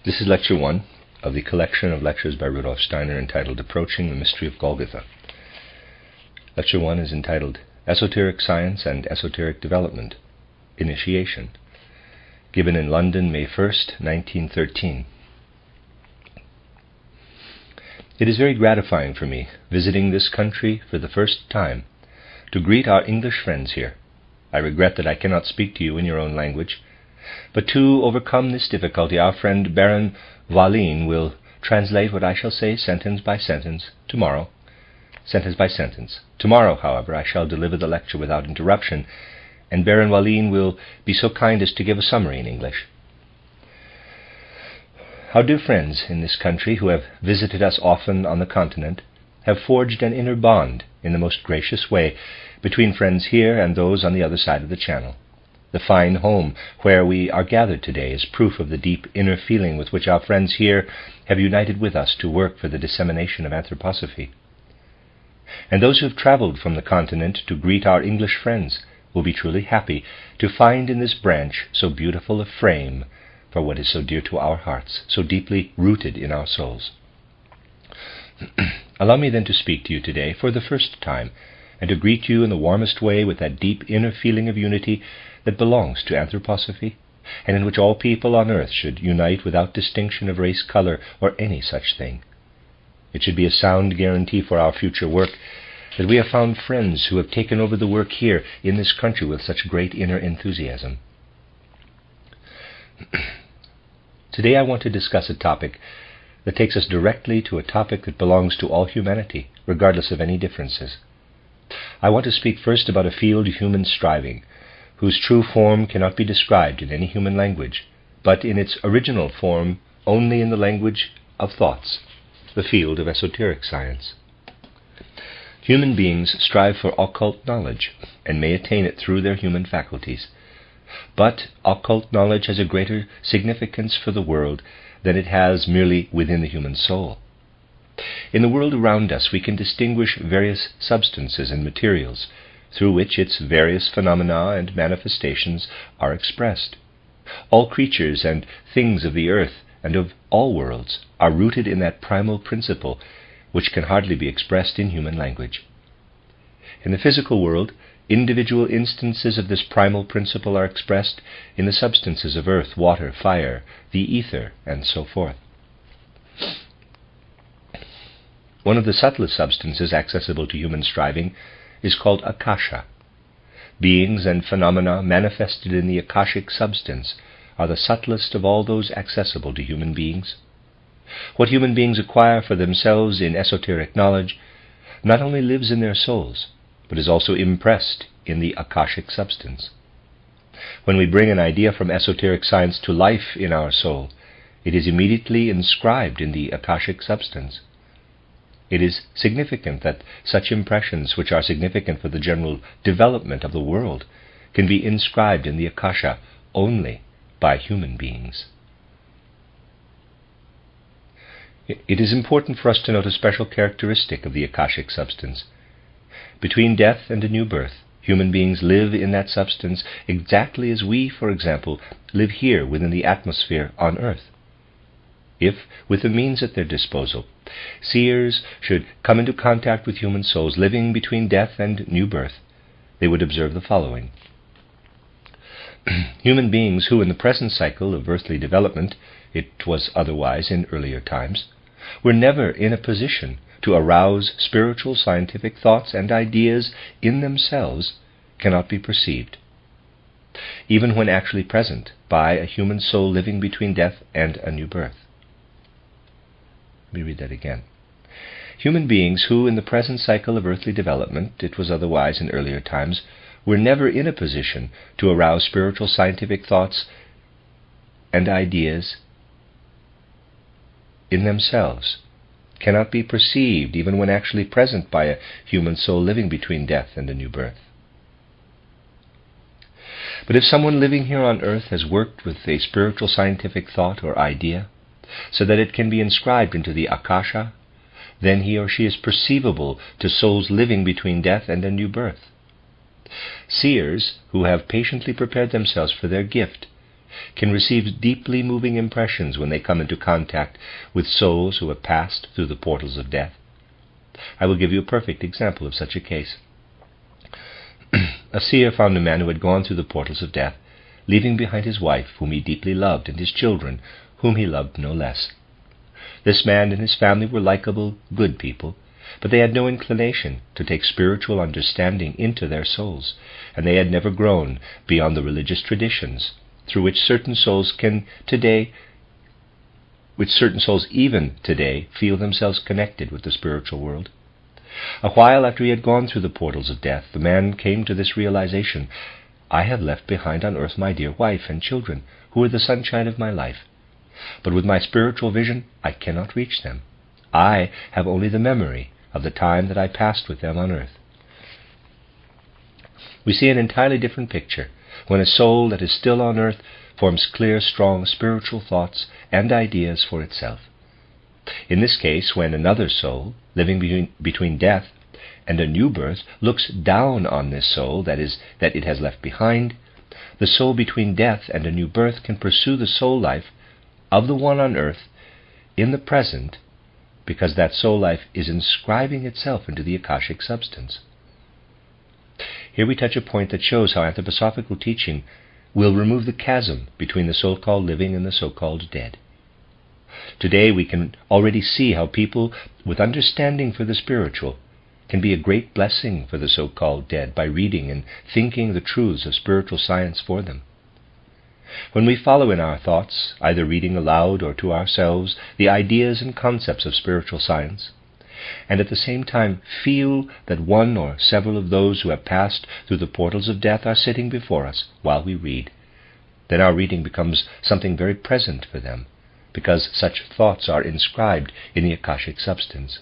This is Lecture 1 of the collection of lectures by Rudolf Steiner entitled Approaching the Mystery of Golgotha. Lecture 1 is entitled Esoteric Science and Esoteric Development, Initiation, given in London, May 1st, 1913. It is very gratifying for me, visiting this country for the first time, to greet our English friends here. I regret that I cannot speak to you in your own language, but to overcome this difficulty, our friend Baron Wallin will translate what I shall say sentence by sentence tomorrow. Sentence by sentence. Tomorrow, however, I shall deliver the lecture without interruption, and Baron Wallin will be so kind as to give a summary in English. Our dear friends in this country, who have visited us often on the continent, have forged an inner bond in the most gracious way between friends here and those on the other side of the Channel. The fine home where we are gathered today is proof of the deep inner feeling with which our friends here have united with us to work for the dissemination of anthroposophy. And those who have traveled from the continent to greet our English friends will be truly happy to find in this branch so beautiful a frame for what is so dear to our hearts, so deeply rooted in our souls. Allow me then to speak to you today for the first time, and to greet you in the warmest way with that deep inner feeling of unity that belongs to anthroposophy, and in which all people on earth should unite without distinction of race, color, or any such thing. It should be a sound guarantee for our future work that we have found friends who have taken over the work here in this country with such great inner enthusiasm. Today I want to discuss a topic that takes us directly to a topic that belongs to all humanity, regardless of any differences. I want to speak first about a field of human striving, whose true form cannot be described in any human language, but in its original form only in the language of thoughts, the field of esoteric science. Human beings strive for occult knowledge, and may attain it through their human faculties. But occult knowledge has a greater significance for the world than it has merely within the human soul. In the world around us we can distinguish various substances and materials through which its various phenomena and manifestations are expressed. All creatures and things of the earth and of all worlds are rooted in that primal principle which can hardly be expressed in human language. In the physical world, individual instances of this primal principle are expressed in the substances of earth, water, fire, the ether, and so forth. One of the subtlest substances accessible to human striving is called akasha. Beings and phenomena manifested in the akashic substance are the subtlest of all those accessible to human beings. What human beings acquire for themselves in esoteric knowledge not only lives in their souls, but is also impressed in the akashic substance. When we bring an idea from esoteric science to life in our soul, it is immediately inscribed in the akashic substance. It is significant that such impressions, which are significant for the general development of the world, can be inscribed in the akasha only by human beings. It is important for us to note a special characteristic of the akashic substance. Between death and a new birth, human beings live in that substance exactly as we, for example, live here within the atmosphere on earth. If, with the means at their disposal, seers should come into contact with human souls living between death and new birth, they would observe the following. Human beings who, in the present cycle of earthly development, it was otherwise in earlier times, were never in a position to arouse spiritual scientific thoughts and ideas in themselves, cannot be perceived, even when actually present by a human soul living between death and a new birth. Let me read that again. Human beings who, in the present cycle of earthly development, it was otherwise in earlier times, were never in a position to arouse spiritual scientific thoughts and ideas in themselves, cannot be perceived even when actually present by a human soul living between death and a new birth. But if someone living here on earth has worked with a spiritual scientific thought or idea, so that it can be inscribed into the akasha, then he or she is perceivable to souls living between death and a new birth. Seers who have patiently prepared themselves for their gift can receive deeply moving impressions when they come into contact with souls who have passed through the portals of death. I will give you a perfect example of such a case. A seer found a man who had gone through the portals of death, leaving behind his wife, whom he deeply loved, and his children, whom he loved no less. This man and his family were likable, good people, but they had no inclination to take spiritual understanding into their souls, and they had never grown beyond the religious traditions through which certain souls even today feel themselves connected with the spiritual world. A while after he had gone through the portals of death, the man came to this realization: I have left behind on earth my dear wife and children, who are the sunshine of my life. But with my spiritual vision, I cannot reach them. I have only the memory of the time that I passed with them on earth. We see an entirely different picture when a soul that is still on earth forms clear, strong spiritual thoughts and ideas for itself. In this case, when another soul, living between death and a new birth, looks down on this soul that it has left behind, the soul between death and a new birth can pursue the soul life of the one on earth in the present, because that soul life is inscribing itself into the Akashic substance. Here we touch a point that shows how anthroposophical teaching will remove the chasm between the so-called living and the so-called dead. Today we can already see how people with understanding for the spiritual can be a great blessing for the so-called dead by reading and thinking the truths of spiritual science for them. When we follow in our thoughts, either reading aloud or to ourselves, the ideas and concepts of spiritual science, and at the same time feel that one or several of those who have passed through the portals of death are sitting before us while we read, then our reading becomes something very present for them, because such thoughts are inscribed in the Akashic substance.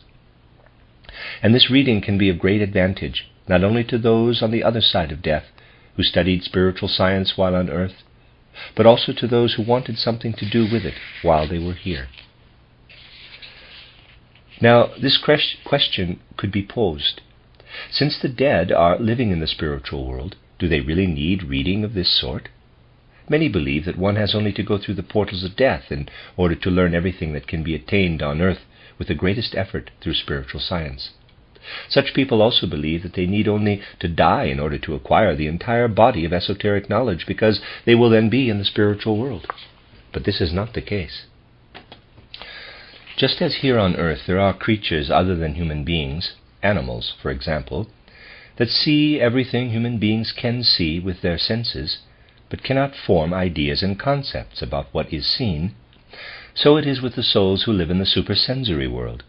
And this reading can be of great advantage, not only to those on the other side of death who studied spiritual science while on earth, but also to those who wanted something to do with it while they were here. Now, this question could be posed. Since the dead are living in the spiritual world, do they really need reading of this sort? Many believe that one has only to go through the portals of death in order to learn everything that can be attained on earth with the greatest effort through spiritual science. Such people also believe that they need only to die in order to acquire the entire body of esoteric knowledge, because they will then be in the spiritual world. But this is not the case. Just as here on earth there are creatures other than human beings, animals, for example, that see everything human beings can see with their senses, but cannot form ideas and concepts about what is seen, so it is with the souls who live in the supersensory world.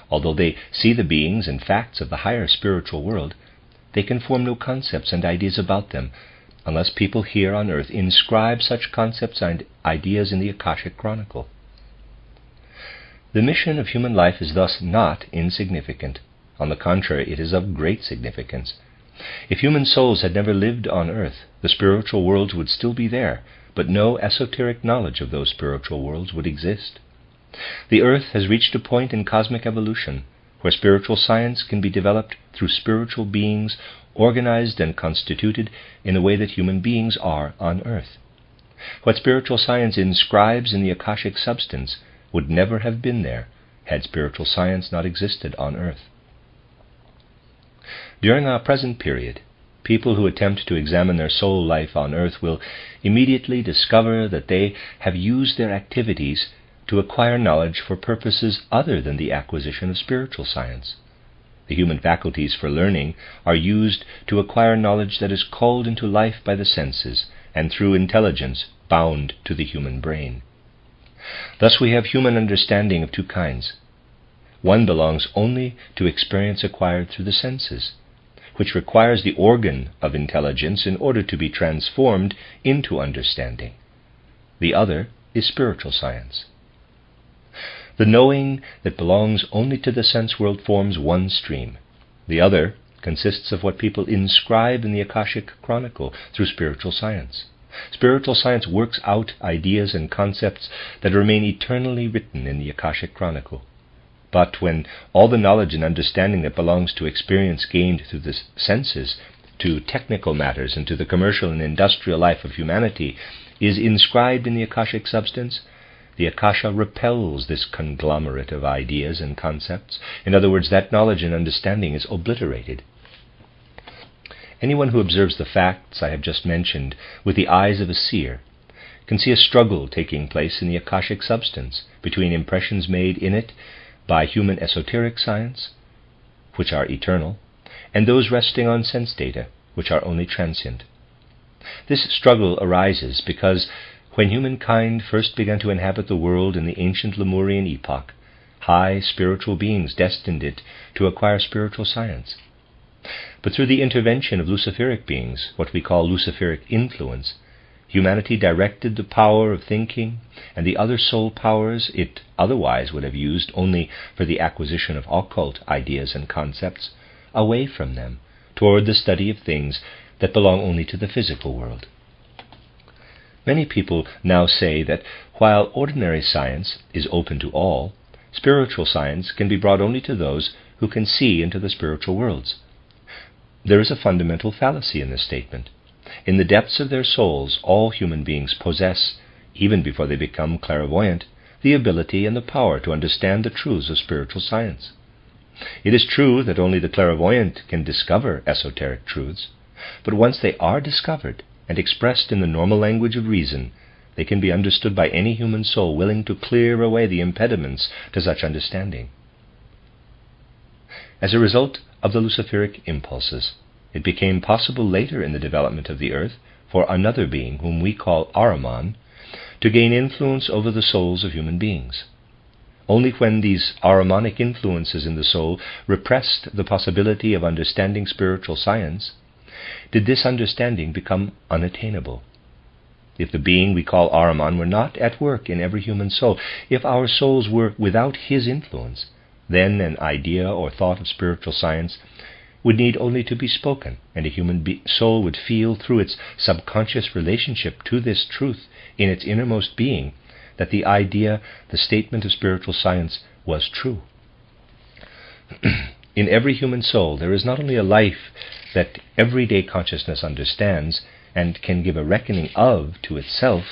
Although they see the beings and facts of the higher spiritual world, they can form no concepts and ideas about them, unless people here on earth inscribe such concepts and ideas in the Akashic Chronicle. The mission of human life is thus not insignificant. On the contrary, it is of great significance. If human souls had never lived on earth, the spiritual worlds would still be there, but no esoteric knowledge of those spiritual worlds would exist. The earth has reached a point in cosmic evolution where spiritual science can be developed through spiritual beings organized and constituted in the way that human beings are on earth. What spiritual science inscribes in the Akashic substance would never have been there had spiritual science not existed on earth. During our present period, people who attempt to examine their soul life on earth will immediately discover that they have used their activities to acquire knowledge for purposes other than the acquisition of spiritual science. The human faculties for learning are used to acquire knowledge that is called into life by the senses and through intelligence bound to the human brain. Thus we have human understanding of two kinds. One belongs only to experience acquired through the senses, which requires the organ of intelligence in order to be transformed into understanding. The other is spiritual science. The knowing that belongs only to the sense world forms one stream. The other consists of what people inscribe in the Akashic Chronicle through spiritual science. Spiritual science works out ideas and concepts that remain eternally written in the Akashic Chronicle. But when all the knowledge and understanding that belongs to experience gained through the senses, to technical matters and to the commercial and industrial life of humanity, is inscribed in the Akashic substance, the Akasha repels this conglomerate of ideas and concepts. In other words, that knowledge and understanding is obliterated. Anyone who observes the facts I have just mentioned with the eyes of a seer can see a struggle taking place in the Akashic substance between impressions made in it by human esoteric science, which are eternal, and those resting on sense data, which are only transient. This struggle arises because when humankind first began to inhabit the world in the ancient Lemurian epoch, high spiritual beings destined it to acquire spiritual science. But through the intervention of Luciferic beings, what we call Luciferic influence, humanity directed the power of thinking and the other soul powers it otherwise would have used only for the acquisition of occult ideas and concepts away from them toward the study of things that belong only to the physical world. Many people now say that while ordinary science is open to all, spiritual science can be brought only to those who can see into the spiritual worlds. There is a fundamental fallacy in this statement. In the depths of their souls, all human beings possess, even before they become clairvoyant, the ability and the power to understand the truths of spiritual science. It is true that only the clairvoyant can discover esoteric truths, but once they are discovered and expressed in the normal language of reason, they can be understood by any human soul willing to clear away the impediments to such understanding. As a result of the Luciferic impulses, it became possible later in the development of the earth for another being, whom we call Ahriman, to gain influence over the souls of human beings. Only when these Ahrimanic influences in the soul repressed the possibility of understanding spiritual science did this understanding become unattainable. If the being we call Ahriman were not at work in every human soul, if our souls were without his influence, then an idea or thought of spiritual science would need only to be spoken, and a human soul would feel through its subconscious relationship to this truth in its innermost being that the idea, the statement of spiritual science was true. In every human soul there is not only a life that everyday consciousness understands and can give a reckoning of to itself,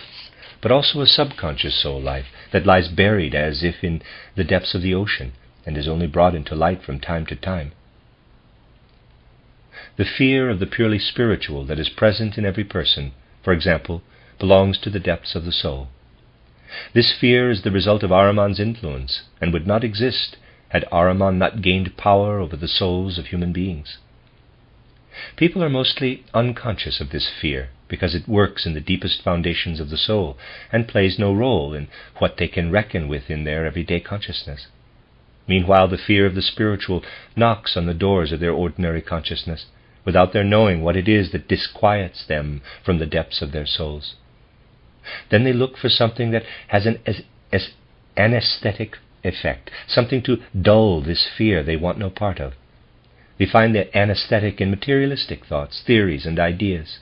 but also a subconscious soul life that lies buried as if in the depths of the ocean and is only brought into light from time to time. The fear of the purely spiritual that is present in every person, for example, belongs to the depths of the soul. This fear is the result of Ahriman's influence and would not exist had Ahriman not gained power over the souls of human beings. People are mostly unconscious of this fear because it works in the deepest foundations of the soul and plays no role in what they can reckon with in their everyday consciousness. Meanwhile, the fear of the spiritual knocks on the doors of their ordinary consciousness without their knowing what it is that disquiets them from the depths of their souls. Then they look for something that has an anesthetic effect, something to dull this fear they want no part of. They find the anesthetic in materialistic thoughts, theories, and ideas.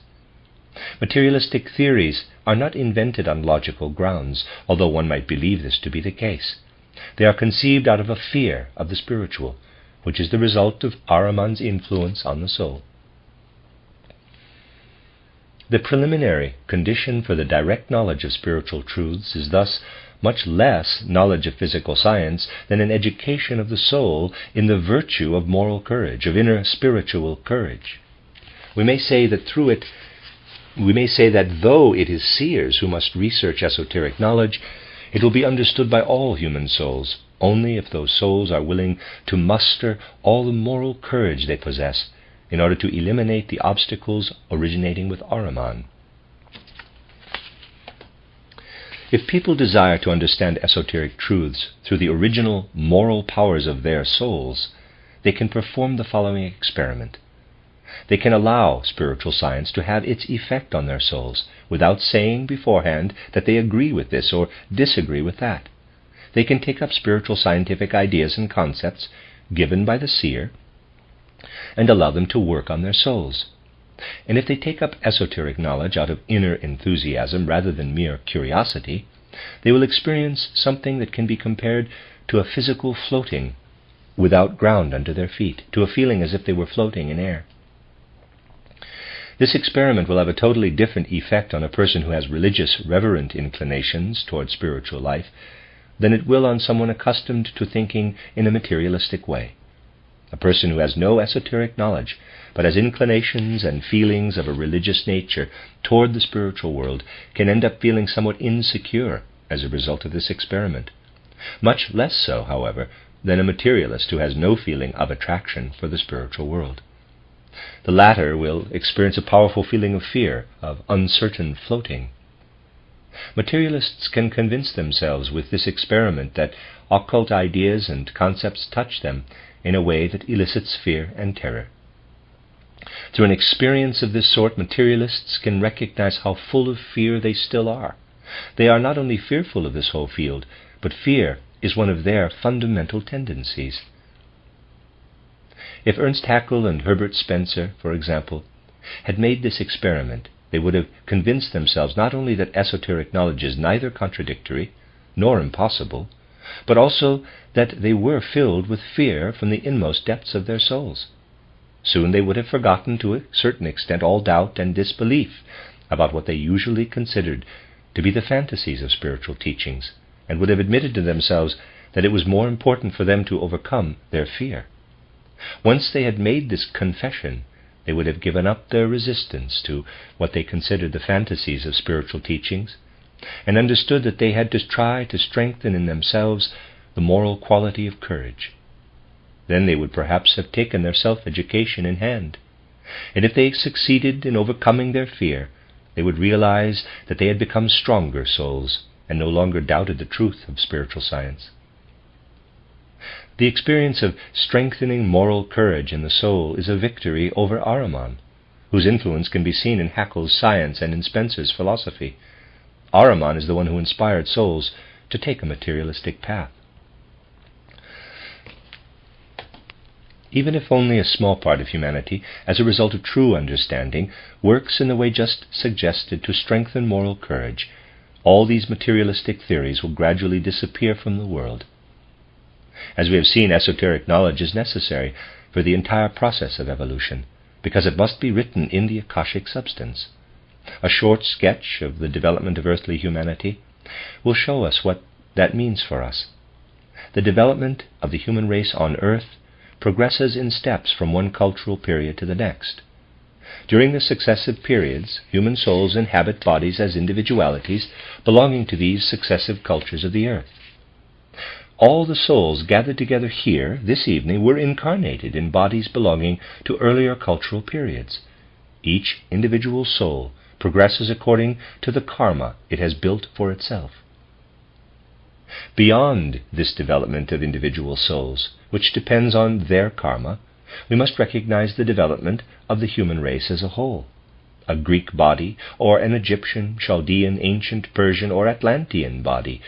Materialistic theories are not invented on logical grounds, although one might believe this to be the case. They are conceived out of a fear of the spiritual, which is the result of Ahriman's influence on the soul. The preliminary condition for the direct knowledge of spiritual truths is thus much less knowledge of physical science than an education of the soul in the virtue of moral courage, of inner spiritual courage. We may say that though it is seers who must research esoteric knowledge, it will be understood by all human souls only if those souls are willing to muster all the moral courage they possess in order to eliminate the obstacles originating with Ahriman. If people desire to understand esoteric truths through the original moral powers of their souls, they can perform the following experiment. They can allow spiritual science to have its effect on their souls without saying beforehand that they agree with this or disagree with that. They can take up spiritual scientific ideas and concepts given by the seer and allow them to work on their souls. And if they take up esoteric knowledge out of inner enthusiasm rather than mere curiosity, they will experience something that can be compared to a physical floating without ground under their feet, to a feeling as if they were floating in air. This experiment will have a totally different effect on a person who has religious, reverent inclinations toward spiritual life than it will on someone accustomed to thinking in a materialistic way. A person who has no esoteric knowledge, but has inclinations and feelings of a religious nature toward the spiritual world, can end up feeling somewhat insecure as a result of this experiment. Much less so, however, than a materialist who has no feeling of attraction for the spiritual world. The latter will experience a powerful feeling of fear, of uncertain floating. Materialists can convince themselves with this experiment that occult ideas and concepts touch them in a way that elicits fear and terror. Through an experience of this sort, materialists can recognize how full of fear they still are. They are not only fearful of this whole field, but fear is one of their fundamental tendencies. If Ernst Haeckel and Herbert Spencer, for example, had made this experiment, they would have convinced themselves not only that esoteric knowledge is neither contradictory nor impossible, but also that they were filled with fear from the inmost depths of their souls. Soon they would have forgotten to a certain extent all doubt and disbelief about what they usually considered to be the fantasies of spiritual teachings, and would have admitted to themselves that it was more important for them to overcome their fear. Once they had made this confession, they would have given up their resistance to what they considered the fantasies of spiritual teachings, and understood that they had to try to strengthen in themselves the moral quality of courage. Then they would perhaps have taken their self-education in hand, and if they succeeded in overcoming their fear, they would realize that they had become stronger souls and no longer doubted the truth of spiritual science. The experience of strengthening moral courage in the soul is a victory over Ahriman, whose influence can be seen in Haeckel's science and in Spencer's philosophy. Ahriman is the one who inspired souls to take a materialistic path. Even if only a small part of humanity, as a result of true understanding, works in the way just suggested to strengthen moral courage, all these materialistic theories will gradually disappear from the world. As we have seen, esoteric knowledge is necessary for the entire process of evolution, because it must be written in the Akashic substance. A short sketch of the development of earthly humanity will show us what that means for us. The development of the human race on earth progresses in steps from one cultural period to the next. During the successive periods, human souls inhabit bodies as individualities belonging to these successive cultures of the earth. All the souls gathered together here this evening were incarnated in bodies belonging to earlier cultural periods. Each individual soul progresses according to the karma it has built for itself. Beyond this development of individual souls, which depends on their karma, we must recognize the development of the human race as a whole. A Greek body, or an Egyptian, Chaldean, ancient Persian, or Atlantean body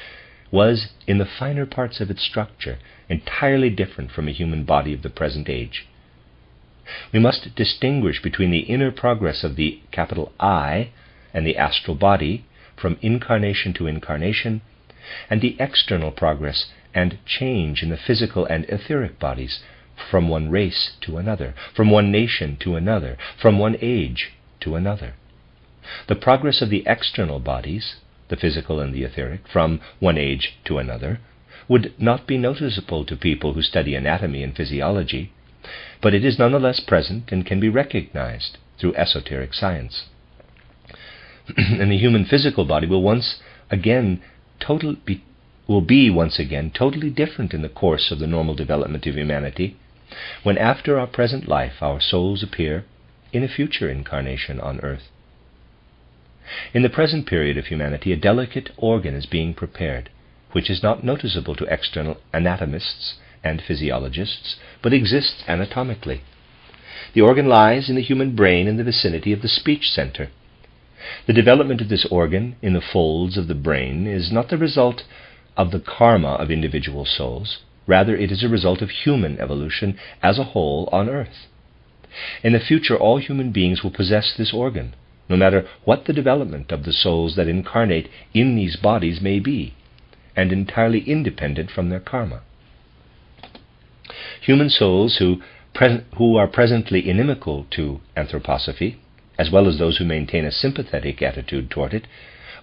was, in the finer parts of its structure, entirely different from a human body of the present age. We must distinguish between the inner progress of the capital I and the astral body from incarnation to incarnation, and the external progress and change in the physical and etheric bodies from one race to another, from one nation to another, from one age to another. The progress of the external bodies, the physical and the etheric, from one age to another, would not be noticeable to people who study anatomy and physiology, but it is nonetheless present and can be recognized through esoteric science. And the human physical body will be once again totally different in the course of the normal development of humanity, when after our present life our souls appear in a future incarnation on earth. In the present period of humanity, a delicate organ is being prepared, which is not noticeable to external anatomists and physiologists, but exists anatomically. The organ lies in the human brain in the vicinity of the speech center. The development of this organ in the folds of the brain is not the result of the karma of individual souls. Rather, it is a result of human evolution as a whole on earth. In the future, all human beings will possess this organ, no matter what the development of the souls that incarnate in these bodies may be, and entirely independent from their karma. Human souls who are presently inimical to anthroposophy as well as those who maintain a sympathetic attitude toward it,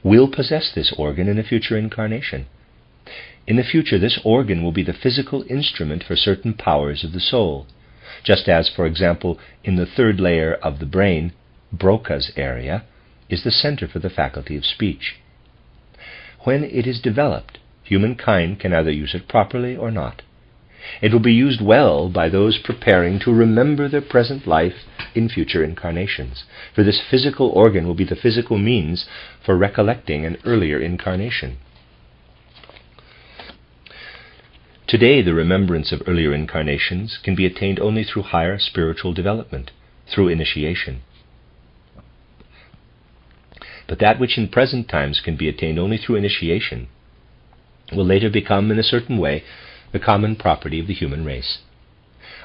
will possess this organ in a future incarnation. In the future, this organ will be the physical instrument for certain powers of the soul, just as, for example, in the third layer of the brain, Broca's area, is the center for the faculty of speech. When it is developed, humankind can either use it properly or not. It will be used well by those preparing to remember their present life in future incarnations, for this physical organ will be the physical means for recollecting an earlier incarnation. Today, the remembrance of earlier incarnations can be attained only through higher spiritual development, through initiation. But that which in present times can be attained only through initiation will later become, in a certain way, the common property of the human race.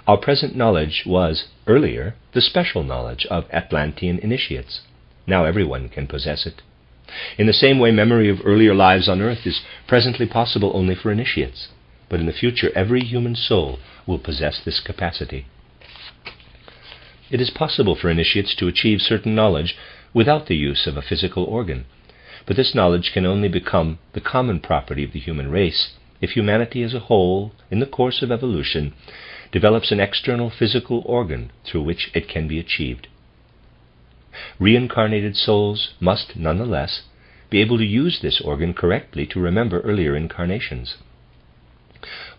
Our present knowledge was, earlier, the special knowledge of Atlantean initiates. Now everyone can possess it. In the same way, memory of earlier lives on earth is presently possible only for initiates, but in the future every human soul will possess this capacity. It is possible for initiates to achieve certain knowledge without the use of a physical organ, but this knowledge can only become the common property of the human race if humanity as a whole, in the course of evolution, develops an external physical organ through which it can be achieved. Reincarnated souls must, nonetheless, be able to use this organ correctly to remember earlier incarnations.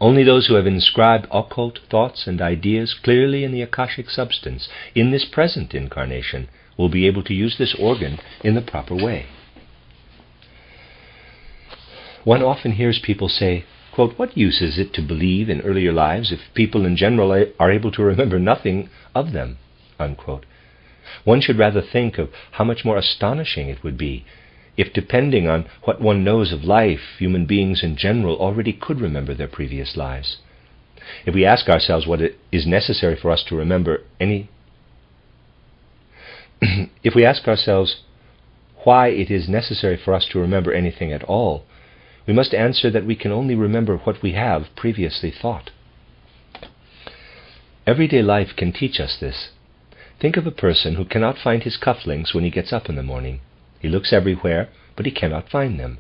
Only those who have inscribed occult thoughts and ideas clearly in the Akashic substance in this present incarnation will be able to use this organ in the proper way. One often hears people say, quote, "What use is it to believe in earlier lives if people in general are able to remember nothing of them?" Unquote. One should rather think of how much more astonishing it would be if, depending on what one knows of life, human beings in general already could remember their previous lives. If we ask ourselves what it is necessary for us to remember if we ask ourselves why it is necessary for us to remember anything at all, we must answer that we can only remember what we have previously thought. Everyday life can teach us this. Think of a person who cannot find his cufflinks when he gets up in the morning. He looks everywhere, but he cannot find them.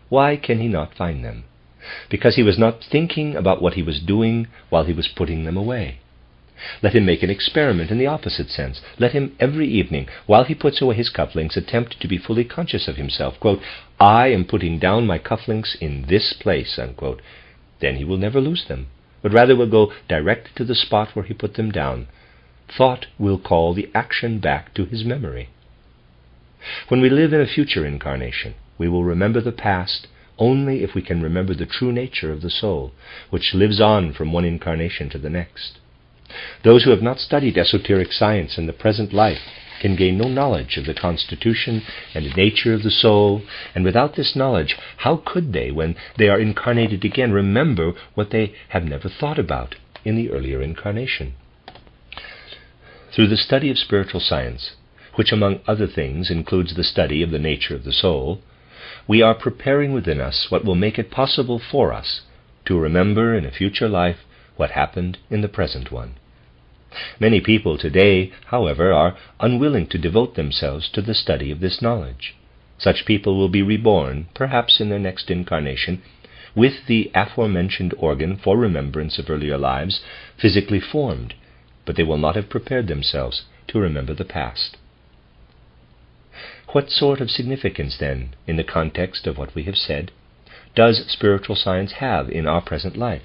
Why can he not find them? Because he was not thinking about what he was doing while he was putting them away. Let him make an experiment in the opposite sense. Let him every evening, while he puts away his cufflinks, attempt to be fully conscious of himself. Quote, "I am putting down my cufflinks in this place," unquote. Then he will never lose them, but rather will go direct to the spot where he put them down. Thought will call the action back to his memory. When we live in a future incarnation, we will remember the past only if we can remember the true nature of the soul, which lives on from one incarnation to the next. Those who have not studied esoteric science in the present life can gain no knowledge of the constitution and nature of the soul, and without this knowledge, how could they, when they are incarnated again, remember what they have never thought about in the earlier incarnation? Through the study of spiritual science, which among other things includes the study of the nature of the soul, we are preparing within us what will make it possible for us to remember in a future life what happened in the present one. Many people today, however, are unwilling to devote themselves to the study of this knowledge. Such people will be reborn, perhaps in their next incarnation, with the aforementioned organ for remembrance of earlier lives physically formed, but they will not have prepared themselves to remember the past. What sort of significance, then, in the context of what we have said, does spiritual science have in our present life?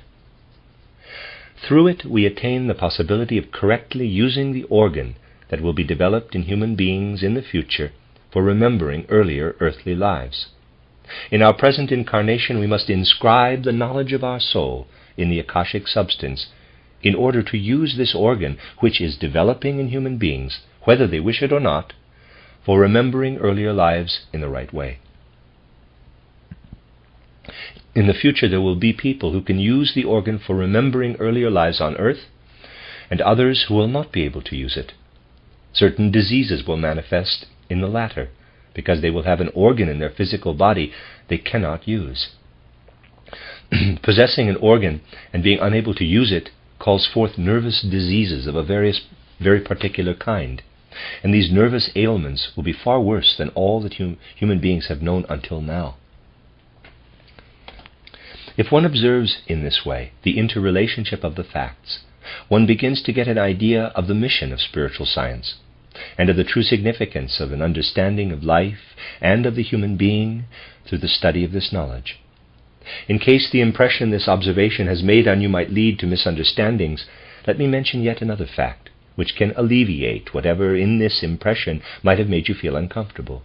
Through it we attain the possibility of correctly using the organ that will be developed in human beings in the future for remembering earlier earthly lives. In our present incarnation we must inscribe the knowledge of our soul in the Akashic substance in order to use this organ, which is developing in human beings, whether they wish it or not, for remembering earlier lives in the right way. In the future there will be people who can use the organ for remembering earlier lives on earth, and others who will not be able to use it. Certain diseases will manifest in the latter, because they will have an organ in their physical body they cannot use. Possessing an organ and being unable to use it calls forth nervous diseases of a very particular kind. And these nervous ailments will be far worse than all that human beings have known until now. If one observes in this way the interrelationship of the facts, one begins to get an idea of the mission of spiritual science, and of the true significance of an understanding of life and of the human being through the study of this knowledge. In case the impression this observation has made on you might lead to misunderstandings, let me mention yet another fact, which can alleviate whatever in this impression might have made you feel uncomfortable.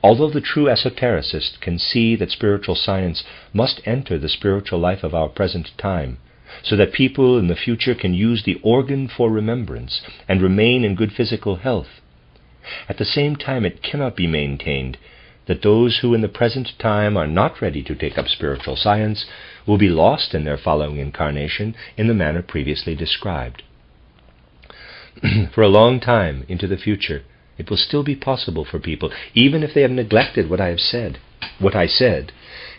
Although the true esotericist can see that spiritual science must enter the spiritual life of our present time, so that people in the future can use the organ for remembrance and remain in good physical health, at the same time it cannot be maintained that those who in the present time are not ready to take up spiritual science will be lost in their following incarnation in the manner previously described. For a long time into the future, it will still be possible for people, even if they have neglected what I said,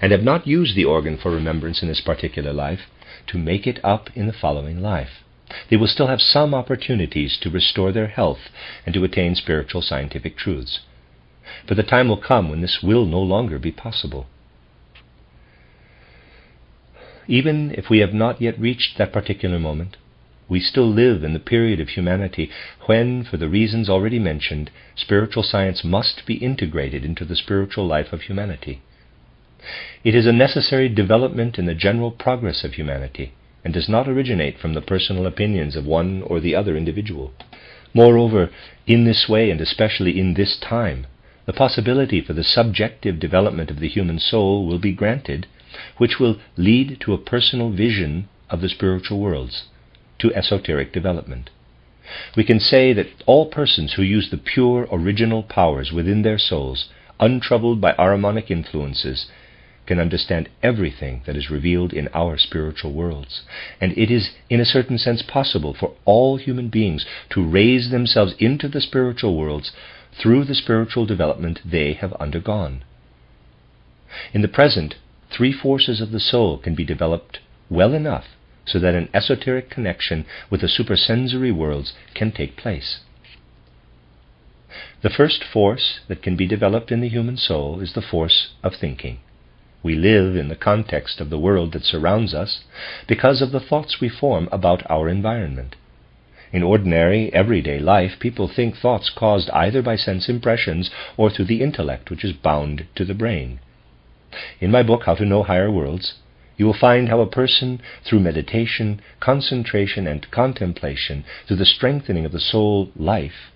and have not used the organ for remembrance in this particular life, to make it up in the following life. They will still have some opportunities to restore their health and to attain spiritual scientific truths. But the time will come when this will no longer be possible. Even if we have not yet reached that particular moment, we still live in the period of humanity when, for the reasons already mentioned, spiritual science must be integrated into the spiritual life of humanity. It is a necessary development in the general progress of humanity, and does not originate from the personal opinions of one or the other individual. Moreover, in this way, and especially in this time, the possibility for the subjective development of the human soul will be granted, which will lead to a personal vision of the spiritual worlds, to esoteric development. We can say that all persons who use the pure original powers within their souls, untroubled by harmonic influences, can understand everything that is revealed in our spiritual worlds, and it is in a certain sense possible for all human beings to raise themselves into the spiritual worlds through the spiritual development they have undergone. In the present, 3 forces of the soul can be developed well enough so that an esoteric connection with the supersensory worlds can take place. The first force that can be developed in the human soul is the force of thinking. We live in the context of the world that surrounds us because of the thoughts we form about our environment. In ordinary, everyday life, people think thoughts caused either by sense impressions or through the intellect, which is bound to the brain. In my book, How to Know Higher Worlds, you will find how a person, through meditation, concentration, and contemplation, through the strengthening of the soul life,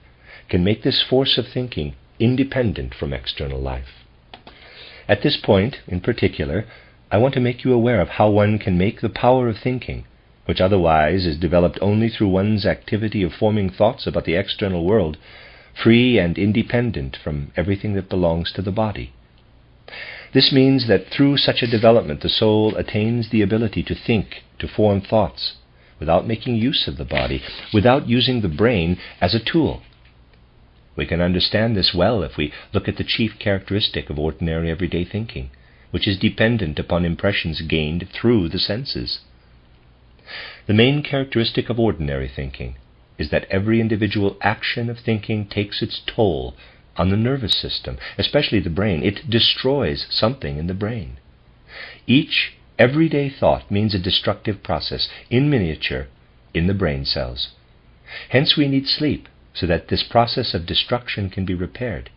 can make this force of thinking independent from external life. At this point, in particular, I want to make you aware of how one can make the power of thinking, which otherwise is developed only through one's activity of forming thoughts about the external world, free and independent from everything that belongs to the body. This means that through such a development the soul attains the ability to think, to form thoughts, without making use of the body, without using the brain as a tool. We can understand this well if we look at the chief characteristic of ordinary everyday thinking, which is dependent upon impressions gained through the senses. The main characteristic of ordinary thinking is that every individual action of thinking takes its toll on the nervous system, especially the brain. It destroys something in the brain. Each everyday thought means a destructive process, in miniature, in the brain cells. Hence we need sleep, so that this process of destruction can be repaired.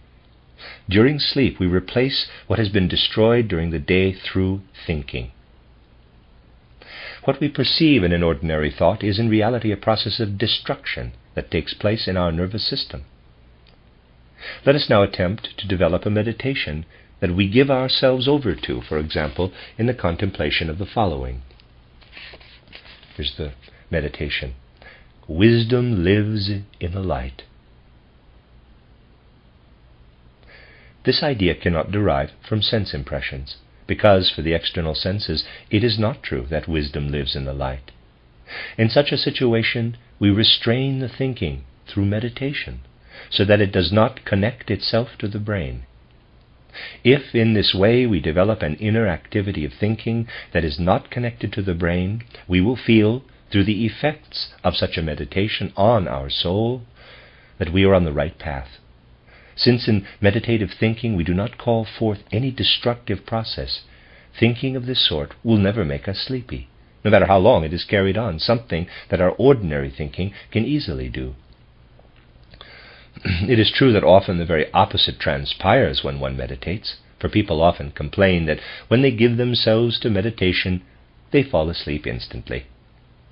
During sleep, we replace what has been destroyed during the day through thinking. What we perceive in an ordinary thought is in reality a process of destruction that takes place in our nervous system. Let us now attempt to develop a meditation that we give ourselves over to, for example, in the contemplation of the following. Here's the meditation. Wisdom lives in the light. This idea cannot derive from sense impressions, because for the external senses it is not true that wisdom lives in the light. In such a situation, we restrain the thinking through meditation, so that it does not connect itself to the brain. If in this way we develop an inner activity of thinking that is not connected to the brain, we will feel, through the effects of such a meditation on our soul, that we are on the right path. Since in meditative thinking we do not call forth any destructive process, thinking of this sort will never make us sleepy, no matter how long it is carried on, something that our ordinary thinking can easily do. It is true that often the very opposite transpires when one meditates, for people often complain that when they give themselves to meditation, they fall asleep instantly.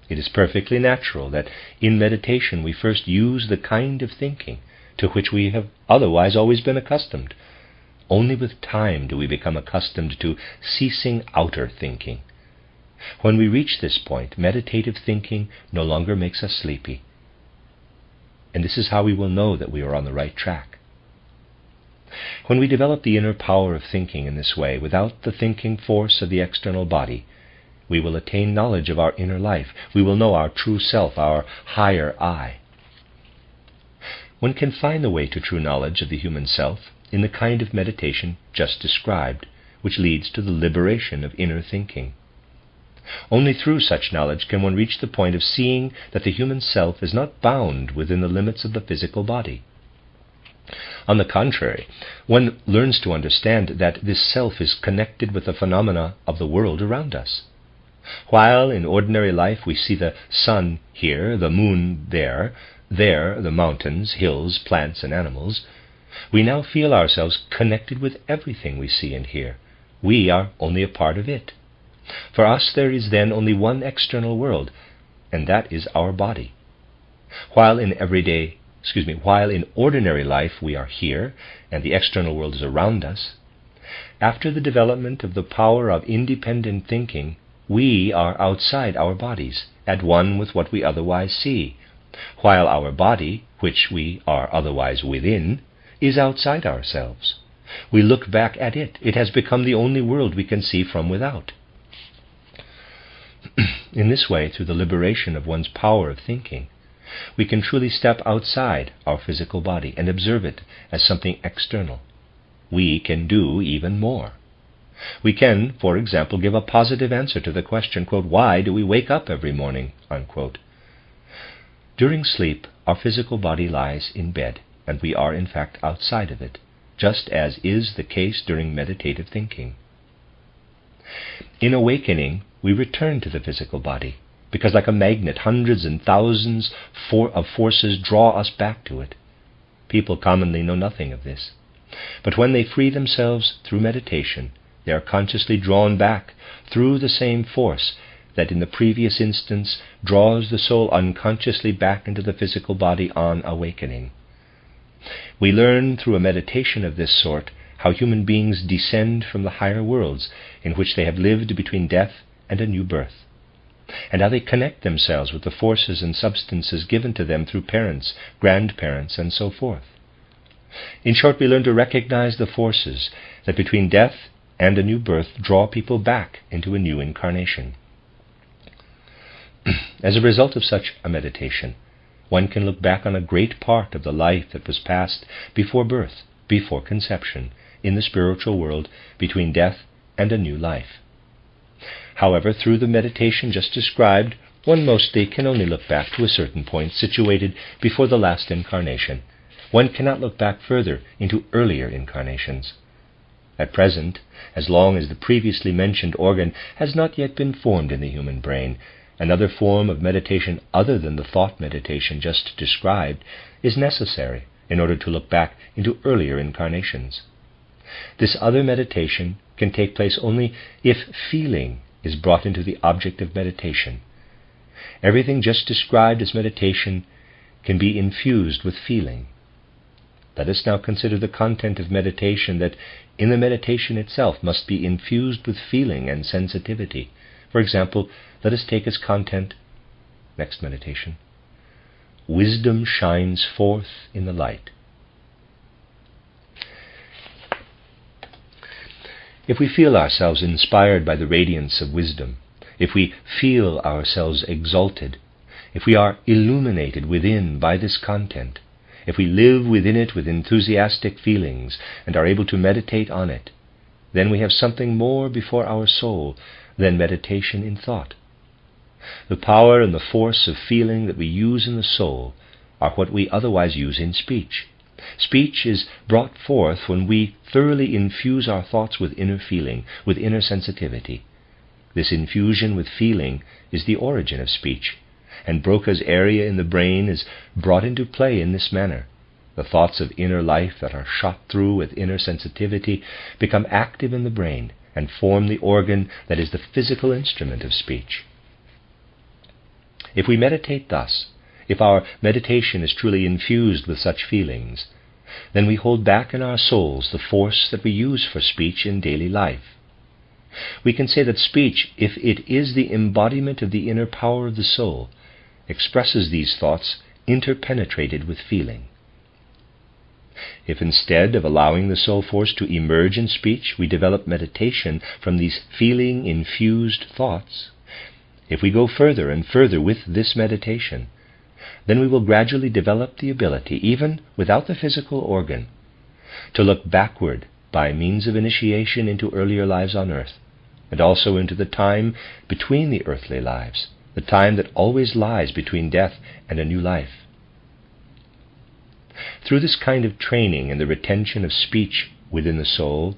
It is perfectly natural that in meditation we first use the kind of thinking to which we have otherwise always been accustomed. Only with time do we become accustomed to ceasing outer thinking. When we reach this point, meditative thinking no longer makes us sleepy. And this is how we will know that we are on the right track. When we develop the inner power of thinking in this way, without the thinking force of the external body, we will attain knowledge of our inner life. We will know our true self, our higher I. One can find the way to true knowledge of the human self in the kind of meditation just described, which leads to the liberation of inner thinking. Only through such knowledge can one reach the point of seeing that the human self is not bound within the limits of the physical body. On the contrary, one learns to understand that this self is connected with the phenomena of the world around us. While in ordinary life we see the sun here, the moon there the mountains, hills, plants, and animals, we now feel ourselves connected with everything we see and hear. We are only a part of it. For us there is then only one external world, and that is our body. While in ordinary life we are here, and the external world is around us, after the development of the power of independent thinking, we are outside our bodies, at one with what we otherwise see, while our body, which we are otherwise within, is outside ourselves. We look back at it. It has become the only world we can see from without. In this way, through the liberation of one's power of thinking, we can truly step outside our physical body and observe it as something external. We can do even more. We can, for example, give a positive answer to the question, quote, "Why do we wake up every morning?" unquote. During sleep, our physical body lies in bed, and we are in fact outside of it, just as is the case during meditative thinking. In awakening, we return to the physical body, because like a magnet, hundreds and thousands of forces draw us back to it. People commonly know nothing of this. But when they free themselves through meditation, they are consciously drawn back through the same force that in the previous instance draws the soul unconsciously back into the physical body on awakening. We learn through a meditation of this sort how human beings descend from the higher worlds in which they have lived between death and a new birth, and how they connect themselves with the forces and substances given to them through parents, grandparents, and so forth. In short, we learn to recognize the forces that between death and a new birth draw people back into a new incarnation. As a result of such a meditation, one can look back on a great part of the life that was passed before birth, before conception, in the spiritual world between death and a new life. However, through the meditation just described, one mostly can only look back to a certain point situated before the last incarnation. One cannot look back further into earlier incarnations. At present, as long as the previously mentioned organ has not yet been formed in the human brain, another form of meditation other than the thought meditation just described is necessary in order to look back into earlier incarnations. This other meditation can take place only if feeling is brought into the object of meditation. Everything just described as meditation can be infused with feeling. Let us now consider the content of meditation that in the meditation itself must be infused with feeling and sensitivity. For example, let us take as content, next meditation, wisdom shines forth in the light. If we feel ourselves inspired by the radiance of wisdom, if we feel ourselves exalted, if we are illuminated within by this content, if we live within it with enthusiastic feelings and are able to meditate on it, then we have something more before our soul than meditation in thought. The power and the force of feeling that we use in the soul are what we otherwise use in speech. Speech is brought forth when we thoroughly infuse our thoughts with inner feeling, with inner sensitivity. This infusion with feeling is the origin of speech, and Broca's area in the brain is brought into play in this manner. The thoughts of inner life that are shot through with inner sensitivity become active in the brain and form the organ that is the physical instrument of speech. If we meditate thus, if our meditation is truly infused with such feelings, then we hold back in our souls the force that we use for speech in daily life. We can say that speech, if it is the embodiment of the inner power of the soul, expresses these thoughts interpenetrated with feeling. If instead of allowing the soul force to emerge in speech, we develop meditation from these feeling-infused thoughts, if we go further and further with this meditation, then we will gradually develop the ability, even without the physical organ, to look backward by means of initiation into earlier lives on earth, and also into the time between the earthly lives, the time that always lies between death and a new life. Through this kind of training in the retention of speech within the soul,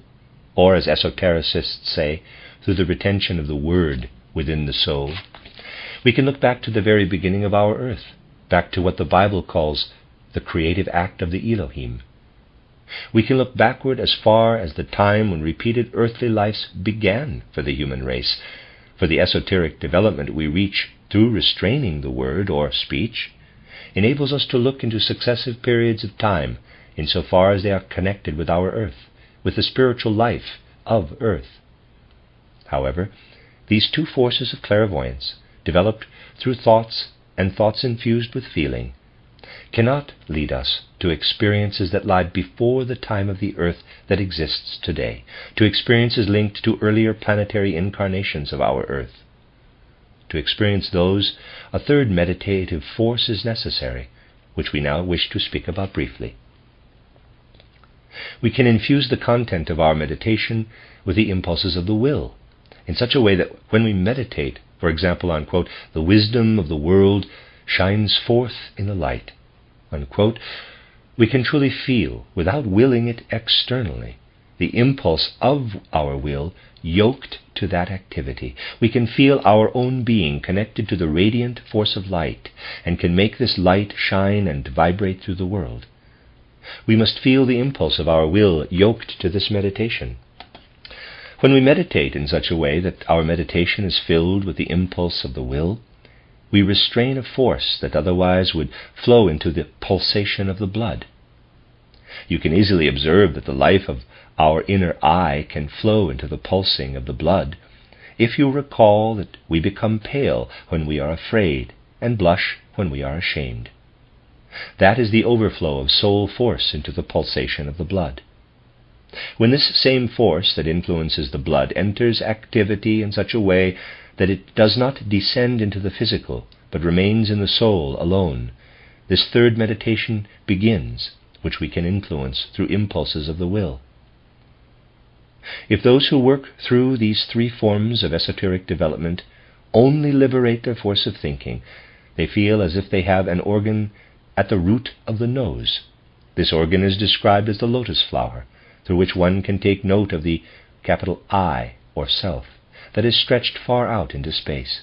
or as esotericists say, through the retention of the word within the soul, we can look back to the very beginning of our earth, back to what the Bible calls the creative act of the Elohim. We can look backward as far as the time when repeated earthly lives began for the human race. For the esoteric development we reach through restraining the word or speech enables us to look into successive periods of time insofar as they are connected with our earth, with the spiritual life of earth. However, these two forces of clairvoyance, developed through thoughts and thoughts infused with feeling, cannot lead us to experiences that lie before the time of the earth that exists today, to experiences linked to earlier planetary incarnations of our earth. To experience those, a third meditative force is necessary, which we now wish to speak about briefly. We can infuse the content of our meditation with the impulses of the will, in such a way that when we meditate, for example, on, quote, the wisdom of the world shines forth in the light, unquote, we can truly feel, without willing it externally, the impulse of our will yoked to that activity. We can feel our own being connected to the radiant force of light, and can make this light shine and vibrate through the world. We must feel the impulse of our will yoked to this meditation. When we meditate in such a way that our meditation is filled with the impulse of the will, we restrain a force that otherwise would flow into the pulsation of the blood. You can easily observe that the life of our inner eye can flow into the pulsing of the blood if you recall that we become pale when we are afraid and blush when we are ashamed. That is the overflow of soul force into the pulsation of the blood. When this same force that influences the blood enters activity in such a way that it does not descend into the physical, but remains in the soul alone, this third meditation begins, which we can influence through impulses of the will. If those who work through these three forms of esoteric development only liberate their force of thinking, they feel as if they have an organ at the root of the nose. This organ is described as the lotus flower, through which one can take note of the capital I, or self, that is stretched far out into space.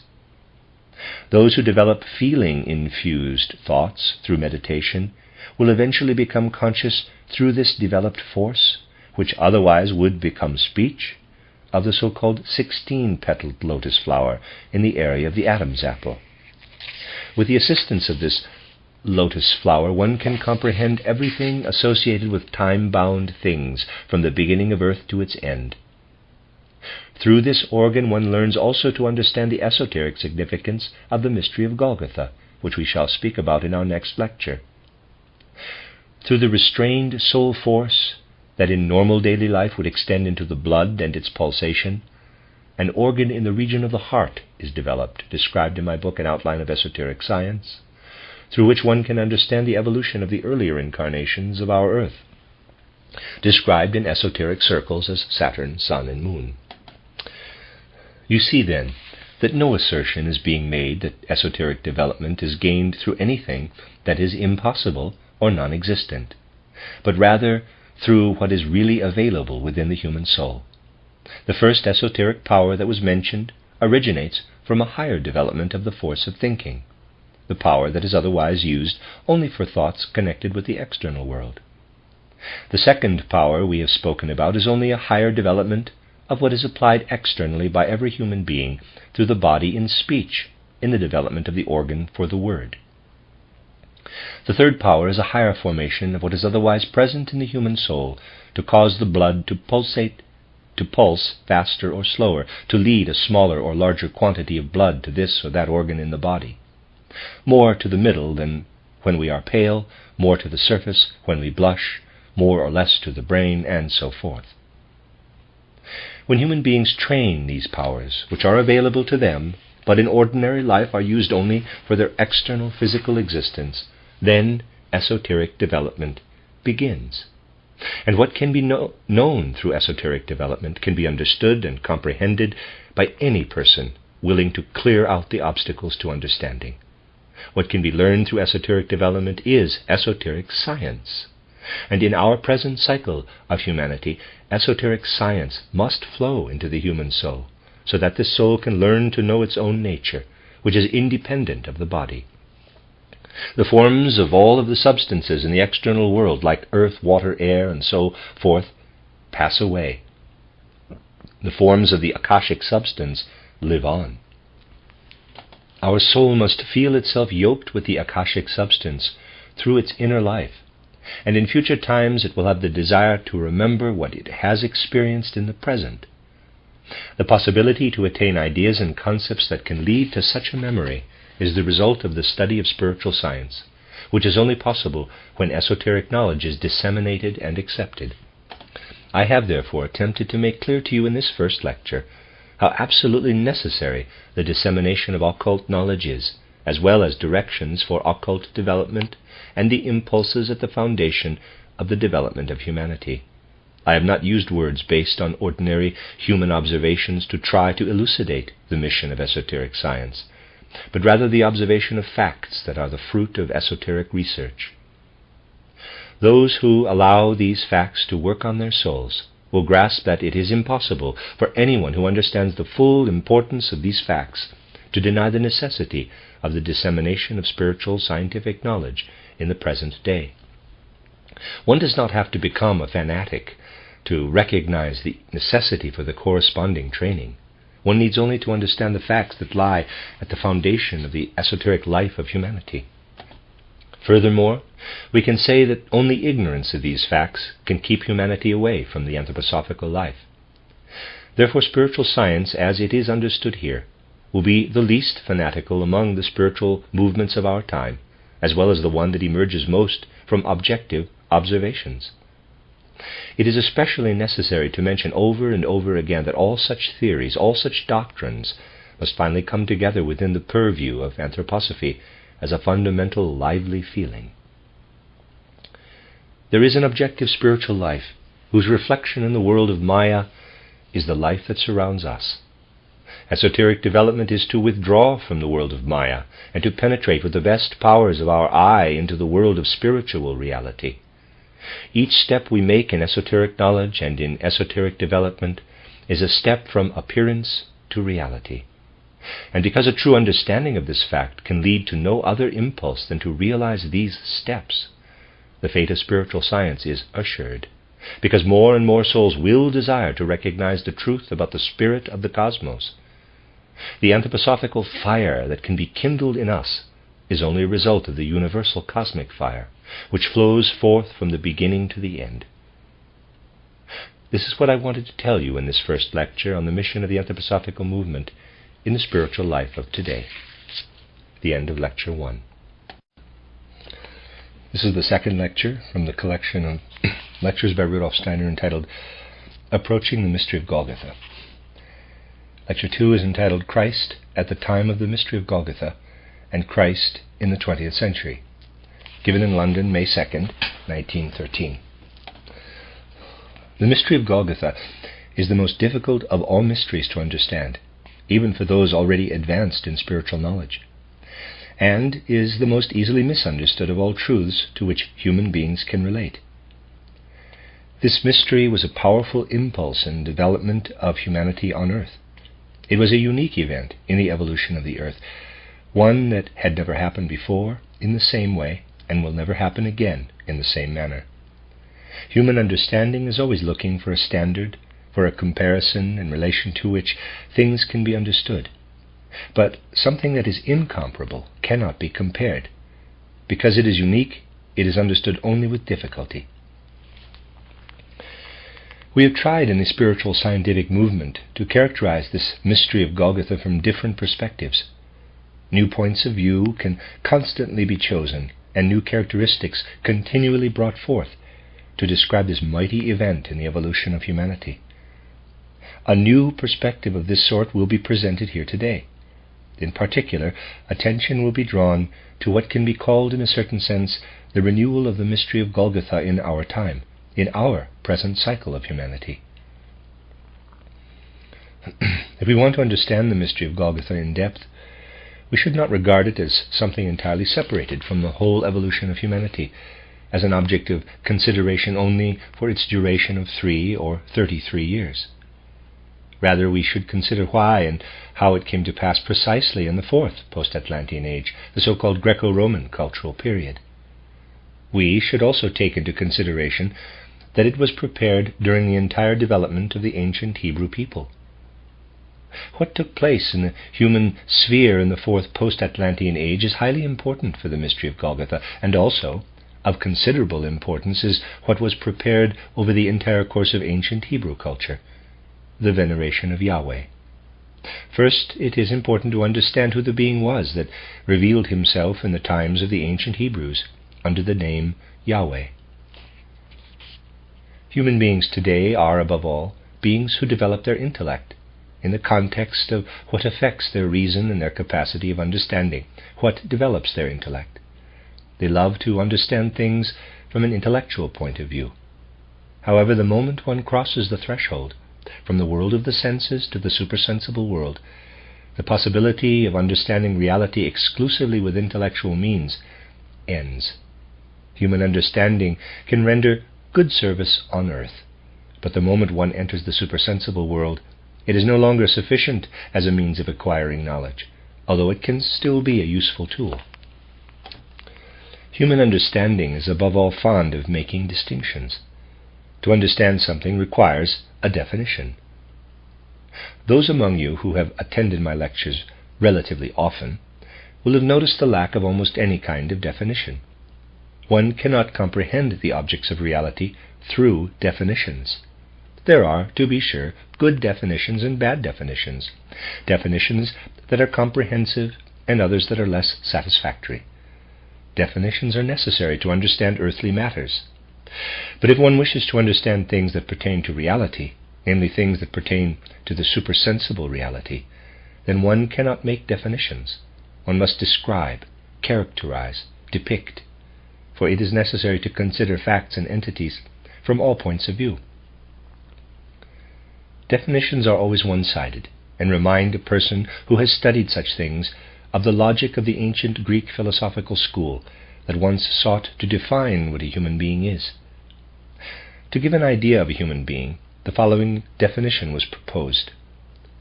Those who develop feeling-infused thoughts through meditation will eventually become conscious through this developed force, which otherwise would become speech, of the so-called 16-petaled lotus flower in the area of the Adam's apple. With the assistance of this lotus flower, one can comprehend everything associated with time-bound things from the beginning of earth to its end. Through this organ one learns also to understand the esoteric significance of the mystery of Golgotha, which we shall speak about in our next lecture. Through the restrained soul force that in normal daily life would extend into the blood and its pulsation, an organ in the region of the heart is developed, described in my book An Outline of Esoteric Science, through which one can understand the evolution of the earlier incarnations of our earth, described in esoteric circles as Saturn, Sun, and Moon. You see then that no assertion is being made that esoteric development is gained through anything that is impossible or non-existent, but rather through what is really available within the human soul. The first esoteric power that was mentioned originates from a higher development of the force of thinking, the power that is otherwise used only for thoughts connected with the external world. The second power we have spoken about is only a higher development of what is applied externally by every human being through the body in speech, in the development of the organ for the word. The third power is a higher formation of what is otherwise present in the human soul to cause the blood to pulse faster or slower, to lead a smaller or larger quantity of blood to this or that organ in the body. More to the middle than when we are pale, more to the surface when we blush, more or less to the brain, and so forth. When human beings train these powers, which are available to them, but in ordinary life are used only for their external physical existence, then esoteric development begins. And what can be known through esoteric development can be understood and comprehended by any person willing to clear out the obstacles to understanding. What can be learned through esoteric development is esoteric science. And in our present cycle of humanity, esoteric science must flow into the human soul, so that the soul can learn to know its own nature, which is independent of the body. The forms of all of the substances in the external world, like earth, water, air, and so forth, pass away. The forms of the akashic substance live on. Our soul must feel itself yoked with the akashic substance through its inner life, and in future times it will have the desire to remember what it has experienced in the present. The possibility to attain ideas and concepts that can lead to such a memory is the result of the study of spiritual science, which is only possible when esoteric knowledge is disseminated and accepted. I have therefore attempted to make clear to you in this first lecture how absolutely necessary the dissemination of occult knowledge is, as well as directions for occult development and the impulses at the foundation of the development of humanity. I have not used words based on ordinary human observations to try to elucidate the mission of esoteric science, but rather the observation of facts that are the fruit of esoteric research. Those who allow these facts to work on their souls will grasp that it is impossible for anyone who understands the full importance of these facts to deny the necessity of the dissemination of spiritual scientific knowledge in the present day. One does not have to become a fanatic to recognize the necessity for the corresponding training. One needs only to understand the facts that lie at the foundation of the esoteric life of humanity. Furthermore, we can say that only ignorance of these facts can keep humanity away from the anthroposophical life. Therefore, spiritual science, as it is understood here, will be the least fanatical among the spiritual movements of our time, as well as the one that emerges most from objective observations. It is especially necessary to mention over and over again that all such theories, all such doctrines, must finally come together within the purview of anthroposophy as a fundamental lively feeling. There is an objective spiritual life whose reflection in the world of Maya is the life that surrounds us. Esoteric development is to withdraw from the world of Maya and to penetrate with the best powers of our eye into the world of spiritual reality. Each step we make in esoteric knowledge and in esoteric development is a step from appearance to reality. And because a true understanding of this fact can lead to no other impulse than to realize these steps, the fate of spiritual science is assured, because more and more souls will desire to recognize the truth about the spirit of the cosmos. The anthroposophical fire that can be kindled in us is only a result of the universal cosmic fire, which flows forth from the beginning to the end. This is what I wanted to tell you in this first lecture on the mission of the anthroposophical movement in the spiritual life of today. The end of Lecture 1. This is the second lecture from the collection of lectures by Rudolf Steiner entitled Approaching the Mystery of Golgotha. Lecture 2 is entitled Christ at the Time of the Mystery of Golgotha and Christ in the 20th Century, given in London, May 2nd, 1913. The mystery of Golgotha is the most difficult of all mysteries to understand, even for those already advanced in spiritual knowledge, and is the most easily misunderstood of all truths to which human beings can relate. This mystery was a powerful impulse in the development of humanity on earth. It was a unique event in the evolution of the earth, one that had never happened before in the same way and will never happen again in the same manner. Human understanding is always looking for a standard, for a comparison in relation to which things can be understood. But something that is incomparable cannot be compared. Because it is unique, it is understood only with difficulty. We have tried in the spiritual scientific movement to characterize this mystery of Golgotha from different perspectives. New points of view can constantly be chosen, and new characteristics continually brought forth to describe this mighty event in the evolution of humanity. A new perspective of this sort will be presented here today. In particular, attention will be drawn to what can be called, in a certain sense, the renewal of the mystery of Golgotha in our time, in our present cycle of humanity. If we want to understand the mystery of Golgotha in depth, we should not regard it as something entirely separated from the whole evolution of humanity, as an object of consideration only for its duration of 3 or 33 years. Rather, we should consider why and how it came to pass precisely in the 4th post-Atlantean age, the so-called Greco-Roman cultural period. We should also take into consideration that it was prepared during the entire development of the ancient Hebrew people. What took place in the human sphere in the 4th post-Atlantean age is highly important for the mystery of Golgotha, and also of considerable importance is what was prepared over the entire course of ancient Hebrew culture, the veneration of Yahweh. First, it is important to understand who the being was that revealed himself in the times of the ancient Hebrews under the name Yahweh. Human beings today are, above all, beings who develop their intellect in the context of what affects their reason and their capacity of understanding, what develops their intellect. They love to understand things from an intellectual point of view. However, the moment one crosses the threshold from the world of the senses to the supersensible world, the possibility of understanding reality exclusively with intellectual means ends. Human understanding can render good service on earth, but the moment one enters the supersensible world, it is no longer sufficient as a means of acquiring knowledge, although it can still be a useful tool. Human understanding is above all fond of making distinctions. To understand something requires a definition. Those among you who have attended my lectures relatively often will have noticed the lack of almost any kind of definition. One cannot comprehend the objects of reality through definitions. There are, to be sure, good definitions and bad definitions, definitions that are comprehensive and others that are less satisfactory. Definitions are necessary to understand earthly matters. But if one wishes to understand things that pertain to reality, namely things that pertain to the supersensible reality, then one cannot make definitions. One must describe, characterize, depict, for it is necessary to consider facts and entities from all points of view. Definitions are always one-sided, and remind a person who has studied such things of the logic of the ancient Greek philosophical school that once sought to define what a human being is. To give an idea of a human being, the following definition was proposed.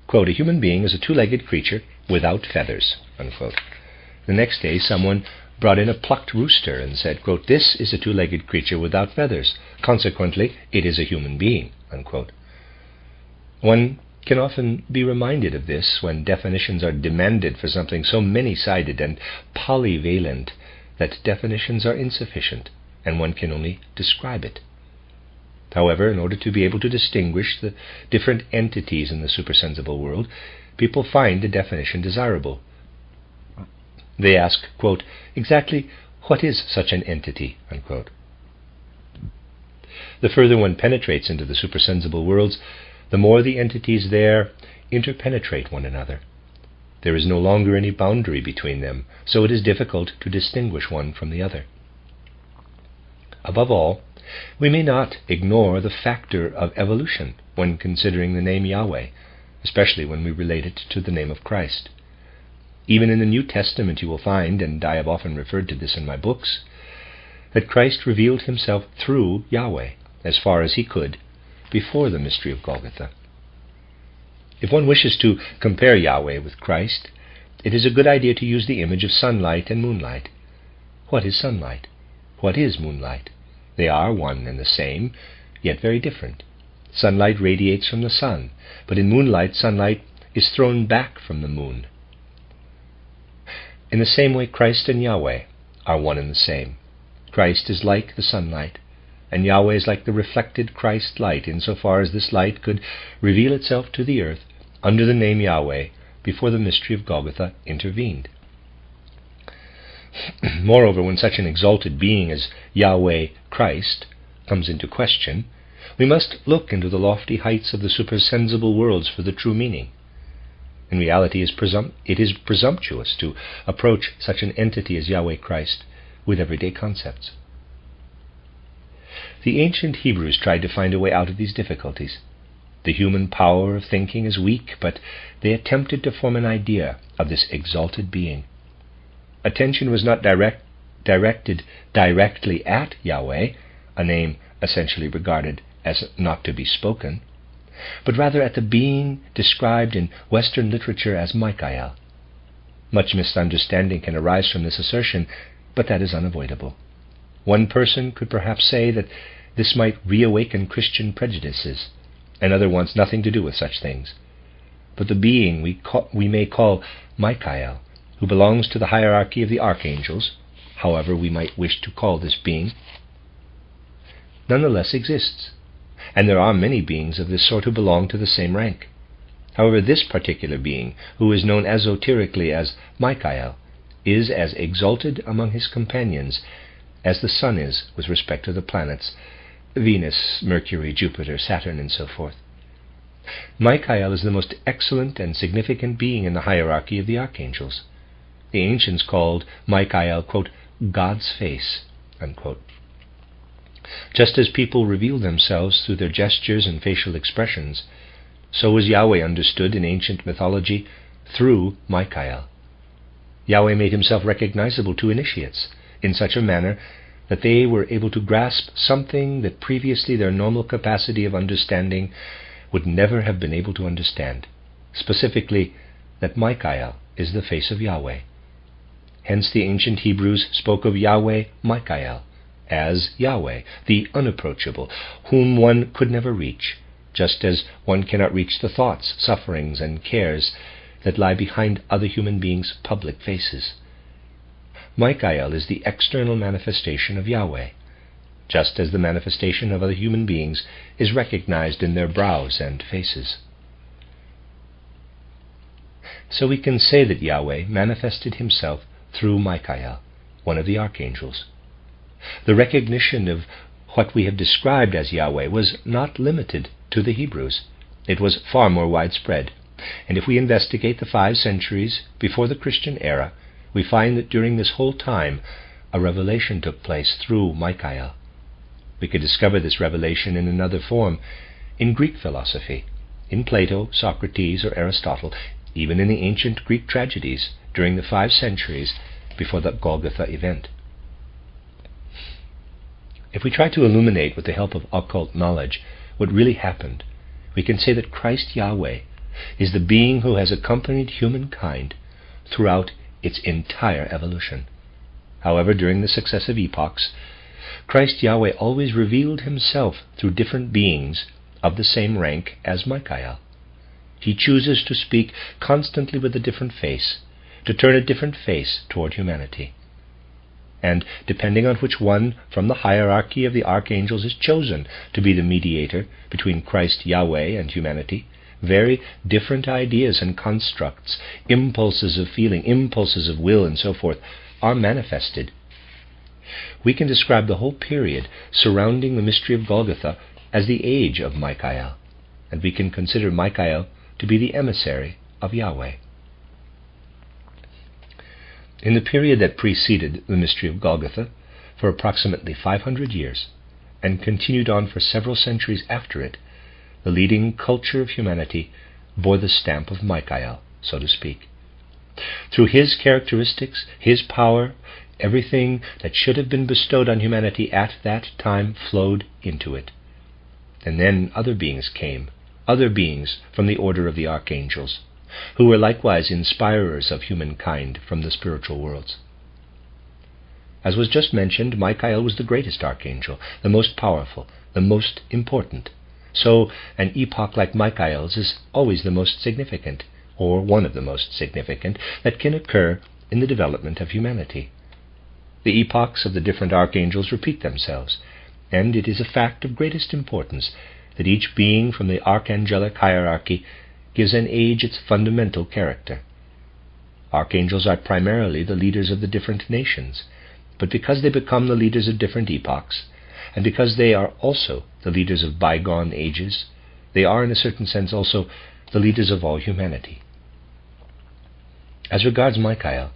Quote, "A human being is a two-legged creature without feathers." Unquote. The next day someone brought in a plucked rooster and said, quote, "This is a two-legged creature without feathers. Consequently, it is a human being." Unquote. One can often be reminded of this when definitions are demanded for something so many-sided and polyvalent that definitions are insufficient, and one can only describe it. However, in order to be able to distinguish the different entities in the supersensible world, people find a definition desirable. They ask, quote, "Exactly what is such an entity?" Unquote. The further one penetrates into the supersensible worlds, the more the entities there interpenetrate one another. There is no longer any boundary between them, so it is difficult to distinguish one from the other. Above all, we may not ignore the factor of evolution when considering the name Yahweh, especially when we relate it to the name of Christ. Even in the New Testament you will find, and I have often referred to this in my books, that Christ revealed himself through Yahweh, as far as he could, before the mystery of Golgotha. If one wishes to compare Yahweh with Christ, it is a good idea to use the image of sunlight and moonlight. What is sunlight? What is moonlight? They are one and the same, yet very different. Sunlight radiates from the sun, but in moonlight, sunlight is thrown back from the moon. In the same way, Christ and Yahweh are one and the same. Christ is like the sunlight, and Yahweh is like the reflected Christ light, insofar as this light could reveal itself to the earth under the name Yahweh before the mystery of Golgotha intervened. Moreover, when such an exalted being as Yahweh Christ comes into question, we must look into the lofty heights of the supersensible worlds for the true meaning. In reality, it is presumptuous to approach such an entity as Yahweh Christ with everyday concepts. The ancient Hebrews tried to find a way out of these difficulties. The human power of thinking is weak, but they attempted to form an idea of this exalted being. Attention was not directed directly at Yahweh, a name essentially regarded as not to be spoken, but rather at the being described in Western literature as Michael. Much misunderstanding can arise from this assertion, but that is unavoidable. One person could perhaps say that this might reawaken Christian prejudices. Another wants nothing to do with such things. But the being we may call Michael, who belongs to the hierarchy of the archangels, however we might wish to call this being, nonetheless exists. And there are many beings of this sort who belong to the same rank. However, this particular being, who is known esoterically as Michael, is as exalted among his companions as the sun is with respect to the planets, Venus, Mercury, Jupiter, Saturn, and so forth. Michael is the most excellent and significant being in the hierarchy of the archangels. The ancients called Michael, quote, God's face, unquote. Just as people reveal themselves through their gestures and facial expressions, so was Yahweh understood in ancient mythology through Michael. Yahweh made himself recognizable to initiates in such a manner that they were able to grasp something that previously their normal capacity of understanding would never have been able to understand, specifically that Michael is the face of Yahweh. Hence the ancient Hebrews spoke of Yahweh Michael as Yahweh, the unapproachable, whom one could never reach, just as one cannot reach the thoughts, sufferings, and cares that lie behind other human beings' public faces. Michael is the external manifestation of Yahweh, just as the manifestation of other human beings is recognized in their brows and faces. So we can say that Yahweh manifested himself through Michael, one of the archangels. The recognition of what we have described as Yahweh was not limited to the Hebrews. It was far more widespread, and if we investigate the 5 centuries before the Christian era, we find that during this whole time a revelation took place through Michael. We could discover this revelation in another form in Greek philosophy, in Plato, Socrates, or Aristotle, even in the ancient Greek tragedies during the 5 centuries before the Golgotha event. If we try to illuminate with the help of occult knowledge what really happened, we can say that Christ Yahweh is the being who has accompanied humankind throughout its entire evolution. However, during the successive epochs, Christ Yahweh always revealed himself through different beings of the same rank as Michael. He chooses to speak constantly with a different face, to turn a different face toward humanity. And depending on which one from the hierarchy of the archangels is chosen to be the mediator between Christ Yahweh and humanity, very different ideas and constructs, impulses of feeling, impulses of will, and so forth, are manifested. We can describe the whole period surrounding the mystery of Golgotha as the age of Michael, and we can consider Michael to be the emissary of Yahweh. In the period that preceded the mystery of Golgotha, for approximately 500 years, and continued on for several centuries after it, the leading culture of humanity bore the stamp of Michael, so to speak. Through his characteristics, his power, everything that should have been bestowed on humanity at that time flowed into it. And then other beings came, other beings from the order of the archangels, who were likewise inspirers of humankind from the spiritual worlds. As was just mentioned, Michael was the greatest archangel, the most powerful, the most important. So an epoch like Michael's is always the most significant, or one of the most significant, that can occur in the development of humanity. The epochs of the different archangels repeat themselves, and it is a fact of greatest importance that each being from the archangelic hierarchy gives an age its fundamental character. Archangels are primarily the leaders of the different nations, but because they become the leaders of different epochs, and because they are also the leaders of bygone ages, they are in a certain sense also the leaders of all humanity. As regards Michael,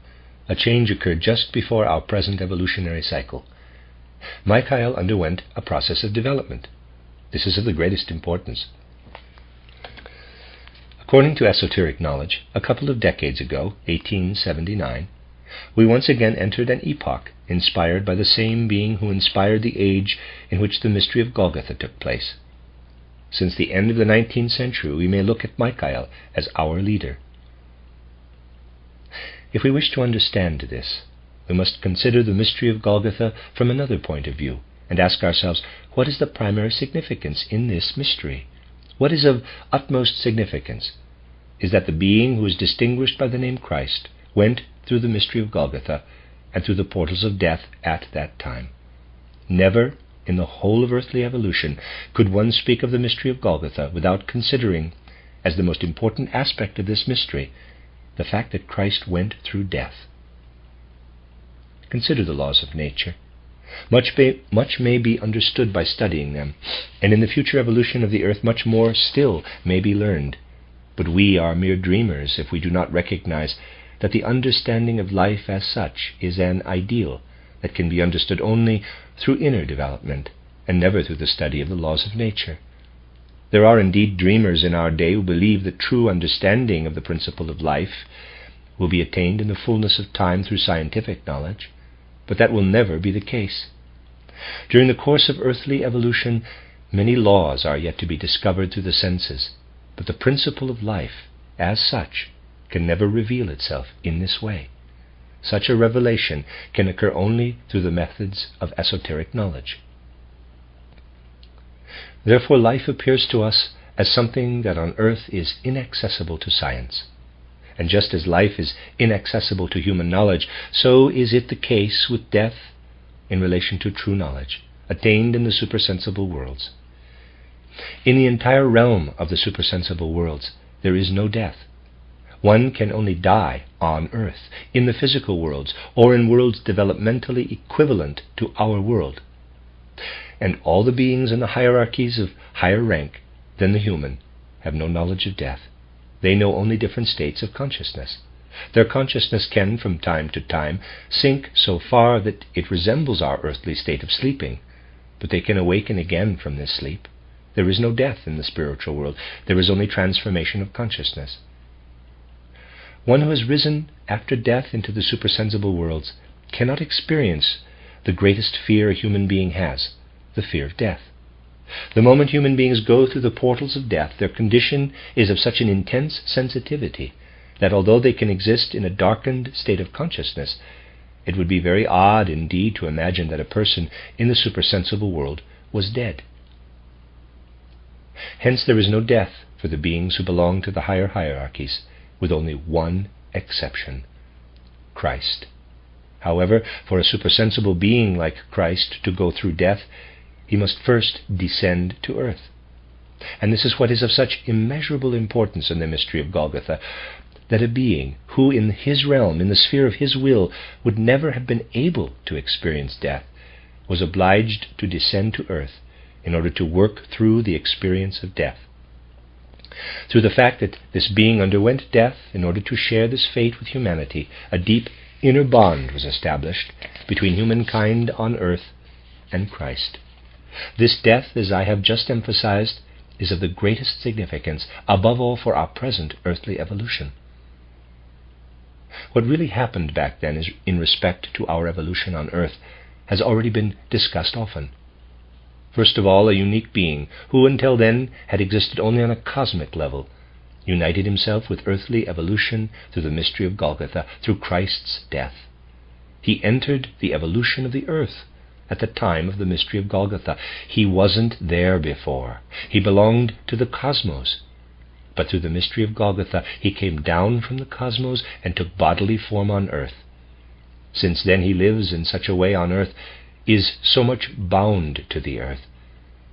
a change occurred just before our present evolutionary cycle. Michael underwent a process of development. This is of the greatest importance. According to esoteric knowledge, a couple of decades ago, 1879, we once again entered an epoch inspired by the same being who inspired the age in which the mystery of Golgotha took place. Since the end of the 19th century, we may look at Michael as our leader. If we wish to understand this, we must consider the mystery of Golgotha from another point of view, and ask ourselves, what is the primary significance in this mystery? What is of utmost significance is that the being who is distinguished by the name Christ went through the mystery of Golgotha and through the portals of death at that time. Never in the whole of earthly evolution could one speak of the mystery of Golgotha without considering, as the most important aspect of this mystery, the fact that Christ went through death. Consider the laws of nature. Much may be understood by studying them, and in the future evolution of the earth much more still may be learned. But we are mere dreamers if we do not recognize that the understanding of life as such is an ideal that can be understood only through inner development, and never through the study of the laws of nature. There are indeed dreamers in our day who believe that true understanding of the principle of life will be attained in the fullness of time through scientific knowledge, but that will never be the case. During the course of earthly evolution, many laws are yet to be discovered through the senses, but the principle of life, as such, can never reveal itself in this way. Such a revelation can occur only through the methods of esoteric knowledge. Therefore, life appears to us as something that on earth is inaccessible to science. And just as life is inaccessible to human knowledge, so is it the case with death in relation to true knowledge, attained in the supersensible worlds. In the entire realm of the supersensible worlds, there is no death. One can only die on earth, in the physical worlds, or in worlds developmentally equivalent to our world. And all the beings in the hierarchies of higher rank than the human have no knowledge of death. They know only different states of consciousness. Their consciousness can, from time to time, sink so far that it resembles our earthly state of sleeping, but they can awaken again from this sleep. There is no death in the spiritual world. There is only transformation of consciousness. One who has risen after death into the supersensible worlds cannot experience the greatest fear a human being has, the fear of death. The moment human beings go through the portals of death, their condition is of such an intense sensitivity that although they can exist in a darkened state of consciousness, it would be very odd indeed to imagine that a person in the supersensible world was dead. Hence there is no death for the beings who belong to the higher hierarchies, with only one exception: Christ. However, for a supersensible being like Christ to go through death, he must first descend to earth. And this is what is of such immeasurable importance in the mystery of Golgotha, that a being who in his realm, in the sphere of his will, would never have been able to experience death, was obliged to descend to earth in order to work through the experience of death. Through the fact that this being underwent death in order to share this fate with humanity, a deep inner bond was established between humankind on earth and Christ. This death, as I have just emphasized, is of the greatest significance, above all for our present earthly evolution. What really happened back then is, in respect to our evolution on earth, has already been discussed often. First of all, a unique being, who until then had existed only on a cosmic level, united himself with earthly evolution through the mystery of Golgotha, through Christ's death. He entered the evolution of the earth at the time of the mystery of Golgotha. He wasn't there before. He belonged to the cosmos. But through the mystery of Golgotha, he came down from the cosmos and took bodily form on earth. Since then he lives in such a way on earth, is so much bound to the earth,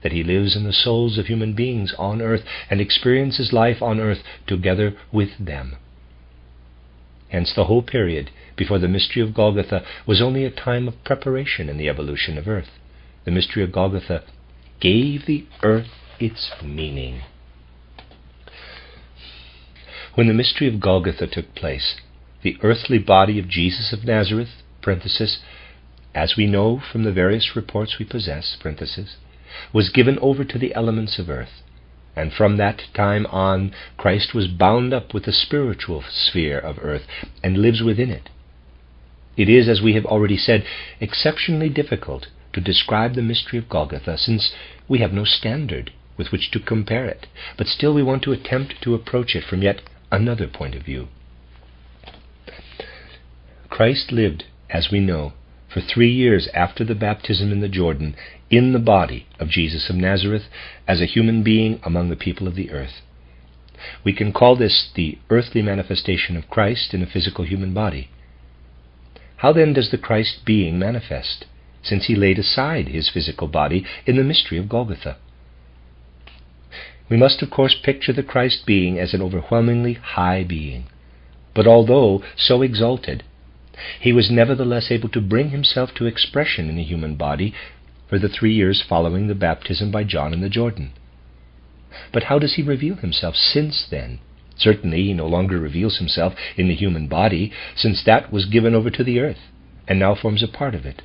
that he lives in the souls of human beings on earth and experiences life on earth together with them. Hence the whole period before the mystery of Golgotha was only a time of preparation in the evolution of earth. The mystery of Golgotha gave the earth its meaning. When the mystery of Golgotha took place, the earthly body of Jesus of Nazareth, as we know from the various reports we possess, was given over to the elements of earth, and from that time on Christ was bound up with the spiritual sphere of earth and lives within it. It is, as we have already said, exceptionally difficult to describe the mystery of Golgotha, since we have no standard with which to compare it, but still we want to attempt to approach it from yet another point of view. Christ lived, as we know, for 3 years after the baptism in the Jordan, in the body of Jesus of Nazareth, as a human being among the people of the earth. We can call this the earthly manifestation of Christ in a physical human body. How then does the Christ being manifest, since he laid aside his physical body in the mystery of Golgotha? We must of course picture the Christ being as an overwhelmingly high being, but although so exalted, he was nevertheless able to bring himself to expression in a human body for the 3 years following the baptism by John in the Jordan. But how does he reveal himself since then? Certainly he no longer reveals himself in the human body, since that was given over to the earth, and now forms a part of it.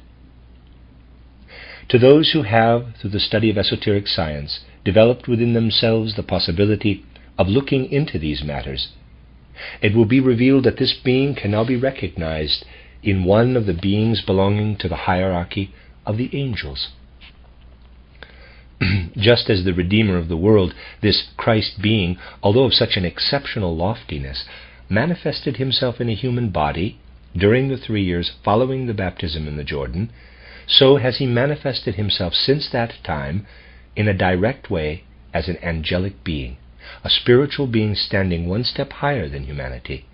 To those who have, through the study of esoteric science, developed within themselves the possibility of looking into these matters, it will be revealed that this being can now be recognized in one of the beings belonging to the hierarchy of the angels. Just as the Redeemer of the world, this Christ being, although of such an exceptional loftiness, manifested himself in a human body during the 3 years following the baptism in the Jordan, so has he manifested himself since that time in a direct way as an angelic being, a spiritual being standing one step higher than humanity.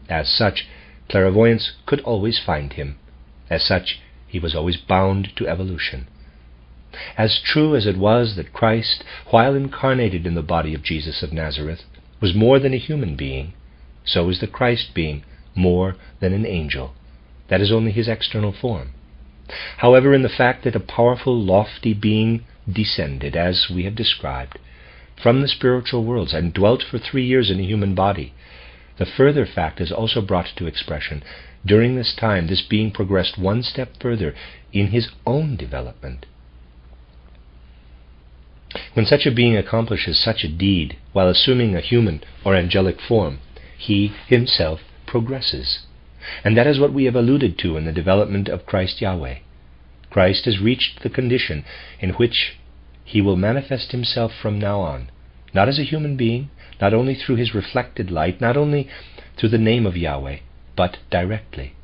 As such, clairvoyance could always find him. As such, he was always bound to evolution. As true as it was that Christ, while incarnated in the body of Jesus of Nazareth, was more than a human being, so is the Christ being more than an angel. That is only his external form. However, in the fact that a powerful, lofty being descended, as we have described, from the spiritual worlds and dwelt for 3 years in a human body, the further fact is also brought to expression. During this time, this being progressed one step further in his own development. When such a being accomplishes such a deed while assuming a human or angelic form, he himself progresses. And that is what we have alluded to in the development of Christ Yahweh. Christ has reached the condition in which he will manifest himself from now on, not as a human being, not only through his reflected light, not only through the name of Yahweh, but directly.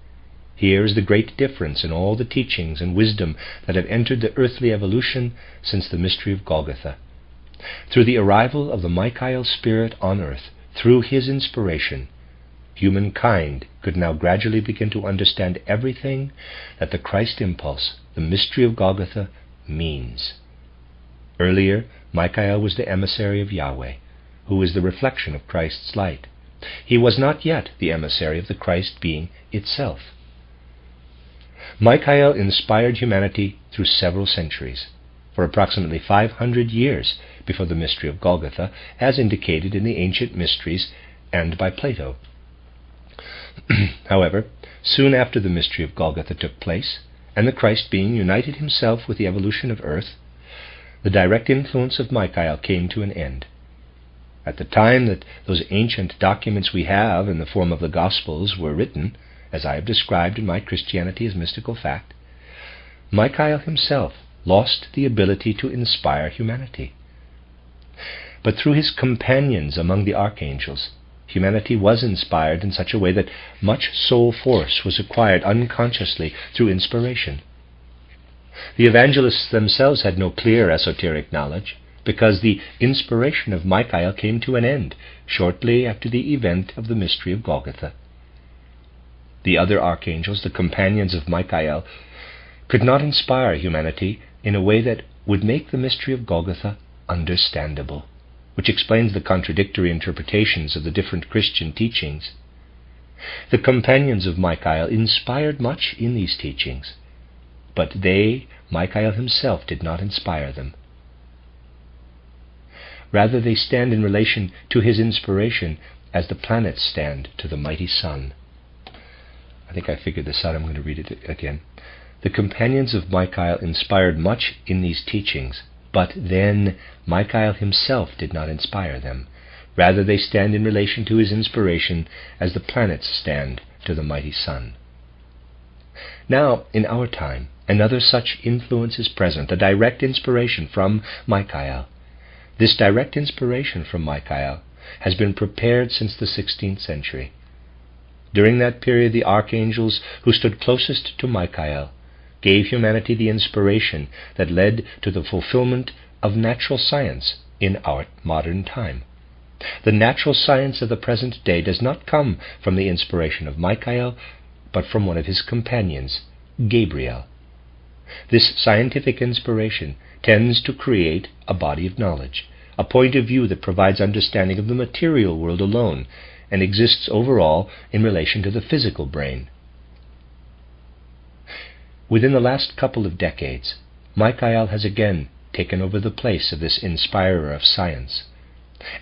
Here is the great difference in all the teachings and wisdom that have entered the earthly evolution since the mystery of Golgotha. Through the arrival of the Michael Spirit on earth, through his inspiration, humankind could now gradually begin to understand everything that the Christ impulse, the mystery of Golgotha, means. Earlier, Michael was the emissary of Yahweh, who is the reflection of Christ's light. He was not yet the emissary of the Christ being itself. Michael inspired humanity through several centuries, for approximately 500 years before the mystery of Golgotha, as indicated in the ancient mysteries and by Plato. However, soon after the mystery of Golgotha took place, and the Christ being united himself with the evolution of earth, the direct influence of Michael came to an end. At the time that those ancient documents we have in the form of the Gospels were written, as I have described in my Christianity as Mystical Fact, Michael himself lost the ability to inspire humanity. But through his companions among the archangels, humanity was inspired in such a way that much soul force was acquired unconsciously through inspiration. The evangelists themselves had no clear esoteric knowledge, because the inspiration of Michael came to an end shortly after the event of the mystery of Golgotha. The other archangels, the companions of Michael, could not inspire humanity in a way that would make the mystery of Golgotha understandable, which explains the contradictory interpretations of the different Christian teachings. The companions of Michael inspired much in these teachings, but Michael himself, did not inspire them. Rather, they stand in relation to his inspiration as the planets stand to the mighty sun. I think I figured this out. I'm going to read it again. The companions of Michael inspired much in these teachings, but then Michael himself did not inspire them. Rather, they stand in relation to his inspiration as the planets stand to the mighty sun. Now, in our time, another such influence is present, a direct inspiration from Michael. This direct inspiration from Michael has been prepared since the 16th century. During that period, the archangels who stood closest to Michael gave humanity the inspiration that led to the fulfillment of natural science in our modern time. The natural science of the present day does not come from the inspiration of Michael, but from one of his companions, Gabriel. This scientific inspiration tends to create a body of knowledge, a point of view that provides understanding of the material world alone, and exists overall in relation to the physical brain. Within the last couple of decades, Michael has again taken over the place of this inspirer of science,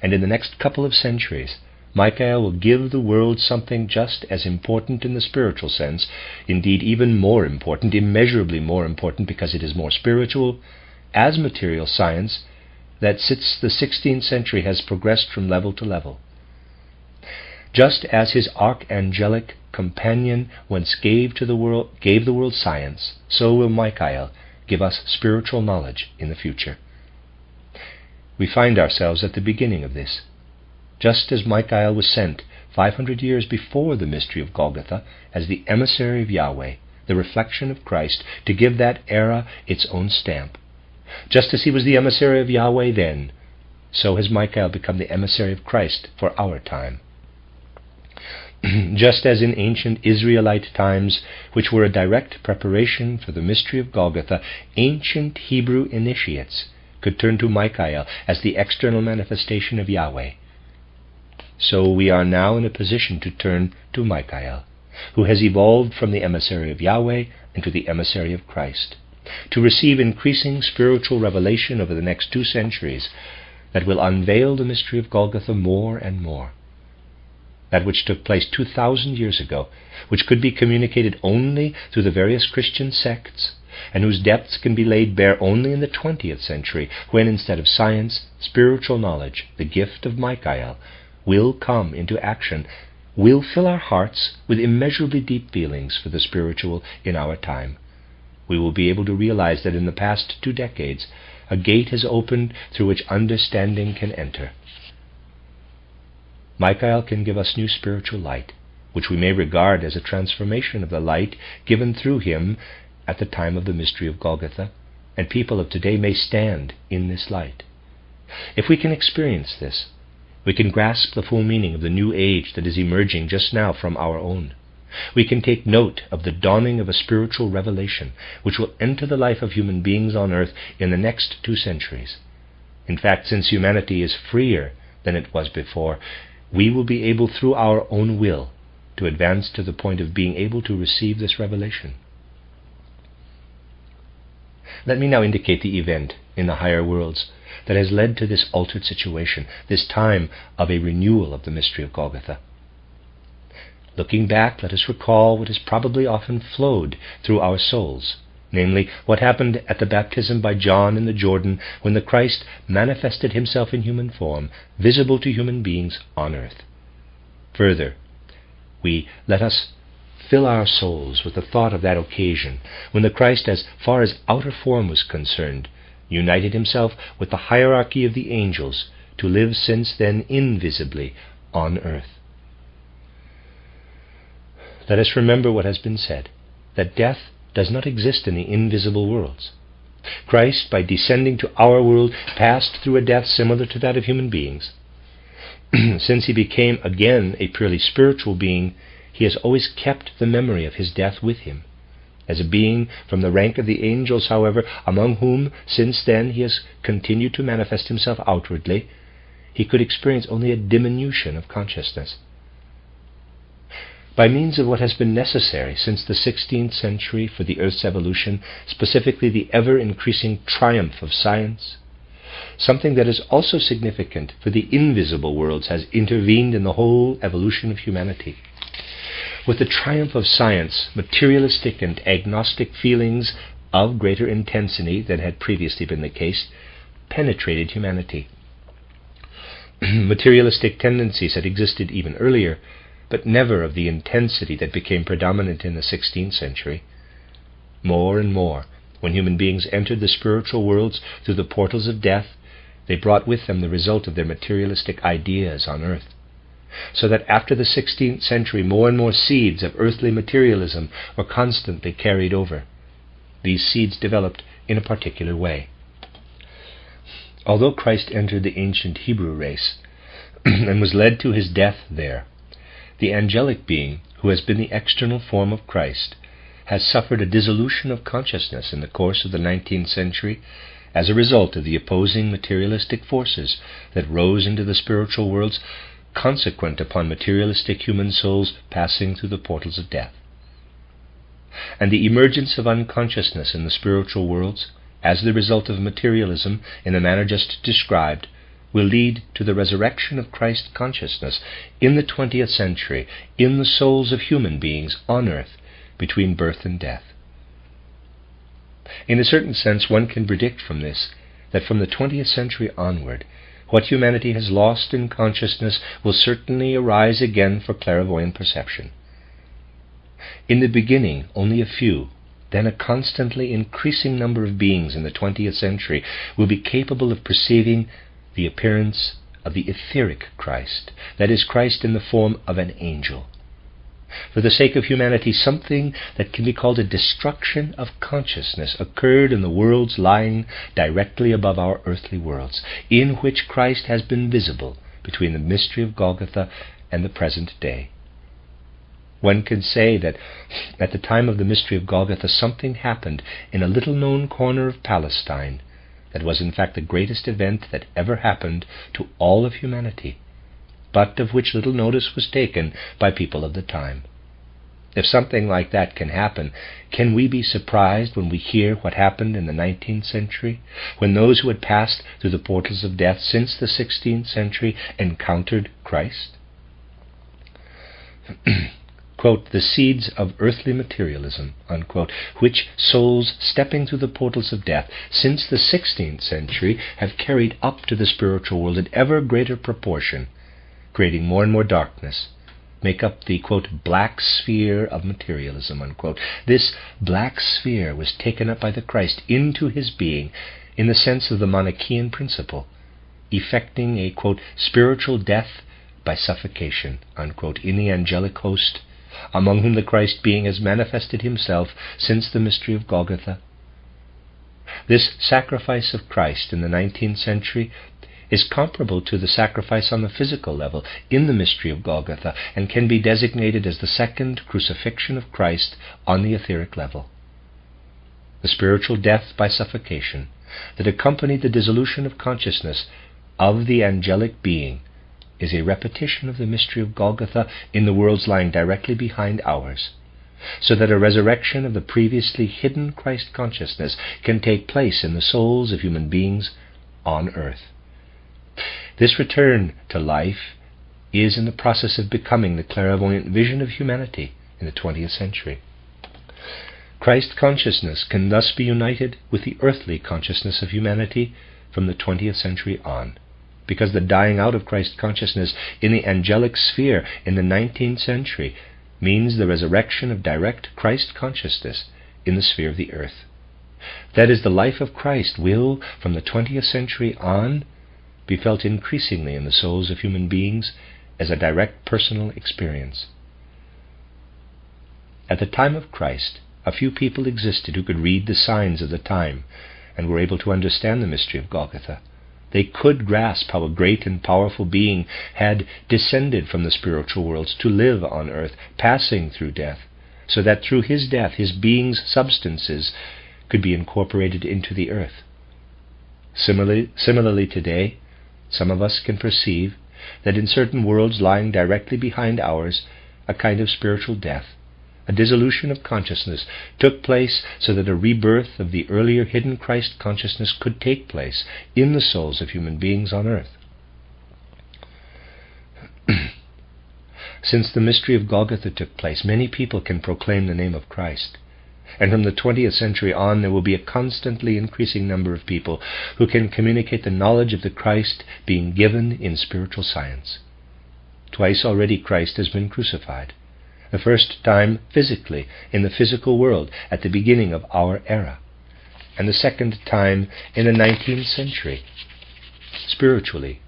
and in the next couple of centuries, Michael will give the world something just as important in the spiritual sense, indeed even more important, immeasurably more important because it is more spiritual, as material science that since the 16th century has progressed from level to level. Just as his archangelic companion once gave the world science, so will Michael give us spiritual knowledge in the future. We find ourselves at the beginning of this. Just as Michael was sent 500 years before the mystery of Golgotha as the emissary of Yahweh, the reflection of Christ, to give that era its own stamp. Just as he was the emissary of Yahweh then, so has Michael become the emissary of Christ for our time. Just as in ancient Israelite times, which were a direct preparation for the mystery of Golgotha, ancient Hebrew initiates could turn to Michael as the external manifestation of Yahweh, so we are now in a position to turn to Michael, who has evolved from the emissary of Yahweh into the emissary of Christ, to receive increasing spiritual revelation over the next 2 centuries that will unveil the mystery of Golgotha more and more. That which took place 2,000 years ago, which could be communicated only through the various Christian sects, and whose depths can be laid bare only in the 20th century, when instead of science, spiritual knowledge, the gift of Michael, will come into action, will fill our hearts with immeasurably deep feelings for the spiritual in our time. We will be able to realize that in the past 2 decades, a gate has opened through which understanding can enter. Michael can give us new spiritual light, which we may regard as a transformation of the light given through him at the time of the mystery of Golgotha, and people of today may stand in this light. If we can experience this, we can grasp the full meaning of the new age that is emerging just now from our own. We can take note of the dawning of a spiritual revelation which will enter the life of human beings on earth in the next 2 centuries. In fact, since humanity is freer than it was before, we will be able through our own will to advance to the point of being able to receive this revelation. Let me now indicate the event in the higher worlds that has led to this altered situation, this time of a renewal of the mystery of Golgotha. Looking back, let us recall what has probably often flowed through our souls namely, what happened at the baptism by John in the Jordan when the Christ manifested himself in human form, visible to human beings on earth. Further, let us fill our souls with the thought of that occasion when the Christ, as far as outer form was concerned, united himself with the hierarchy of the angels to live since then invisibly on earth. Let us remember what has been said, that death does not exist in the invisible worlds. Christ, by descending to our world, passed through a death similar to that of human beings. Since he became again a purely spiritual being, he has always kept the memory of his death with him. As a being from the rank of the angels, however, among whom since then he has continued to manifest himself outwardly, he could experience only a diminution of consciousness. By means of what has been necessary since the 16th century for the Earth's evolution, specifically the ever-increasing triumph of science, something that is also significant for the invisible worlds has intervened in the whole evolution of humanity. With the triumph of science, materialistic and agnostic feelings of greater intensity than had previously been the case penetrated humanity. Materialistic tendencies had existed even earlier, but never of the intensity that became predominant in the 16th century. More and more, when human beings entered the spiritual worlds through the portals of death, they brought with them the result of their materialistic ideas on earth. So that after the 16th century, more and more seeds of earthly materialism were constantly carried over. These seeds developed in a particular way. Although Christ entered the ancient Hebrew race and was led to his death there, the angelic being, who has been the external form of Christ, has suffered a dissolution of consciousness in the course of the 19th century as a result of the opposing materialistic forces that rose into the spiritual worlds consequent upon materialistic human souls passing through the portals of death. And the emergence of unconsciousness in the spiritual worlds, as the result of materialism in the manner just described, will lead to the resurrection of Christ consciousness in the 20th century in the souls of human beings on earth between birth and death. In a certain sense, one can predict from this that from the 20th century onward, what humanity has lost in consciousness will certainly arise again for clairvoyant perception. In the beginning, only a few, then a constantly increasing number of beings in the 20th century will be capable of perceiving the appearance of the etheric Christ, that is, Christ in the form of an angel. For the sake of humanity, something that can be called a destruction of consciousness occurred in the worlds lying directly above our earthly worlds, in which Christ has been visible between the mystery of Golgotha and the present day. One can say that at the time of the mystery of Golgotha something happened in a little-known corner of Palestine that was in fact the greatest event that ever happened to all of humanity, but of which little notice was taken by people of the time. If something like that can happen, can we be surprised when we hear what happened in the 19th century, when those who had passed through the portals of death since the 16th century encountered Christ? Quote, the seeds of earthly materialism, unquote, which souls stepping through the portals of death since the 16th century have carried up to the spiritual world in ever greater proportion, creating more and more darkness, make up the, quote, black sphere of materialism, unquote. This black sphere was taken up by the Christ into his being in the sense of the Manichaean principle, effecting a, quote, spiritual death by suffocation, unquote, in the angelic host, among whom the Christ being has manifested himself since the mystery of Golgotha. This sacrifice of Christ in the 19th century is comparable to the sacrifice on the physical level in the mystery of Golgotha, and can be designated as the second crucifixion of Christ on the etheric level. The spiritual death by suffocation that accompanied the dissolution of consciousness of the angelic being is a repetition of the mystery of Golgotha in the worlds lying directly behind ours, so that a resurrection of the previously hidden Christ consciousness can take place in the souls of human beings on earth. This return to life is in the process of becoming the clairvoyant vision of humanity in the 20th century. Christ consciousness can thus be united with the earthly consciousness of humanity from the 20th century on, because the dying out of Christ consciousness in the angelic sphere in the 19th century means the resurrection of direct Christ consciousness in the sphere of the earth. That is, the life of Christ will, from the 20th century on, be felt increasingly in the souls of human beings as a direct personal experience. At the time of Christ, a few people existed who could read the signs of the time and were able to understand the mystery of Golgotha. They could grasp how a great and powerful being had descended from the spiritual worlds to live on earth, passing through death, so that through his death his being's substances could be incorporated into the earth. Similarly today, some of us can perceive that in certain worlds lying directly behind ours, a kind of spiritual death, a dissolution of consciousness, took place so that a rebirth of the earlier hidden Christ consciousness could take place in the souls of human beings on earth. Since the mystery of Golgotha took place, many people can proclaim the name of Christ. And from the 20th century on, there will be a constantly increasing number of people who can communicate the knowledge of the Christ being given in spiritual science. Twice already Christ has been crucified. The first time physically, in the physical world, at the beginning of our era. And the second time in the 19th century, spiritually.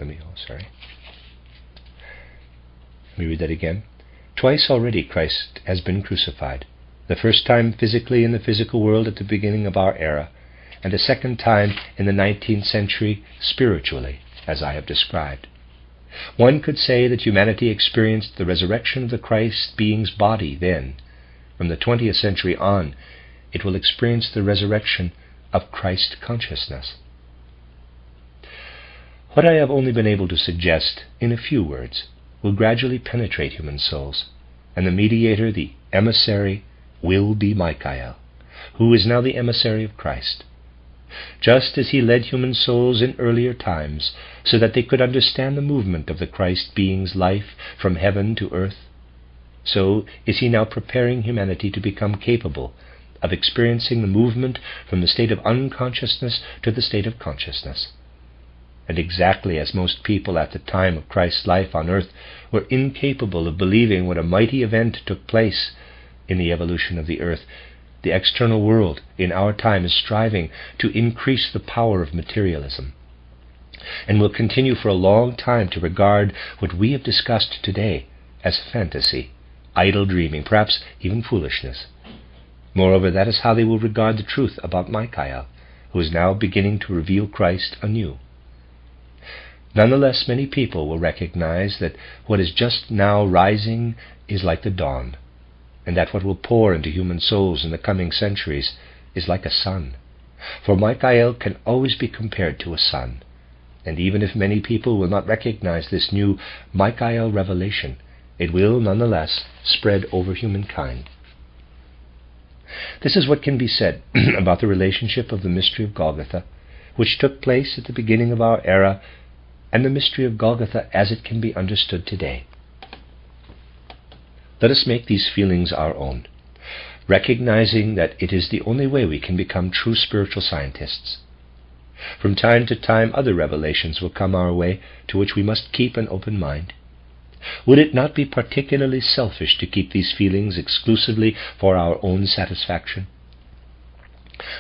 Let me read that again. Twice already Christ has been crucified. The first time physically in the physical world at the beginning of our era, and a second time in the 19th century spiritually, as I have described. One could say that humanity experienced the resurrection of the Christ being's body then. From the 20th century on, it will experience the resurrection of Christ consciousness. What I have only been able to suggest in a few words will gradually penetrate human souls, and the mediator, the emissary, will be Michael, who is now the emissary of Christ. Just as he led human souls in earlier times, so that they could understand the movement of the Christ being's life from heaven to earth, so is he now preparing humanity to become capable of experiencing the movement from the state of unconsciousness to the state of consciousness. And exactly as most people at the time of Christ's life on earth were incapable of believing what a mighty event took place in the evolution of the earth, the external world in our time is striving to increase the power of materialism, and will continue for a long time to regard what we have discussed today as fantasy, idle dreaming, perhaps even foolishness. Moreover, that is how they will regard the truth about Michael, who is now beginning to reveal Christ anew. Nonetheless, many people will recognize that what is just now rising is like the dawn, and that what will pour into human souls in the coming centuries is like a sun. For Michael can always be compared to a sun, and even if many people will not recognize this new Michael revelation, it will nonetheless spread over humankind. This is what can be said about the relationship of the mystery of Golgotha, which took place at the beginning of our era, and the mystery of Golgotha as it can be understood today. Let us make these feelings our own, recognizing that it is the only way we can become true spiritual scientists. From time to time other revelations will come our way to which we must keep an open mind. Would it not be particularly selfish to keep these feelings exclusively for our own satisfaction?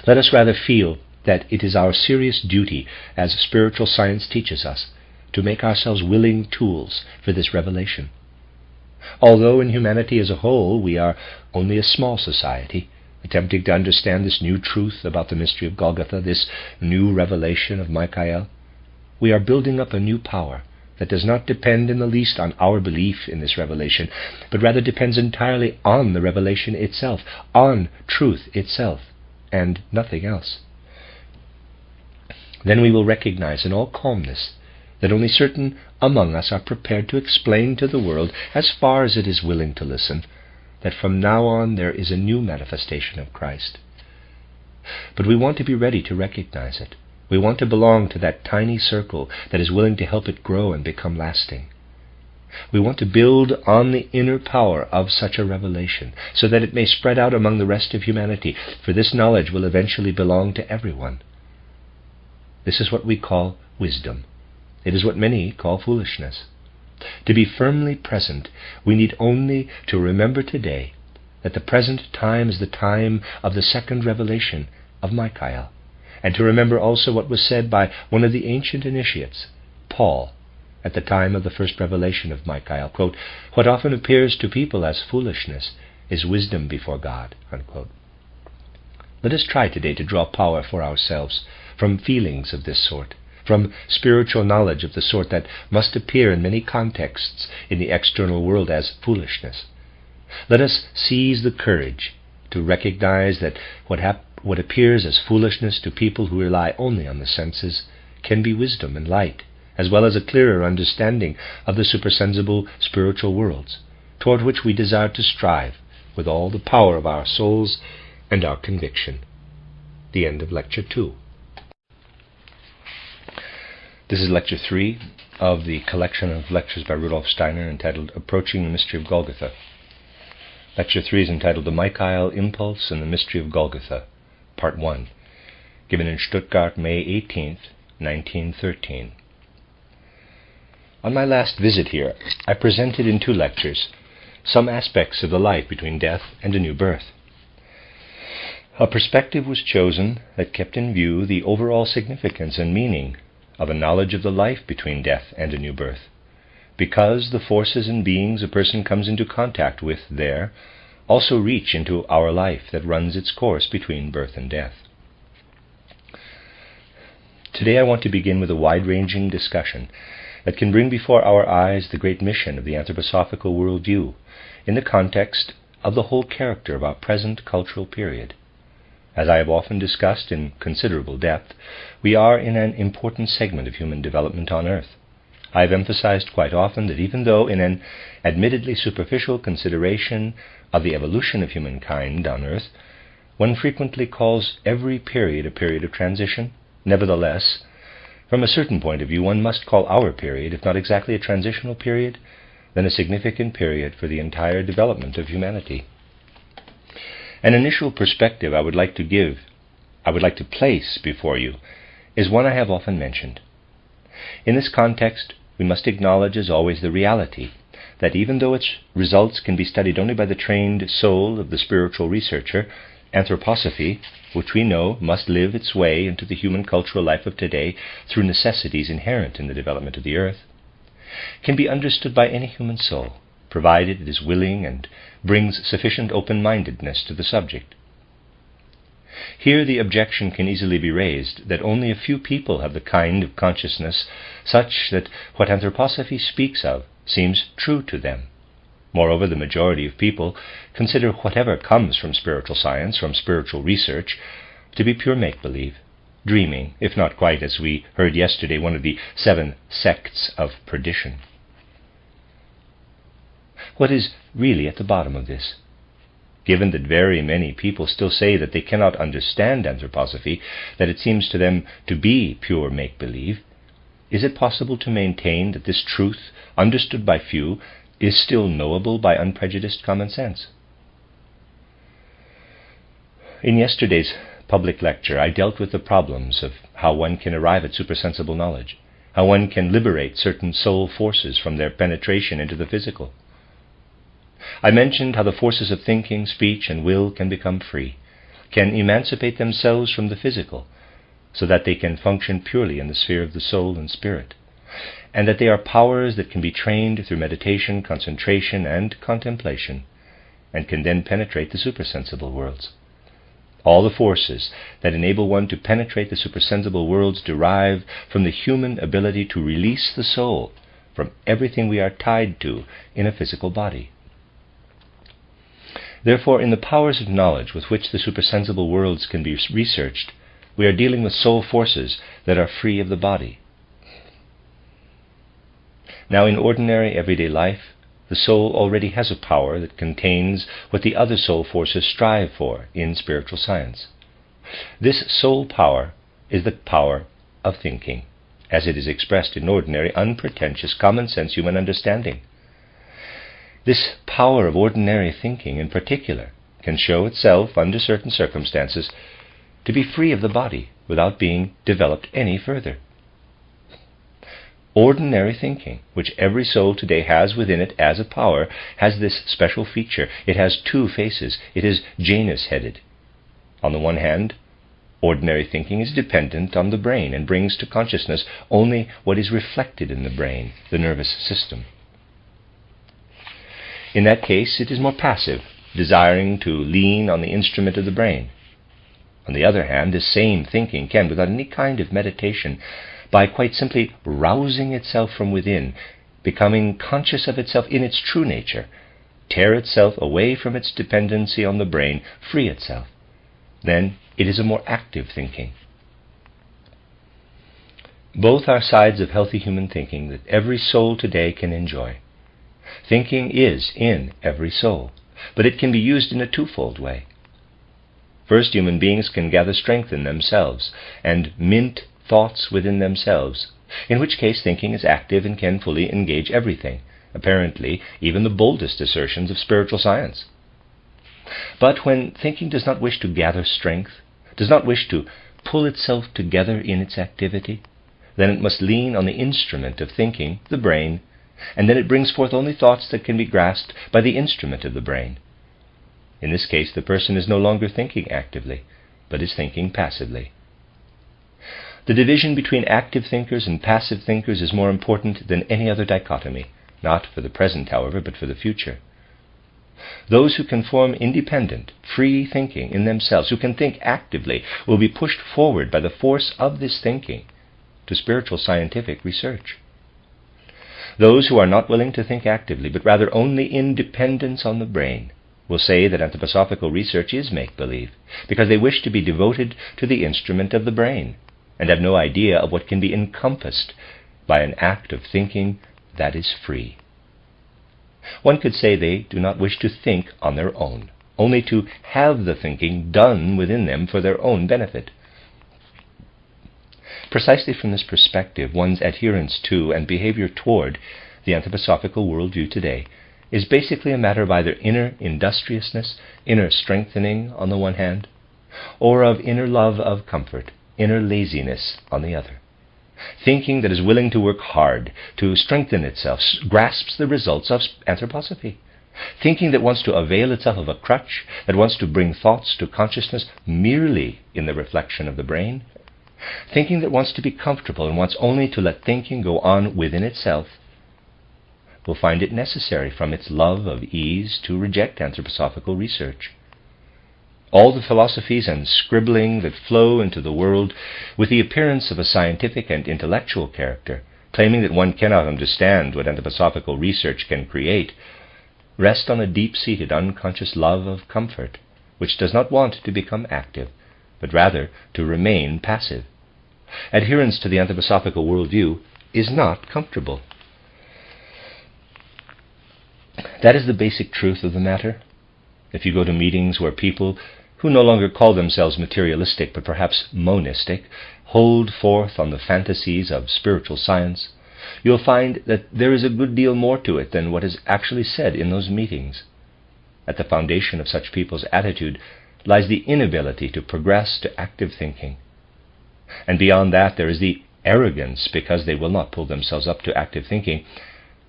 Let us rather feel that it is our serious duty, as spiritual science teaches us, to make ourselves willing tools for this revelation. Although in humanity as a whole we are only a small society, attempting to understand this new truth about the mystery of Golgotha, this new revelation of Michael, we are building up a new power that does not depend in the least on our belief in this revelation, but rather depends entirely on the revelation itself, on truth itself, and nothing else. Then we will recognize in all calmness that only certain among us are prepared to explain to the world, as far as it is willing to listen, that from now on there is a new manifestation of Christ. But we want to be ready to recognize it. We want to belong to that tiny circle that is willing to help it grow and become lasting. We want to build on the inner power of such a revelation, so that it may spread out among the rest of humanity, for this knowledge will eventually belong to everyone. This is what we call wisdom. It is what many call foolishness. To be firmly present, we need only to remember today that the present time is the time of the second revelation of Michael, and to remember also what was said by one of the ancient initiates, Paul, at the time of the first revelation of Michael, quote, "What often appears to people as foolishness is wisdom before God," unquote. Let us try today to draw power for ourselves from feelings of this sort, from spiritual knowledge of the sort that must appear in many contexts in the external world as foolishness. Let us seize the courage to recognize that what appears as foolishness to people who rely only on the senses can be wisdom and light, as well as a clearer understanding of the supersensible spiritual worlds, toward which we desire to strive with all the power of our souls and our conviction. The end of Lecture 2. This is Lecture 3 of the collection of lectures by Rudolf Steiner entitled Approaching the Mystery of Golgotha. Lecture 3 is entitled The Michael Impulse and the Mystery of Golgotha, Part 1, given in Stuttgart, May 18, 1913. On my last visit here, I presented in 2 lectures some aspects of the life between death and a new birth. A perspective was chosen that kept in view the overall significance and meaning of a knowledge of the life between death and a new birth, because the forces and beings a person comes into contact with there also reach into our life that runs its course between birth and death. Today I want to begin with a wide-ranging discussion that can bring before our eyes the great mission of the anthroposophical worldview in the context of the whole character of our present cultural period. As I have often discussed in considerable depth, we are in an important segment of human development on earth. I have emphasized quite often that even though in an admittedly superficial consideration of the evolution of humankind on earth, one frequently calls every period a period of transition, nevertheless, from a certain point of view, one must call our period, if not exactly a transitional period, then a significant period for the entire development of humanity. An initial perspective I would like to place before you, is one I have often mentioned. In this context, we must acknowledge as always the reality that even though its results can be studied only by the trained soul of the spiritual researcher, anthroposophy, which we know must live its way into the human cultural life of today through necessities inherent in the development of the earth, can be understood by any human soul, provided it is willing and brings sufficient open-mindedness to the subject. Here the objection can easily be raised that only a few people have the kind of consciousness such that what anthroposophy speaks of seems true to them. Moreover, the majority of people consider whatever comes from spiritual science, from spiritual research, to be pure make-believe, dreaming, if not quite, as we heard yesterday, one of the 7 sects of perdition. What is really at the bottom of this? Given that very many people still say that they cannot understand anthroposophy, that it seems to them to be pure make-believe, is it possible to maintain that this truth, understood by few, is still knowable by unprejudiced common sense? In yesterday's public lecture, I dealt with the problems of how one can arrive at supersensible knowledge, how one can liberate certain soul forces from their penetration into the physical. I mentioned how the forces of thinking, speech, and will can become free, can emancipate themselves from the physical, so that they can function purely in the sphere of the soul and spirit, and that they are powers that can be trained through meditation, concentration, and contemplation, and can then penetrate the supersensible worlds. All the forces that enable one to penetrate the supersensible worlds derive from the human ability to release the soul from everything we are tied to in a physical body. Therefore, in the powers of knowledge with which the supersensible worlds can be researched, we are dealing with soul forces that are free of the body. Now, in ordinary everyday life, the soul already has a power that contains what the other soul forces strive for in spiritual science. This soul power is the power of thinking, as it is expressed in ordinary, unpretentious, common-sense human understanding. This power of ordinary thinking in particular can show itself, under certain circumstances, to be free of the body without being developed any further. Ordinary thinking, which every soul today has within it as a power, has this special feature. It has two faces. It is Janus-headed. On the one hand, ordinary thinking is dependent on the brain and brings to consciousness only what is reflected in the brain, the nervous system. In that case, it is more passive, desiring to lean on the instrument of the brain. On the other hand, this same thinking can, without any kind of meditation, by quite simply rousing itself from within, becoming conscious of itself in its true nature, tear itself away from its dependency on the brain, free itself. Then it is a more active thinking. Both are sides of healthy human thinking that every soul today can enjoy. Thinking is in every soul, but it can be used in a twofold way. First, human beings can gather strength in themselves and mint thoughts within themselves, in which case thinking is active and can fully engage everything, apparently even the boldest assertions of spiritual science. But when thinking does not wish to gather strength, does not wish to pull itself together in its activity, then it must lean on the instrument of thinking, the brain, and then it brings forth only thoughts that can be grasped by the instrument of the brain. In this case, the person is no longer thinking actively, but is thinking passively. The division between active thinkers and passive thinkers is more important than any other dichotomy, not for the present, however, but for the future. Those who can form independent, free thinking in themselves, who can think actively, will be pushed forward by the force of this thinking to spiritual scientific research. Those who are not willing to think actively, but rather only in dependence on the brain, will say that anthroposophical research is make-believe, because they wish to be devoted to the instrument of the brain, and have no idea of what can be encompassed by an act of thinking that is free. One could say they do not wish to think on their own, only to have the thinking done within them for their own benefit. Precisely from this perspective, one's adherence to and behavior toward the anthroposophical worldview today is basically a matter of either inner industriousness, inner strengthening on the one hand, or of inner love of comfort, inner laziness on the other. Thinking that is willing to work hard to strengthen itself grasps the results of anthroposophy. Thinking that wants to avail itself of a crutch, that wants to bring thoughts to consciousness merely in the reflection of the brain. Thinking that wants to be comfortable and wants only to let thinking go on within itself, will find it necessary from its love of ease to reject anthroposophical research. All the philosophies and scribbling that flow into the world with the appearance of a scientific and intellectual character, claiming that one cannot understand what anthroposophical research can create, rest on a deep-seated unconscious love of comfort, which does not want to become active, but rather to remain passive. Adherence to the anthroposophical worldview is not comfortable. That is the basic truth of the matter. If you go to meetings where people who no longer call themselves materialistic but perhaps monistic hold forth on the fantasies of spiritual science, you'll find that there is a good deal more to it than what is actually said in those meetings. At the foundation of such people's attitude lies the inability to progress to active thinking. And beyond that, there is the arrogance, because they will not pull themselves up to active thinking,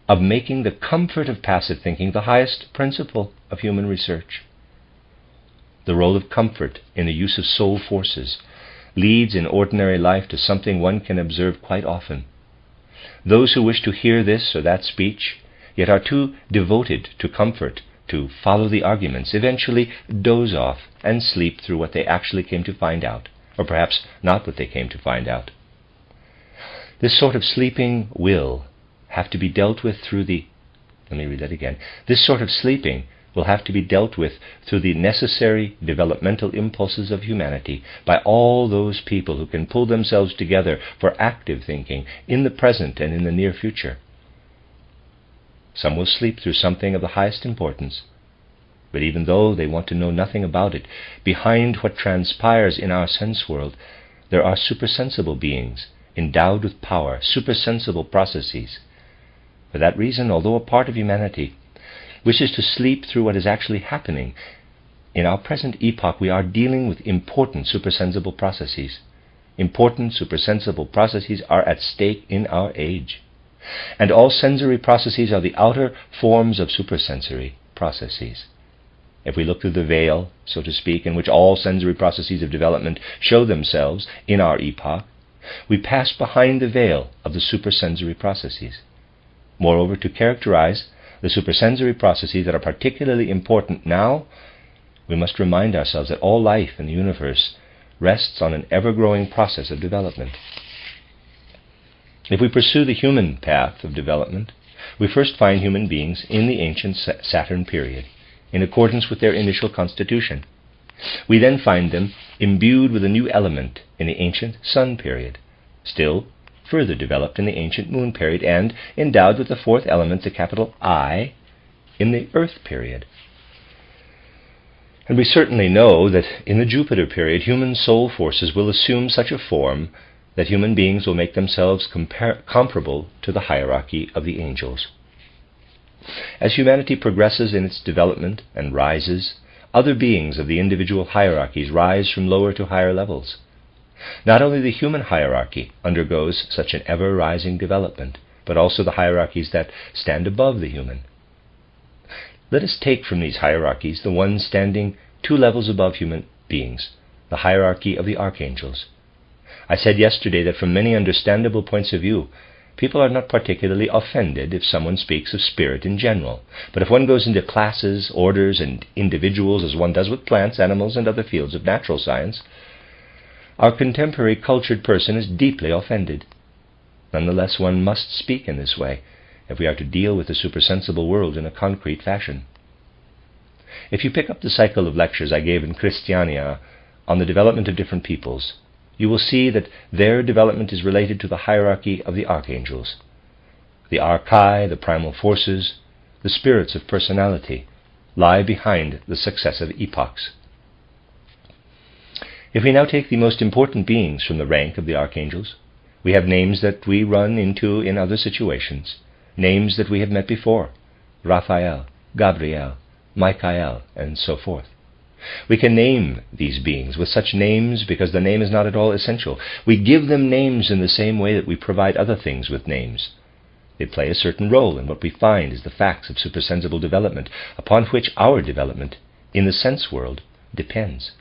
of making the comfort of passive thinking the highest principle of human research. The role of comfort in the use of soul forces leads in ordinary life to something one can observe quite often. Those who wish to hear this or that speech, yet are too devoted to comfort to follow the arguments, eventually doze off and sleep through what they actually came to find out, or perhaps not what they came to find out. This sort of sleeping will have to be dealt with through the... This sort of sleeping will have to be dealt with through the necessary developmental impulses of humanity by all those people who can pull themselves together for active thinking in the present and in the near future. Some will sleep through something of the highest importance, but even though they want to know nothing about it, behind what transpires in our sense world, there are supersensible beings endowed with power, supersensible processes. For that reason, although a part of humanity, wishes to sleep through what is actually happening. In our present epoch, we are dealing with important supersensible processes. Important supersensible processes are at stake in our age. And all sensory processes are the outer forms of supersensory processes. If we look through the veil, so to speak, in which all sensory processes of development show themselves in our epoch, we pass behind the veil of the supersensory processes. Moreover, to characterize the supersensory processes that are particularly important now, we must remind ourselves that all life in the universe rests on an ever-growing process of development. If we pursue the human path of development, we first find human beings in the ancient Saturn period, in accordance with their initial constitution. We then find them imbued with a new element in the ancient Sun period, still further developed in the ancient Moon period, and endowed with the fourth element, the capital I, in the Earth period. And we certainly know that in the Jupiter period, human soul forces will assume such a form that human beings will make themselves comparable to the hierarchy of the angels. As humanity progresses in its development and rises, other beings of the individual hierarchies rise from lower to higher levels. Not only the human hierarchy undergoes such an ever-rising development, but also the hierarchies that stand above the human. Let us take from these hierarchies the one standing 2 levels above human beings, the hierarchy of the archangels. I said yesterday that from many understandable points of view, people are not particularly offended if someone speaks of spirit in general, but if one goes into classes, orders, and individuals, as one does with plants, animals, and other fields of natural science, our contemporary cultured person is deeply offended. Nonetheless, one must speak in this way if we are to deal with the supersensible world in a concrete fashion. If you pick up the cycle of lectures I gave in Christiania on the development of different peoples, you will see that their development is related to the hierarchy of the archangels. The archai, the primal forces, the spirits of personality, lie behind the successive epochs. If we now take the most important beings from the rank of the archangels, we have names that we run into in other situations, names that we have met before: Raphael, Gabriel, Michael, and so forth. We can name these beings with such names because the name is not at all essential. We give them names in the same way that we provide other things with names. They play a certain role in what we find as the facts of supersensible development, upon which our development in the sense world depends.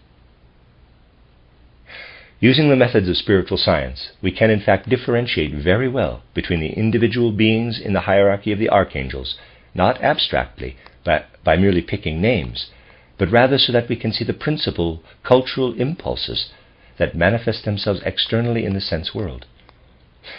Using the methods of spiritual science, we can in fact differentiate very well between the individual beings in the hierarchy of the archangels, not abstractly, but by merely picking names, but rather so that we can see the principal cultural impulses that manifest themselves externally in the sense world.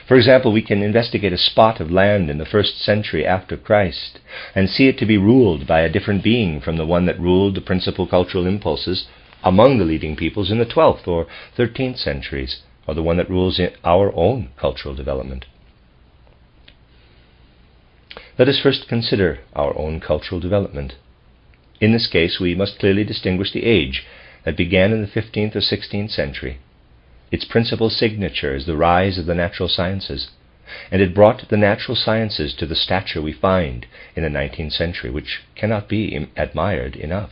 For example, we can investigate a spot of land in the 1st century after Christ and see it to be ruled by a different being from the one that ruled the principal cultural impulses among the leading peoples in the 12th or 13th centuries, or the one that rules in our own cultural development. Let us first consider our own cultural development. In this case, we must clearly distinguish the age that began in the 15th or 16th century. Its principal signature is the rise of the natural sciences, and it brought the natural sciences to the stature we find in the 19th century, which cannot be admired enough.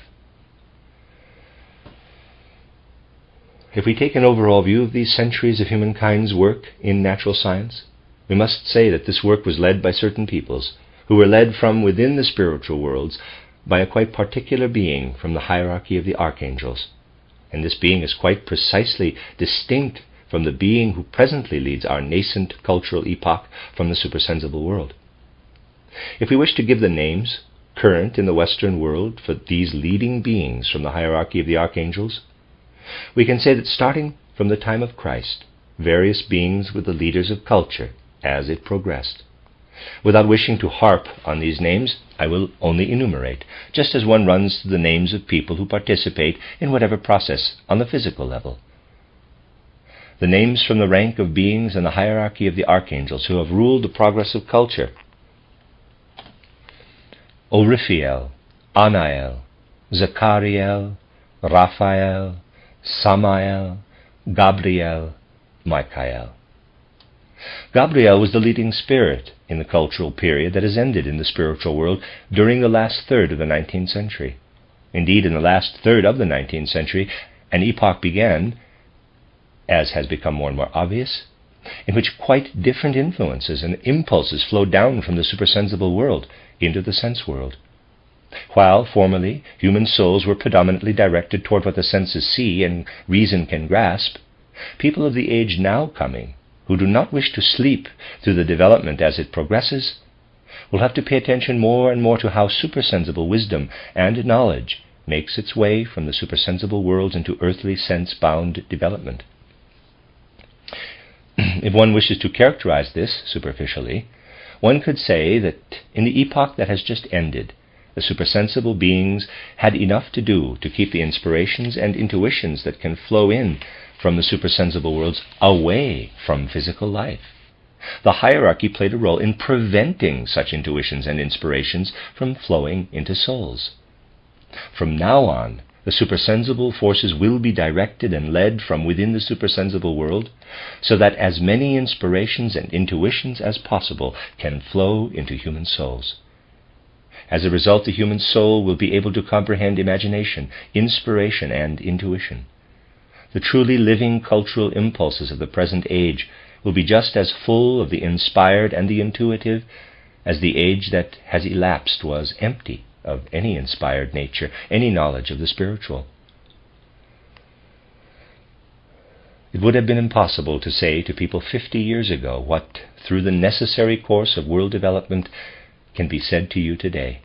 If we take an overall view of these centuries of humankind's work in natural science, we must say that this work was led by certain peoples who were led from within the spiritual worlds by a quite particular being from the hierarchy of the archangels. And this being is quite precisely distinct from the being who presently leads our nascent cultural epoch from the supersensible world. If we wish to give the names current in the Western world for these leading beings from the hierarchy of the archangels, we can say that starting from the time of Christ, various beings were the leaders of culture as it progressed. Without wishing to harp on these names, I will only enumerate, just as one runs through the names of people who participate in whatever process on the physical level. The names from the rank of beings in the hierarchy of the archangels who have ruled the progress of culture: Oriphiel, Anael, Zachariel, Raphael, Samael, Gabriel, Michael. Gabriel was the leading spirit in the cultural period that has ended in the spiritual world during the last third of the 19th century. Indeed, in the last third of the 19th century, an epoch began, as has become more and more obvious, in which quite different influences and impulses flowed down from the supersensible world into the sense world. While formerly human souls were predominantly directed toward what the senses see and reason can grasp, people of the age now coming, who do not wish to sleep through the development as it progresses, will have to pay attention more and more to how supersensible wisdom and knowledge makes its way from the supersensible worlds into earthly sense-bound development. If one wishes to characterize this superficially, one could say that in the epoch that has just ended, the supersensible beings had enough to do to keep the inspirations and intuitions that can flow in from the supersensible worlds away from physical life. The hierarchy played a role in preventing such intuitions and inspirations from flowing into souls. From now on, the supersensible forces will be directed and led from within the supersensible world, so that as many inspirations and intuitions as possible can flow into human souls. As a result, the human soul will be able to comprehend imagination, inspiration, and intuition. The truly living cultural impulses of the present age will be just as full of the inspired and the intuitive as the age that has elapsed was empty of any inspired nature, any knowledge of the spiritual. It would have been impossible to say to people 50 years ago what, through the necessary course of world development, can be said to you today,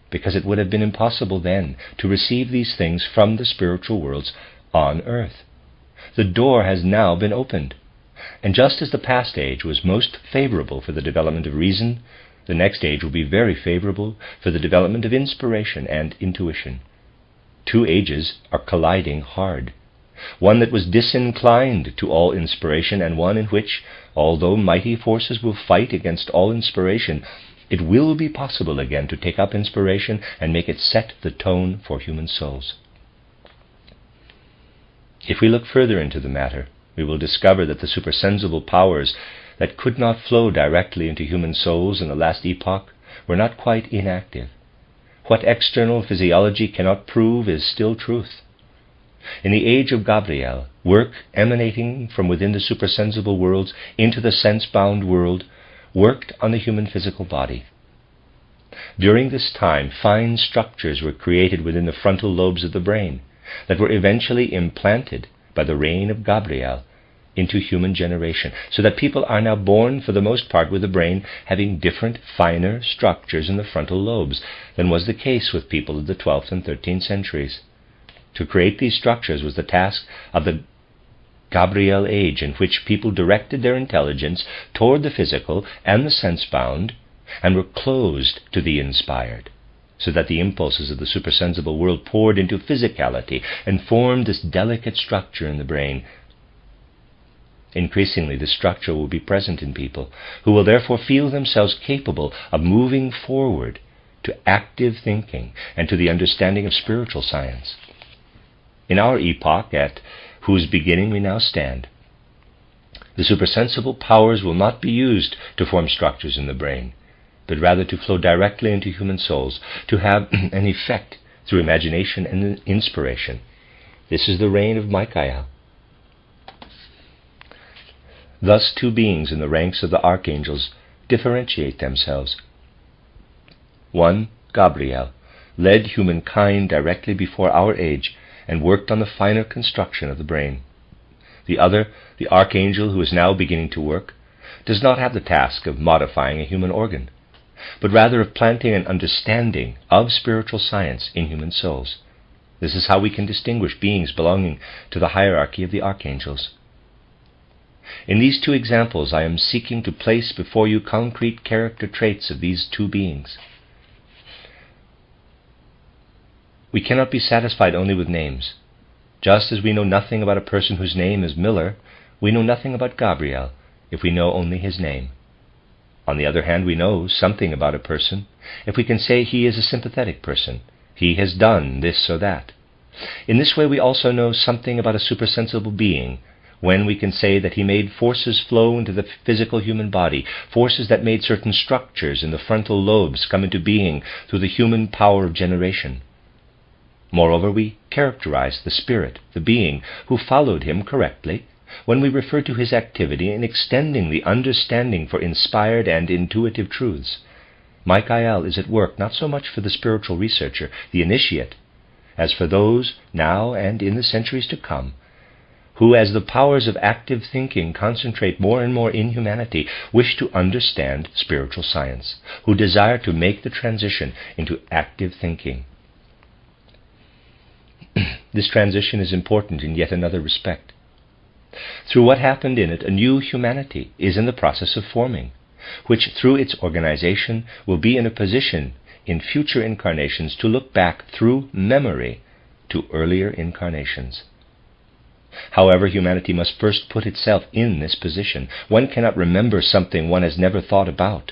because it would have been impossible then to receive these things from the spiritual worlds on earth. The door has now been opened, and just as the past age was most favorable for the development of reason, the next age will be very favorable for the development of inspiration and intuition. Two ages are colliding hard. One that was disinclined to all inspiration, and one in which, although mighty forces will fight against all inspiration, it will be possible again to take up inspiration and make it set the tone for human souls. If we look further into the matter, we will discover that the supersensible powers that could not flow directly into human souls in the last epoch were not quite inactive. What external physiology cannot prove is still truth. In the age of Gabriel, work emanating from within the supersensible worlds into the sense-bound world worked on the human physical body. During this time, fine structures were created within the frontal lobes of the brain that were eventually implanted by the reign of Gabriel into human generation, so that people are now born for the most part with the brain having different, finer structures in the frontal lobes than was the case with people of the 12th and 13th centuries. To create these structures was the task of the Gabriel age, in which people directed their intelligence toward the physical and the sense-bound and were closed to the inspired, so that the impulses of the supersensible world poured into physicality and formed this delicate structure in the brain. Increasingly, this structure will be present in people, who will therefore feel themselves capable of moving forward to active thinking and to the understanding of spiritual science. In our epoch, at whose beginning we now stand, the supersensible powers will not be used to form structures in the brain, but rather to flow directly into human souls, to have an effect through imagination and inspiration. This is the reign of Michael. Thus, two beings in the ranks of the archangels differentiate themselves. One, Gabriel, led humankind directly before our age and worked on the finer construction of the brain. The other, the archangel who is now beginning to work, does not have the task of modifying a human organ, but rather of planting an understanding of spiritual science in human souls. This is how we can distinguish beings belonging to the hierarchy of the archangels. In these two examples, I am seeking to place before you concrete character traits of these two beings. We cannot be satisfied only with names. Just as we know nothing about a person whose name is Miller, we know nothing about Gabriel if we know only his name. On the other hand, we know something about a person if we can say he is a sympathetic person, he has done this or that. In this way we also know something about a supersensible being when we can say that he made forces flow into the physical human body, forces that made certain structures in the frontal lobes come into being through the human power of generation. Moreover, we characterize the spirit, the being, who followed him correctly, when we refer to his activity in extending the understanding for inspired and intuitive truths. Michael is at work not so much for the spiritual researcher, the initiate, as for those now and in the centuries to come, who, as the powers of active thinking concentrate more and more in humanity, wish to understand spiritual science, who desire to make the transition into active thinking. This transition is important in yet another respect. Through what happened in it, a new humanity is in the process of forming, which through its organization will be in a position in future incarnations to look back through memory to earlier incarnations. However, humanity must first put itself in this position. One cannot remember something one has never thought about.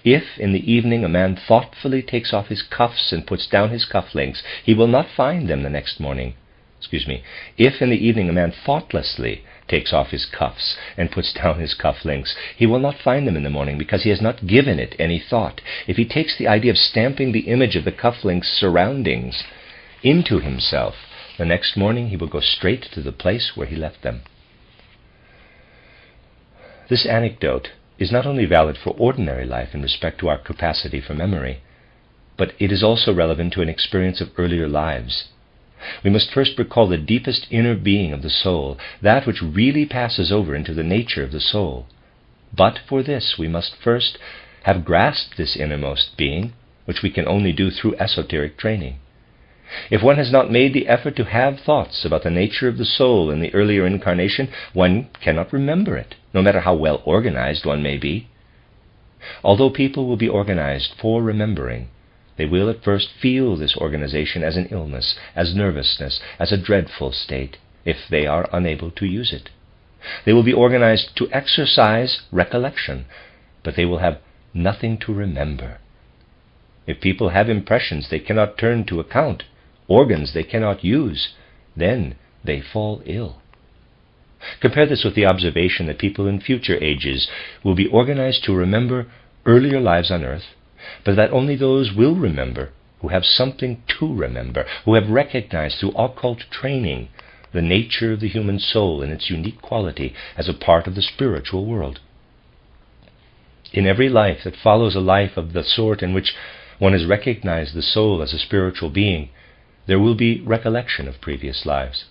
If in the evening a man thoughtfully takes off his cuffs and puts down his cufflinks, he will not find them the next morning. If in the evening a man thoughtlessly takes off his cuffs and puts down his cufflinks, he will not find them in the morning because he has not given it any thought. If he takes the idea of stamping the image of the cufflinks' surroundings into himself, the next morning he will go straight to the place where he left them. This anecdote is not only valid for ordinary life in respect to our capacity for memory, but it is also relevant to an experience of earlier lives. We must first recall the deepest inner being of the soul, that which really passes over into the nature of the soul. But for this we must first have grasped this innermost being, which we can only do through esoteric training. If one has not made the effort to have thoughts about the nature of the soul in the earlier incarnation, one cannot remember it, no matter how well organized one may be. Although people will be organized for remembering, they will at first feel this organization as an illness, as nervousness, as a dreadful state, if they are unable to use it. They will be organized to exercise recollection, but they will have nothing to remember. If people have impressions they cannot turn to account, organs they cannot use, then they fall ill. Compare this with the observation that people in future ages will be organized to remember earlier lives on earth, but that only those will remember who have something to remember, who have recognized through occult training the nature of the human soul and its unique quality as a part of the spiritual world. In every life that follows a life of the sort in which one has recognized the soul as a spiritual being, there will be recollection of previous lives.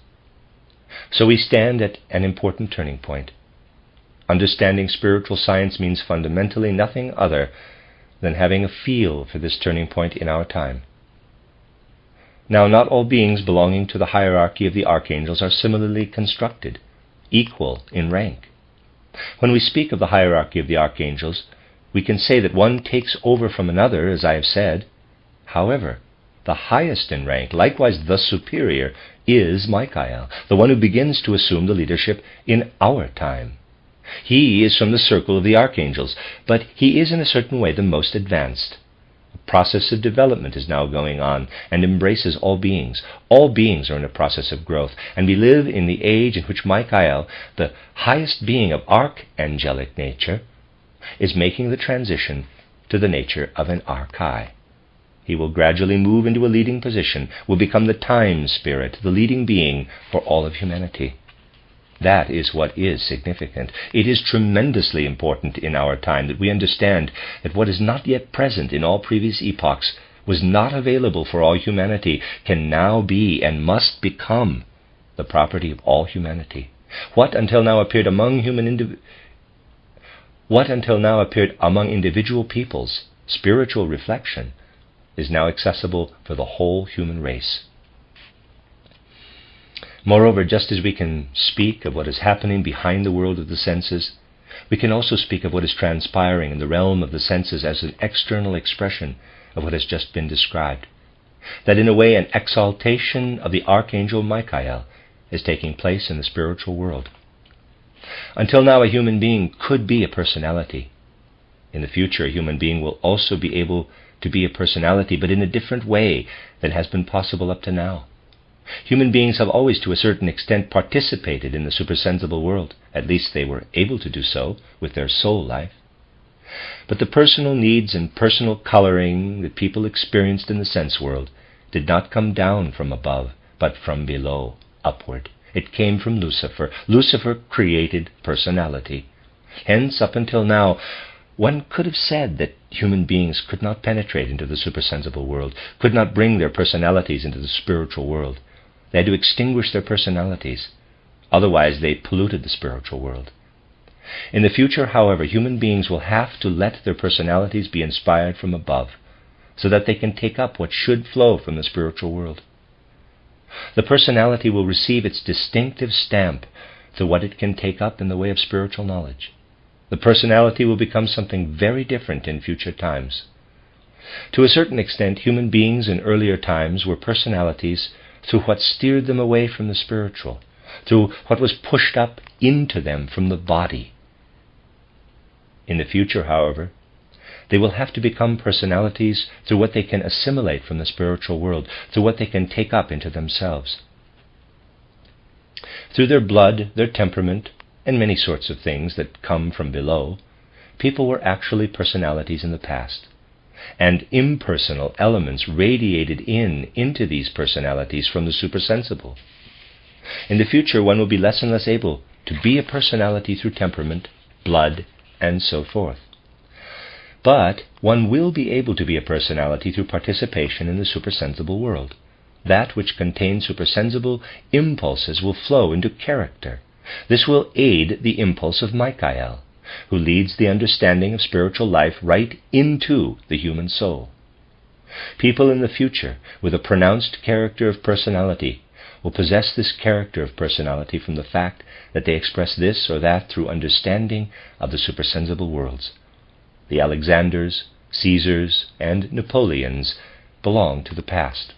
So we stand at an important turning point. Understanding spiritual science means fundamentally nothing other than having a feel for this turning point in our time. Now, not all beings belonging to the hierarchy of the archangels are similarly constructed, equal in rank. When we speak of the hierarchy of the archangels, we can say that one takes over from another, as I have said. However, the highest in rank, likewise the superior, is Michael, the one who begins to assume the leadership in our time. He is from the circle of the archangels, but he is in a certain way the most advanced. A process of development is now going on and embraces all beings. All beings are in a process of growth, and we live in the age in which Michael, the highest being of archangelic nature, is making the transition to the nature of an archai. He will gradually move into a leading position, will become the time spirit, the leading being for all of humanity. That is what is significant. It is tremendously important in our time that we understand that what is not yet present in all previous epochs, was not available for all humanity, can now be and must become the property of all humanity. What until now appeared among individual peoples, spiritual reflection, is now accessible for the whole human race. Moreover, just as we can speak of what is happening behind the world of the senses, we can also speak of what is transpiring in the realm of the senses as an external expression of what has just been described. That in a way an exaltation of the Archangel Michael is taking place in the spiritual world. Until now, a human being could be a personality. In the future, a human being will also be able to be a personality, but in a different way than has been possible up to now. Human beings have always, to a certain extent, participated in the supersensible world. At least they were able to do so with their soul life. But the personal needs and personal coloring that people experienced in the sense world did not come down from above, but from below, upward. It came from Lucifer. Lucifer created personality. Hence, up until now, one could have said that human beings could not penetrate into the supersensible world, could not bring their personalities into the spiritual world. They had to extinguish their personalities. Otherwise, they polluted the spiritual world. In the future, however, human beings will have to let their personalities be inspired from above, so that they can take up what should flow from the spiritual world. The personality will receive its distinctive stamp through what it can take up in the way of spiritual knowledge. The personality will become something very different in future times. To a certain extent, human beings in earlier times were personalities through what steered them away from the spiritual, through what was pushed up into them from the body. In the future, however, they will have to become personalities through what they can assimilate from the spiritual world, through what they can take up into themselves. Through their blood, their temperament, and many sorts of things that come from below, people were actually personalities in the past, and impersonal elements radiated into these personalities from the supersensible. In the future, one will be less and less able to be a personality through temperament, blood, and so forth. But one will be able to be a personality through participation in the supersensible world. That which contains supersensible impulses will flow into character. This will aid the impulse of Michael, who leads the understanding of spiritual life right into the human soul. People in the future with a pronounced character of personality will possess this character of personality from the fact that they express this or that through understanding of the supersensible worlds. The Alexanders, Caesars, and Napoleons belong to the past.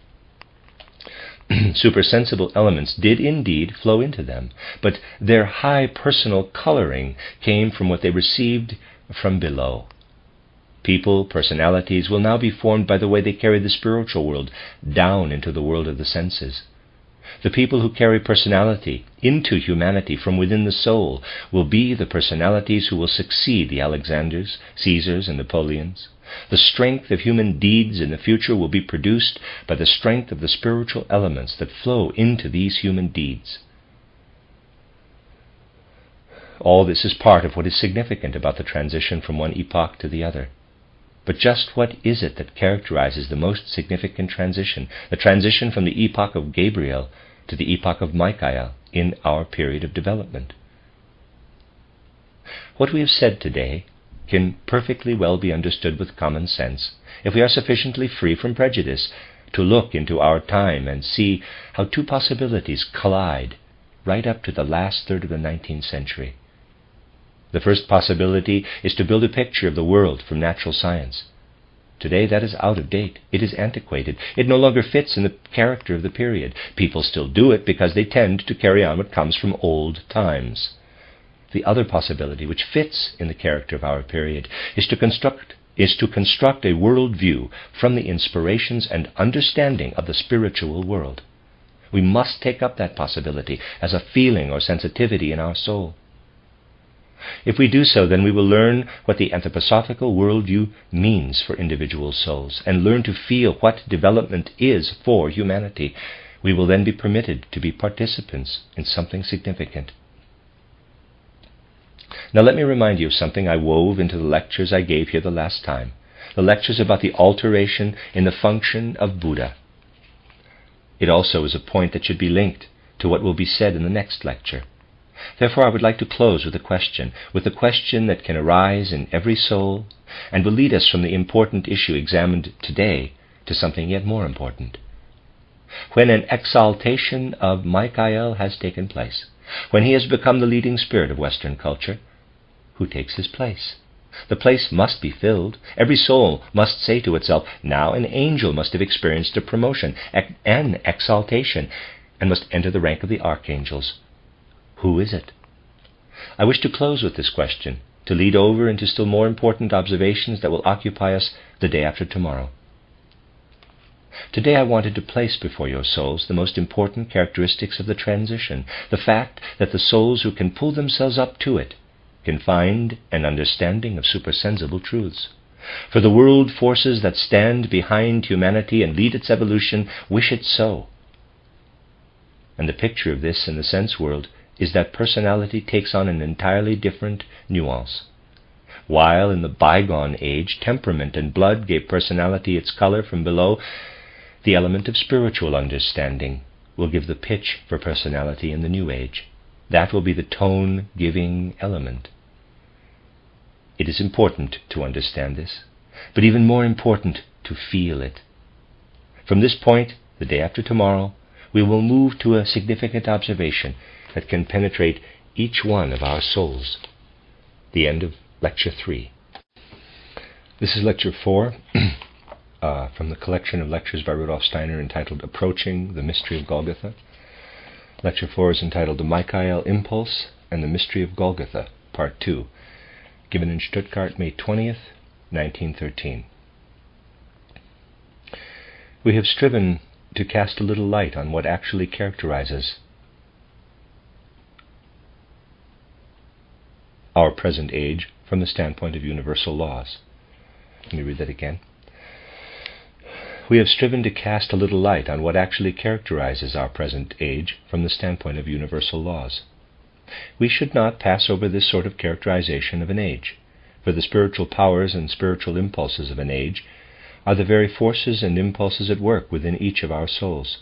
Supersensible elements did indeed flow into them, but their high personal coloring came from what they received from below. People, personalities, will now be formed by the way they carry the spiritual world down into the world of the senses. The people who carry personality into humanity from within the soul will be the personalities who will succeed the Alexanders, Caesars, and Napoleons. The strength of human deeds in the future will be produced by the strength of the spiritual elements that flow into these human deeds. All this is part of what is significant about the transition from one epoch to the other. But just what is it that characterizes the most significant transition, the transition from the epoch of Gabriel to the epoch of Michael in our period of development? What we have said today can perfectly well be understood with common sense if we are sufficiently free from prejudice to look into our time and see how two possibilities collide right up to the last third of the 19th century. The first possibility is to build a picture of the world from natural science. Today that is out of date. It is antiquated. It no longer fits in the character of the period. People still do it because they tend to carry on what comes from old times. The other possibility, which fits in the character of our period, is to construct a world view from the inspirations and understanding of the spiritual world. We must take up that possibility as a feeling or sensitivity in our soul. If we do so, then we will learn what the anthroposophical worldview means for individual souls and learn to feel what development is for humanity. We will then be permitted to be participants in something significant. Now let me remind you of something I wove into the lectures I gave here the last time, the lectures about the alteration in the function of Buddha. It also is a point that should be linked to what will be said in the next lecture. Therefore, I would like to close with a question that can arise in every soul and will lead us from the important issue examined today to something yet more important. When an exaltation of Michael has taken place, when he has become the leading spirit of Western culture, who takes his place? The place must be filled. Every soul must say to itself, now an angel must have experienced a promotion, an exaltation, and must enter the rank of the archangels. Who is it? I wish to close with this question, to lead over into still more important observations that will occupy us the day after tomorrow. Today I wanted to place before your souls the most important characteristics of the transition, the fact that the souls who can pull themselves up to it can find an understanding of supersensible truths. For the world forces that stand behind humanity and lead its evolution wish it so. And the picture of this in the sense world is that personality takes on an entirely different nuance. While in the bygone age temperament and blood gave personality its color from below, the element of spiritual understanding will give the pitch for personality in the new age. That will be the tone-giving element. It is important to understand this, but even more important to feel it. From this point, the day after tomorrow, we will move to a significant observation that can penetrate each one of our souls. The end of Lecture 3. This is Lecture 4 from the collection of lectures by Rudolf Steiner entitled Approaching the Mystery of Golgotha. Lecture 4 is entitled The Michael Impulse and the Mystery of Golgotha, Part 2, given in Stuttgart, May 20th, 1913. We have striven to cast a little light on what actually characterizes our present age from the standpoint of universal laws. Let me read that again. We have striven to cast a little light on what actually characterizes our present age from the standpoint of universal laws. We should not pass over this sort of characterization of an age, for the spiritual powers and spiritual impulses of an age are the very forces and impulses at work within each of our souls.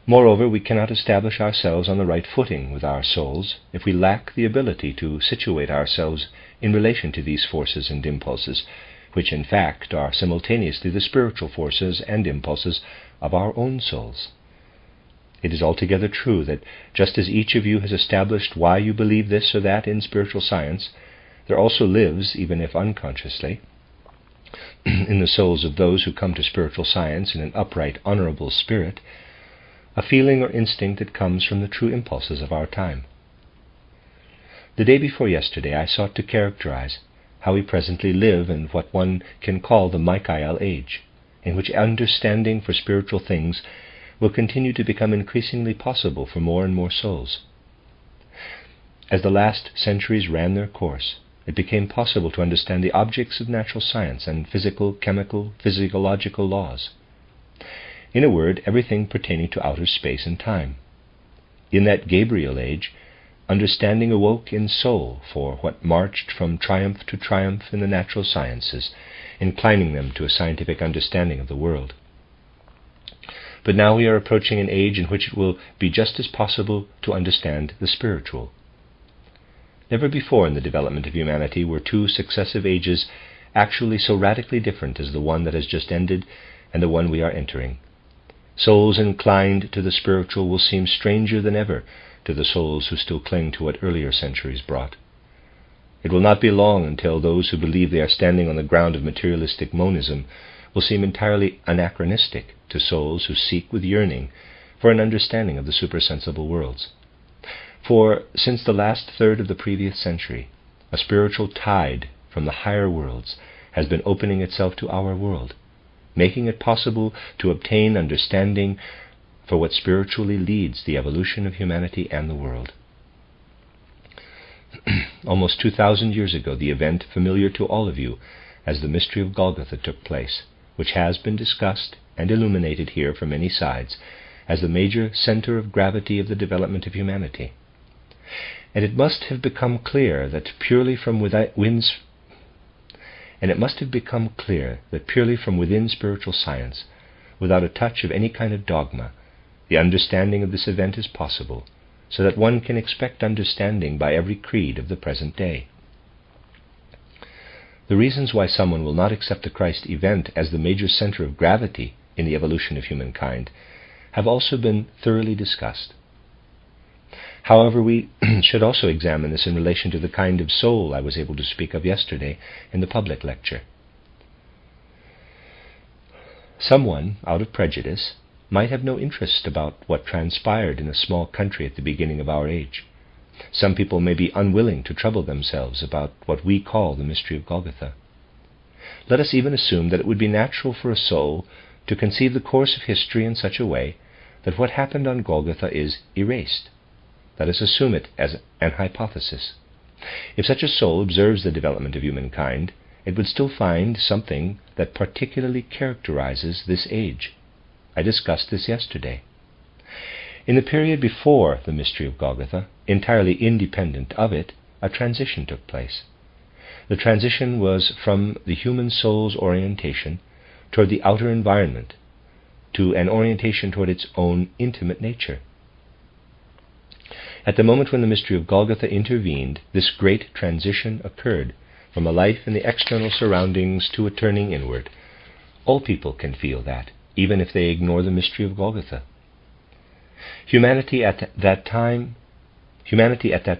Moreover, we cannot establish ourselves on the right footing with our souls if we lack the ability to situate ourselves in relation to these forces and impulses, which in fact are simultaneously the spiritual forces and impulses of our own souls. It is altogether true that just as each of you has established why you believe this or that in spiritual science, there also lives, even if unconsciously, in the souls of those who come to spiritual science in an upright, honorable spirit, a feeling or instinct that comes from the true impulses of our time. The day before yesterday I sought to characterize how we presently live in what one can call the Michael age, in which understanding for spiritual things will continue to become increasingly possible for more and more souls. As the last centuries ran their course, it became possible to understand the objects of natural science and physical, chemical, physiological laws. In a word, everything pertaining to outer space and time. In that Gabriel age, understanding awoke in soul for what marched from triumph to triumph in the natural sciences, inclining them to a scientific understanding of the world. But now we are approaching an age in which it will be just as possible to understand the spiritual. Never before in the development of humanity were two successive ages actually so radically different as the one that has just ended and the one we are entering. Souls inclined to the spiritual will seem stranger than ever to the souls who still cling to what earlier centuries brought. It will not be long until those who believe they are standing on the ground of materialistic monism will seem entirely anachronistic to souls who seek with yearning for an understanding of the supersensible worlds. For since the last third of the previous century, a spiritual tide from the higher worlds has been opening itself to our world, making it possible to obtain understanding for what spiritually leads the evolution of humanity and the world. Almost 2,000 years ago, the event familiar to all of you as the mystery of Golgotha took place, which has been discussed and illuminated here from many sides as the major center of gravity of the development of humanity. And it must have become clear that purely from within spiritual science, without a touch of any kind of dogma, the understanding of this event is possible, so that one can expect understanding by every creed of the present day. The reasons why someone will not accept the Christ event as the major center of gravity in the evolution of humankind have also been thoroughly discussed. However, we should also examine this in relation to the kind of soul I was able to speak of yesterday in the public lecture. Someone, out of prejudice, might have no interest about what transpired in a small country at the beginning of our age. Some people may be unwilling to trouble themselves about what we call the mystery of Golgotha. Let us even assume that it would be natural for a soul to conceive the course of history in such a way that what happened on Golgotha is erased. Let us assume it as an hypothesis. If such a soul observes the development of humankind, it would still find something that particularly characterizes this age. I discussed this yesterday. In the period before the mystery of Golgotha, entirely independent of it, a transition took place. The transition was from the human soul's orientation toward the outer environment to an orientation toward its own intimate nature. At the moment when the mystery of Golgotha intervened, this great transition occurred from a life in the external surroundings to a turning inward. All people can feel that, even if they ignore the mystery of Golgotha. Humanity at that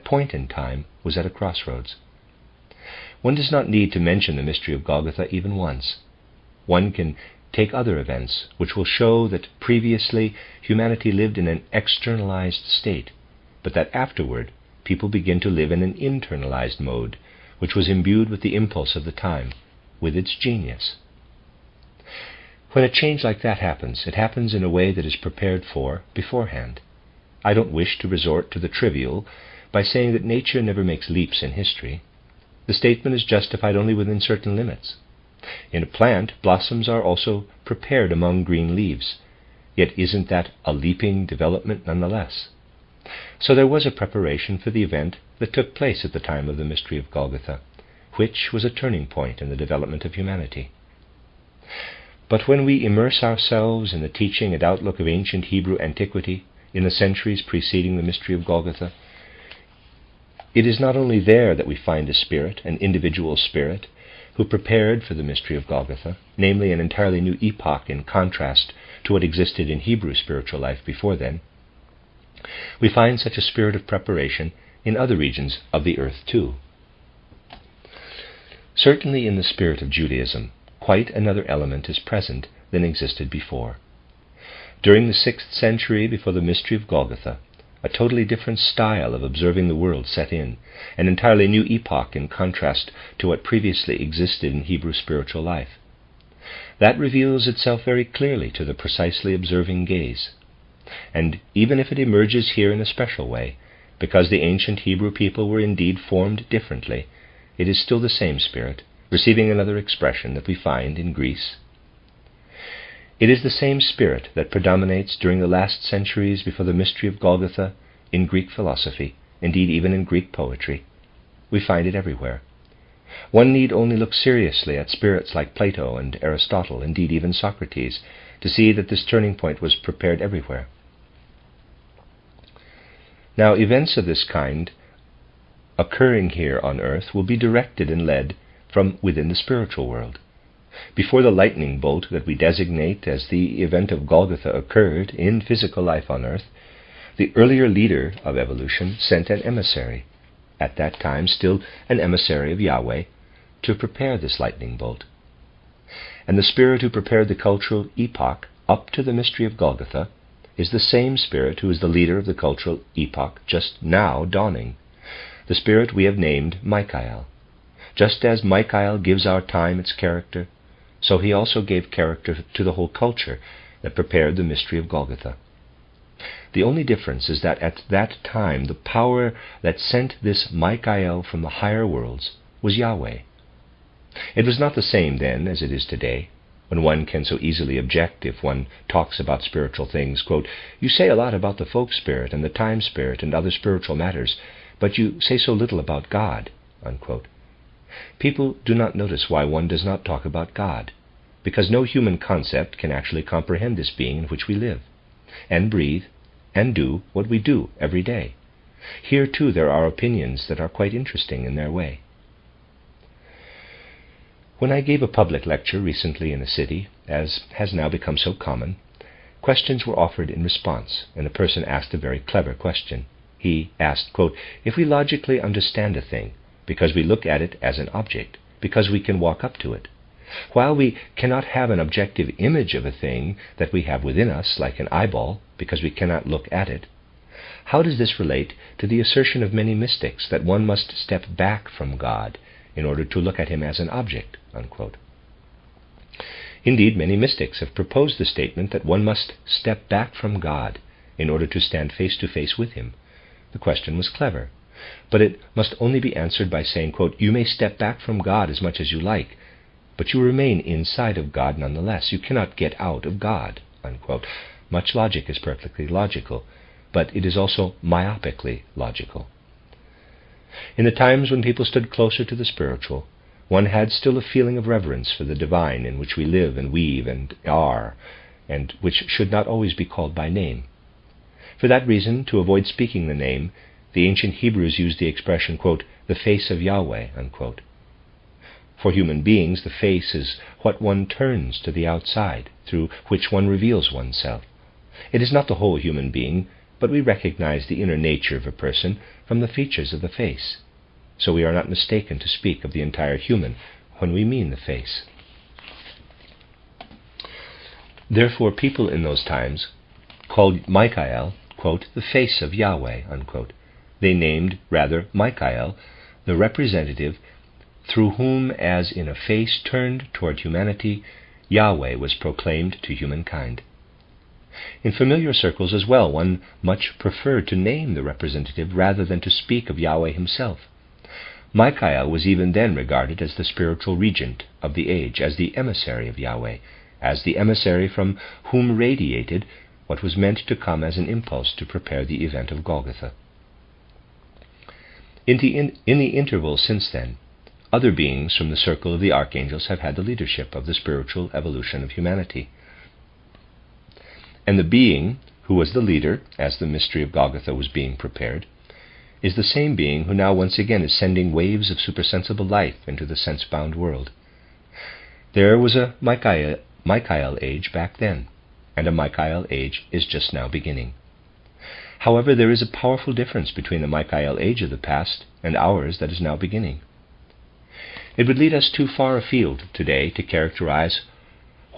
point in time was at a crossroads. One does not need to mention the mystery of Golgotha even once. One can take other events which will show that previously humanity lived in an externalized state, but that afterward people begin to live in an internalized mode, which was imbued with the impulse of the time, with its genius. When a change like that happens, it happens in a way that is prepared for beforehand. I don't wish to resort to the trivial by saying that nature never makes leaps in history. The statement is justified only within certain limits. In a plant, blossoms are also prepared among green leaves, yet isn't that a leaping development nonetheless? So there was a preparation for the event that took place at the time of the mystery of Golgotha, which was a turning point in the development of humanity. But when we immerse ourselves in the teaching and outlook of ancient Hebrew antiquity in the centuries preceding the mystery of Golgotha, it is not only there that we find a spirit, an individual spirit, who prepared for the mystery of Golgotha, namely an entirely new epoch in contrast to what existed in Hebrew spiritual life before then. We find such a spirit of preparation in other regions of the earth too. Certainly in the spirit of Judaism, quite another element is present than existed before. During the 6th century before the mystery of Golgotha, a totally different style of observing the world set in, an entirely new epoch in contrast to what previously existed in Hebrew spiritual life. That reveals itself very clearly to the precisely observing gaze. And even if it emerges here in a special way, because the ancient Hebrew people were indeed formed differently, it is still the same spirit, receiving another expression that we find in Greece. It is the same spirit that predominates during the last centuries before the mystery of Golgotha in Greek philosophy, indeed even in Greek poetry. We find it everywhere. One need only look seriously at spirits like Plato and Aristotle, indeed even Socrates, to see that this turning point was prepared everywhere. Now, events of this kind occurring here on earth will be directed and led from within the spiritual world. Before the lightning bolt that we designate as the event of Golgotha occurred in physical life on earth, the earlier leader of evolution sent an emissary, at that time still an emissary of Yahweh, to prepare this lightning bolt. And the spirit who prepared the cultural epoch up to the mystery of Golgotha is the same spirit who is the leader of the cultural epoch just now dawning, the spirit we have named Michael. Just as Michael gives our time its character, so he also gave character to the whole culture that prepared the mystery of Golgotha. The only difference is that at that time the power that sent this Michael from the higher worlds was Yahweh. It was not the same then as it is today, when one can so easily object if one talks about spiritual things, quote, "You say a lot about the folk spirit and the time spirit and other spiritual matters, but you say so little about God," unquote. People do not notice why one does not talk about God, because no human concept can actually comprehend this being in which we live, and breathe, and do what we do every day. Here, too, there are opinions that are quite interesting in their way. When I gave a public lecture recently in a city, as has now become so common, questions were offered in response, and a person asked a very clever question. He asked, quote, "If we logically understand a thing, because we look at it as an object, because we can walk up to it, while we cannot have an objective image of a thing that we have within us, like an eyeball, because we cannot look at it, how does this relate to the assertion of many mystics that one must step back from God in order to look at him as an object?" Unquote. Indeed, many mystics have proposed the statement that one must step back from God in order to stand face to face with Him. The question was clever, but it must only be answered by saying, quote, "You may step back from God as much as you like, but you remain inside of God nonetheless. You cannot get out of God," unquote. Much logic is perfectly logical, but it is also myopically logical. In the times when people stood closer to the spiritual, one had still a feeling of reverence for the divine in which we live and weave and are, and which should not always be called by name. For that reason, to avoid speaking the name, the ancient Hebrews used the expression, quote, "the face of Yahweh," unquote. For human beings, the face is what one turns to the outside, through which one reveals oneself. It is not the whole human being, but we recognize the inner nature of a person from the features of the face. So we are not mistaken to speak of the entire human when we mean the face. Therefore, people in those times called Michael, quote, "the face of Yahweh," unquote. They named, rather, Michael, the representative through whom, as in a face turned toward humanity, Yahweh was proclaimed to humankind. In familiar circles as well, one much preferred to name the representative rather than to speak of Yahweh himself. Michael was even then regarded as the spiritual regent of the age, as the emissary of Yahweh, as the emissary from whom radiated what was meant to come as an impulse to prepare the event of Golgotha. In the interval since then, other beings from the circle of the archangels have had the leadership of the spiritual evolution of humanity. And the being who was the leader as the mystery of Golgotha was being prepared is the same being who now once again is sending waves of supersensible life into the sense-bound world. There was a Michael age back then, and a Michael age is just now beginning. However, there is a powerful difference between the Michael age of the past and ours that is now beginning. It would lead us too far afield today to characterize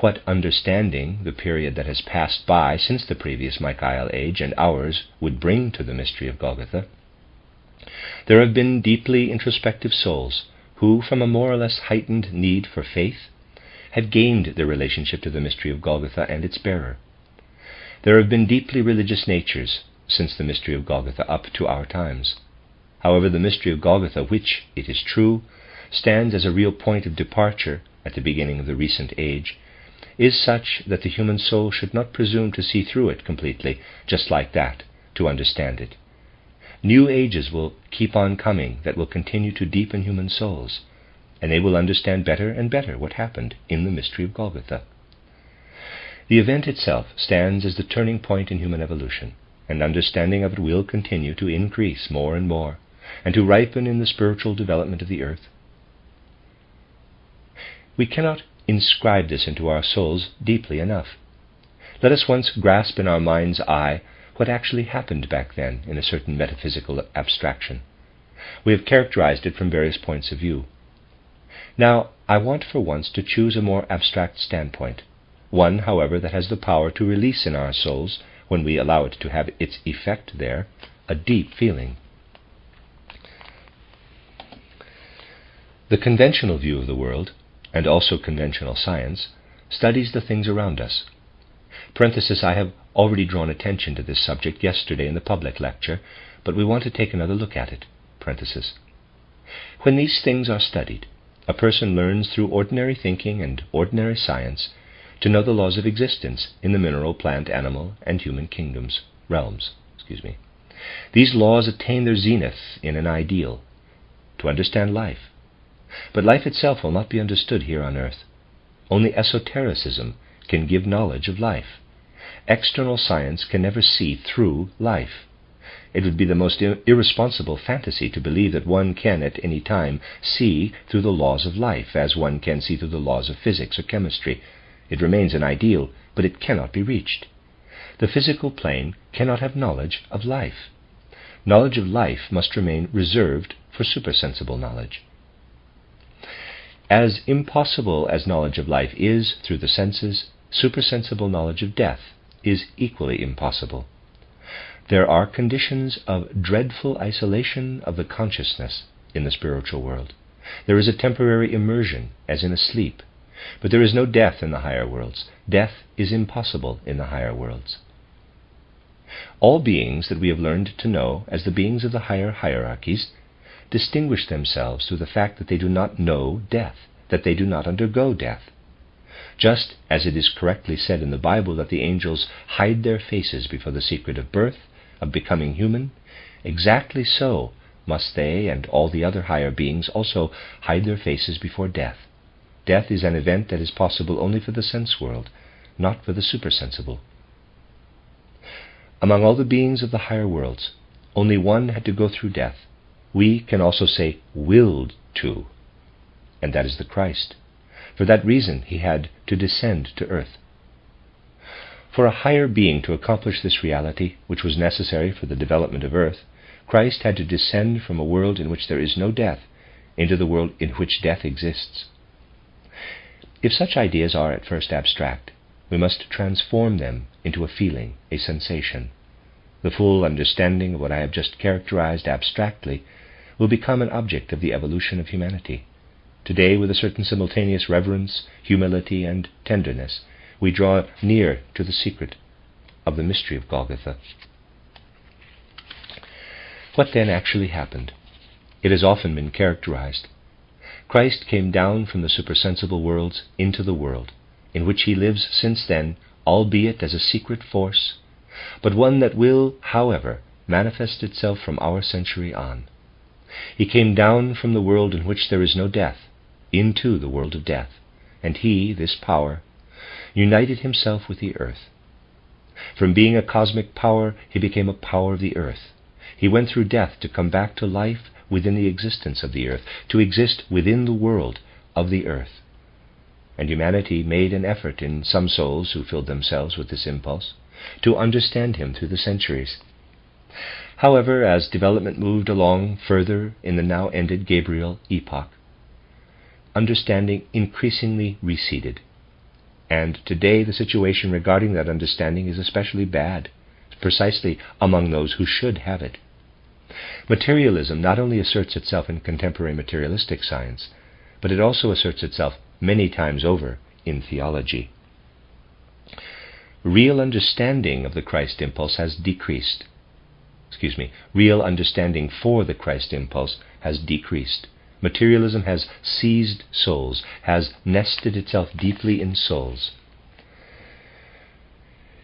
what understanding the period that has passed by since the previous Michael age and ours would bring to the mystery of Golgotha. There have been deeply introspective souls who, from a more or less heightened need for faith, have gained their relationship to the mystery of Golgotha and its bearer. There have been deeply religious natures since the mystery of Golgotha up to our times. However, the mystery of Golgotha, which, it is true, stands as a real point of departure at the beginning of the recent age, is such that the human soul should not presume to see through it completely, just like that, to understand it. New ages will keep on coming that will continue to deepen human souls, and they will understand better and better what happened in the mystery of Golgotha. The event itself stands as the turning point in human evolution, and understanding of it will continue to increase more and more, and to ripen in the spiritual development of the earth. We cannot inscribe this into our souls deeply enough. Let us once grasp in our mind's eye what actually happened back then in a certain metaphysical abstraction. We have characterized it from various points of view. Now, I want for once to choose a more abstract standpoint, one, however, that has the power to release in our souls, when we allow it to have its effect there, a deep feeling. The conventional view of the world, and also conventional science, studies the things around us. Parenthesis, I have already drawn attention to this subject yesterday in the public lecture, but we want to take another look at it. Parenthesis. When these things are studied, a person learns through ordinary thinking and ordinary science to know the laws of existence in the mineral, plant, animal, and human realms. These laws attain their zenith in an ideal, to understand life. But life itself will not be understood here on earth. Only esotericism can give knowledge of life. External science can never see through life. It would be the most irresponsible fantasy to believe that one can at any time see through the laws of life as one can see through the laws of physics or chemistry. It remains an ideal, but it cannot be reached. The physical plane cannot have knowledge of life. Knowledge of life must remain reserved for supersensible knowledge. As impossible as knowledge of life is through the senses, supersensible knowledge of death is equally impossible. There are conditions of dreadful isolation of the consciousness in the spiritual world. There is a temporary immersion, as in a sleep, But there is no death in the higher worlds. Death is impossible in the higher worlds. All beings that we have learned to know as the beings of the higher hierarchies distinguish themselves through the fact that they do not know death, that they do not undergo death. Just as it is correctly said in the Bible that the angels hide their faces before the secret of birth, of becoming human, exactly so must they and all the other higher beings also hide their faces before death. Death is an event that is possible only for the sense world, not for the supersensible. Among all the beings of the higher worlds, only one had to go through death. We can also say willed to, and that is the Christ. For that reason he had to descend to earth. For a higher being to accomplish this reality, which was necessary for the development of earth, Christ had to descend from a world in which there is no death into the world in which death exists. If such ideas are at first abstract, we must transform them into a feeling, a sensation. The full understanding of what I have just characterized abstractly will become an object of the evolution of humanity. Today, with a certain simultaneous reverence, humility, and tenderness, we draw near to the secret of the mystery of Golgotha. What then actually happened? It has often been characterized. Christ came down from the supersensible worlds into the world, in which he lives since then, albeit as a secret force, but one that will, however, manifest itself from our century on. He came down from the world in which there is no death, into the world of death, and he, this power, united himself with the earth. From being a cosmic power, he became a power of the earth. He went through death to come back to life within the existence of the earth, to exist within the world of the earth. And humanity made an effort in some souls who filled themselves with this impulse to understand him through the centuries. However, as development moved along further in the now ended Gabriel epoch, understanding increasingly receded. And today the situation regarding that understanding is especially bad, precisely among those who should have it. Materialism not only asserts itself in contemporary materialistic science, but it also asserts itself many times over in theology. Real understanding of the Christ impulse has decreased. Real understanding for the Christ impulse has decreased. Materialism has seized souls, has nested itself deeply in souls.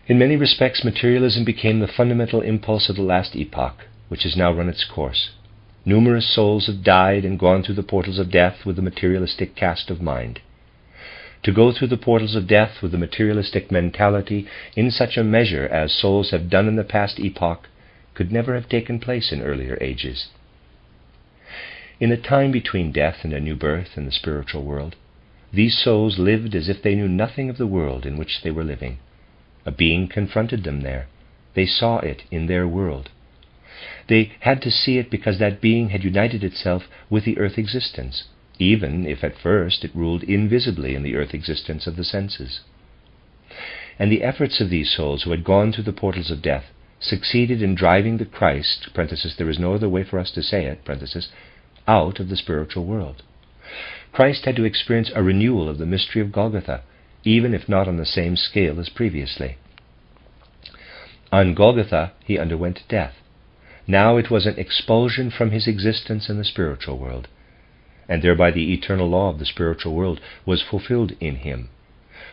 In many respects, materialism became the fundamental impulse of the last epoch, which has now run its course. Numerous souls have died and gone through the portals of death with a materialistic cast of mind. To go through the portals of death with a materialistic mentality in such a measure as souls have done in the past epoch could never have taken place in earlier ages. In the time between death and a new birth in the spiritual world, these souls lived as if they knew nothing of the world in which they were living. A being confronted them there. They saw it in their world. They had to see it because that being had united itself with the earth existence, even if at first it ruled invisibly in the earth existence of the senses. And the efforts of these souls who had gone through the portals of death succeeded in driving the Christ, there is no other way for us to say it, out of the spiritual world. Christ had to experience a renewal of the mystery of Golgotha, even if not on the same scale as previously. On Golgotha he underwent death. Now it was an expulsion from his existence in the spiritual world, and thereby the eternal law of the spiritual world was fulfilled in him.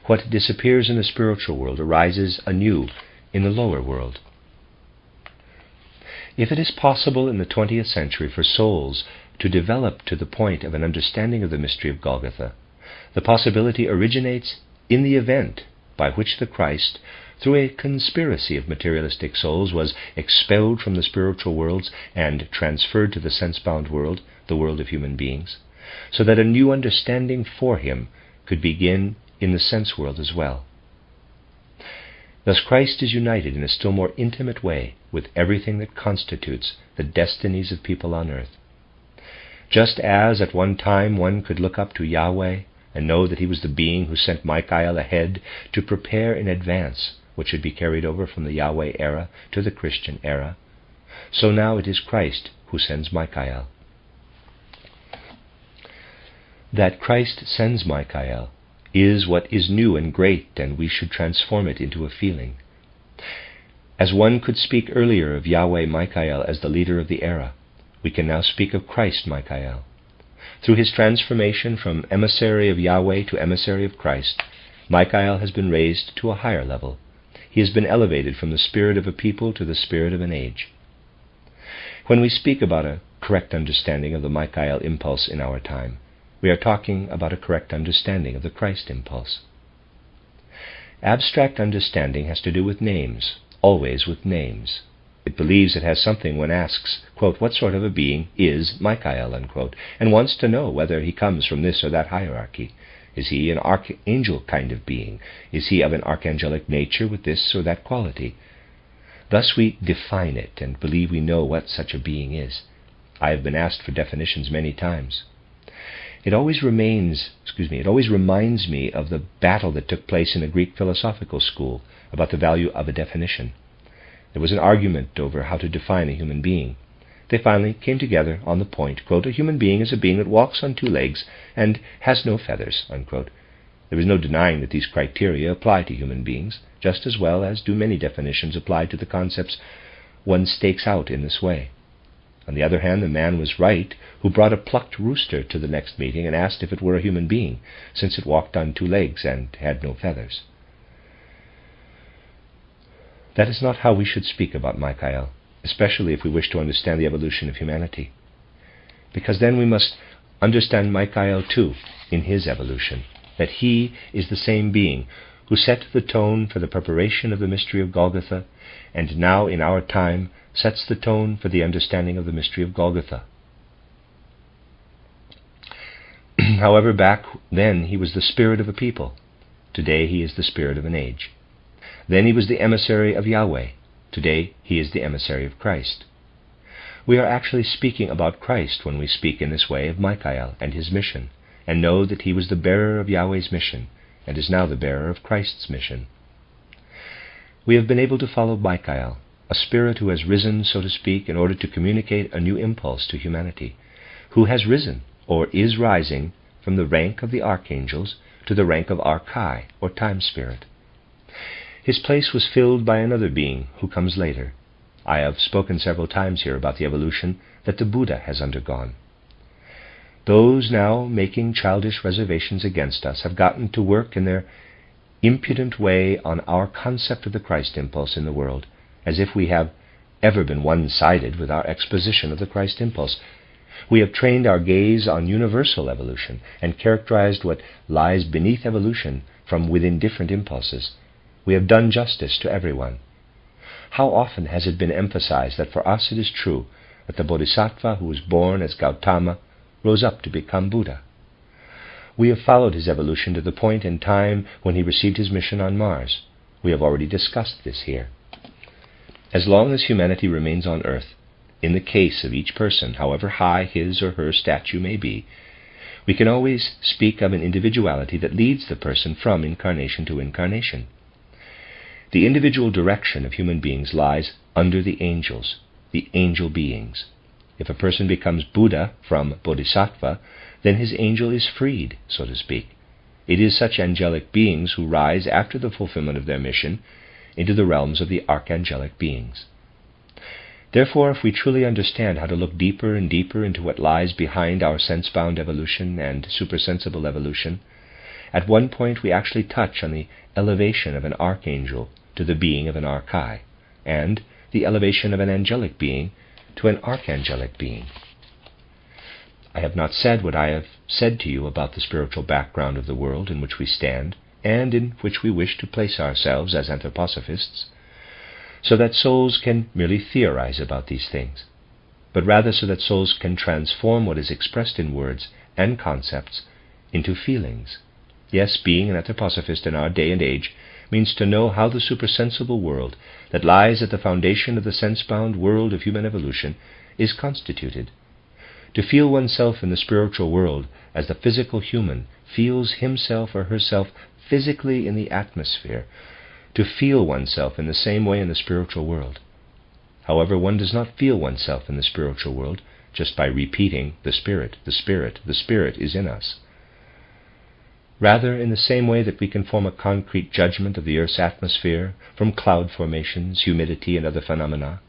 What disappears in the spiritual world arises anew in the lower world. If it is possible in the 20th century for souls to develop to the point of an understanding of the mystery of Golgotha, the possibility originates in the event by which the Christ, through a conspiracy of materialistic souls, was expelled from the spiritual worlds and transferred to the sense-bound world, the world of human beings, so that a new understanding for him could begin in the sense world as well. Thus Christ is united in a still more intimate way with everything that constitutes the destinies of people on earth. Just as at one time one could look up to Yahweh and know that he was the being who sent Michael ahead to prepare in advance what should be carried over from the Yahweh era to the Christian era, so now it is Christ who sends Michael. That Christ sends Michael is what is new and great, and we should transform it into a feeling. As one could speak earlier of Yahweh Michael as the leader of the era, we can now speak of Christ Michael. Through his transformation from emissary of Yahweh to emissary of Christ, Michael has been raised to a higher level. He has been elevated from the spirit of a people to the spirit of an age. When we speak about a correct understanding of the Michael impulse in our time, we are talking about a correct understanding of the Christ impulse. Abstract understanding has to do with names, always with names. It believes it has something when asks, quote, what sort of a being is Michael, unquote, and wants to know whether he comes from this or that hierarchy. Is he an archangel kind of being? Is he of an archangelic nature with this or that quality? Thus we define it and believe we know what such a being is. I have been asked for definitions many times. It always reminds me of the battle that took place in a Greek philosophical school about the value of a definition. There was an argument over how to define a human being. They finally came together on the point, quote, a human being is a being that walks on two legs and has no feathers, unquote. There is no denying that these criteria apply to human beings, just as well as do many definitions apply to the concepts one stakes out in this way. On the other hand, the man was right who brought a plucked rooster to the next meeting and asked if it were a human being, since it walked on two legs and had no feathers. That is not how we should speak about Michael, especially if we wish to understand the evolution of humanity. Because then we must understand Michael too in his evolution, that he is the same being who set the tone for the preparation of the mystery of Golgotha, and now in our time sets the tone for the understanding of the mystery of Golgotha. However, back then he was the spirit of a people. Today he is the spirit of an age. Then he was the emissary of Yahweh. Today he is the emissary of Christ. We are actually speaking about Christ when we speak in this way of Michael and his mission, and know that he was the bearer of Yahweh's mission, and is now the bearer of Christ's mission. We have been able to follow Michael, a spirit who has risen, so to speak, in order to communicate a new impulse to humanity, who has risen, or is rising, from the rank of the archangels to the rank of Archai, or time spirit. His place was filled by another being who comes later. I have spoken several times here about the evolution that the Buddha has undergone. Those now making childish reservations against us have gotten to work in their impudent way on our concept of the Christ impulse in the world, as if we have ever been one-sided with our exposition of the Christ impulse. We have trained our gaze on universal evolution and characterized what lies beneath evolution from within different impulses. We have done justice to everyone. How often has it been emphasized that for us it is true that the Bodhisattva who was born as Gautama rose up to become Buddha. We have followed his evolution to the point in time when he received his mission on Mars. We have already discussed this here. As long as humanity remains on earth, in the case of each person, however high his or her stature may be, we can always speak of an individuality that leads the person from incarnation to incarnation. The individual direction of human beings lies under the angels, the angel beings. If a person becomes Buddha from Bodhisattva, then his angel is freed, so to speak. It is such angelic beings who rise after the fulfillment of their mission into the realms of the archangelic beings. Therefore, if we truly understand how to look deeper and deeper into what lies behind our sense-bound evolution and supersensible evolution, at one point we actually touch on the elevation of an archangel to the being of an archai, and the elevation of an angelic being to an archangelic being. I have not said what I have said to you about the spiritual background of the world in which we stand, and in which we wish to place ourselves as anthroposophists, so that souls can merely theorize about these things, but rather so that souls can transform what is expressed in words and concepts into feelings. Yes, being an anthroposophist in our day and age means to know how the supersensible world that lies at the foundation of the sense-bound world of human evolution is constituted. To feel oneself in the spiritual world as the physical human feels himself or herself physically in the atmosphere, to feel oneself in the same way in the spiritual world. However, one does not feel oneself in the spiritual world just by repeating the Spirit, the Spirit, the Spirit is in us. Rather, in the same way that we can form a concrete judgment of the Earth's atmosphere from cloud formations, humidity, and other phenomena,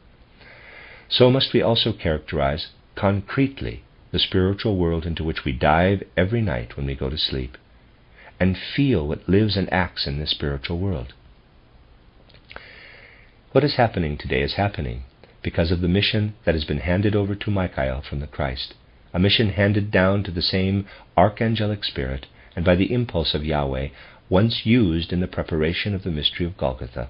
so must we also characterize concretely the spiritual world into which we dive every night when we go to sleep, and feel what lives and acts in this spiritual world. What is happening today is happening because of the mission that has been handed over to Michael from the Christ, a mission handed down to the same archangelic spirit and by the impulse of Yahweh, once used in the preparation of the mystery of Golgotha.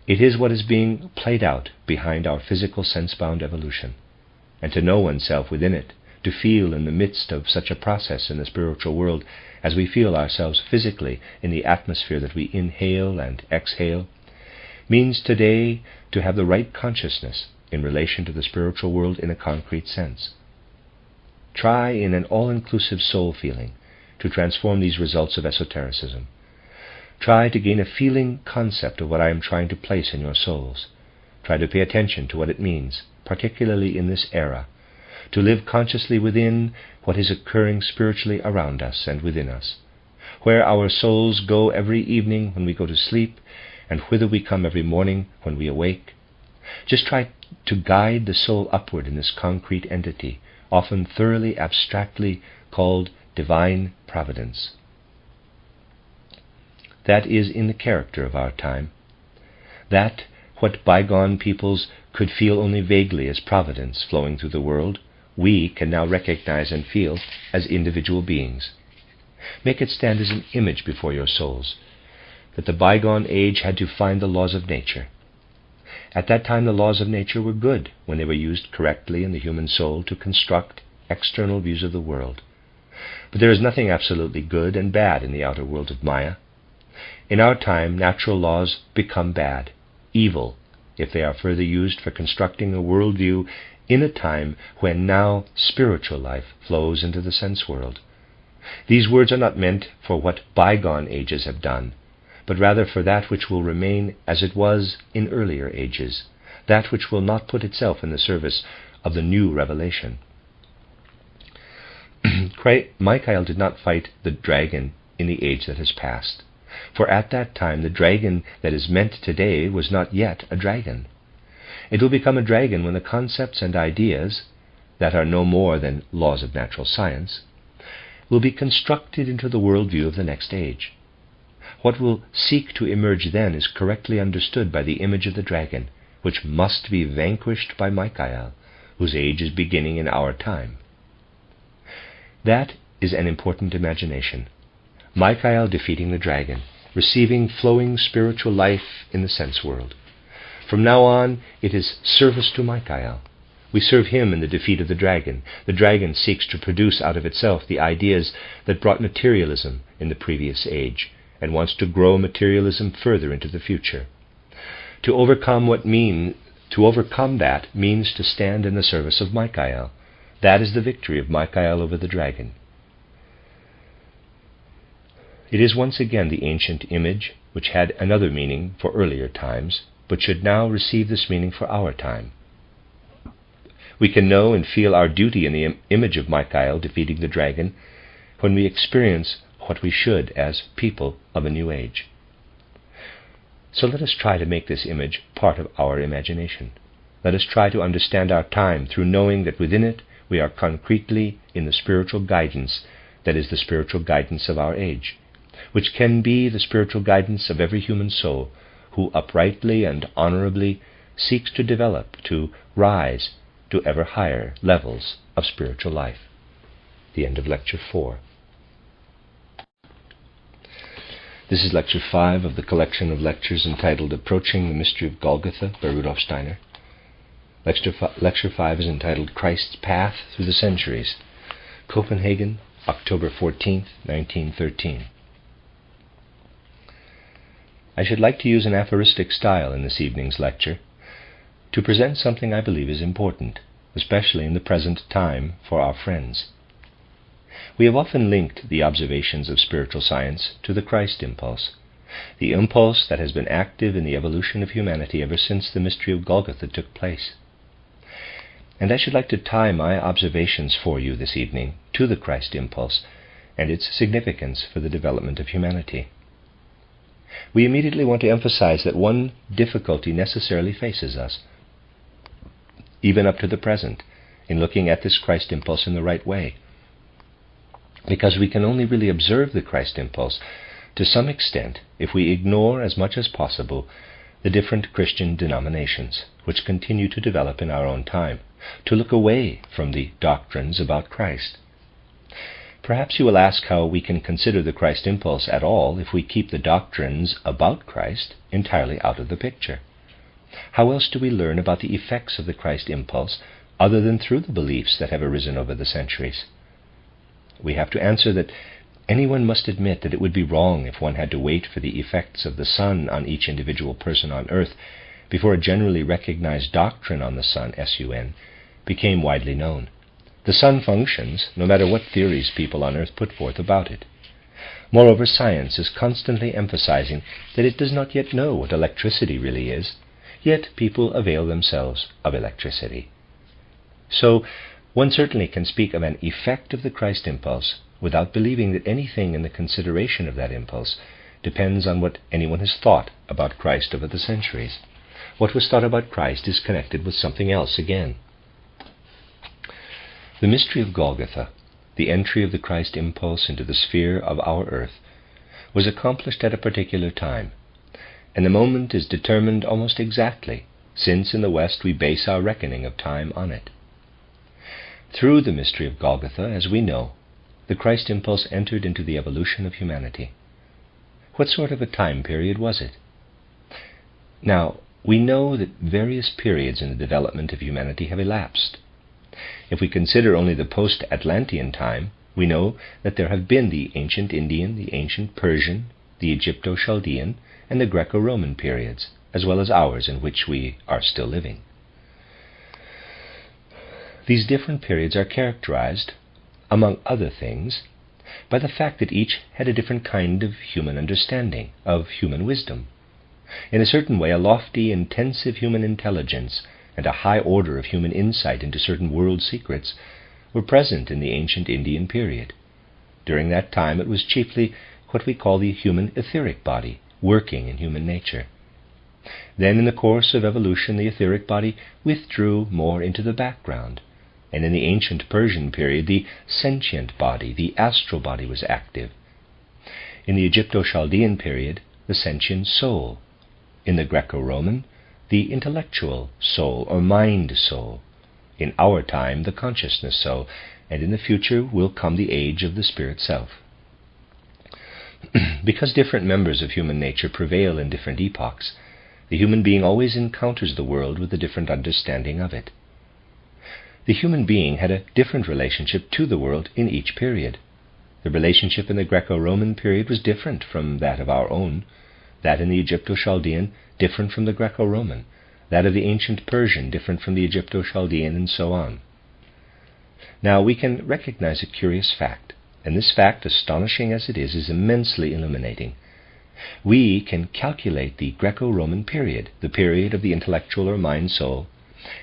It is what is being played out behind our physical sense-bound evolution, and to know oneself within it, to feel in the midst of such a process in the spiritual world as we feel ourselves physically in the atmosphere that we inhale and exhale, means today to have the right consciousness in relation to the spiritual world in a concrete sense. Try in an all-inclusive soul feeling to transform these results of esotericism. Try to gain a feeling concept of what I am trying to place in your souls. Try to pay attention to what it means, particularly in this era, to live consciously within what is occurring spiritually around us and within us, where our souls go every evening when we go to sleep, and whither we come every morning when we awake. Just try to guide the soul upward in this concrete entity, often thoroughly abstractly called divine providence. That is in the character of our time. That what bygone peoples could feel only vaguely as providence flowing through the world, we can now recognize and feel as individual beings. Make it stand as an image before your souls, that the bygone age had to find the laws of nature. At that time the laws of nature were good when they were used correctly in the human soul to construct external views of the world. But there is nothing absolutely good and bad in the outer world of Maya. In our time, natural laws become bad, evil, if they are further used for constructing a worldview in a time when now spiritual life flows into the sense world. These words are not meant for what bygone ages have done, but rather for that which will remain as it was in earlier ages, that which will not put itself in the service of the new revelation. Michael did not fight the dragon in the age that has passed, for at that time the dragon that is meant today was not yet a dragon. It will become a dragon when the concepts and ideas, that are no more than laws of natural science, will be constructed into the worldview of the next age. What will seek to emerge then is correctly understood by the image of the dragon, which must be vanquished by Michael, whose age is beginning in our time. That is an important imagination. Michael defeating the dragon, receiving flowing spiritual life in the sense world. From now on, it is service to Michael. We serve him in the defeat of the dragon. The dragon seeks to produce out of itself the ideas that brought materialism in the previous age, and wants to grow materialism further into the future. To overcome that means to stand in the service of Michael. That is the victory of Michael over the dragon. It is once again the ancient image which had another meaning for earlier times, but should now receive this meaning for our time. We can know and feel our duty in the image of Michael defeating the dragon when we experience what we should as people of a new age. So let us try to make this image part of our imagination. Let us try to understand our time through knowing that within it we are concretely in the spiritual guidance that is the spiritual guidance of our age, which can be the spiritual guidance of every human soul who uprightly and honorably seeks to develop, to rise to ever higher levels of spiritual life. The end of Lecture 4. This is Lecture 5 of the collection of lectures entitled Approaching the Mystery of Golgotha by Rudolf Steiner. Lecture 5 is entitled Christ's Path Through the Centuries. Copenhagen, October 14, 1913. I should like to use an aphoristic style in this evening's lecture to present something I believe is important, especially in the present time for our friends. We have often linked the observations of spiritual science to the Christ impulse, the impulse that has been active in the evolution of humanity ever since the mystery of Golgotha took place. And I should like to tie my observations for you this evening to the Christ impulse, and its significance for the development of humanity. We immediately want to emphasize that one difficulty necessarily faces us, even up to the present, in looking at this Christ impulse in the right way, because we can only really observe the Christ impulse to some extent if we ignore as much as possible the different Christian denominations which continue to develop in our own time, to look away from the doctrines about Christ. Perhaps you will ask how we can consider the Christ impulse at all if we keep the doctrines about Christ entirely out of the picture. How else do we learn about the effects of the Christ impulse other than through the beliefs that have arisen over the centuries? We have to answer that anyone must admit that it would be wrong if one had to wait for the effects of the Son on each individual person on earth before a generally recognized doctrine on the Son, S-U-N, became widely known. The Sun functions, no matter what theories people on earth put forth about it. Moreover, science is constantly emphasizing that it does not yet know what electricity really is, yet people avail themselves of electricity. So, one certainly can speak of an effect of the Christ impulse without believing that anything in the consideration of that impulse depends on what anyone has thought about Christ over the centuries. What was thought about Christ is connected with something else again. The mystery of Golgotha, the entry of the Christ impulse into the sphere of our earth, was accomplished at a particular time, and the moment is determined almost exactly, since in the West we base our reckoning of time on it. Through the mystery of Golgotha, as we know, the Christ impulse entered into the evolution of humanity. What sort of a time period was it? Now, we know that various periods in the development of humanity have elapsed. If we consider only the post-Atlantean time, we know that there have been the ancient Indian, the ancient Persian, the Egypto-Chaldean, and the Greco-Roman periods, as well as ours in which we are still living. These different periods are characterized, among other things, by the fact that each had a different kind of human understanding, of human wisdom. In a certain way, a lofty, intensive human intelligence and a high order of human insight into certain world secrets were present in the ancient Indian period. During that time it was chiefly what we call the human etheric body, working in human nature. Then in the course of evolution the etheric body withdrew more into the background, and in the ancient Persian period the sentient body, the astral body, was active. In the Egypto-Chaldean period, the sentient soul. In the Greco-Roman, the intellectual soul or mind soul. In our time, the consciousness soul, and in the future will come the age of the spirit self. Because different members of human nature prevail in different epochs, the human being always encounters the world with a different understanding of it. The human being had a different relationship to the world in each period. The relationship in the Greco-Roman period was different from that of our own, that in the Egypto-Chaldean different from the Greco-Roman, that of the ancient Persian different from the Egypto-Chaldean, and so on. Now we can recognize a curious fact, and this fact, astonishing as it is immensely illuminating. We can calculate the Greco-Roman period, the period of the intellectual or mind soul,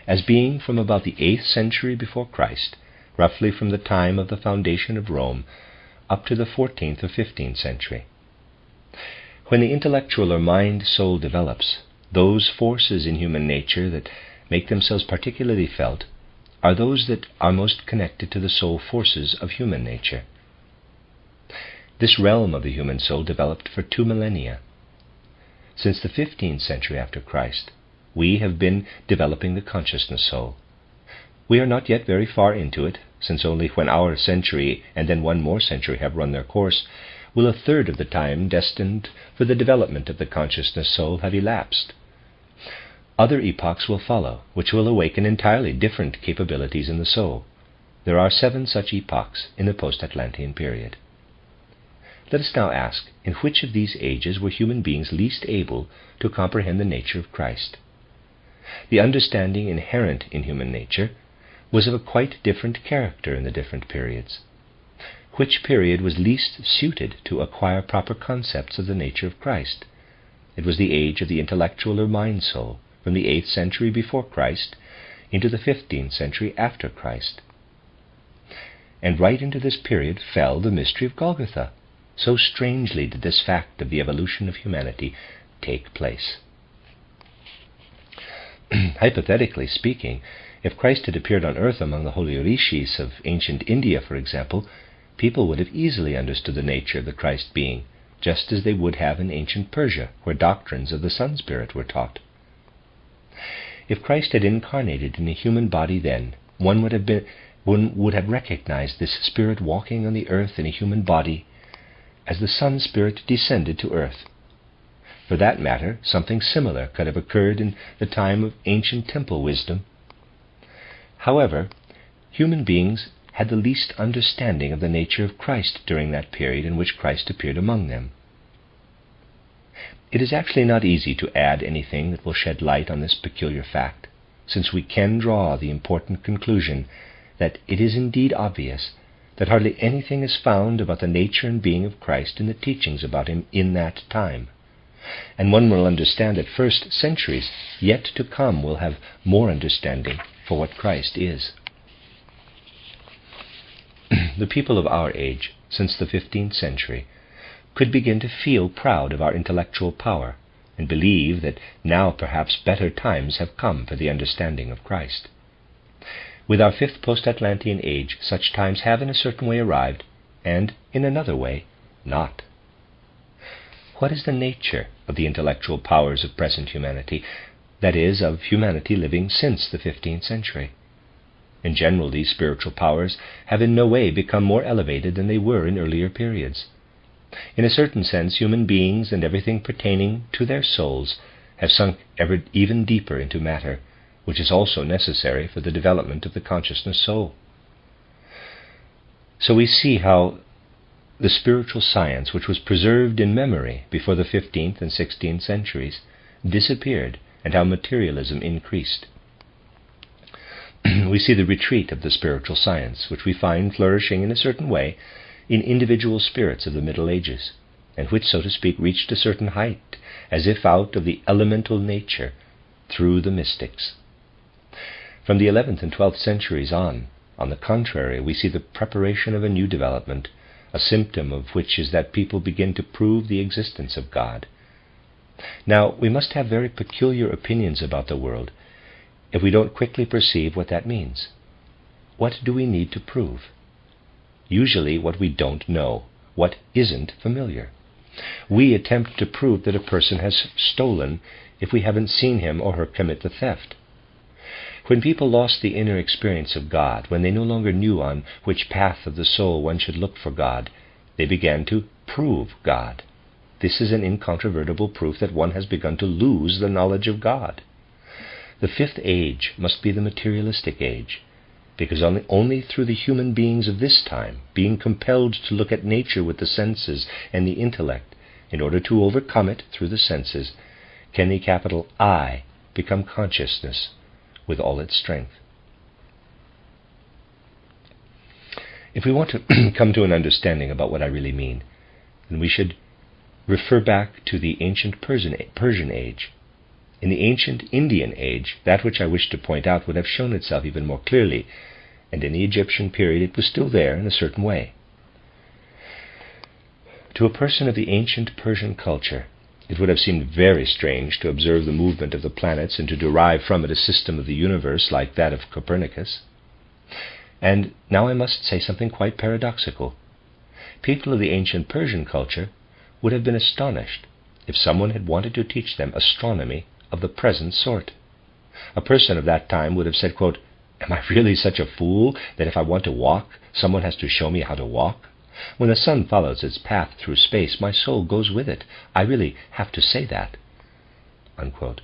as being from about the 8th century before Christ, roughly from the time of the foundation of Rome, up to the 14th or 15th century. When the intellectual or mind soul develops, those forces in human nature that make themselves particularly felt are those that are most connected to the soul forces of human nature. This realm of the human soul developed for 2 millennia. Since the 15th century after Christ, we have been developing the consciousness soul. We are not yet very far into it, since only when our century and then one more century have run their course will a third of the time destined for the development of the consciousness soul have elapsed. Other epochs will follow, which will awaken entirely different capabilities in the soul. There are 7 such epochs in the post-Atlantean period. Let us now ask, in which of these ages were human beings least able to comprehend the nature of Christ? The understanding inherent in human nature was of a quite different character in the different periods. Which period was least suited to acquire proper concepts of the nature of Christ? It was the age of the intellectual or mind soul, from the 8th century before Christ into the 15th century after Christ. and right into this period fell the mystery of Golgotha. So strangely did this fact of the evolution of humanity take place. Hypothetically speaking, if Christ had appeared on earth among the holy rishis of ancient India, for example, people would have easily understood the nature of the Christ being, just as they would have in ancient Persia, where doctrines of the Sun Spirit were taught. If Christ had incarnated in a human body then, one would have recognized this Spirit walking on the earth in a human body as the Sun Spirit descended to earth. For that matter, something similar could have occurred in the time of ancient temple wisdom. However, human beings had the least understanding of the nature of Christ during that period in which Christ appeared among them. It is actually not easy to add anything that will shed light on this peculiar fact, since we can draw the important conclusion that it is indeed obvious that hardly anything is found about the nature and being of Christ in the teachings about him in that time. And one will understand that first centuries yet to come will have more understanding for what Christ is. The people of our age, since the 15th century, could begin to feel proud of our intellectual power and believe that now perhaps better times have come for the understanding of Christ. With our 5th post-Atlantean age, such times have in a certain way arrived, and in another way, not. What is the nature of the intellectual powers of present humanity, that is, of humanity living since the 15th century? In general, these spiritual powers have in no way become more elevated than they were in earlier periods. In a certain sense, human beings and everything pertaining to their souls have sunk even deeper into matter, which is also necessary for the development of the consciousness soul. So we see how the spiritual science, which was preserved in memory before the 15th and 16th centuries, disappeared, and how materialism increased. We see the retreat of the spiritual science, which we find flourishing in a certain way in individual spirits of the Middle Ages, and which, so to speak, reached a certain height, as if out of the elemental nature, through the mystics. From the 11th and 12th centuries on the contrary, we see the preparation of a new development, a symptom of which is that people begin to prove the existence of God. Now, we must have very peculiar opinions about the world if we don't quickly perceive what that means. What do we need to prove? Usually what we don't know, what isn't familiar. We attempt to prove that a person has stolen if we haven't seen him or her commit the theft. When people lost the inner experience of God, when they no longer knew on which path of the soul one should look for God, they began to prove God. This is an incontrovertible proof that one has begun to lose the knowledge of God. The 5th age must be the materialistic age, because only through the human beings of this time, being compelled to look at nature with the senses and the intellect, in order to overcome it through the senses, can the capital I become consciousness with all its strength. If we want to come to an understanding about what I really mean, then we should refer back to the ancient Persian age. In the ancient Indian age, that which I wish to point out would have shown itself even more clearly, and in the Egyptian period it was still there in a certain way. To a person of the ancient Persian culture, it would have seemed very strange to observe the movement of the planets and to derive from it a system of the universe like that of Copernicus. And now I must say something quite paradoxical. People of the ancient Persian culture would have been astonished if someone had wanted to teach them astronomy of the present sort. A person of that time would have said, quote, "Am I really such a fool that if I want to walk, someone has to show me how to walk? When the sun follows its path through space, my soul goes with it. I really have to say that." Unquote.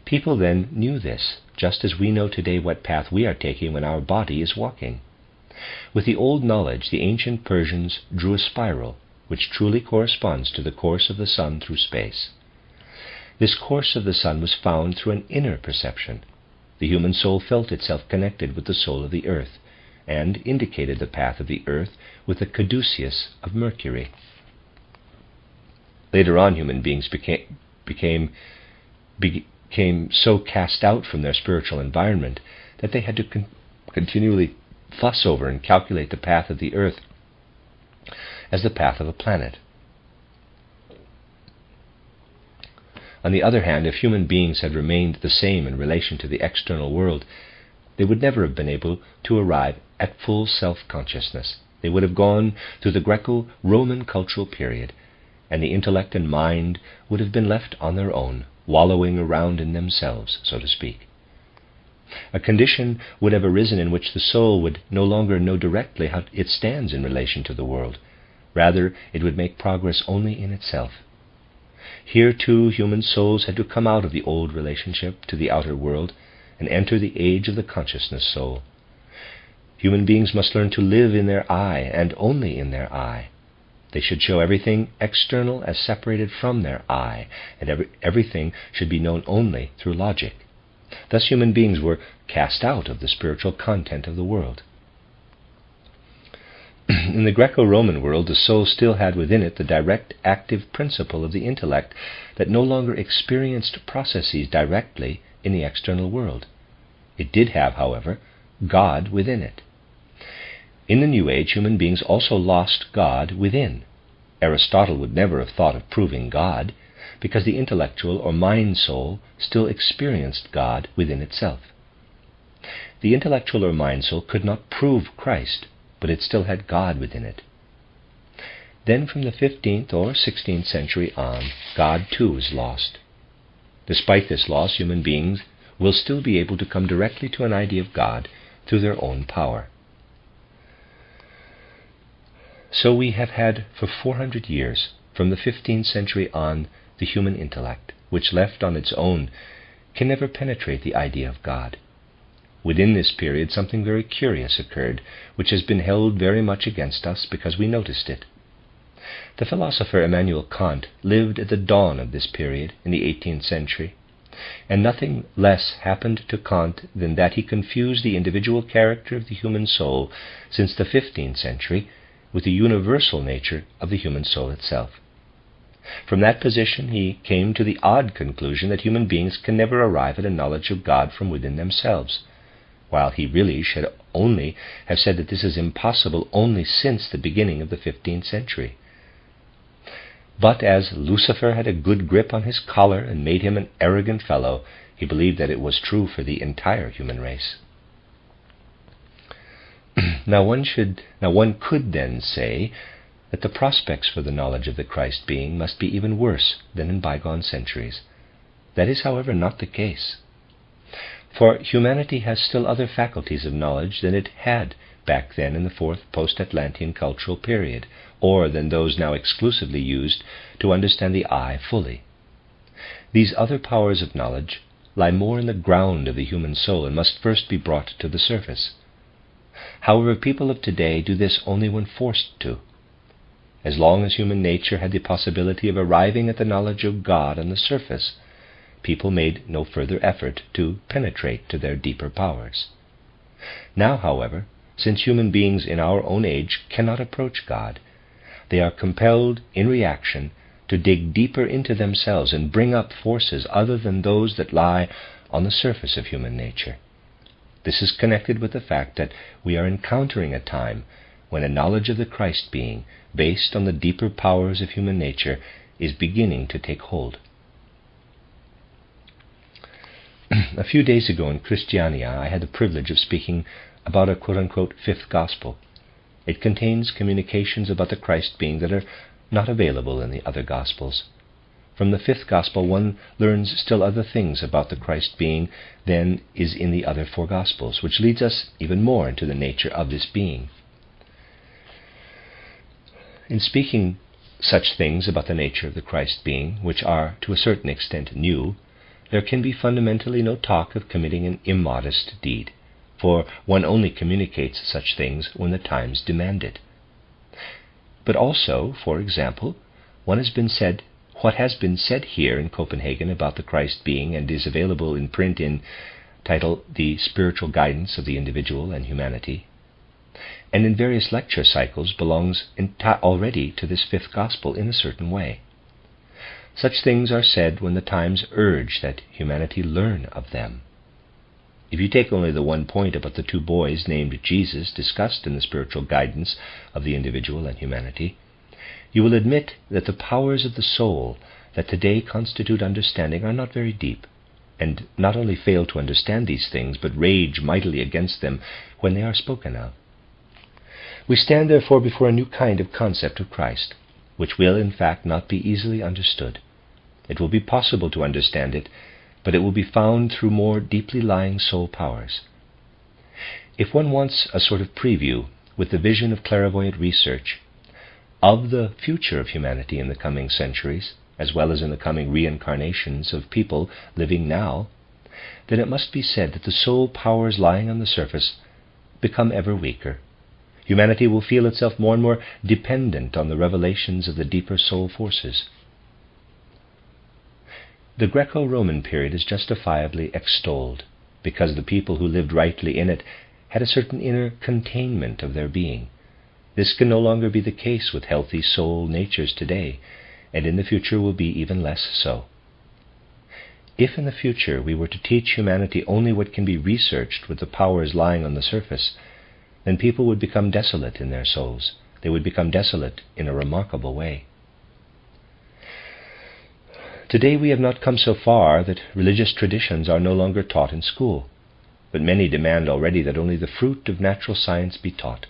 People then knew this, just as we know today what path we are taking when our body is walking. With the old knowledge, the ancient Persians drew a spiral, which truly corresponds to the course of the sun through space. This course of the sun was found through an inner perception. The human soul felt itself connected with the soul of the earth, and indicated the path of the earth with the caduceus of Mercury. Later on, human beings became so cast out from their spiritual environment that they had to continually fuss over and calculate the path of the earth as the path of a planet. On the other hand, if human beings had remained the same in relation to the external world, they would never have been able to arrive at full self-consciousness. They would have gone through the Greco-Roman cultural period, and the intellect and mind would have been left on their own, wallowing around in themselves, so to speak. A condition would have arisen in which the soul would no longer know directly how it stands in relation to the world. Rather, it would make progress only in itself. Here, too, human souls had to come out of the old relationship to the outer world and enter the age of the consciousness soul. Human beings must learn to live in their I, and only in their I. They should show everything external as separated from their I, and everything should be known only through logic. Thus human beings were cast out of the spiritual content of the world. In the Greco-Roman world, the soul still had within it the direct active principle of the intellect that no longer experienced processes directly in the external world. It did have, however, God within it. In the New Age, human beings also lost God within. Aristotle would never have thought of proving God, because the intellectual or mind soul still experienced God within itself. The intellectual or mind soul could not prove Christ, but it still had God within it. Then from the 15th or 16th century on, God too is lost. Despite this loss, human beings will still be able to come directly to an idea of God through their own power. So we have had for 400 years, from the 15th century on, the human intellect, which left on its own can never penetrate the idea of God. Within this period something very curious occurred, which has been held very much against us because we noticed it. The philosopher Immanuel Kant lived at the dawn of this period in the 18th century, and nothing less happened to Kant than that he confused the individual character of the human soul since the 15th century with the universal nature of the human soul itself. From that position he came to the odd conclusion that human beings can never arrive at a knowledge of God from within themselves, while he really should only have said that this is impossible only since the beginning of the 15th century. But as Lucifer had a good grip on his collar and made him an arrogant fellow, he believed that it was true for the entire human race. Now one could then say that the prospects for the knowledge of the Christ being must be even worse than in bygone centuries. That is, however, not the case. For humanity has still other faculties of knowledge than it had back then in the fourth post-Atlantean cultural period, or than those now exclusively used to understand the I fully. These other powers of knowledge lie more in the ground of the human soul and must first be brought to the surface. However, people of today do this only when forced to. As long as human nature had the possibility of arriving at the knowledge of God on the surface, people made no further effort to penetrate to their deeper powers. Now, however, since human beings in our own age cannot approach God, they are compelled, in reaction, to dig deeper into themselves and bring up forces other than those that lie on the surface of human nature. This is connected with the fact that we are encountering a time when a knowledge of the Christ being, based on the deeper powers of human nature, is beginning to take hold. A few days ago in Christiania, I had the privilege of speaking about a quote-unquote fifth gospel. It contains communications about the Christ being that are not available in the other gospels. From the fifth gospel one learns still other things about the Christ being than is in the other four gospels, which leads us even more into the nature of this being. In speaking such things about the nature of the Christ being, which are to a certain extent new, there can be fundamentally no talk of committing an immodest deed, for one only communicates such things when the times demand it. But also, for example, what has been said here in Copenhagen about the Christ being and is available in print in title The Spiritual Guidance of the Individual and Humanity, and in various lecture cycles belongs already to this fifth gospel in a certain way. Such things are said when the times urge that humanity learn of them. If you take only the one point about the two boys named Jesus discussed in the spiritual guidance of the individual and humanity, you will admit that the powers of the soul that today constitute understanding are not very deep, and not only fail to understand these things, but rage mightily against them when they are spoken of. We stand therefore before a new kind of concept of Christ, which will in fact not be easily understood. It will be possible to understand it, but it will be found through more deeply lying soul powers. If one wants a sort of preview, with the vision of clairvoyant research, of the future of humanity in the coming centuries, as well as in the coming reincarnations of people living now, then it must be said that the soul powers lying on the surface become ever weaker. Humanity will feel itself more and more dependent on the revelations of the deeper soul forces. The Greco-Roman period is justifiably extolled, because the people who lived rightly in it had a certain inner containment of their being. This can no longer be the case with healthy soul natures today, and in the future will be even less so. If in the future we were to teach humanity only what can be researched with the powers lying on the surface, then people would become desolate in their souls. They would become desolate in a remarkable way. Today we have not come so far that religious traditions are no longer taught in school, but many demand already that only the fruit of natural science be taught.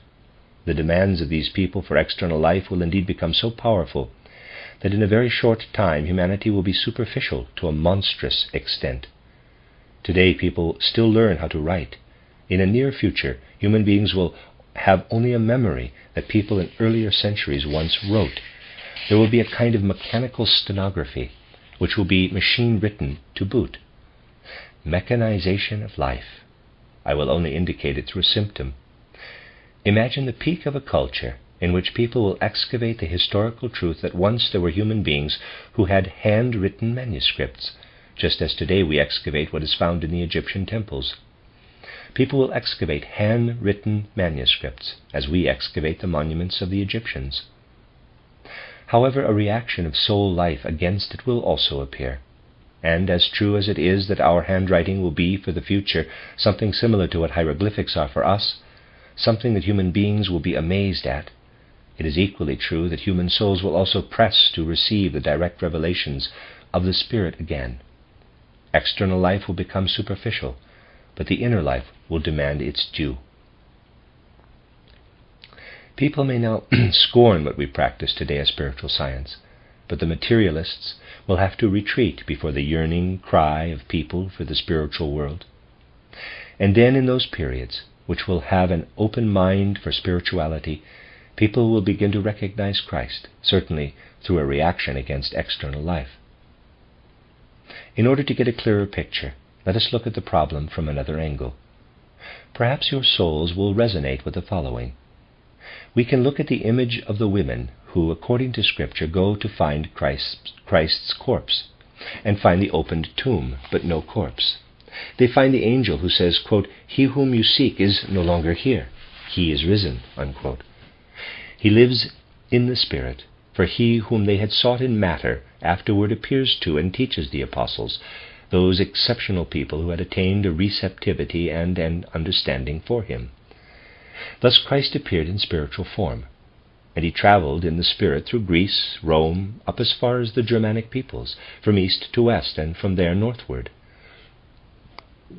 The demands of these people for external life will indeed become so powerful that in a very short time humanity will be superficial to a monstrous extent. Today people still learn how to write. In a near future, human beings will have only a memory that people in earlier centuries once wrote. There will be a kind of mechanical stenography, which will be machine-written to boot. Mechanization of life. I will only indicate it through a symptom. Imagine the peak of a culture in which people will excavate the historical truth that once there were human beings who had handwritten manuscripts, just as today we excavate what is found in the Egyptian temples. People will excavate handwritten manuscripts, as we excavate the monuments of the Egyptians. However, a reaction of soul life against it will also appear. And as true as it is that our handwriting will be for the future something similar to what hieroglyphics are for us, something that human beings will be amazed at, it is equally true that human souls will also press to receive the direct revelations of the Spirit again. External life will become superficial, but the inner life will demand its due. People may now scorn what we practice today as spiritual science, but the materialists will have to retreat before the yearning cry of people for the spiritual world. And then in those periods, which will have an open mind for spirituality, people will begin to recognize Christ, certainly through a reaction against external life. In order to get a clearer picture, let us look at the problem from another angle. Perhaps your souls will resonate with the following. We can look at the image of the women who, according to Scripture, go to find Christ's corpse, and find the opened tomb, but no corpse. They find the angel who says, quote, "He whom you seek is no longer here. He is risen," unquote. He lives in the Spirit, for he whom they had sought in matter afterward appears to and teaches the apostles, those exceptional people who had attained a receptivity and an understanding for him. Thus Christ appeared in spiritual form, and he traveled in the Spirit through Greece, Rome, up as far as the Germanic peoples, from east to west, and from there northward.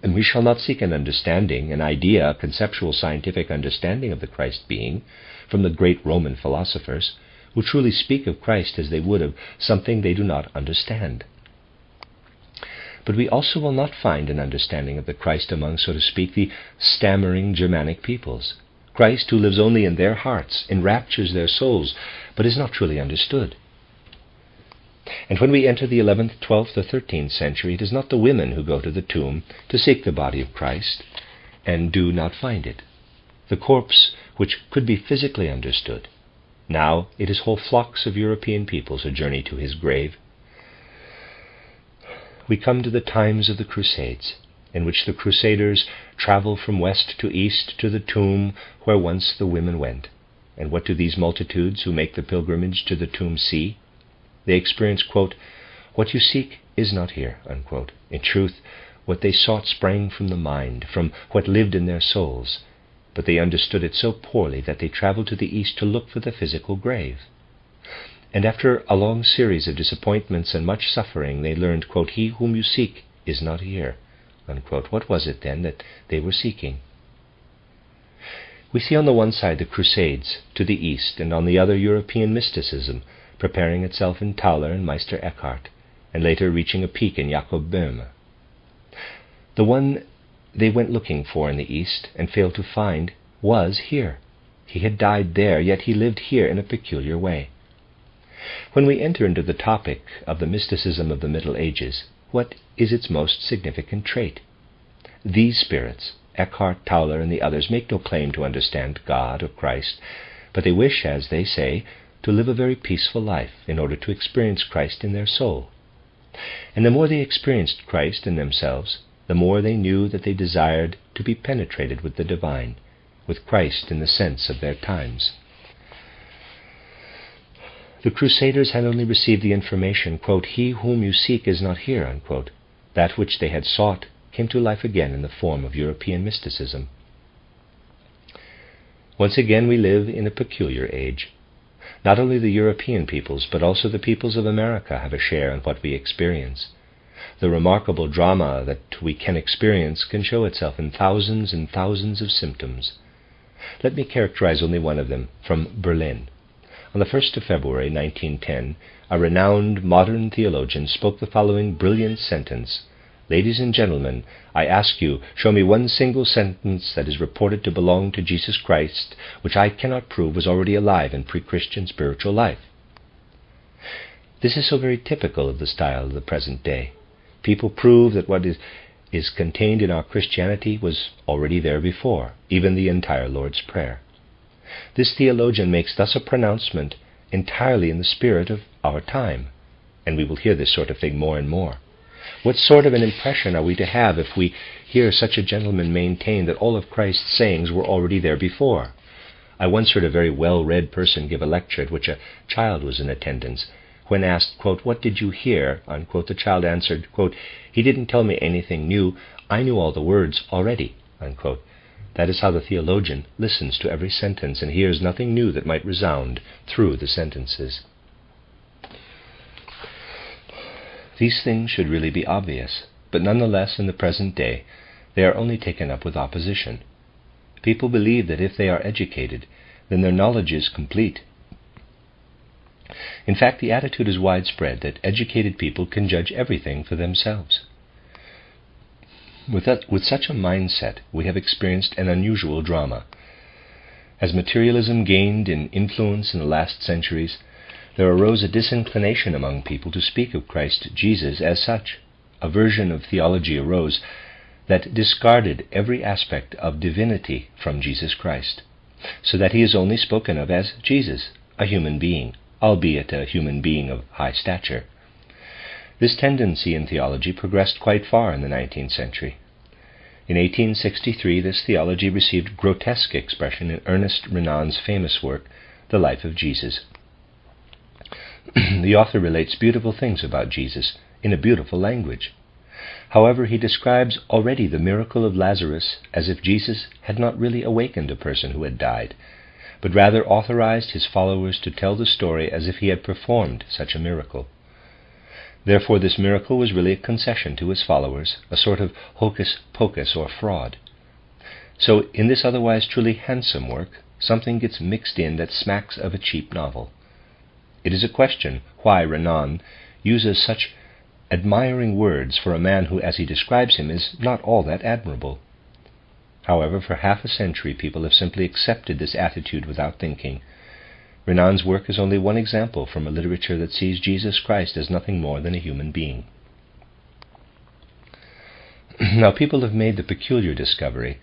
And we shall not seek an understanding, an idea, a conceptual scientific understanding of the Christ being, from the great Roman philosophers, who truly speak of Christ as they would of something they do not understand. But we also will not find an understanding of the Christ among, so to speak, the stammering Germanic peoples. Christ, who lives only in their hearts, enraptures their souls, but is not truly understood. And when we enter the 11th, 12th, or 13th century, it is not the women who go to the tomb to seek the body of Christ, and do not find it. The corpse, which could be physically understood. Now it is whole flocks of European peoples who journey to his grave. We come to the times of the Crusades, in which the Crusaders travel from west to east to the tomb where once the women went. And what do these multitudes who make the pilgrimage to the tomb see? They experience, quote, "What you seek is not here," unquote. In truth, what they sought sprang from the mind, from what lived in their souls, but they understood it so poorly that they traveled to the east to look for the physical grave. And after a long series of disappointments and much suffering, they learned, quote, "He whom you seek is not here." Unquote. What was it then that they were seeking? We see on the one side the Crusades to the east, and on the other European mysticism preparing itself in Tauler and Meister Eckhart, and later reaching a peak in Jakob Böhme. The one they went looking for in the east and failed to find was here. He had died there, yet he lived here in a peculiar way. When we enter into the topic of the mysticism of the Middle Ages, what is its most significant trait? These spirits, Eckhart, Tauler, and the others, make no claim to understand God or Christ, but they wish, as they say, to live a very peaceful life in order to experience Christ in their soul. And the more they experienced Christ in themselves, the more they knew that they desired to be penetrated with the divine, with Christ in the sense of their times. The Crusaders had only received the information, quote, "He whom you seek is not here," unquote. That which they had sought came to life again in the form of European mysticism. Once again we live in a peculiar age. Not only the European peoples, but also the peoples of America have a share in what we experience. The remarkable drama that we can experience can show itself in thousands and thousands of symptoms. Let me characterize only one of them, from Berlin. On the 1st of February 1910, a renowned modern theologian spoke the following brilliant sentence: "Ladies and gentlemen, I ask you, show me one single sentence that is reported to belong to Jesus Christ, which I cannot prove was already alive in pre-Christian spiritual life." This is so very typical of the style of the present day. People prove that what is contained in our Christianity was already there before, even the entire Lord's Prayer. This theologian makes thus a pronouncement entirely in the spirit of our time, and we will hear this sort of thing more and more. What sort of an impression are we to have if we hear such a gentleman maintain that all of Christ's sayings were already there before? I once heard a very well-read person give a lecture at which a child was in attendance. When asked, quote, "What did you hear?" unquote, the child answered, quote, "He didn't tell me anything new. I knew all the words already." Unquote. That is how the theologian listens to every sentence and hears nothing new that might resound through the sentences. These things should really be obvious, but nonetheless in the present day they are only taken up with opposition. People believe that if they are educated, then their knowledge is complete. In fact, the attitude is widespread that educated people can judge everything for themselves. With such a mindset, we have experienced an unusual drama. As materialism gained in influence in the last centuries, there arose a disinclination among people to speak of Christ Jesus as such. A version of theology arose that discarded every aspect of divinity from Jesus Christ, so that he is only spoken of as Jesus, a human being, albeit a human being of high stature. This tendency in theology progressed quite far in the 19th century. In 1863, this theology received grotesque expression in Ernest Renan's famous work, The Life of Jesus. The author relates beautiful things about Jesus in a beautiful language. However, he describes already the miracle of Lazarus as if Jesus had not really awakened a person who had died, but rather authorized his followers to tell the story as if he had performed such a miracle. Therefore this miracle was really a concession to his followers, a sort of hocus pocus or fraud. So in this otherwise truly handsome work, something gets mixed in that smacks of a cheap novel. It is a question why Renan uses such admiring words for a man who, as he describes him, is not all that admirable. However, for half a century people have simply accepted this attitude without thinking. Renan's work is only one example from a literature that sees Jesus Christ as nothing more than a human being. Now, people have made the peculiar discovery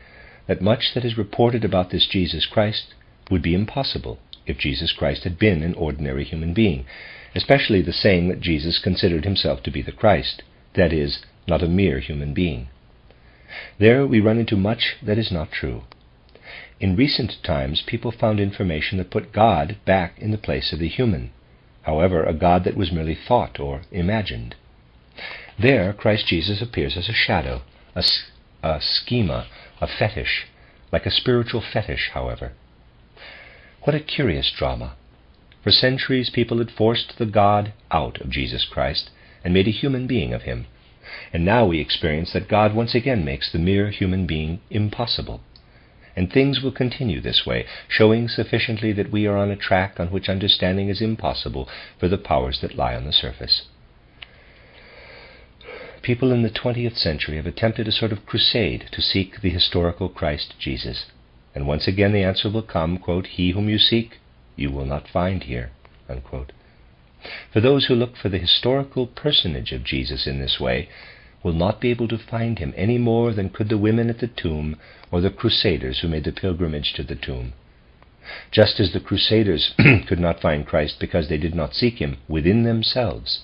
that much that is reported about this Jesus Christ would be impossible if Jesus Christ had been an ordinary human being, especially the saying that Jesus considered himself to be the Christ, that is, not a mere human being. There we run into much that is not true. In recent times, people found information that put God back in the place of the human, however, a God that was merely thought or imagined. There, Christ Jesus appears as a shadow, a schema, a fetish, like a spiritual fetish, however. What a curious drama! For centuries people had forced the God out of Jesus Christ and made a human being of him. And now we experience that God once again makes the mere human being impossible. And things will continue this way, showing sufficiently that we are on a track on which understanding is impossible for the powers that lie on the surface. People in the 20th century have attempted a sort of crusade to seek the historical Christ Jesus. And once again the answer will come, quote, "He whom you seek, you will not find here," unquote. For those who look for the historical personage of Jesus in this way will not be able to find him any more than could the women at the tomb or the crusaders who made the pilgrimage to the tomb. Just as the crusaders could not find Christ because they did not seek him within themselves,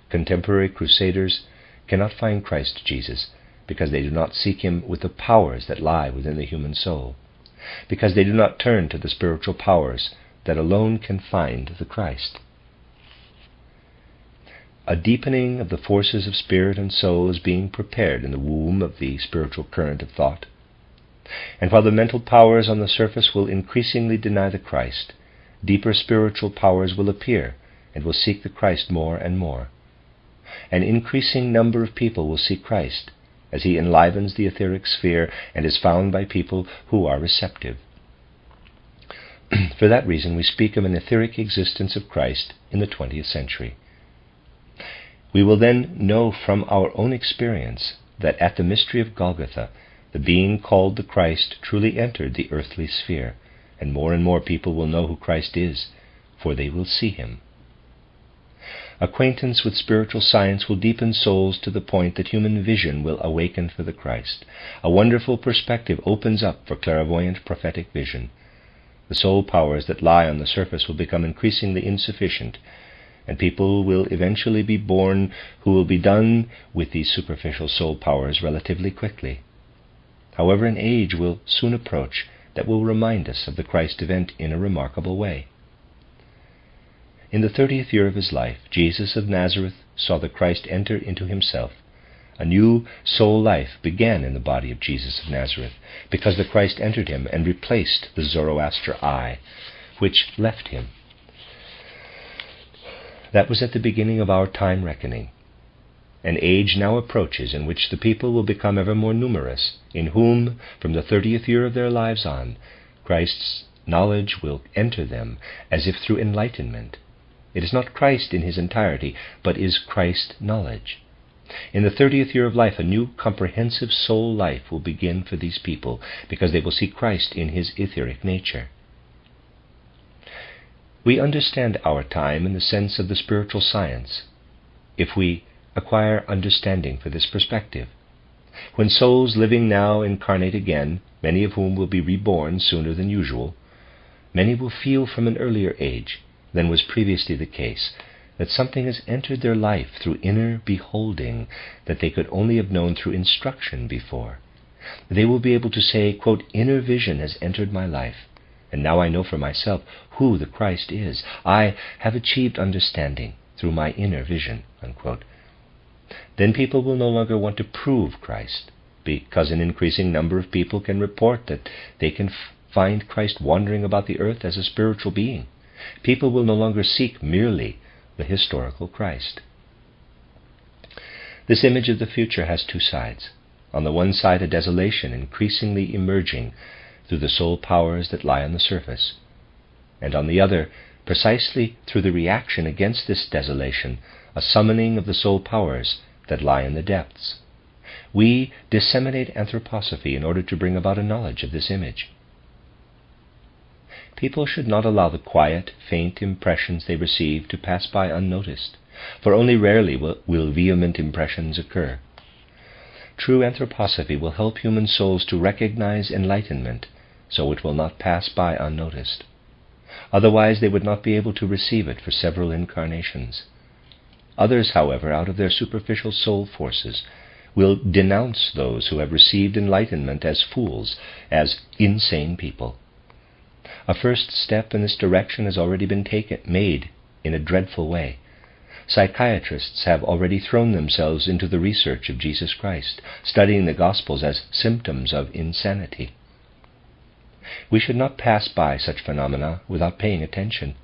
contemporary crusaders cannot find Christ Jesus because they do not seek him with the powers that lie within the human soul, because they do not turn to the spiritual powers that alone can find the Christ. A deepening of the forces of spirit and soul is being prepared in the womb of the spiritual current of thought. And while the mental powers on the surface will increasingly deny the Christ, deeper spiritual powers will appear and will seek the Christ more and more. An increasing number of people will seek Christ as he enlivens the etheric sphere and is found by people who are receptive. For that reason we speak of an etheric existence of Christ in the 20th century. We will then know from our own experience that at the mystery of Golgotha, the being called the Christ truly entered the earthly sphere, and more people will know who Christ is, for they will see him. Acquaintance with spiritual science will deepen souls to the point that human vision will awaken for the Christ. A wonderful perspective opens up for clairvoyant prophetic vision. The soul powers that lie on the surface will become increasingly insufficient, and people will eventually be born who will be done with these superficial soul powers relatively quickly. However, an age will soon approach that will remind us of the Christ event in a remarkable way. In the 30th year of his life, Jesus of Nazareth saw the Christ enter into himself. A new soul life began in the body of Jesus of Nazareth, because the Christ entered him and replaced the Zoroaster I, which left him. That was at the beginning of our time reckoning. An age now approaches in which the people will become ever more numerous, in whom, from the 30th year of their lives on, Christ's knowledge will enter them as if through enlightenment. It is not Christ in his entirety, but is Christ knowledge. In the 30th year of life, a new comprehensive soul life will begin for these people, because they will see Christ in his etheric nature. We understand our time in the sense of the spiritual science, if we acquire understanding for this perspective. When souls living now incarnate again, many of whom will be reborn sooner than usual, many will feel from an earlier age than was previously the case that something has entered their life through inner beholding that they could only have known through instruction before. They will be able to say, quote, "Inner vision has entered my life, and now I know for myself who the Christ is. I have achieved understanding through my inner vision," unquote. Then people will no longer want to prove Christ, because an increasing number of people can report that they can find Christ wandering about the earth as a spiritual being. People will no longer seek merely the historical Christ. This image of the future has two sides. On the one side, a desolation increasingly emerging through the soul powers that lie on the surface, and on the other, precisely through the reaction against this desolation, a summoning of the soul powers that lie in the depths. We disseminate anthroposophy in order to bring about a knowledge of this image. People should not allow the quiet, faint impressions they receive to pass by unnoticed, for only rarely will vehement impressions occur. True anthroposophy will help human souls to recognize enlightenment, so it will not pass by unnoticed. Otherwise they would not be able to receive it for several incarnations. Others, however, out of their superficial soul forces, will denounce those who have received enlightenment as fools, as insane people. A first step in this direction has already been made in a dreadful way. Psychiatrists have already thrown themselves into the research of Jesus Christ, studying the Gospels as symptoms of insanity. We should not pass by such phenomena without paying attention.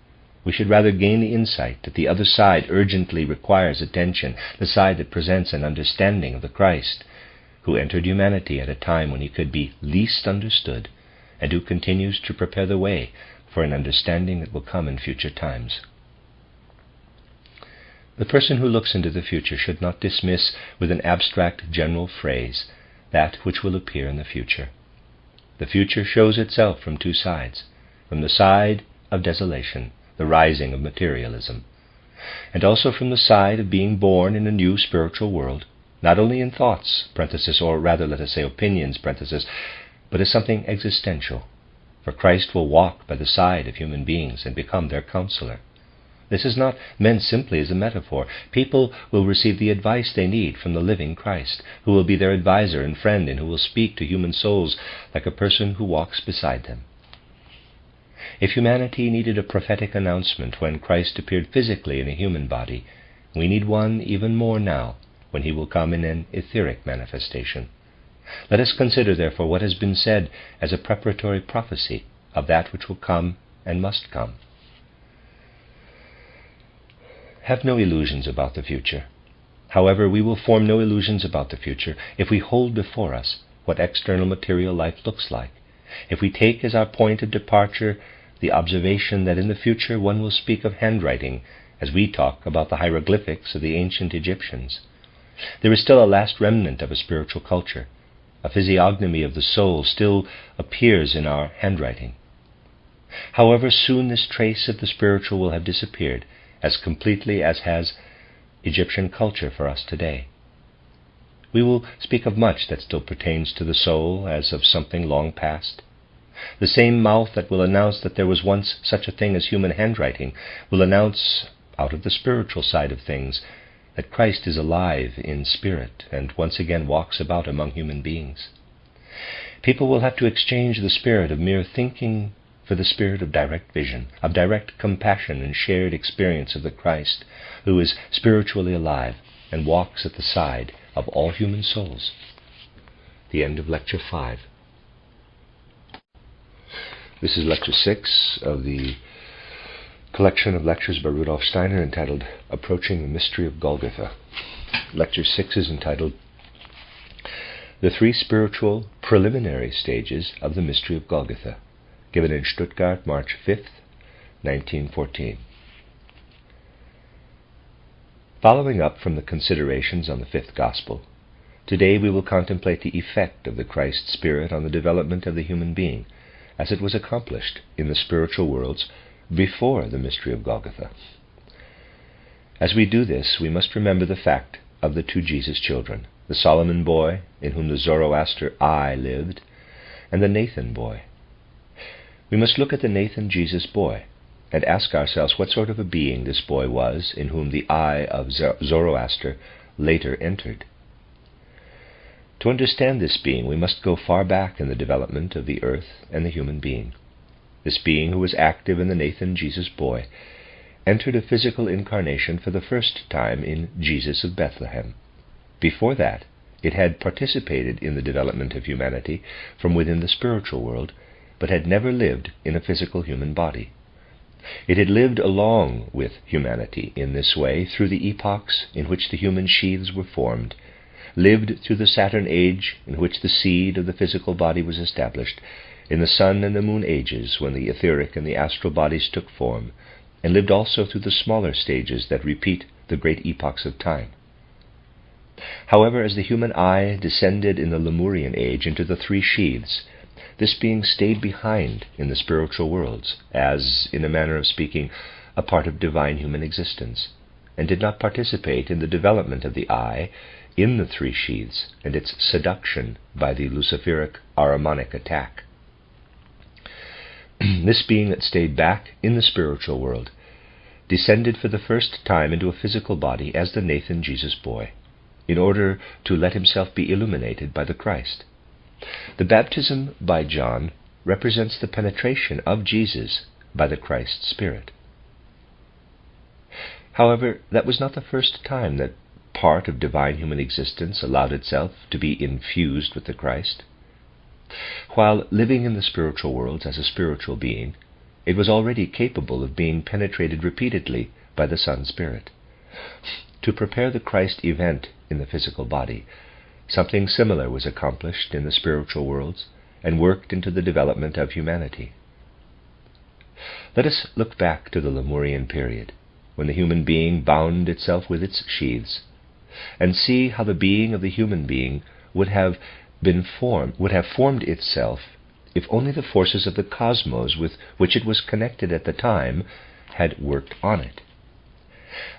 We should rather gain the insight that the other side urgently requires attention, the side that presents an understanding of the Christ, who entered humanity at a time when he could be least understood, and who continues to prepare the way for an understanding that will come in future times. The person who looks into the future should not dismiss with an abstract general phrase that which will appear in the future. The future shows itself from two sides: from the side of desolation, the rising of materialism, and also from the side of being born in a new spiritual world, not only in thoughts, parenthesis, or rather let us say opinions, parenthesis, but as something existential, for Christ will walk by the side of human beings and become their counselor. This is not meant simply as a metaphor. People will receive the advice they need from the living Christ, who will be their advisor and friend, and who will speak to human souls like a person who walks beside them. If humanity needed a prophetic announcement when Christ appeared physically in a human body, we need one even more now, when he will come in an etheric manifestation. Let us consider, therefore, what has been said as a preparatory prophecy of that which will come and must come. Have no illusions about the future. However, we will form no illusions about the future if we hold before us what external material life looks like, if we take as our point of departure the observation that in the future one will speak of handwriting as we talk about the hieroglyphics of the ancient Egyptians. There is still a last remnant of a spiritual culture. A physiognomy of the soul still appears in our handwriting. However, soon this trace of the spiritual will have disappeared, as completely as has Egyptian culture for us today. We will speak of much that still pertains to the soul as of something long past. The same mouth that will announce that there was once such a thing as human handwriting will announce, out of the spiritual side of things, that Christ is alive in spirit and once again walks about among human beings. People will have to exchange the spirit of mere thinking for the spirit of direct vision, of direct compassion and shared experience of the Christ, who is spiritually alive and walks at the side of all human souls. The end of Lecture 5. This is Lecture 6 of the collection of lectures by Rudolf Steiner entitled Approaching the Mystery of Golgotha. Lecture 6 is entitled The Three Spiritual Preliminary Stages of the Mystery of Golgotha, given in Stuttgart, March 5th, 1914. Following up from the considerations on the fifth Gospel, today we will contemplate the effect of the Christ Spirit on the development of the human being, as it was accomplished in the spiritual worlds before the mystery of Golgotha. As we do this, we must remember the fact of the two Jesus children, the Solomon boy, in whom the Zoroaster I lived, and the Nathan boy. We must look at the Nathan Jesus boy and ask ourselves what sort of a being this boy was in whom the I of Zoroaster later entered. To understand this being, we must go far back in the development of the earth and the human being. This being, who was active in the Nathan Jesus boy, entered a physical incarnation for the first time in Jesus of Bethlehem. Before that, it had participated in the development of humanity from within the spiritual world, but had never lived in a physical human body. It had lived along with humanity in this way through the epochs in which the human sheaths were formed, lived through the Saturn age in which the seed of the physical body was established, in the sun and the moon ages when the etheric and the astral bodies took form, and lived also through the smaller stages that repeat the great epochs of time. However, as the human eye descended in the Lemurian age into the three sheaths, this being stayed behind in the spiritual worlds, as, in a manner of speaking, a part of divine human existence, and did not participate in the development of the eye in the three sheaths and its seduction by the Luciferic Ahrimanic attack. This being that stayed back in the spiritual world descended for the first time into a physical body as the Nathan Jesus boy, in order to let himself be illuminated by the Christ. The baptism by John represents the penetration of Jesus by the Christ Spirit. However, that was not the first time that part of divine human existence allowed itself to be infused with the Christ. While living in the spiritual worlds as a spiritual being, it was already capable of being penetrated repeatedly by the Son Spirit. To prepare the Christ event in the physical body, something similar was accomplished in the spiritual worlds and worked into the development of humanity. Let us look back to the Lemurian period, when the human being bound itself with its sheaths, and see how the being of the human being would have formed itself if only the forces of the cosmos with which it was connected at the time had worked on it.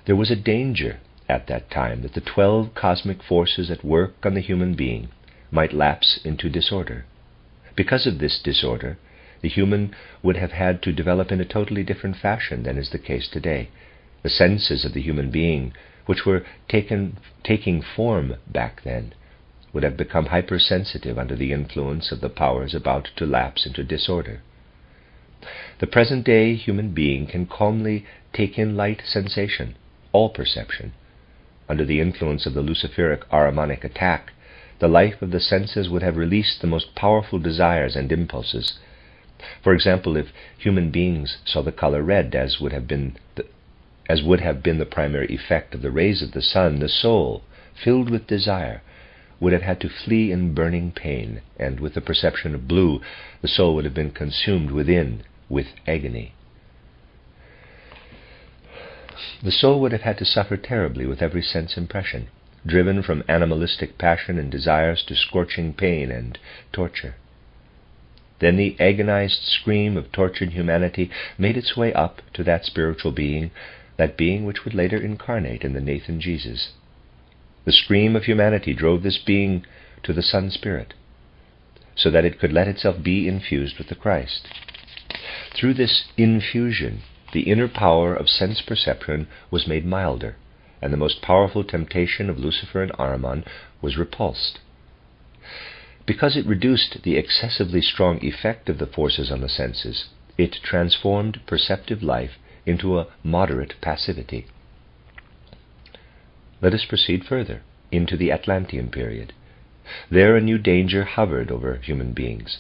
There was a danger at that time that the 12 cosmic forces at work on the human being might lapse into disorder. Because of this disorder, the human would have had to develop in a totally different fashion than is the case today. The senses of the human being, which were taking form back then, would have become hypersensitive under the influence of the powers about to lapse into disorder. The present-day human being can calmly take in light sensation, all perception. Under the influence of the Luciferic Ahrimanic attack, the life of the senses would have released the most powerful desires and impulses. For example, if human beings saw the color red, as would have been the primary effect of the rays of the sun, the soul, filled with desire, would have had to flee in burning pain, and with the perception of blue, the soul would have been consumed within with agony. The soul would have had to suffer terribly with every sense impression, driven from animalistic passion and desires to scorching pain and torture. Then the agonized scream of tortured humanity made its way up to that spiritual being, that being which would later incarnate in the Nathan Jesus. The scream of humanity drove this being to the Son Spirit, so that it could let itself be infused with the Christ. Through this infusion, the inner power of sense perception was made milder, and the most powerful temptation of Lucifer and Ahriman was repulsed. Because it reduced the excessively strong effect of the forces on the senses, it transformed perceptive life into a moderate passivity. Let us proceed further, into the Atlantean period. There a new danger hovered over human beings.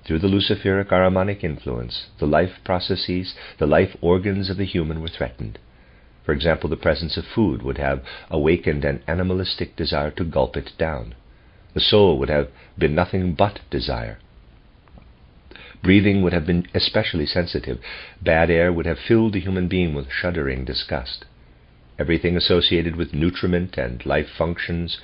Through the Luciferic Ahrimanic influence, the life processes, the life organs of the human were threatened. For example, the presence of food would have awakened an animalistic desire to gulp it down. The soul would have been nothing but desire. Breathing would have been especially sensitive. Bad air would have filled the human being with shuddering disgust. Everything associated with nutriment and life functions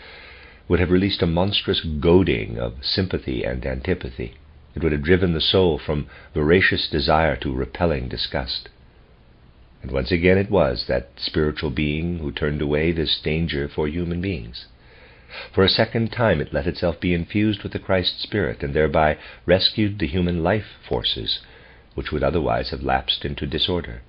would have released a monstrous goading of sympathy and antipathy. It would have driven the soul from voracious desire to repelling disgust. And once again it was that spiritual being who turned away this danger for human beings. For a second time it let itself be infused with the Christ Spirit, and thereby rescued the human life forces, which would otherwise have lapsed into disorder.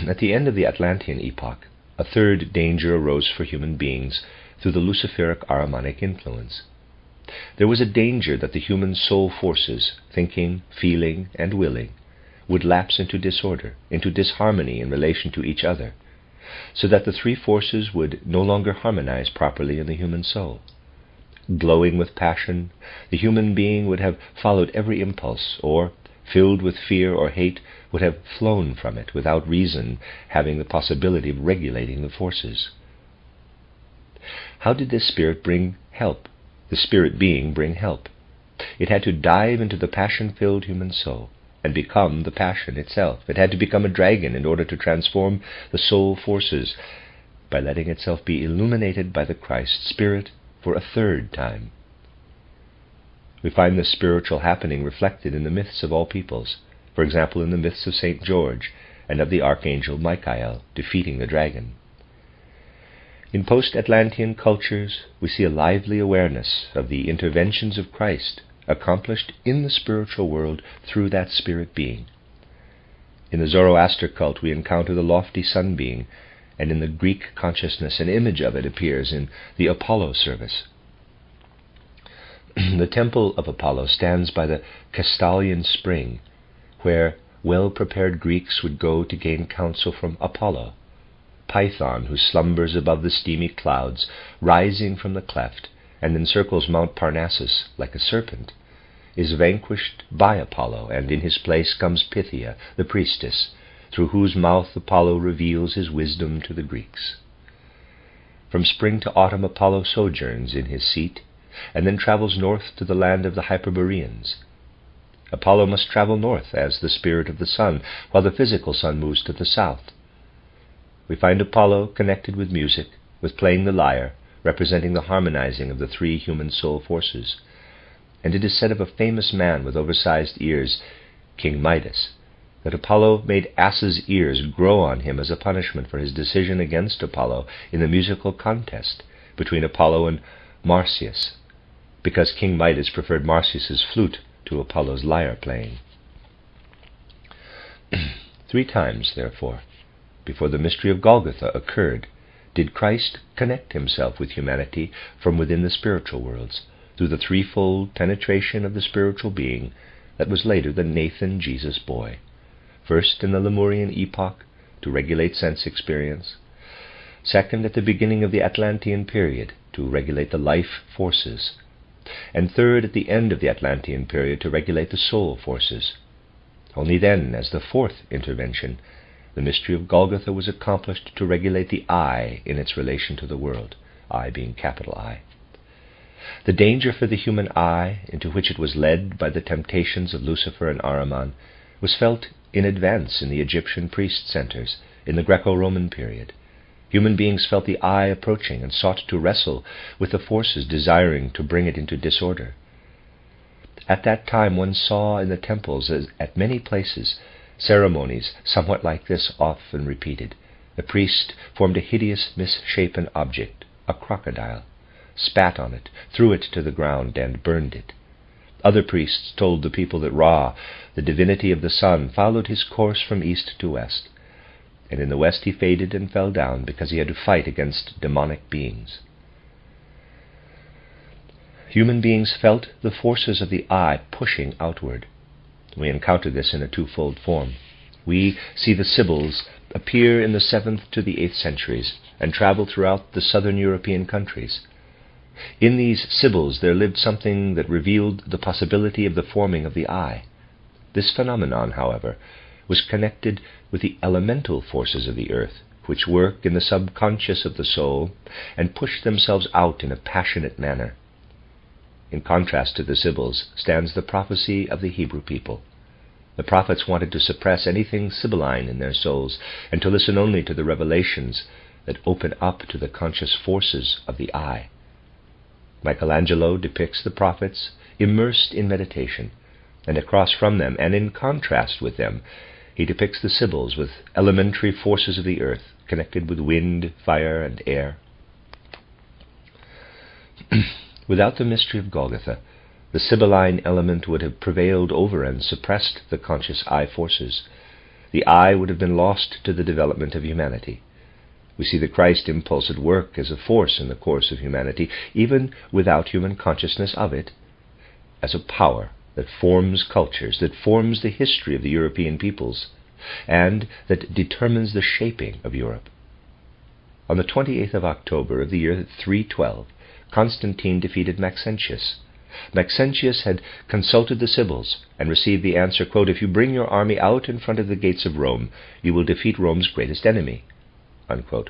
At the end of the Atlantean epoch, a third danger arose for human beings through the Luciferic Ahrimanic influence. There was a danger that the human soul forces, thinking, feeling, and willing, would lapse into disorder, into disharmony in relation to each other, so that the three forces would no longer harmonize properly in the human soul. Glowing with passion, the human being would have followed every impulse, or, filled with fear or hate, would have flown from it without reason having the possibility of regulating the forces. How did this spirit bring help? The spirit being bring help? It had to dive into the passion-filled human soul and become the passion itself. It had to become a dragon in order to transform the soul forces by letting itself be illuminated by the Christ Spirit for a third time. We find this spiritual happening reflected in the myths of all peoples, for example in the myths of St. George and of the archangel Michael defeating the dragon. In post-Atlantean cultures, we see a lively awareness of the interventions of Christ accomplished in the spiritual world through that spirit being. In the Zoroaster cult we encounter the lofty sun being, and in the Greek consciousness an image of it appears in the Apollo service. The temple of Apollo stands by the Castalian spring, where well-prepared Greeks would go to gain counsel from Apollo. Python, who slumbers above the steamy clouds, rising from the cleft, and encircles Mount Parnassus like a serpent, is vanquished by Apollo, and in his place comes Pythia, the priestess, through whose mouth Apollo reveals his wisdom to the Greeks. From spring to autumn Apollo sojourns in his seat, and then travels north to the land of the Hyperboreans. Apollo must travel north as the spirit of the sun, while the physical sun moves to the south. We find Apollo connected with music, with playing the lyre, representing the harmonizing of the three human soul forces. And it is said of a famous man with oversized ears, King Midas, that Apollo made asses' ears grow on him as a punishment for his decision against Apollo in the musical contest between Apollo and Marsyas, because King Midas preferred Marsyas's flute to Apollo's lyre playing. 3 times, therefore, before the mystery of Golgotha occurred, did Christ connect himself with humanity from within the spiritual worlds, through the threefold penetration of the spiritual being that was later the Nathan Jesus boy, first in the Lemurian epoch to regulate sense experience, second at the beginning of the Atlantean period to regulate the life forces, and third at the end of the Atlantean period to regulate the soul forces. Only then, as the 4th intervention, the mystery of Golgotha was accomplished to regulate the I in its relation to the world, I being capital I. The danger for the human I, into which it was led by the temptations of Lucifer and Ahriman, was felt in advance in the Egyptian priest centers in the Greco-Roman period. Human beings felt the I approaching and sought to wrestle with the forces desiring to bring it into disorder. At that time one saw in the temples, as at many places, ceremonies somewhat like this often repeated. The priest formed a hideous misshapen object, a crocodile, spat on it, threw it to the ground, and burned it. Other priests told the people that Ra, the divinity of the sun, followed his course from east to west, and in the west he faded and fell down because he had to fight against demonic beings. Human beings felt the forces of the I pushing outward. We encounter this in a twofold form. We see the Sibyls appear in the 7th to the 8th centuries and travel throughout the southern European countries. In these Sibyls there lived something that revealed the possibility of the forming of the I. This phenomenon, however, was connected with the elemental forces of the earth, which work in the subconscious of the soul and push themselves out in a passionate manner. In contrast to the Sibyls stands the prophecy of the Hebrew people. The prophets wanted to suppress anything Sibylline in their souls and to listen only to the revelations that open up to the conscious forces of the I. Michelangelo depicts the prophets immersed in meditation, and across from them, and in contrast with them, he depicts the Sibyls with elementary forces of the earth, connected with wind, fire, and air. Without the mystery of Golgotha, the Sibylline element would have prevailed over and suppressed the conscious I forces. The I would have been lost to the development of humanity. We see the Christ impulse at work as a force in the course of humanity, even without human consciousness of it, as a power that forms cultures, that forms the history of the European peoples, and that determines the shaping of Europe. On the 28th of October of the year 312, Constantine defeated Maxentius. Maxentius had consulted the Sibyls and received the answer, quote, "If you bring your army out in front of the gates of Rome, you will defeat Rome's greatest enemy," unquote.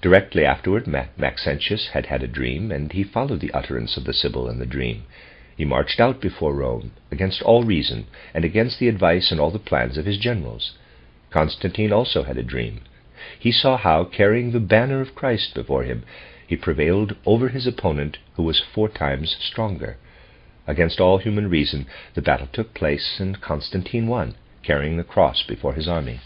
Directly afterward, Maxentius had had a dream, and he followed the utterance of the Sibyl and the dream. He marched out before Rome, against all reason, and against the advice and all the plans of his generals. Constantine also had a dream. He saw how, carrying the banner of Christ before him, he prevailed over his opponent, who was 4 times stronger. Against all human reason, the battle took place, and Constantine won, carrying the cross before his army.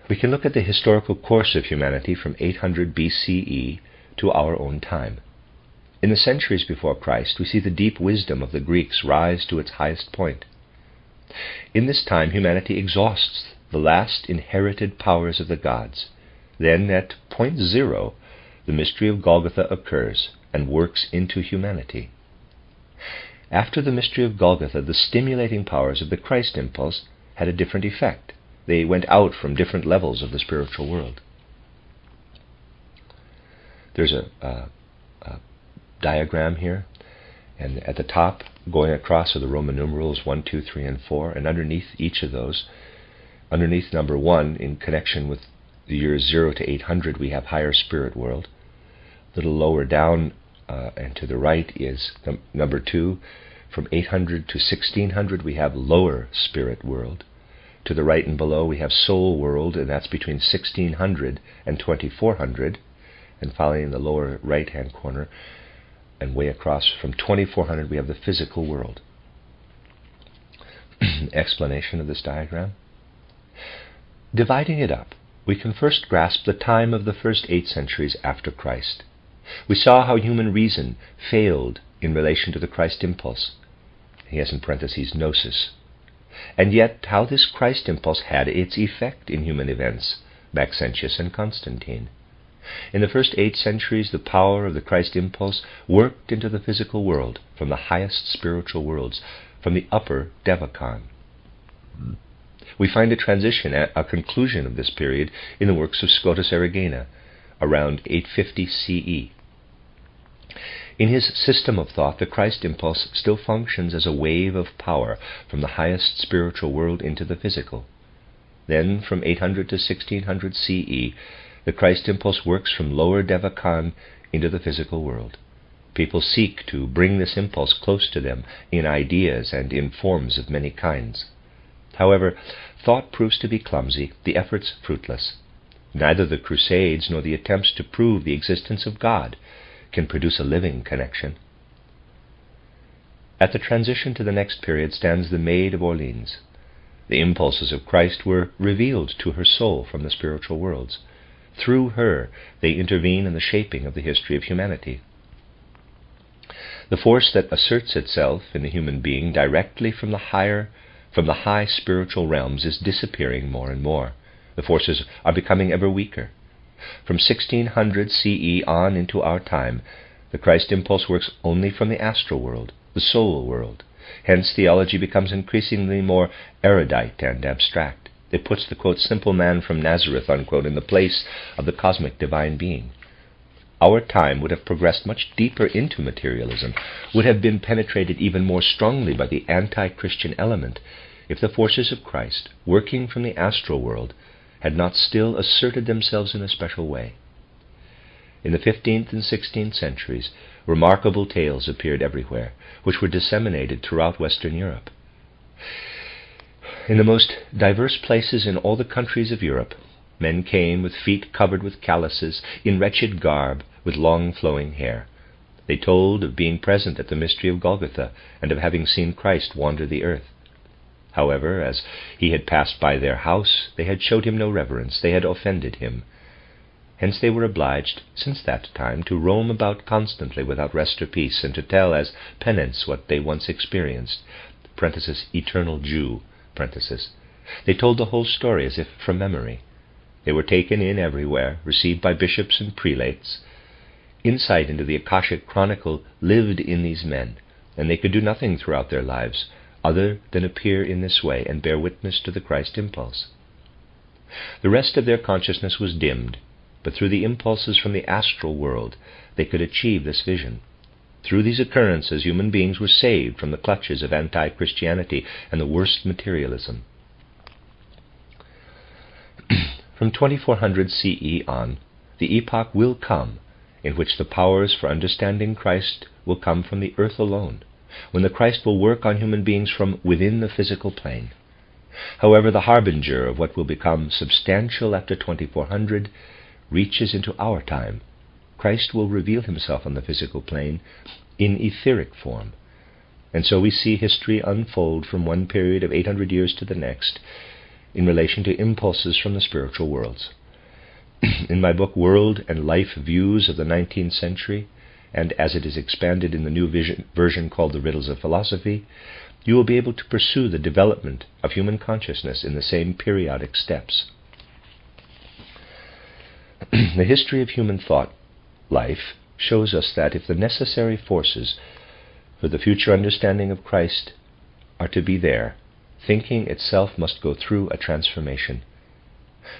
We can look at the historical course of humanity from 800 BCE to our own time. In the centuries before Christ, we see the deep wisdom of the Greeks rise to its highest point. In this time, humanity exhausts the last inherited powers of the gods. Then, at point 0, the mystery of Golgotha occurs and works into humanity. After the mystery of Golgotha, the stimulating powers of the Christ impulse had a different effect. They went out from different levels of the spiritual world. There's a diagram here, and at the top, going across, are the Roman numerals 1, 2, 3, and 4, and underneath each of those, underneath number 1, in connection with the years 0 to 800, we have higher spirit world. A little lower down and to the right is number 2. From 800 to 1600, we have lower spirit world. To the right and below, we have soul world, and that's between 1600 and 2400. And finally, in the lower right-hand corner, and way across from 2400, we have the physical world. Explanation of this diagram. Dividing it up, we can first grasp the time of the first 8 centuries after Christ. We saw how human reason failed in relation to the Christ impulse. He has in parentheses gnosis. And yet how this Christ impulse had its effect in human events, Maxentius and Constantine. In the first 8 centuries, the power of the Christ impulse worked into the physical world from the highest spiritual worlds, from the upper Devachan. We find a transition, a conclusion of this period in the works of Scotus Erigena, around 850 CE. In his system of thought, the Christ impulse still functions as a wave of power from the highest spiritual world into the physical. Then, from 800 to 1600 CE, the Christ impulse works from lower Devachan into the physical world. People seek to bring this impulse close to them in ideas and in forms of many kinds. However, thought proves to be clumsy, the efforts fruitless. Neither the Crusades nor the attempts to prove the existence of God can produce a living connection. At the transition to the next period stands the Maid of Orleans. The impulses of Christ were revealed to her soul from the spiritual worlds. Through her, they intervene in the shaping of the history of humanity. The force that asserts itself in the human being directly from the high spiritual realms is disappearing more and more. The forces are becoming ever weaker. From 1600 CE on into our time, the Christ impulse works only from the astral world, the soul world. Hence, theology becomes increasingly more erudite and abstract. It puts the, quote, simple man from Nazareth, unquote, in the place of the cosmic divine being. Our time would have progressed much deeper into materialism, would have been penetrated even more strongly by the anti-Christian element, if the forces of Christ, working from the astral world, had not still asserted themselves in a special way. In the 15th and 16th centuries, remarkable tales appeared everywhere, which were disseminated throughout Western Europe. In the most diverse places in all the countries of Europe, men came with feet covered with calluses, in wretched garb, with long flowing hair. They told of being present at the mystery of Golgotha, and of having seen Christ wander the earth. However, as he had passed by their house, they had showed him no reverence, they had offended him. Hence they were obliged, since that time, to roam about constantly without rest or peace, and to tell as penance what they once experienced, parenthesis, eternal Jew, parenthesis. They told the whole story as if from memory. They were taken in everywhere, received by bishops and prelates. Insight into the Akashic Chronicle lived in these men, and they could do nothing throughout their lives other than appear in this way and bear witness to the Christ impulse. The rest of their consciousness was dimmed, but through the impulses from the astral world they could achieve this vision. Through these occurrences, human beings were saved from the clutches of anti-Christianity and the worst materialism. From 2400 CE on, the epoch will come in which the powers for understanding Christ will come from the earth alone, when the Christ will work on human beings from within the physical plane. However, the harbinger of what will become substantial after 2400 reaches into our time. Christ will reveal himself on the physical plane in etheric form. And so we see history unfold from one period of 800 years to the next in relation to impulses from the spiritual worlds. In my book, World and Life Views of the 19th Century, and as it is expanded in the new version called The Riddles of Philosophy, you will be able to pursue the development of human consciousness in the same periodic steps. The history of human thought life shows us that if the necessary forces for the future understanding of Christ are to be there, thinking itself must go through a transformation.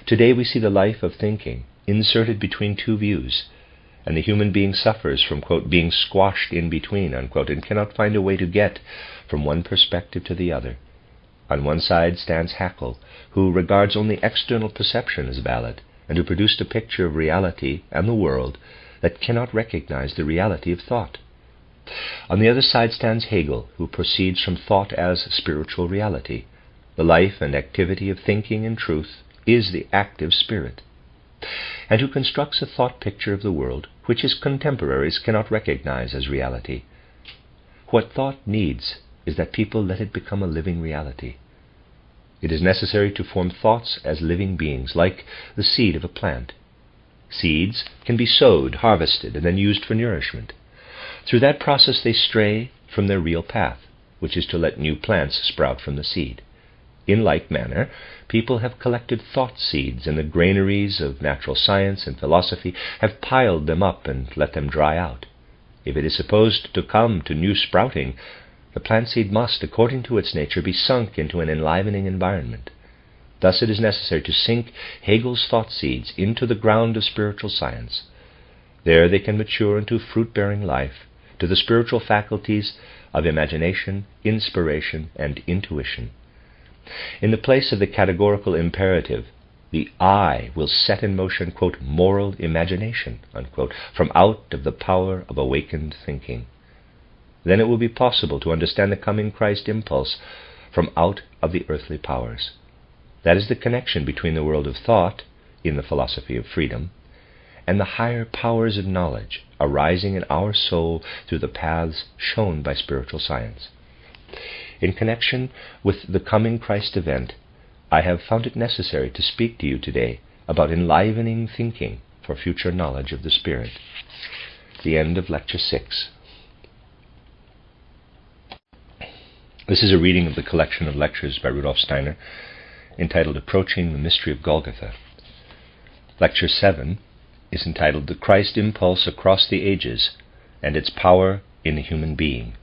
Today we see the life of thinking inserted between two views, and the human being suffers from, quote, being squashed in between, unquote, and cannot find a way to get from one perspective to the other. On one side stands Haeckel, who regards only external perception as valid, and who produced a picture of reality and the world that cannot recognize the reality of thought. On the other side stands Hegel, who proceeds from thought as spiritual reality. The life and activity of thinking in truth is the active spirit, and who constructs a thought picture of the world which his contemporaries cannot recognize as reality. What thought needs is that people let it become a living reality. It is necessary to form thoughts as living beings, like the seed of a plant. Seeds can be sowed, harvested, and then used for nourishment. Through that process they stray from their real path, which is to let new plants sprout from the seed. In like manner, people have collected thought seeds in the granaries of natural science and philosophy, have piled them up and let them dry out. If it is supposed to come to new sprouting, the plant seed must, according to its nature, be sunk into an enlivening environment. Thus it is necessary to sink Hegel's thought seeds into the ground of spiritual science. There they can mature into fruit-bearing life, to the spiritual faculties of imagination, inspiration, and intuition. In the place of the categorical imperative, the I will set in motion, quote, moral imagination, unquote, from out of the power of awakened thinking. Then it will be possible to understand the coming Christ impulse from out of the earthly powers. That is the connection between the world of thought, in the philosophy of freedom, and the higher powers of knowledge arising in our soul through the paths shown by spiritual science. In connection with the coming Christ event, I have found it necessary to speak to you today about enlivening thinking for future knowledge of the Spirit. The end of Lecture 6. This is a reading of the collection of lectures by Rudolf Steiner entitled Approaching the Mystery of Golgotha. Lecture 7 is entitled The Christ Impulse Across the Ages and Its Power in the Human Being,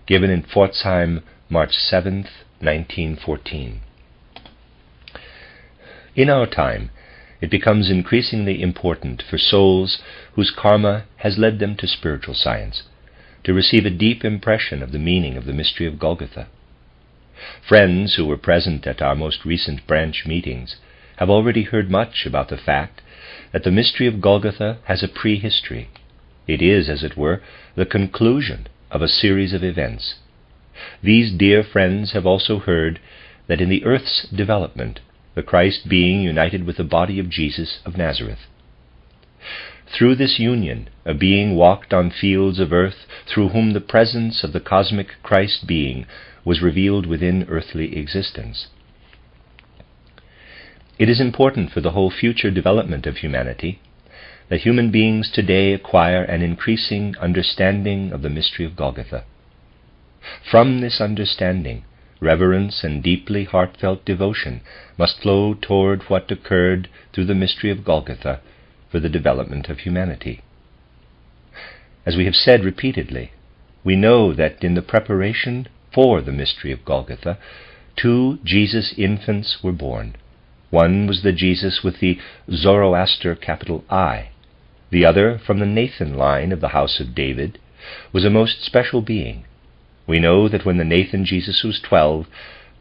given in Pforzheim, March 7th, 1914. In our time, it becomes increasingly important for souls whose karma has led them to spiritual science to receive a deep impression of the meaning of the mystery of Golgotha. Friends who were present at our most recent branch meetings have already heard much about the fact that the mystery of Golgotha has a prehistory. It is, as it were, the conclusion of a series of events. These dear friends have also heard that in the earth's development, the Christ being united with the body of Jesus of Nazareth. Through this union, a being walked on fields of earth through whom the presence of the cosmic Christ being was revealed within earthly existence. It is important for the whole future development of humanity that human beings today acquire an increasing understanding of the mystery of Golgotha. From this understanding, reverence and deeply heartfelt devotion must flow toward what occurred through the mystery of Golgotha for the development of humanity. As we have said repeatedly, we know that in the preparation for the mystery of Golgotha, 2 Jesus infants were born. One was the Jesus with the Zoroaster capital I. The other, from the Nathan line of the house of David, was a most special being. We know that when the Nathan Jesus was 12,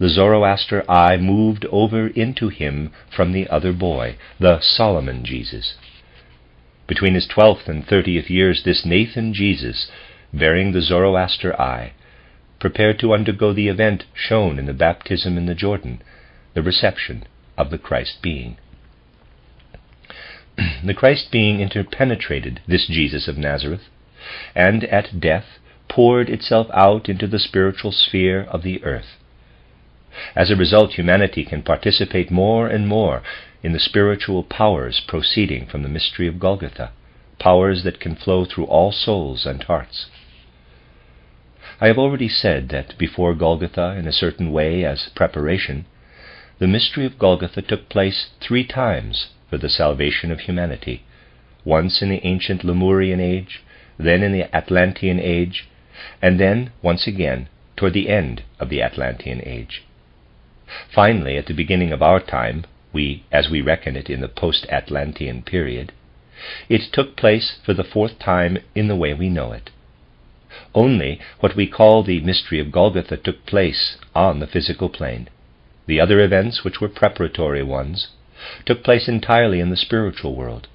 the Zoroaster I moved over into him from the other boy, the Solomon Jesus. Between his 12th and 30th years, this Nathan Jesus, bearing the Zoroaster I, prepared to undergo the event shown in the baptism in the Jordan, the reception of the Christ being. The Christ being interpenetrated this Jesus of Nazareth, and at death poured itself out into the spiritual sphere of the earth. As a result, humanity can participate more and more in the spiritual powers proceeding from the mystery of Golgotha, powers that can flow through all souls and hearts. I have already said that before Golgotha, in a certain way as preparation, the mystery of Golgotha took place 3 times for the salvation of humanity, once in the ancient Lemurian age, then in the Atlantean age, and then, once again, toward the end of the Atlantean Age. Finally, at the beginning of our time, as we reckon it in the post-Atlantean period, it took place for the fourth time in the way we know it. Only what we call the mystery of Golgotha took place on the physical plane. The other events, which were preparatory ones, took place entirely in the spiritual world.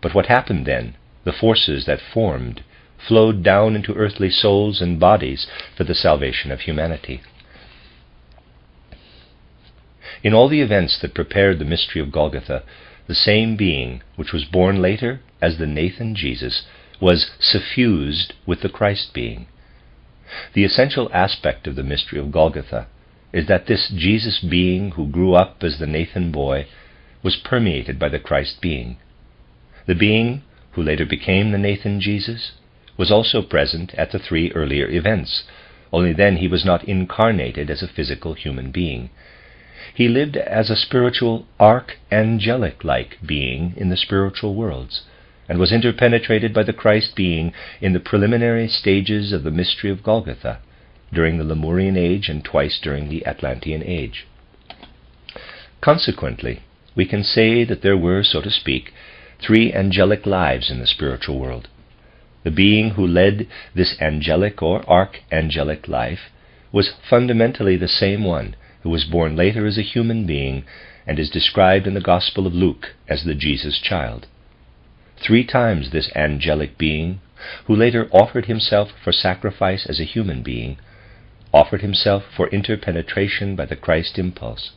But what happened then, the forces that formed, flowed down into earthly souls and bodies for the salvation of humanity. In all the events that prepared the mystery of Golgotha, the same being, which was born later as the Nathan Jesus, was suffused with the Christ being. The essential aspect of the mystery of Golgotha is that this Jesus being who grew up as the Nathan boy was permeated by the Christ being. The being who later became the Nathan Jesus was also present at the three earlier events, only then he was not incarnated as a physical human being. He lived as a spiritual archangelic-like being in the spiritual worlds, and was interpenetrated by the Christ being in the preliminary stages of the mystery of Golgotha, during the Lemurian Age and twice during the Atlantean Age. Consequently, we can say that there were, so to speak, three angelic lives in the spiritual world. The being who led this angelic or archangelic life was fundamentally the same one who was born later as a human being and is described in the Gospel of Luke as the Jesus child. 3 times this angelic being, who later offered himself for sacrifice as a human being, offered himself for interpenetration by the Christ impulse.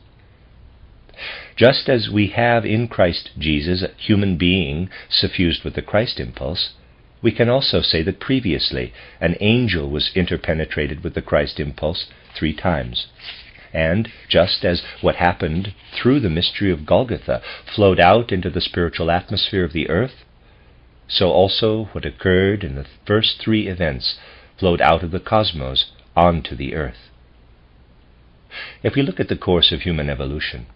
Just as we have in Christ Jesus a human being suffused with the Christ impulse, we can also say that previously an angel was interpenetrated with the Christ impulse 3 times. And just as what happened through the mystery of Golgotha flowed out into the spiritual atmosphere of the earth, so also what occurred in the first 3 events flowed out of the cosmos onto the earth. If we look at the course of human evolution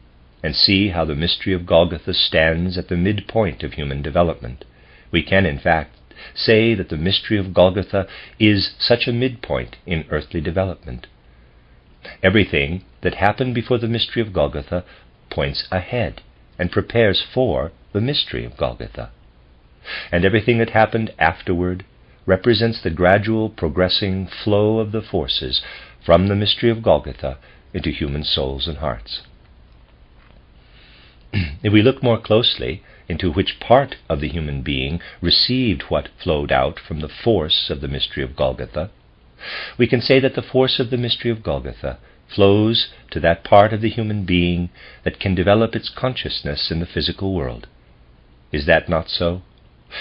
and see how the mystery of Golgotha stands at the midpoint of human development, we can in fact say that the mystery of Golgotha is such a midpoint in earthly development. Everything that happened before the mystery of Golgotha points ahead and prepares for the mystery of Golgotha. And everything that happened afterward represents the gradual progressing flow of the forces from the mystery of Golgotha into human souls and hearts. If we look more closely into which part of the human being received what flowed out from the force of the mystery of Golgotha, we can say that the force of the mystery of Golgotha flows to that part of the human being that can develop its consciousness in the physical world. Is that not so?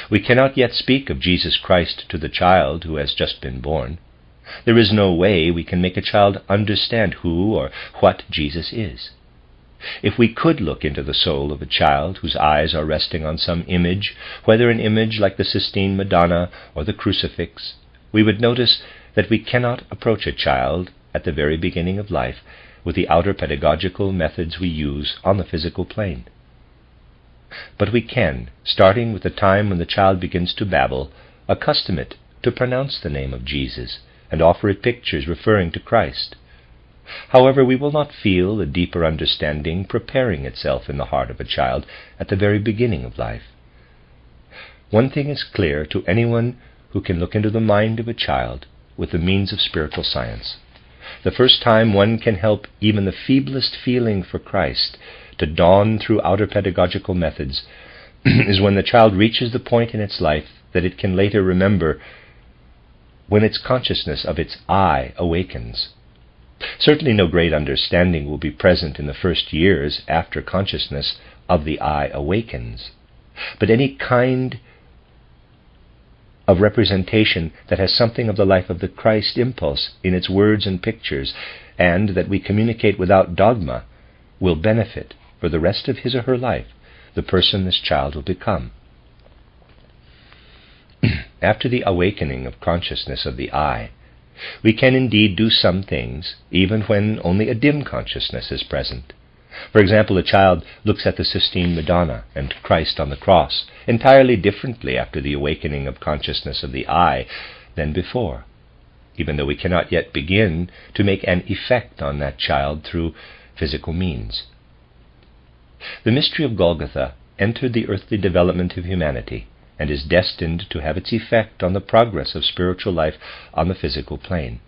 We cannot yet speak of Jesus Christ to the child who has just been born. There is no way we can make a child understand who or what Jesus is. If we could look into the soul of a child whose eyes are resting on some image, whether an image like the Sistine Madonna or the crucifix, we would notice that we cannot approach a child at the very beginning of life with the outer pedagogical methods we use on the physical plane. But we can, starting with the time when the child begins to babble, accustom it to pronounce the name of Jesus and offer it pictures referring to Christ. However, we will not feel a deeper understanding preparing itself in the heart of a child at the very beginning of life. One thing is clear to anyone who can look into the mind of a child with the means of spiritual science. The first time one can help even the feeblest feeling for Christ to dawn through outer pedagogical methods is when the child reaches the point in its life that it can later remember, when its consciousness of its I awakens. Certainly no great understanding will be present in the first years after consciousness of the I awakens, but any kind of representation that has something of the life of the Christ impulse in its words and pictures, and that we communicate without dogma, will benefit for the rest of his or her life the person this child will become. After the awakening of consciousness of the I, we can indeed do some things, even when only a dim consciousness is present. For example, a child looks at the Sistine Madonna and Christ on the cross entirely differently after the awakening of consciousness of the I than before. even though we cannot yet begin to make an effect on that child through physical means. The mystery of Golgotha entered the earthly development of humanity and is destined to have its effect on the progress of spiritual life on the physical plane.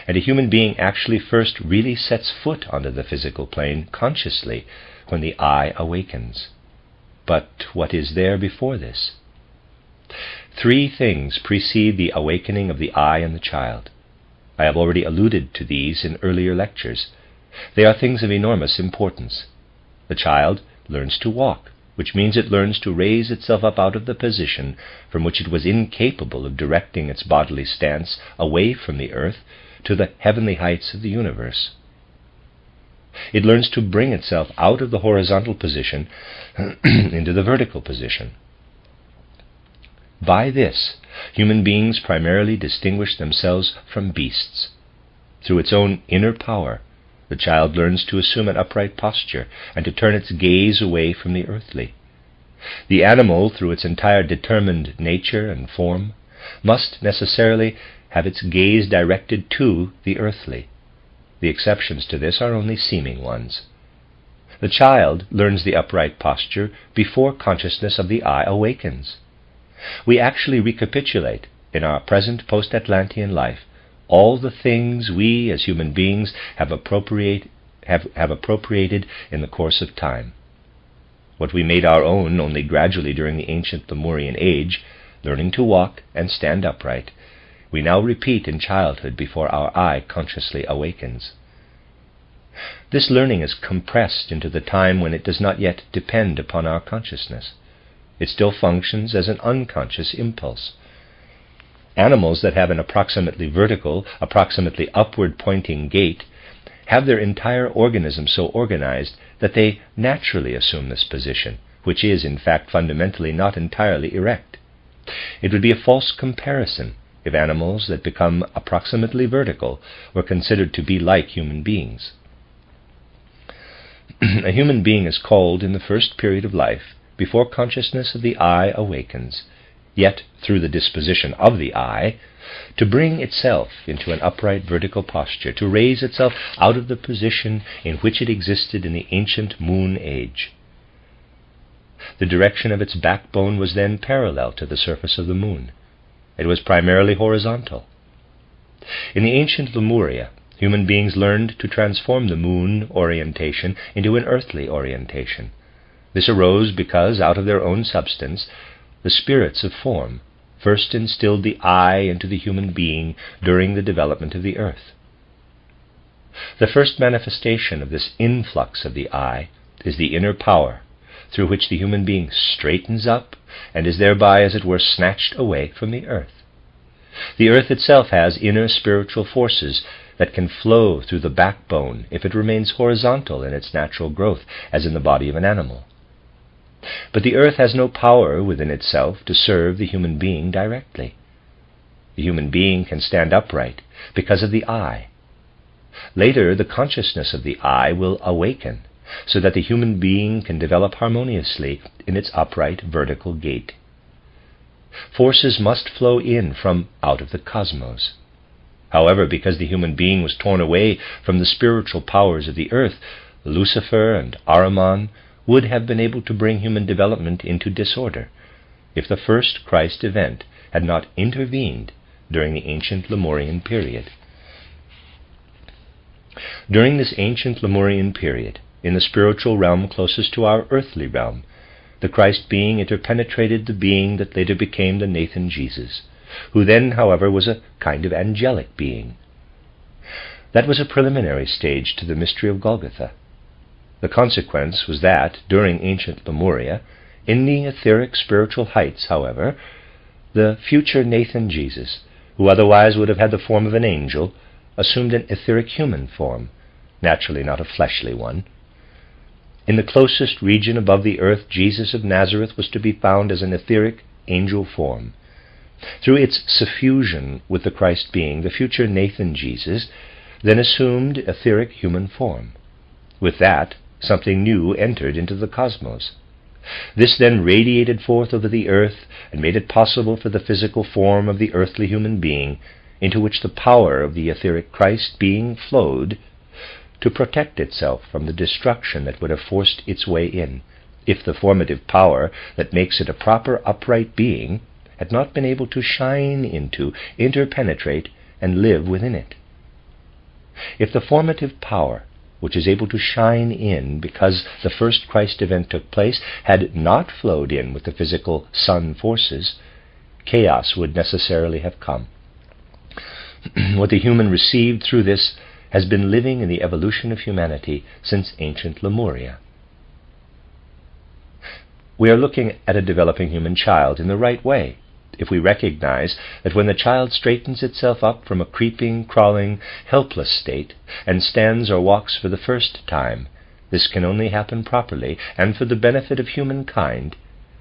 And a human being actually first really sets foot onto the physical plane consciously when the I awakens. But what is there before this? 3 things precede the awakening of the I in the child. I have already alluded to these in earlier lectures. They are things of enormous importance. The child learns to walk, which means it learns to raise itself up out of the position from which it was incapable of directing its bodily stance away from the earth to the heavenly heights of the universe. It learns to bring itself out of the horizontal position into the vertical position. By this, human beings primarily distinguish themselves from beasts. Through its own inner power, the child learns to assume an upright posture and to turn its gaze away from the earthly. The animal, through its entire determined nature and form, must necessarily have its gaze directed to the earthly. The exceptions to this are only seeming ones. The child learns the upright posture before consciousness of the I awakens. We actually recapitulate, in our present post-Atlantean life, all the things we as human beings have appropriated in the course of time. What we made our own only gradually during the ancient Lemurian age, learning to walk and stand upright, we now repeat in childhood before our I consciously awakens. This learning is compressed into the time when it does not yet depend upon our consciousness. It still functions as an unconscious impulse. Animals that have an approximately vertical, approximately upward-pointing gait have their entire organism so organized that they naturally assume this position, which is, in fact, fundamentally not entirely erect. It would be a false comparison if animals that become approximately vertical were considered to be like human beings. A human being is called in the first period of life, before consciousness of the I awakens, yet through the disposition of the I, to bring itself into an upright vertical posture, to raise itself out of the position in which it existed in the ancient moon age. The direction of its backbone was then parallel to the surface of the moon. It was primarily horizontal. In the ancient Lemuria, human beings learned to transform the moon orientation into an earthly orientation. This arose because, out of their own substance, the spirits of form first instilled the I into the human being during the development of the earth. The first manifestation of this influx of the I is the inner power, through which the human being straightens up and is thereby, as it were, snatched away from the earth. The earth itself has inner spiritual forces that can flow through the backbone if it remains horizontal in its natural growth, as in the body of an animal. But the earth has no power within itself to serve the human being directly. The human being can stand upright because of the I. Later, the consciousness of the I will awaken, so that the human being can develop harmoniously in its upright vertical gait. Forces must flow in from out of the cosmos. However, because the human being was torn away from the spiritual powers of the earth, Lucifer and Ahriman would have been able to bring human development into disorder if the first Christ event had not intervened during the ancient Lemurian period. During this ancient Lemurian period, in the spiritual realm closest to our earthly realm, the Christ being interpenetrated the being that later became the Nathan Jesus, who then, however, was a kind of angelic being. That was a preliminary stage to the mystery of Golgotha. The consequence was that, during ancient Lemuria, in the etheric spiritual heights, however, the future Nathan Jesus, who otherwise would have had the form of an angel, assumed an etheric human form, naturally not a fleshly one. In the closest region above the earth, Jesus of Nazareth was to be found as an etheric angel form. Through its suffusion with the Christ being, the future Nathan Jesus then assumed etheric human form. With that, something new entered into the cosmos. This then radiated forth over the earth and made it possible for the physical form of the earthly human being into which the power of the etheric Christ being flowed to protect itself from the destruction that would have forced its way in, if the formative power that makes it a proper upright being had not been able to shine into, interpenetrate, and live within it. If the formative power, which is able to shine in because the first Christ event took place, had not flowed in with the physical sun forces, chaos would necessarily have come. What the human received through this has been living in the evolution of humanity since ancient Lemuria. We are looking at a developing human child in the right way if we recognize that when the child straightens itself up from a creeping, crawling, helpless state and stands or walks for the first time, this can only happen properly and for the benefit of humankind,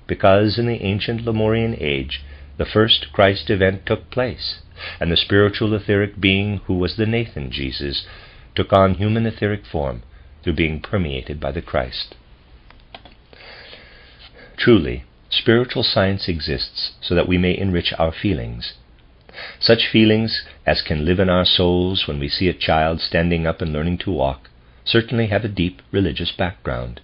because in the ancient Lemurian age the first Christ event took place, and the spiritual etheric being who was the Nathan Jesus took on human etheric form through being permeated by the Christ. Truly, spiritual science exists so that we may enrich our feelings. Such feelings as can live in our souls when we see a child standing up and learning to walk certainly have a deep religious background.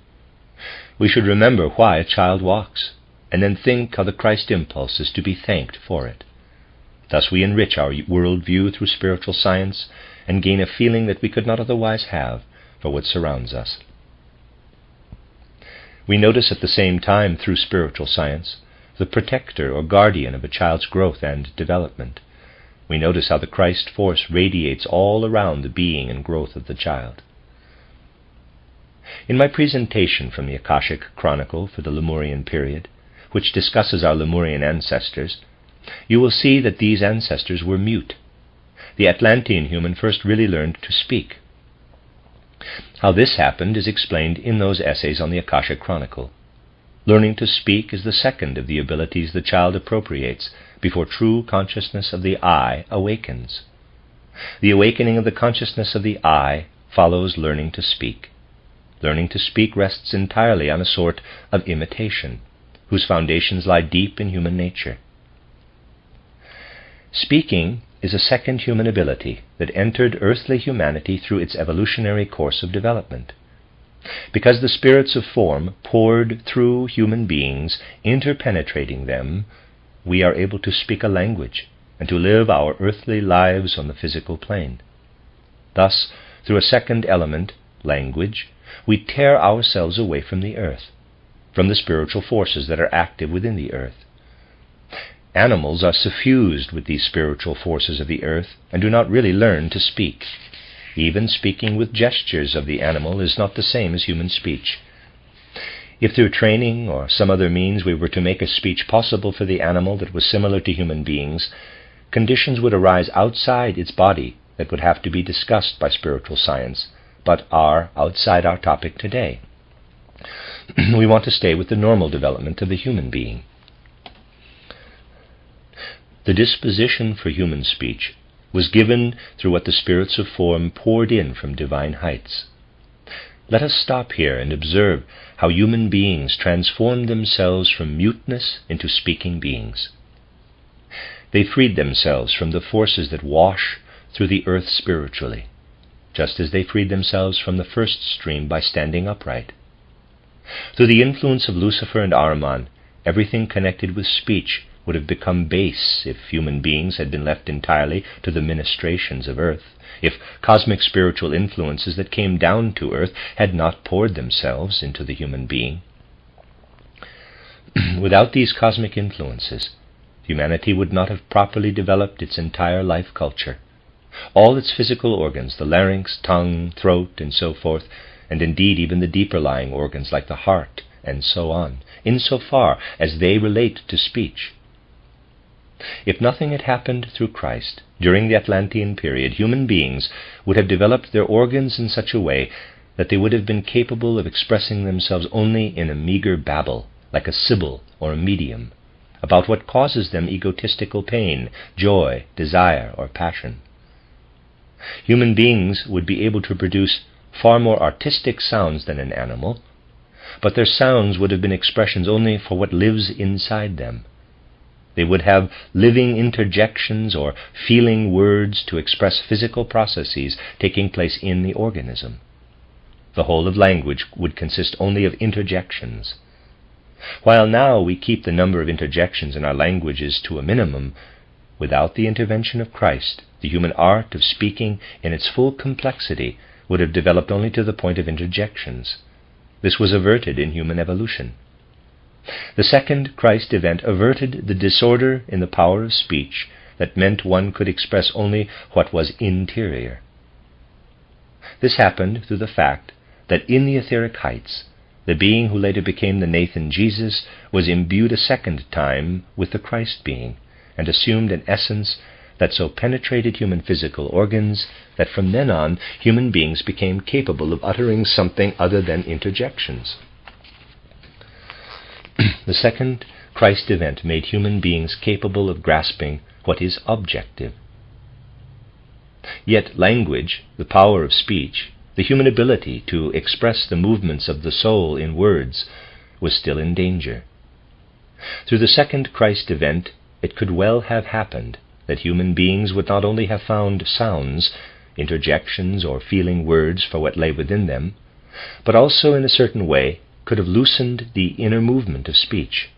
We should remember why a child walks, and then think how the Christ impulse is to be thanked for it. Thus we enrich our world view through spiritual science and gain a feeling that we could not otherwise have for what surrounds us. We notice at the same time through spiritual science the protector or guardian of a child's growth and development. We notice how the Christ force radiates all around the being and growth of the child. In my presentation from the Akashic Chronicle for the Lemurian period, which discusses our Lemurian ancestors, you will see that these ancestors were mute. The Atlantean human first really learned to speak. How this happened is explained in those essays on the Akashic Chronicle. Learning to speak is the second of the abilities the child appropriates before true consciousness of the I awakens. The awakening of the consciousness of the I follows learning to speak. Learning to speak rests entirely on a sort of imitation, whose foundations lie deep in human nature. Speaking is a second human ability that entered earthly humanity through its evolutionary course of development. Because the spirits of form poured through human beings, interpenetrating them, we are able to speak a language and to live our earthly lives on the physical plane. Thus, through a second element, language, we tear ourselves away from the earth, from the spiritual forces that are active within the earth. Animals are suffused with these spiritual forces of the earth and do not really learn to speak. Even speaking with gestures of the animal is not the same as human speech. If through training or some other means we were to make a speech possible for the animal that was similar to human beings, conditions would arise outside its body that would have to be discussed by spiritual science, but are outside our topic today. We want to stay with the normal development of the human being. The disposition for human speech was given through what the spirits of form poured in from divine heights. Let us stop here and observe how human beings transformed themselves from muteness into speaking beings. They freed themselves from the forces that wash through the earth spiritually, just as they freed themselves from the first stream by standing upright. Through the influence of Lucifer and Ahriman, everything connected with speech would have become base if human beings had been left entirely to the ministrations of earth, if cosmic spiritual influences that came down to earth had not poured themselves into the human being. Without these cosmic influences, humanity would not have properly developed its entire life culture. All its physical organs, the larynx, tongue, throat, and so forth, and indeed even the deeper-lying organs like the heart, and so on, insofar as they relate to speech. If nothing had happened through Christ, during the Atlantean period, human beings would have developed their organs in such a way that they would have been capable of expressing themselves only in a meager babble, like a sibyl or a medium, about what causes them egotistical pain, joy, desire, or passion. Human beings would be able to produce far more artistic sounds than an animal, but their sounds would have been expressions only for what lives inside them. They would have living interjections or feeling words to express physical processes taking place in the organism. The whole of language would consist only of interjections. While now we keep the number of interjections in our languages to a minimum, without the intervention of Christ, the human art of speaking in its full complexity would have developed only to the point of interjections. This was averted in human evolution. The second Christ event averted the disorder in the power of speech that meant one could express only what was interior. This happened through the fact that in the etheric heights, the being who later became the Nathan Jesus was imbued a second time with the Christ being, and assumed an essence that so penetrated human physical organs that from then on human beings became capable of uttering something other than interjections. The second Christ event made human beings capable of grasping what is objective. Yet language, the power of speech, the human ability to express the movements of the soul in words, was still in danger. Through the second Christ event, it could well have happened that human beings would not only have found sounds, interjections, or feeling words for what lay within them, but also in a certain way could have loosened the inner movement of speech.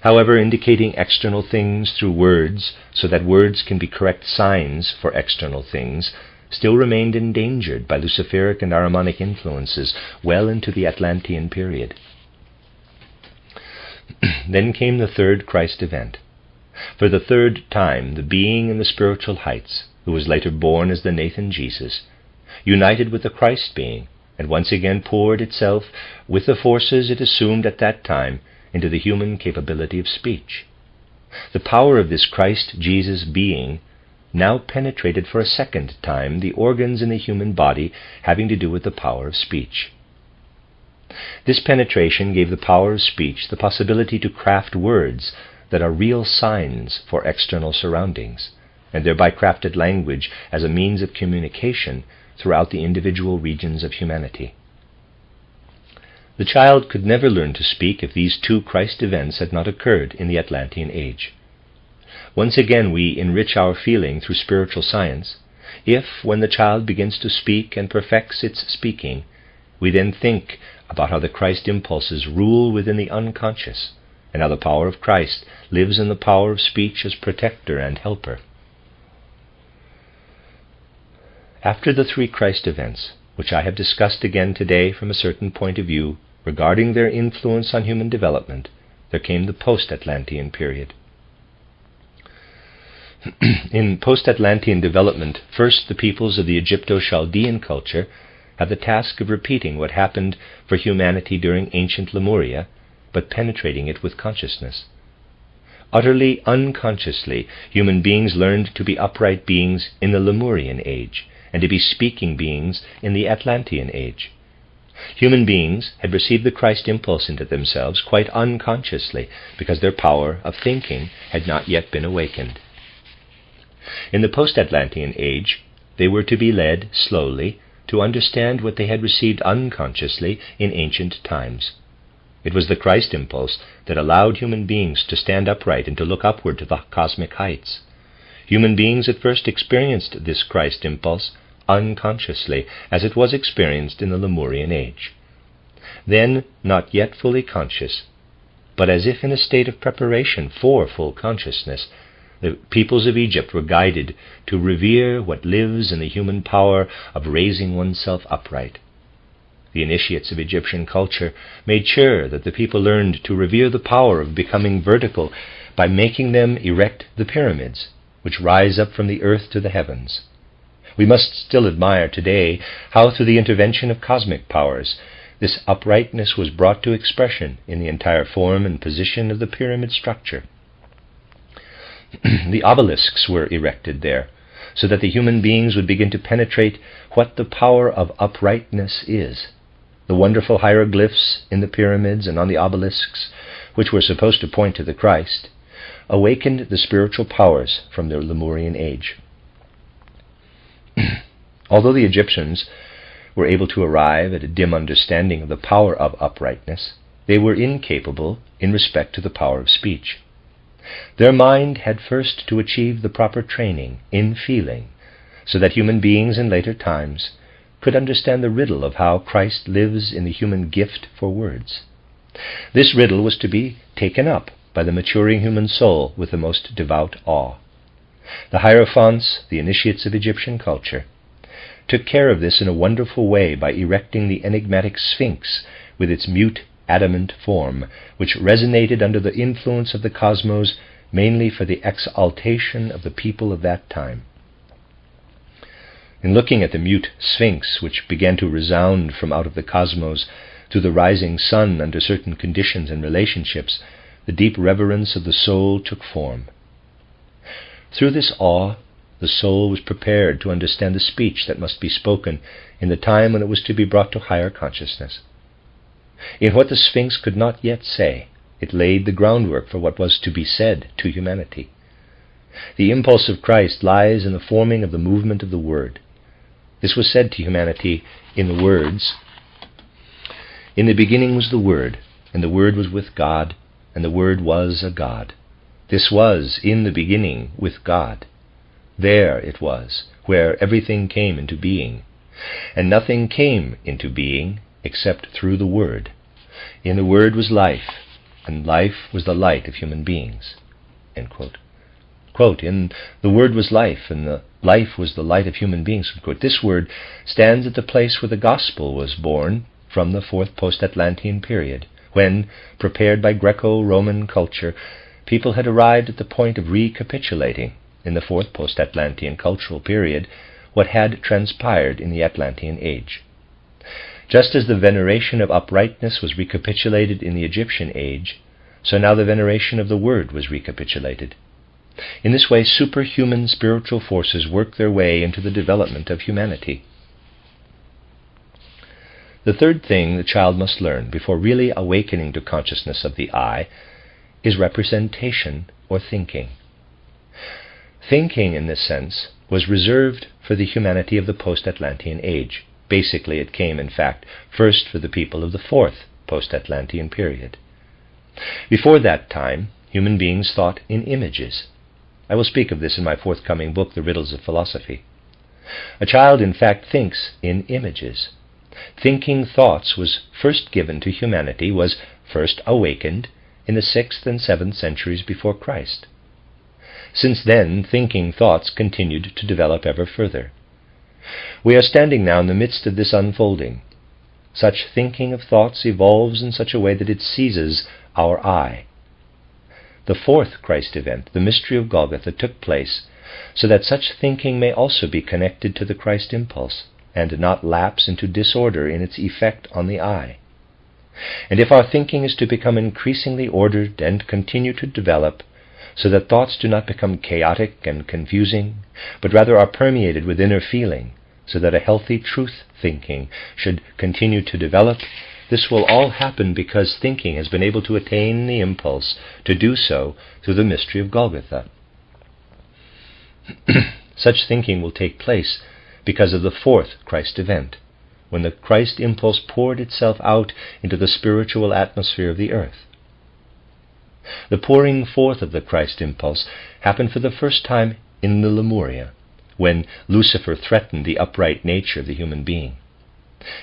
However, indicating external things through words so that words can be correct signs for external things still remained endangered by Luciferic and Ahrimanic influences well into the Atlantean period. Then came the third Christ event. For the third time, the being in the spiritual heights, who was later born as the Nathan Jesus, united with the Christ being, and once again poured itself, with the forces it assumed at that time, into the human capability of speech. The power of this Christ Jesus being now penetrated for a second time the organs in the human body having to do with the power of speech. This penetration gave the power of speech the possibility to craft words that are real signs for external surroundings, and thereby crafted language as a means of communication throughout the individual regions of humanity. The child could never learn to speak if these two Christ events had not occurred in the Atlantean age. Once again we enrich our feeling through spiritual science, if, when the child begins to speak and perfects its speaking, we then think about how the Christ impulses rule within the unconscious, and how the power of Christ lives in the power of speech as protector and helper. After the three Christ events, which I have discussed again today from a certain point of view regarding their influence on human development, there came the post-Atlantean period. In post-Atlantean development, first the peoples of the Egypto-Chaldean culture had the task of repeating what happened for humanity during ancient Lemuria, but penetrating it with consciousness. Utterly unconsciously, human beings learned to be upright beings in the Lemurian age, and to be speaking beings in the Atlantean age. Human beings had received the Christ impulse into themselves quite unconsciously, because their power of thinking had not yet been awakened. In the post-Atlantean age, they were to be led slowly to understand what they had received unconsciously in ancient times. It was the Christ impulse that allowed human beings to stand upright and to look upward to the cosmic heights. Human beings at first experienced this Christ impulse unconsciously, as it was experienced in the Lemurian age. Then, not yet fully conscious, but as if in a state of preparation for full consciousness, the peoples of Egypt were guided to revere what lives in the human power of raising oneself upright. The initiates of Egyptian culture made sure that the people learned to revere the power of becoming vertical by making them erect the pyramids, which rise up from the earth to the heavens. We must still admire today how, through the intervention of cosmic powers, this uprightness was brought to expression in the entire form and position of the pyramid structure. The obelisks were erected there, so that the human beings would begin to penetrate what the power of uprightness is. The wonderful hieroglyphs in the pyramids and on the obelisks, which were supposed to point to the Christ, awakened the spiritual powers from their Lemurian age. Although the Egyptians were able to arrive at a dim understanding of the power of uprightness, they were incapable in respect to the power of speech. Their mind had first to achieve the proper training in feeling, so that human beings in later times could understand the riddle of how Christ lives in the human gift for words. This riddle was to be taken up by the maturing human soul with the most devout awe. The Hierophants, the initiates of Egyptian culture, took care of this in a wonderful way by erecting the enigmatic Sphinx with its mute adamant form, which resonated under the influence of the cosmos mainly for the exaltation of the people of that time. In looking at the mute Sphinx, which began to resound from out of the cosmos to the rising sun under certain conditions and relationships, the deep reverence of the soul took form. Through this awe, the soul was prepared to understand the speech that must be spoken in the time when it was to be brought to higher consciousness. In what the Sphinx could not yet say, it laid the groundwork for what was to be said to humanity. The impulse of Christ lies in the forming of the movement of the Word. This was said to humanity in the words, "In the beginning was the Word, and the Word was with God, and the Word was a God. This was in the beginning with God. There it was, where everything came into being. And nothing came into being except through the Word. In the Word was life, and life was the light of human beings." End quote. Quote, "In the Word was life, and the life was the light of human beings." Quote. This word stands at the place where the Gospel was born from the fourth post-Atlantean period, when, prepared by Greco-Roman culture, people had arrived at the point of recapitulating, in the fourth post-Atlantean cultural period, what had transpired in the Atlantean age. Just as the veneration of uprightness was recapitulated in the Egyptian age, so now the veneration of the Word was recapitulated. In this way, superhuman spiritual forces work their way into the development of humanity. The third thing the child must learn before really awakening to consciousness of the I is representation or thinking. Thinking, in this sense, was reserved for the humanity of the post-Atlantean age. Basically, it came, in fact, first for the people of the fourth post-Atlantean period. Before that time, human beings thought in images. I will speak of this in my forthcoming book, The Riddles of Philosophy. A child, in fact, thinks in images. Thinking thoughts was first given to humanity, was first awakened in the 6th and 7th centuries before Christ. Since then, thinking thoughts continued to develop ever further. We are standing now in the midst of this unfolding. Such thinking of thoughts evolves in such a way that it seizes our I. The fourth Christ event, the mystery of Golgotha, took place so that such thinking may also be connected to the Christ impulse and not lapse into disorder in its effect on the I. And if our thinking is to become increasingly ordered and continue to develop, so that thoughts do not become chaotic and confusing, but rather are permeated with inner feeling, so that a healthy truth-thinking should continue to develop, this will all happen because thinking has been able to attain the impulse to do so through the mystery of Golgotha. Such thinking will take place because of the fourth Christ event, when the Christ impulse poured itself out into the spiritual atmosphere of the earth. The pouring forth of the Christ impulse happened for the first time in the Lemuria, when Lucifer threatened the upright nature of the human being.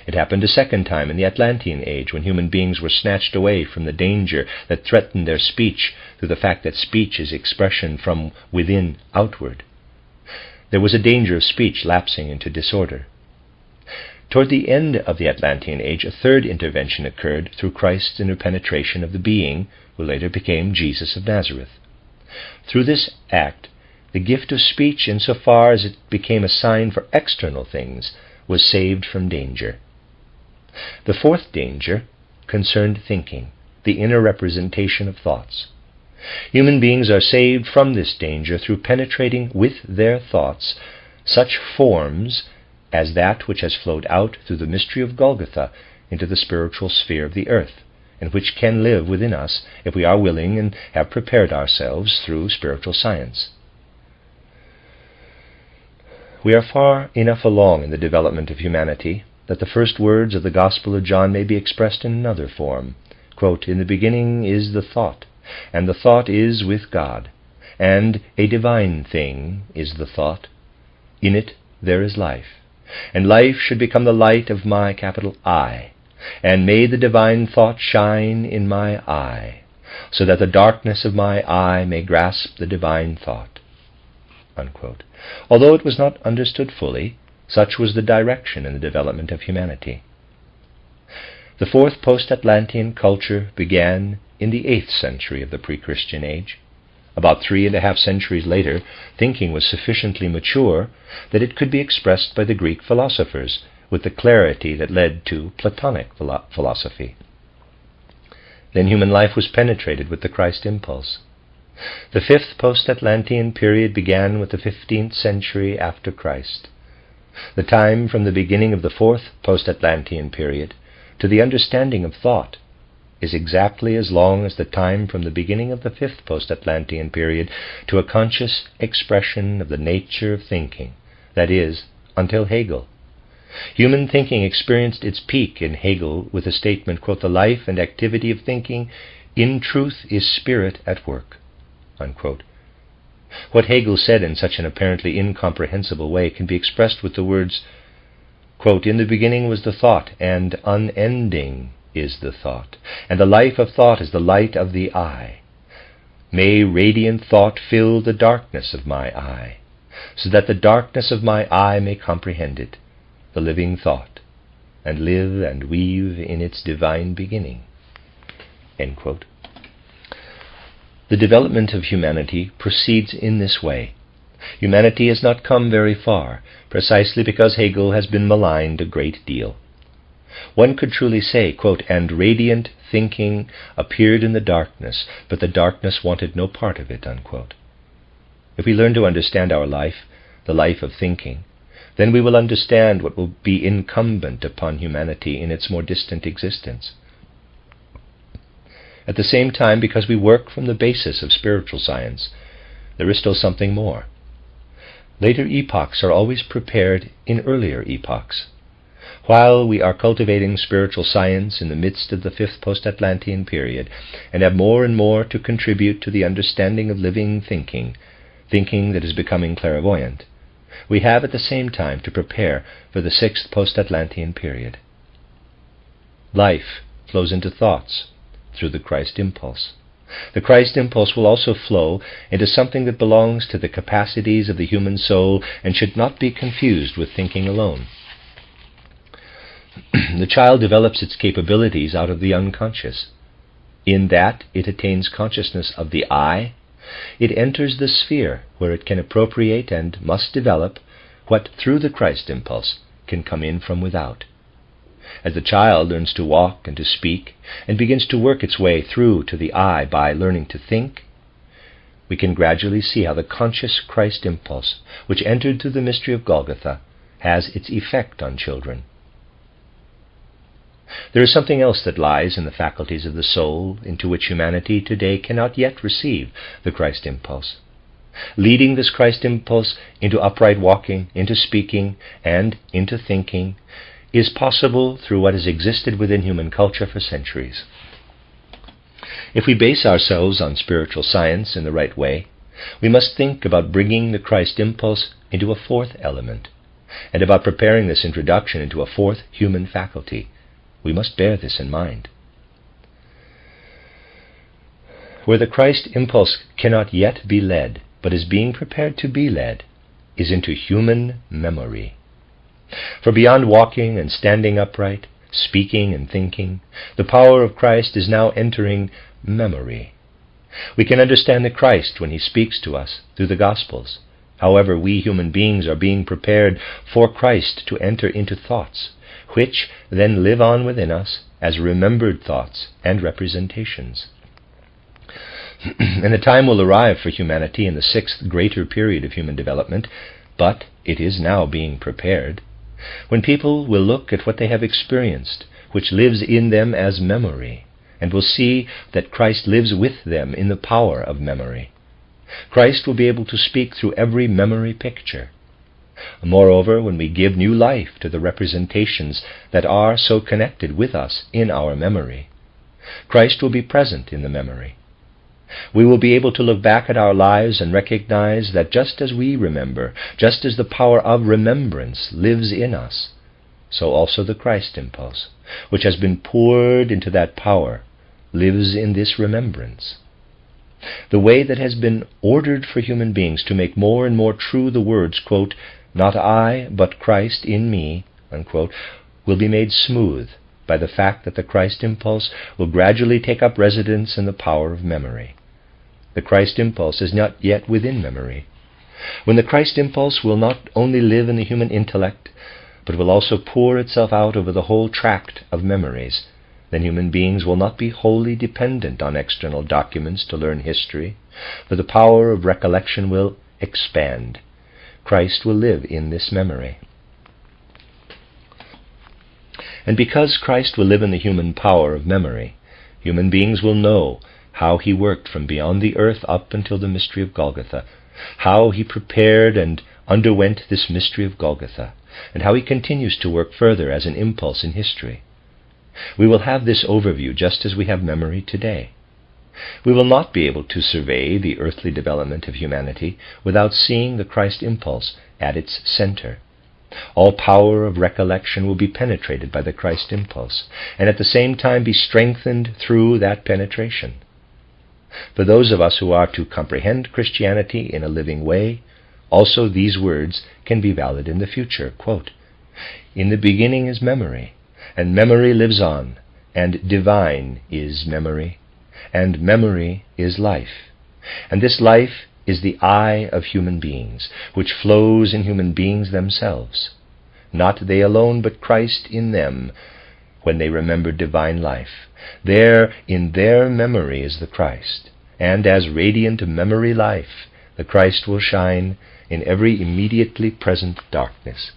It happened a second time in the Atlantean age, when human beings were snatched away from the danger that threatened their speech through the fact that speech is expression from within outward. There was a danger of speech lapsing into disorder. Toward the end of the Atlantean age, a third intervention occurred through Christ's interpenetration of the being who later became Jesus of Nazareth. Through this act, the gift of speech, insofar as it became a sign for external things, was saved from danger. The fourth danger concerned thinking, the inner representation of thoughts. Human beings are saved from this danger through penetrating with their thoughts such forms as that which has flowed out through the mystery of Golgotha into the spiritual sphere of the earth, and which can live within us if we are willing and have prepared ourselves through spiritual science. We are far enough along in the development of humanity that the first words of the Gospel of John may be expressed in another form. Quote, "In the beginning is the thought, and the thought is with God, and a divine thing is the thought. In it there is life, and life should become the light of my capital I, and may the divine thought shine in my eye, so that the darkness of my eye may grasp the divine thought." Unquote. Although it was not understood fully, such was the direction in the development of humanity. The fourth post-Atlantean culture began in the 8th century of the pre-Christian age. About 3.5 centuries later, thinking was sufficiently mature that it could be expressed by the Greek philosophers with the clarity that led to Platonic philosophy. Then human life was penetrated with the Christ impulse. The 5th post-Atlantean period began with the 15th century after Christ. The time from the beginning of the 4th post-Atlantean period to the understanding of thought is exactly as long as the time from the beginning of the 5th post-Atlantean period to a conscious expression of the nature of thinking, that is, until Hegel. Human thinking experienced its peak in Hegel with the statement, quote, "The life and activity of thinking in truth is spirit at work." Unquote. What Hegel said in such an apparently incomprehensible way can be expressed with the words, quote, "In the beginning was the thought, and unending is the thought, and the life of thought is the light of the eye. May radiant thought fill the darkness of my eye, so that the darkness of my eye may comprehend it, the living thought, and live and weave in its divine beginning." End quote. The development of humanity proceeds in this way. Humanity has not come very far, precisely because Hegel has been maligned a great deal. One could truly say, quote, "And radiant thinking appeared in the darkness, but the darkness wanted no part of it." Unquote. If we learn to understand our life, the life of thinking, then we will understand what will be incumbent upon humanity in its more distant existence. At the same time, because we work from the basis of spiritual science, there is still something more. Later epochs are always prepared in earlier epochs. While we are cultivating spiritual science in the midst of the 5th post-Atlantean period, and have more and more to contribute to the understanding of living thinking, thinking that is becoming clairvoyant, we have at the same time to prepare for the 6th post-Atlantean period. Life flows into thoughts through the Christ impulse. The Christ impulse will also flow into something that belongs to the capacities of the human soul and should not be confused with thinking alone. The child develops its capabilities out of the unconscious. In that it attains consciousness of the I, it enters the sphere where it can appropriate and must develop what, through the Christ impulse, can come in from without. As the child learns to walk and to speak, and begins to work its way through to the I by learning to think, we can gradually see how the conscious Christ impulse, which entered through the mystery of Golgotha, has its effect on children. There is something else that lies in the faculties of the soul into which humanity today cannot yet receive the Christ impulse. Leading this Christ impulse into upright walking, into speaking, and into thinking is possible through what has existed within human culture for centuries. If we base ourselves on spiritual science in the right way, we must think about bringing the Christ impulse into a fourth element, and about preparing this introduction into a fourth human faculty. We must bear this in mind. Where the Christ impulse cannot yet be led, but is being prepared to be led, is into human memory. For beyond walking and standing upright, speaking and thinking, the power of Christ is now entering memory. We can understand the Christ when he speaks to us through the Gospels. However, we human beings are being prepared for Christ to enter into thoughts, which then live on within us as remembered thoughts and representations. And the time will arrive for humanity in the 6th greater period of human development, but it is now being prepared, when people will look at what they have experienced, which lives in them as memory, and will see that Christ lives with them in the power of memory. Christ will be able to speak through every memory picture. Moreover, when we give new life to the representations that are so connected with us in our memory, Christ will be present in the memory. We will be able to look back at our lives and recognize that just as we remember, just as the power of remembrance lives in us, so also the Christ impulse, which has been poured into that power, lives in this remembrance. The way that has been ordered for human beings to make more and more true the words, quote, "Not I, but Christ in me," unquote, will be made smooth by the fact that the Christ impulse will gradually take up residence in the power of memory. The Christ impulse is not yet within memory. When the Christ impulse will not only live in the human intellect, but will also pour itself out over the whole tract of memories, then human beings will not be wholly dependent on external documents to learn history, for the power of recollection will expand. Christ will live in this memory. And because Christ will live in the human power of memory, human beings will know how he worked from beyond the earth up until the mystery of Golgotha, how he prepared and underwent this mystery of Golgotha, and how he continues to work further as an impulse in history. We will have this overview just as we have memory today. We will not be able to survey the earthly development of humanity without seeing the Christ impulse at its center. All power of recollection will be penetrated by the Christ impulse, and at the same time be strengthened through that penetration. For those of us who are to comprehend Christianity in a living way, also these words can be valid in the future. Quote, "In the beginning is memory, and memory lives on, and divine is memory, and memory is life. And this life is the I of human beings, which flows in human beings themselves. Not they alone, but Christ in them, when they remember divine life. There, in their memory is the Christ, and as radiant memory life, the Christ will shine in every immediately present darkness."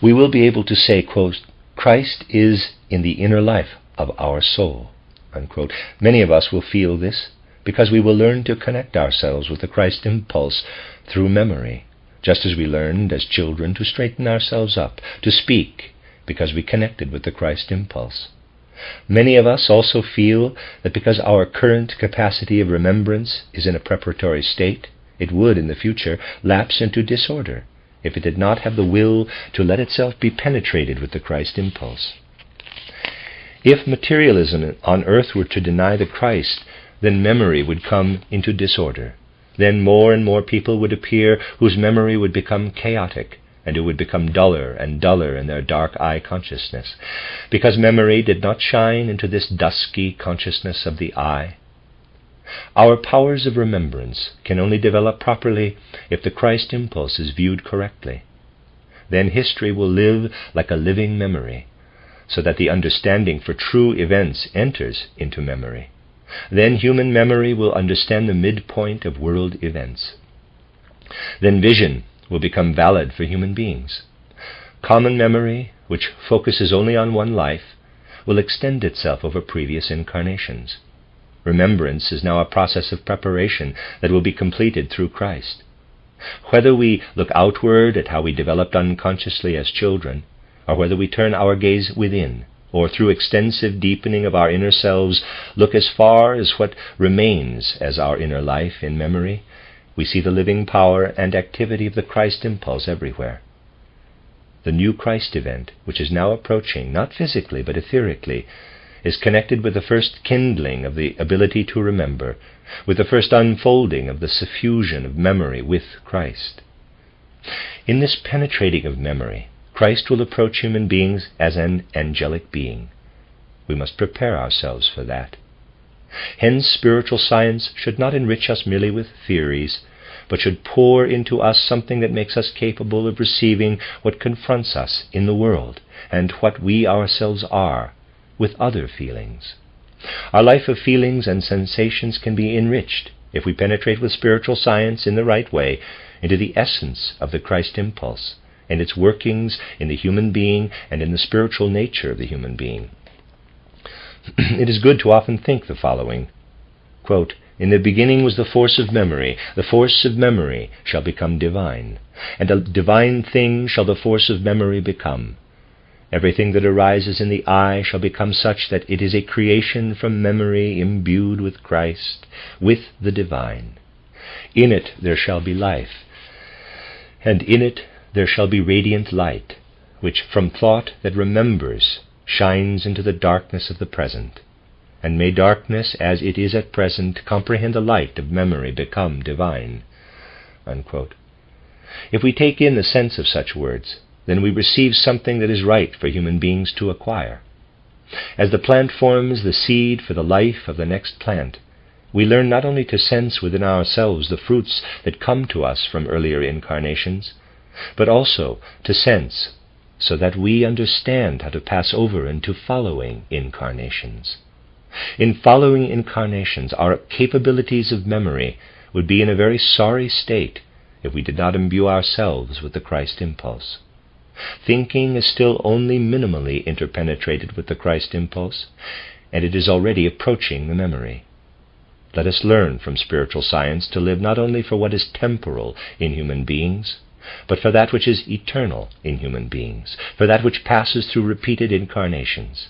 We will be able to say, quote, "Christ is in the inner life of our soul," unquote. Many of us will feel this because we will learn to connect ourselves with the Christ impulse through memory, just as we learned as children to straighten ourselves up, to speak, because we connected with the Christ impulse. Many of us also feel that because our current capacity of remembrance is in a preparatory state, it would, in the future, lapse into disorder if it did not have the will to let itself be penetrated with the Christ impulse. If materialism on earth were to deny the Christ, then memory would come into disorder. Then more and more people would appear whose memory would become chaotic, and who would become duller and duller in their dark eye consciousness, because memory did not shine into this dusky consciousness of the eye. Our powers of remembrance can only develop properly if the Christ impulse is viewed correctly. Then history will live like a living memory, so that the understanding for true events enters into memory. Then human memory will understand the midpoint of world events. Then vision will become valid for human beings. Common memory, which focuses only on one life, will extend itself over previous incarnations. Remembrance is now a process of preparation that will be completed through Christ. Whether we look outward at how we developed unconsciously as children, or whether we turn our gaze within, or through extensive deepening of our inner selves look as far as what remains as our inner life in memory, we see the living power and activity of the Christ impulse everywhere. The new Christ event, which is now approaching, not physically but etherically, is connected with the first kindling of the ability to remember, with the first unfolding of the suffusion of memory with Christ. In this penetrating of memory, Christ will approach human beings as an angelic being. We must prepare ourselves for that. Hence, spiritual science should not enrich us merely with theories, but should pour into us something that makes us capable of receiving what confronts us in the world, and what we ourselves are, with other feelings. Our life of feelings and sensations can be enriched if we penetrate with spiritual science in the right way into the essence of the Christ impulse, and its workings in the human being and in the spiritual nature of the human being. It is good to often think the following, quote, "In the beginning was the force of memory. The force of memory shall become divine, and a divine thing shall the force of memory become. Everything that arises in the eye shall become such that it is a creation from memory imbued with Christ, with the divine. In it there shall be life, and in it there shall be radiant light, which from thought that remembers shines into the darkness of the present. And may darkness, as it is at present, comprehend the light of memory become divine." Unquote. If we take in the sense of such words, then we receive something that is right for human beings to acquire. As the plant forms the seed for the life of the next plant, we learn not only to sense within ourselves the fruits that come to us from earlier incarnations, but also to sense so that we understand how to pass over into following incarnations. In following incarnations, our capabilities of memory would be in a very sorry state if we did not imbue ourselves with the Christ impulse. Thinking is still only minimally interpenetrated with the Christ impulse, and it is already approaching the memory. Let us learn from spiritual science to live not only for what is temporal in human beings, but for that which is eternal in human beings, for that which passes through repeated incarnations.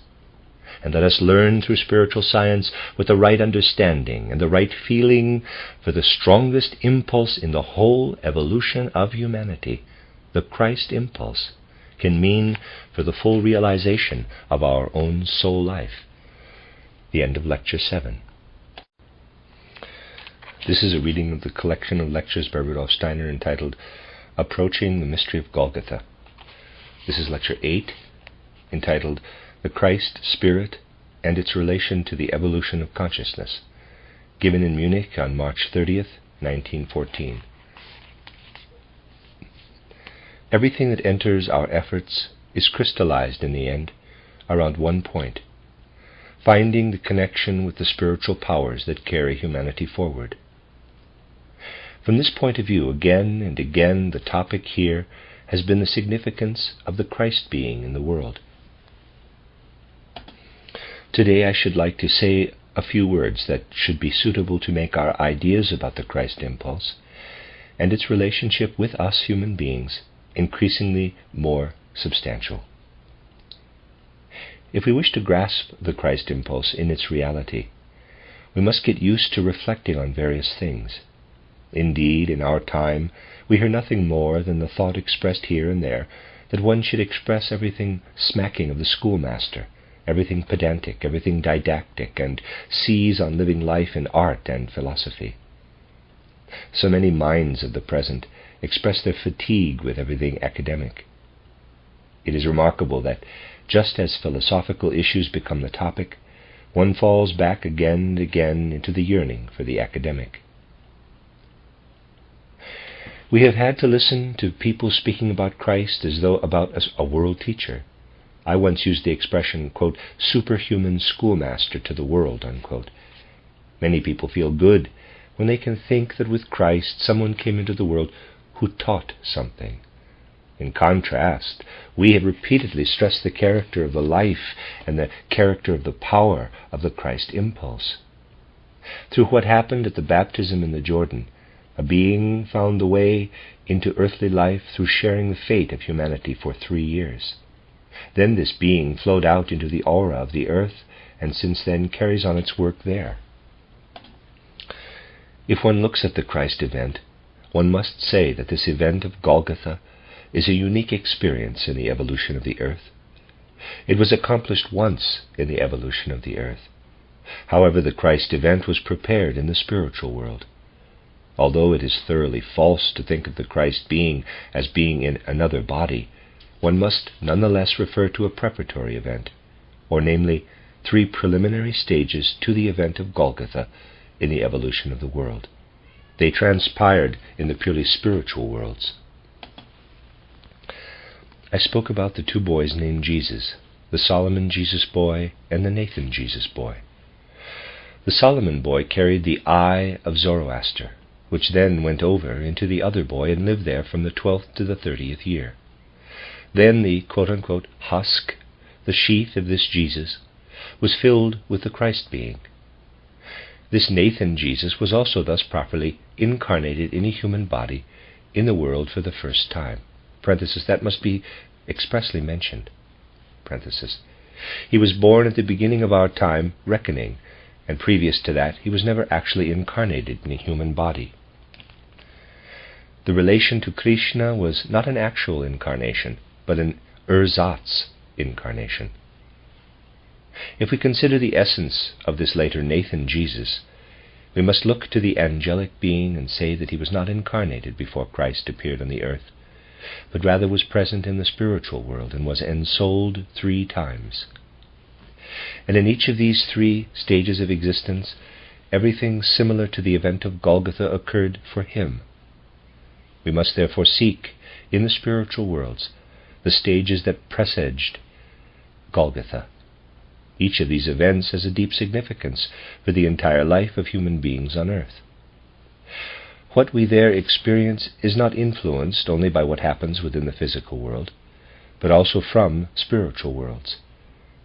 And let us learn through spiritual science with the right understanding and the right feeling for the strongest impulse in the whole evolution of humanity, the Christ impulse, can mean for the full realization of our own soul life. The end of Lecture 7. This is a reading of the collection of lectures by Rudolf Steiner entitled Approaching the Mystery of Golgotha. This is Lecture 8, entitled The Christ Spirit and its Relation to the Evolution of Consciousness, given in Munich on March 30th, 1914. Everything that enters our efforts is crystallized in the end around one point, finding the connection with the spiritual powers that carry humanity forward. From this point of view, again and again, the topic here has been the significance of the Christ being in the world. Today I should like to say a few words that should be suitable to make our ideas about the Christ impulse and its relationship with us human beings increasingly more substantial. If we wish to grasp the Christ impulse in its reality, we must get used to reflecting on various things. Indeed, in our time, we hear nothing more than the thought expressed here and there that one should express everything smacking of the schoolmaster, everything pedantic, everything didactic, and seize on living life in art and philosophy. So many minds of the present express their fatigue with everything academic. It is remarkable that just as philosophical issues become the topic, one falls back again and again into the yearning for the academic. We have had to listen to people speaking about Christ as though about a world teacher. I once used the expression, quote, superhuman schoolmaster to the world, unquote. Many people feel good when they can think that with Christ someone came into the world who taught something. In contrast, we have repeatedly stressed the character of the life and the character of the power of the Christ impulse. Through what happened at the baptism in the Jordan, a being found the way into earthly life through sharing the fate of humanity for 3 years. Then this being flowed out into the aura of the earth, and since then carries on its work there. If one looks at the Christ event, one must say that this event of Golgotha is a unique experience in the evolution of the earth. It was accomplished once in the evolution of the earth. However, the Christ event was prepared in the spiritual world. Although it is thoroughly false to think of the Christ being as being in another body, one must nonetheless refer to a preparatory event, or namely, 3 preliminary stages to the event of Golgotha in the evolution of the world. They transpired in the purely spiritual worlds. I spoke about the 2 boys named Jesus, the Solomon Jesus boy and the Nathan Jesus boy. The Solomon boy carried the eye of Zoroaster, which then went over into the other boy and lived there from the 12th to the 30th year. Then the quote-unquote husk, the sheath of this Jesus, was filled with the Christ being. This Nathan Jesus was also thus properly incarnated in a human body in the world for the first time. Parenthesis, that must be expressly mentioned. parenthesis. He was born at the beginning of our time reckoning, and previous to that he was never actually incarnated in a human body. The relation to Krishna was not an actual incarnation, but an ersatz incarnation. If we consider the essence of this later Nathan Jesus, we must look to the angelic being and say that he was not incarnated before Christ appeared on the earth, but rather was present in the spiritual world and was ensouled 3 times. And in each of these 3 stages of existence, everything similar to the event of Golgotha occurred for him. We must therefore seek in the spiritual worlds the stages that presaged Golgotha. Each of these events has a deep significance for the entire life of human beings on earth. What we there experience is not influenced only by what happens within the physical world, but also from spiritual worlds.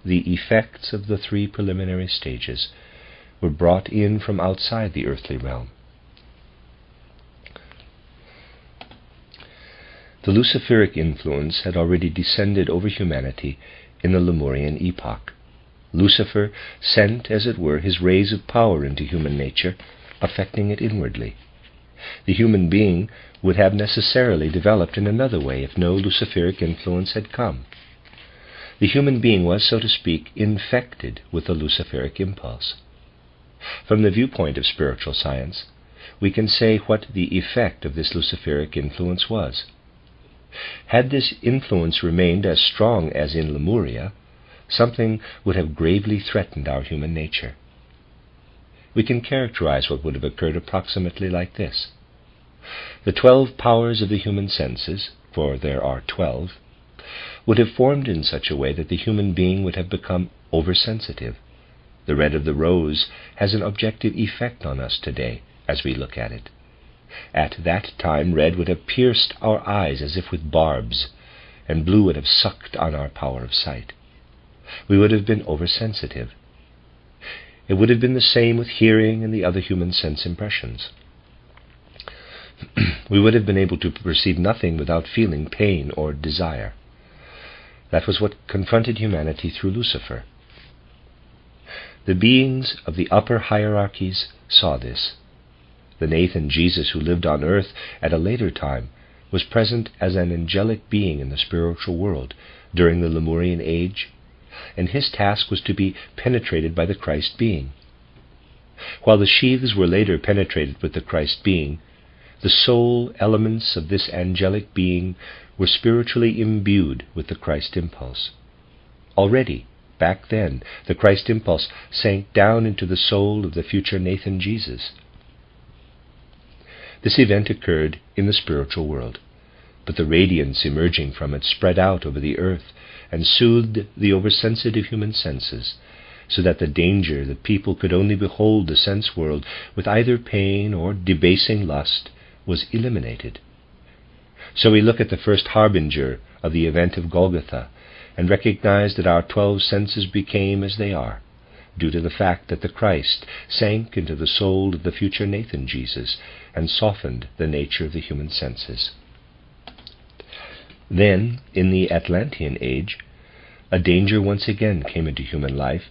The effects of the 3 preliminary stages were brought in from outside the earthly realm. The Luciferic influence had already descended over humanity in the Lemurian epoch. Lucifer sent, as it were, his rays of power into human nature, affecting it inwardly. The human being would have necessarily developed in another way if no Luciferic influence had come. The human being was, so to speak, infected with the Luciferic impulse. From the viewpoint of spiritual science, we can say what the effect of this Luciferic influence was. Had this influence remained as strong as in Lemuria, something would have gravely threatened our human nature. We can characterize what would have occurred approximately like this. The 12 powers of the human senses, for there are 12, would have formed in such a way that the human being would have become oversensitive. The red of the rose has an objective effect on us today as we look at it. At that time red would have pierced our eyes as if with barbs, and blue would have sucked on our power of sight. We would have been oversensitive. It would have been the same with hearing and the other human sense impressions. We would have been able to perceive nothing without feeling pain or desire. That was what confronted humanity through Lucifer. The beings of the upper hierarchies saw this. The Nathan Jesus who lived on earth at a later time was present as an angelic being in the spiritual world during the Lemurian age, and his task was to be penetrated by the Christ being. While the sheaths were later penetrated with the Christ being, the soul elements of this angelic being were spiritually imbued with the Christ impulse. Already, back then, the Christ impulse sank down into the soul of the future Nathan Jesus. This event occurred in the spiritual world, but the radiance emerging from it spread out over the earth and soothed the oversensitive human senses, so that the danger that people could only behold the sense world with either pain or debasing lust was eliminated. So we look at the first harbinger of the event of Golgotha and recognize that our 12 senses became as they are, due to the fact that the Christ sank into the soul of the future Nathan Jesus and softened the nature of the human senses. Then, in the Atlantean age, a danger once again came into human life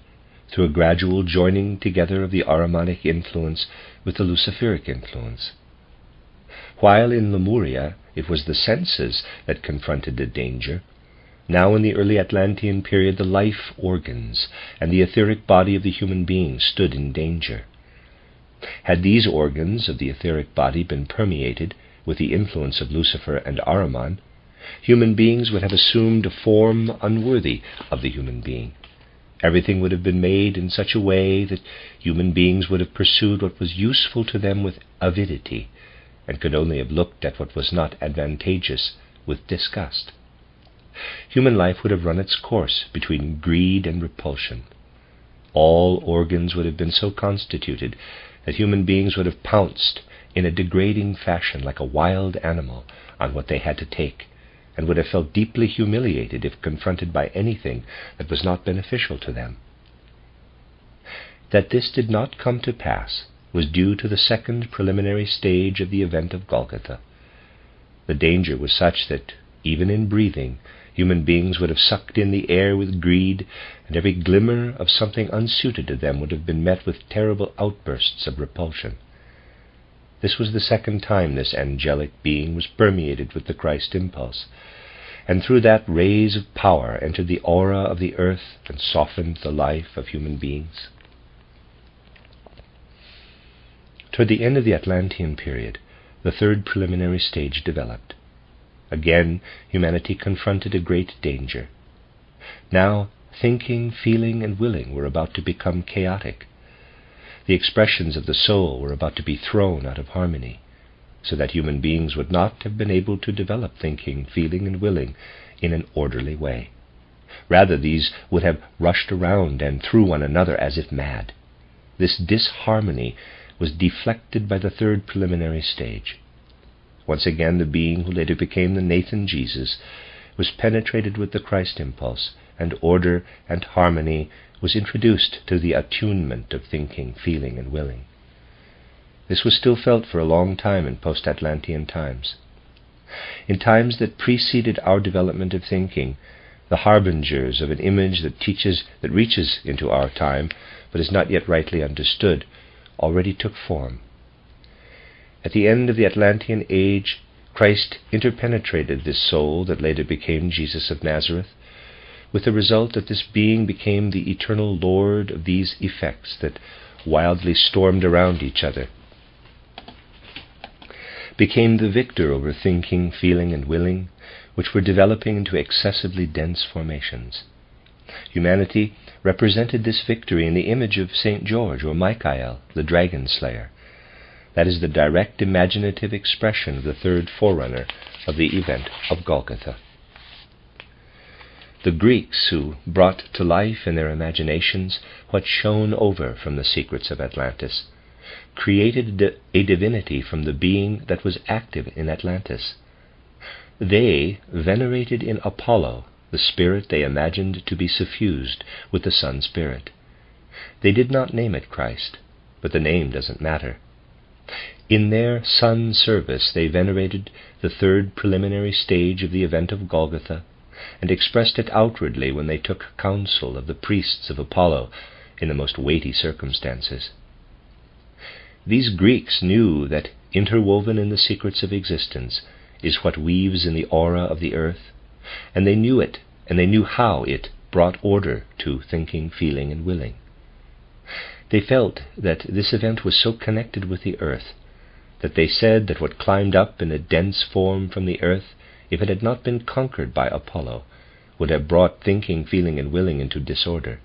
through a gradual joining together of the Ahrimanic influence with the Luciferic influence. While in Lemuria it was the senses that confronted the danger, now in the early Atlantean period the life organs and the etheric body of the human being stood in danger. Had these organs of the etheric body been permeated with the influence of Lucifer and Ahriman, human beings would have assumed a form unworthy of the human being. Everything would have been made in such a way that human beings would have pursued what was useful to them with avidity, and could only have looked at what was not advantageous with disgust. Human life would have run its course between greed and repulsion. All organs would have been so constituted that human beings would have pounced in a degrading fashion like a wild animal on what they had to take, and would have felt deeply humiliated if confronted by anything that was not beneficial to them. That this did not come to pass was due to the second preliminary stage of the event of Golgotha. The danger was such that, even in breathing, Human beings would have sucked in the air with greed, and every glimmer of something unsuited to them would have been met with terrible outbursts of repulsion. This was the second time this angelic being was permeated with the Christ impulse, and through that rays of power entered the aura of the earth and softened the life of human beings. Toward the end of the Atlantean period, the third preliminary stage developed. Again, humanity confronted a great danger. Now, thinking, feeling, and willing were about to become chaotic. The expressions of the soul were about to be thrown out of harmony, so that human beings would not have been able to develop thinking, feeling, and willing in an orderly way. Rather, these would have rushed around and through one another as if mad. This disharmony was deflected by the third preliminary stage. Once again, the being who later became the Nathan Jesus was penetrated with the Christ impulse, and order and harmony was introduced to the attunement of thinking, feeling, and willing. This was still felt for a long time in post-Atlantean times. In times that preceded our development of thinking, the harbingers of an image that reaches into our time, but is not yet rightly understood, already took form. At the end of the Atlantean age, Christ interpenetrated this soul that later became Jesus of Nazareth, with the result that this being became the eternal Lord of these effects that wildly stormed around each other, became the victor over thinking, feeling, and willing, which were developing into excessively dense formations. Humanity represented this victory in the image of St. George or Michael, the dragon slayer. That is the direct imaginative expression of the third forerunner of the event of Golgotha. The Greeks, who brought to life in their imaginations what shone over from the secrets of Atlantis, created a divinity from the being that was active in Atlantis. They venerated in Apollo the spirit they imagined to be suffused with the sun spirit. They did not name it Christ, but the name doesn't matter. In their sun service they venerated the third preliminary stage of the event of Golgotha, and expressed it outwardly when they took counsel of the priests of Apollo in the most weighty circumstances. These Greeks knew that interwoven in the secrets of existence is what weaves in the aura of the earth, and they knew it, and they knew how it brought order to thinking, feeling, and willing. They felt that this event was so connected with the earth that they said that what climbed up in a dense form from the earth, if it had not been conquered by Apollo, would have brought thinking, feeling, and willing into disorder.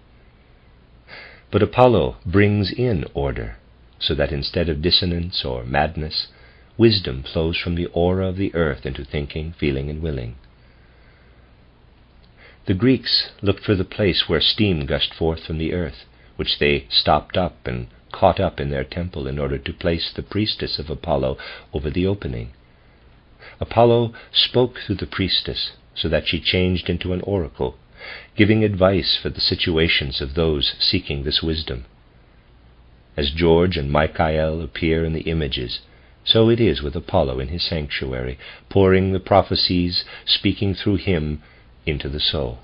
But Apollo brings in order, so that instead of dissonance or madness, wisdom flows from the aura of the earth into thinking, feeling, and willing. The Greeks looked for the place where steam gushed forth from the earth, which they stopped up and caught up in their temple in order to place the priestess of Apollo over the opening. Apollo spoke through the priestess so that she changed into an oracle, giving advice for the situations of those seeking this wisdom. As George and Michael appear in the images, so it is with Apollo in his sanctuary, pouring the prophecies, speaking through him into the soul.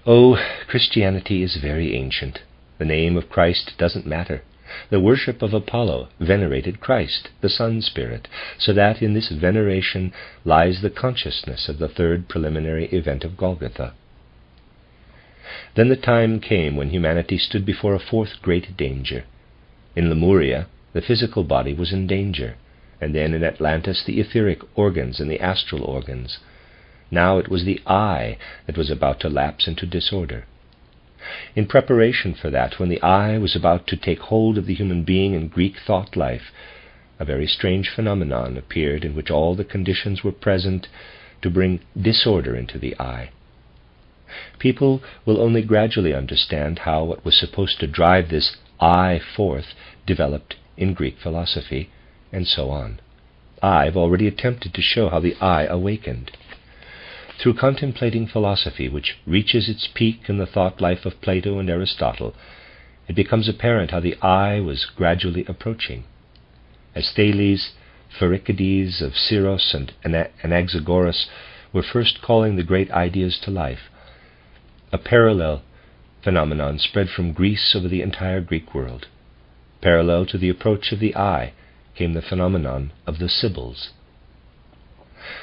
Oh, Christianity is very ancient. The name of Christ doesn't matter. The worship of Apollo venerated Christ, the Sun Spirit, so that in this veneration lies the consciousness of the third preliminary event of Golgotha. Then the time came when humanity stood before a fourth great danger. In Lemuria, the physical body was in danger, and then in Atlantis the etheric organs and the astral organs. Now it was the eye that was about to lapse into disorder. In preparation for that, when the eye was about to take hold of the human being in Greek thought life, a very strange phenomenon appeared in which all the conditions were present to bring disorder into the eye. People will only gradually understand how what was supposed to drive this eye forth developed in Greek philosophy, and so on. I've already attempted to show how the eye awakened. Through contemplating philosophy, which reaches its peak in the thought life of Plato and Aristotle, it becomes apparent how the eye was gradually approaching. As Thales Pherecydes of Syros and Anaxagoras were first calling the great ideas to life, a parallel phenomenon spread from Greece over the entire Greek world. Parallel to the approach of the eye came the phenomenon of the Sibyls.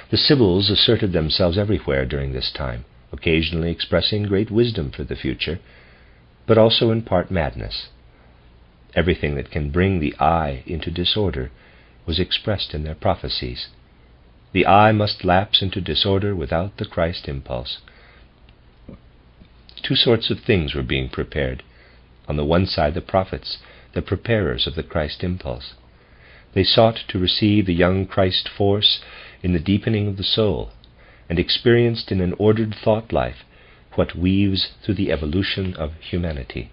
The Sibyls asserted themselves everywhere during this time, occasionally expressing great wisdom for the future, but also in part madness. Everything that can bring the eye into disorder was expressed in their prophecies. The eye must lapse into disorder without the Christ impulse. Two sorts of things were being prepared. On the one side, the prophets, the preparers of the Christ impulse. They sought to receive the young Christ force in the deepening of the soul, and experienced in an ordered thought life what weaves through the evolution of humanity.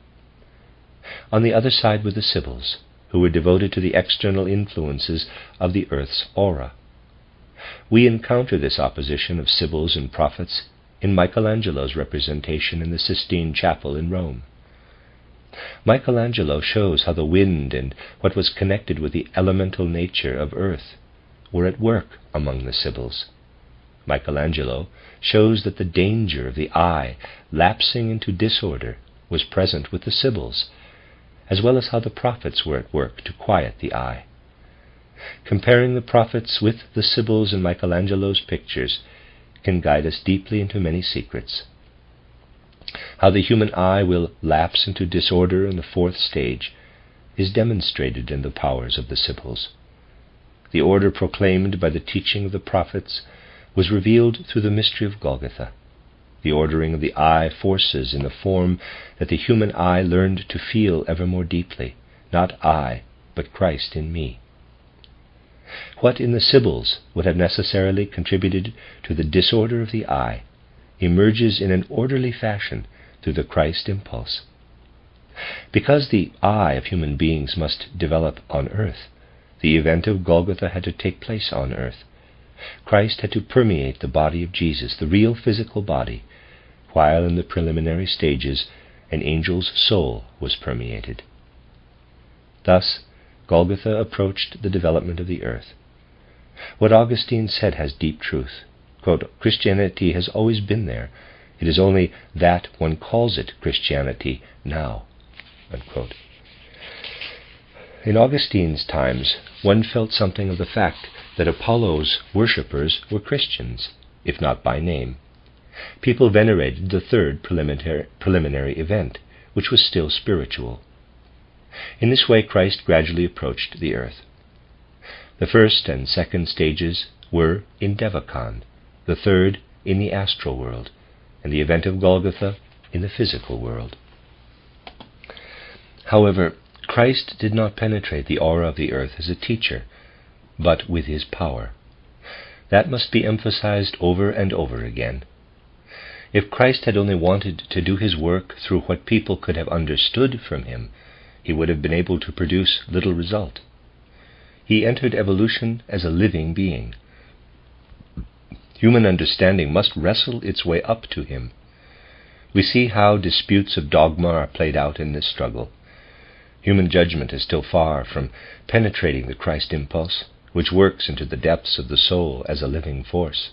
On the other side were the Sibyls, who were devoted to the external influences of the earth's aura. We encounter this opposition of Sibyls and prophets in Michelangelo's representation in the Sistine Chapel in Rome. Michelangelo shows how the wind and what was connected with the elemental nature of earth were at work among the Sibyls. Michelangelo shows that the danger of the eye lapsing into disorder was present with the Sibyls, as well as how the prophets were at work to quiet the eye. Comparing the prophets with the Sibyls in Michelangelo's pictures can guide us deeply into many secrets. How the human eye will lapse into disorder in the fourth stage is demonstrated in the powers of the Sibyls. The order proclaimed by the teaching of the prophets was revealed through the mystery of Golgotha. The ordering of the eye forces in the form that the human eye learned to feel ever more deeply, not I, but Christ in me. What in the Sibyls would have necessarily contributed to the disorder of the eye emerges in an orderly fashion through the Christ impulse. Because the eye of human beings must develop on earth, the event of Golgotha had to take place on earth. Christ had to permeate the body of Jesus, the real physical body, while in the preliminary stages an angel's soul was permeated. Thus, Golgotha approached the development of the earth. What Augustine said has deep truth. Quote, Christianity has always been there. It is only that one calls it Christianity now. Unquote. In Augustine's times, one felt something of the fact that Apollo's worshippers were Christians, if not by name. People venerated the third preliminary event, which was still spiritual. In this way, Christ gradually approached the earth. The first and second stages were in Devachan, the third in the astral world, and the event of Golgotha in the physical world. However, Christ did not penetrate the aura of the earth as a teacher, but with his power. That must be emphasized over and over again. If Christ had only wanted to do his work through what people could have understood from him, he would have been able to produce little result. He entered evolution as a living being. Human understanding must wrestle its way up to him. We see how disputes of dogma are played out in this struggle. Human judgment is still far from penetrating the Christ impulse, which works into the depths of the soul as a living force.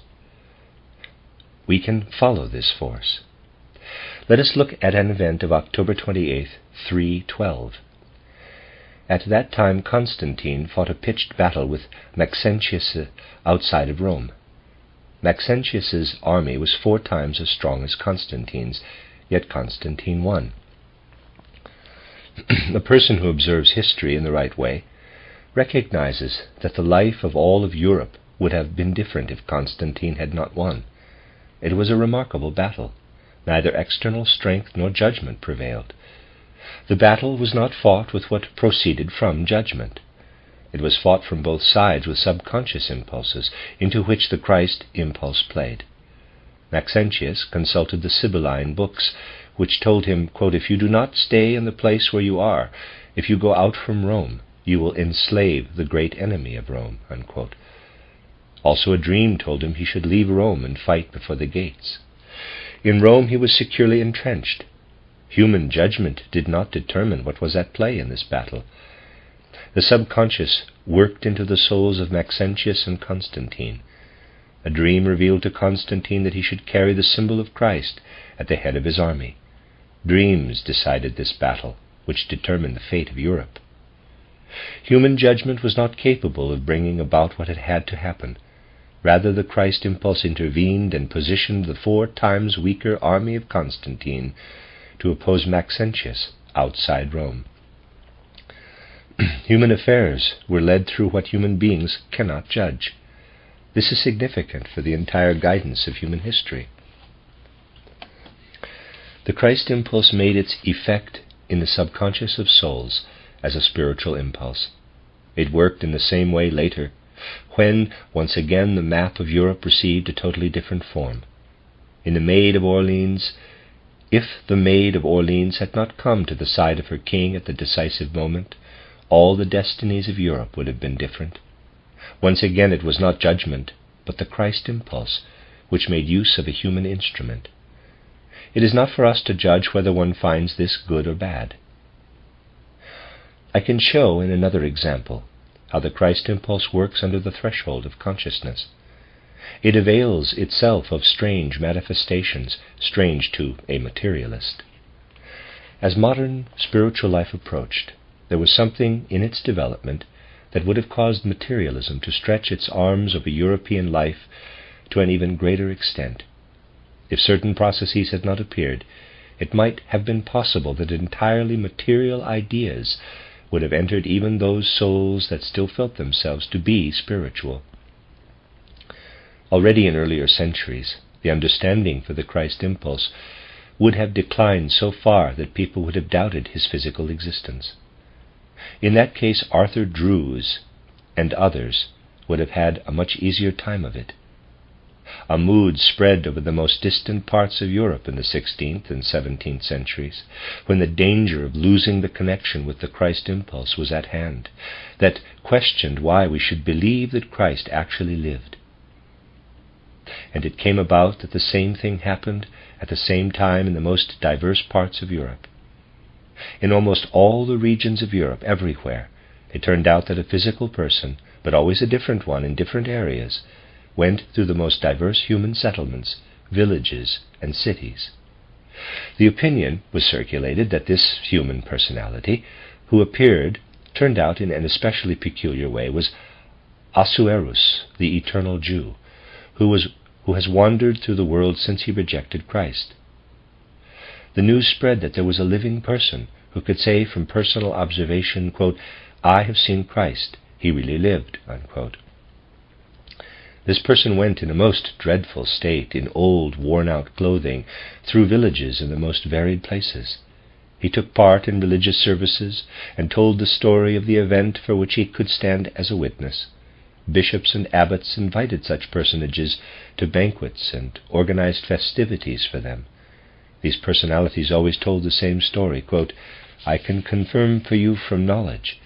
We can follow this force. Let us look at an event of October 28, 312. At that time Constantine fought a pitched battle with Maxentius outside of Rome. Maxentius's army was 4 times as strong as Constantine's, yet Constantine won. A person who observes history in the right way recognizes that the life of all of Europe would have been different if Constantine had not won. It was a remarkable battle. Neither external strength nor judgment prevailed. The battle was not fought with what proceeded from judgment. It was fought from both sides with subconscious impulses, into which the Christ impulse played. Maxentius consulted the Sibylline books, which told him, quote, if you do not stay in the place where you are, if you go out from Rome, you will enslave the great enemy of Rome, unquote. Also a dream told him he should leave Rome and fight before the gates. In Rome he was securely entrenched. Human judgment did not determine what was at play in this battle. The subconscious worked into the souls of Maxentius and Constantine. A dream revealed to Constantine that he should carry the symbol of Christ at the head of his army. Dreams decided this battle, which determined the fate of Europe. Human judgment was not capable of bringing about what had to happen. Rather, the Christ impulse intervened and positioned the 4 times weaker army of Constantine to oppose Maxentius outside Rome. Human affairs were led through what human beings cannot judge. This is significant for the entire guidance of human history. The Christ impulse made its effect in the subconscious of souls as a spiritual impulse. It worked in the same way later, when, once again, the map of Europe received a totally different form. In the Maid of Orleans, if the Maid of Orleans had not come to the side of her king at the decisive moment, all the destinies of Europe would have been different. Once again, it was not judgment, but the Christ impulse, which made use of a human instrument. It is not for us to judge whether one finds this good or bad. I can show in another example how the Christ impulse works under the threshold of consciousness. It avails itself of strange manifestations, strange to a materialist. As modern spiritual life approached, there was something in its development that would have caused materialism to stretch its arms over European life to an even greater extent. If certain processes had not appeared, it might have been possible that entirely material ideas would have entered even those souls that still felt themselves to be spiritual. Already in earlier centuries, the understanding for the Christ impulse would have declined so far that people would have doubted his physical existence. In that case, Arthur Drews and others would have had a much easier time of it. A mood spread over the most distant parts of Europe in the 16th and 17th centuries, when the danger of losing the connection with the Christ impulse was at hand, that questioned why we should believe that Christ actually lived. And it came about that the same thing happened at the same time in the most diverse parts of Europe. In almost all the regions of Europe, everywhere, it turned out that a physical person, but always a different one in different areas, went through the most diverse human settlements, villages, and cities. The opinion was circulated that this human personality, who appeared, turned out in an especially peculiar way, was Ahasuerus, the eternal Jew, who has wandered through the world since he rejected Christ. The news spread that there was a living person who could say from personal observation, quote, "I have seen Christ, he really lived," unquote. This person went in a most dreadful state, in old, worn-out clothing, through villages in the most varied places. He took part in religious services and told the story of the event for which he could stand as a witness. Bishops and abbots invited such personages to banquets and organized festivities for them. These personalities always told the same story, quote, "I can confirm for you from knowledge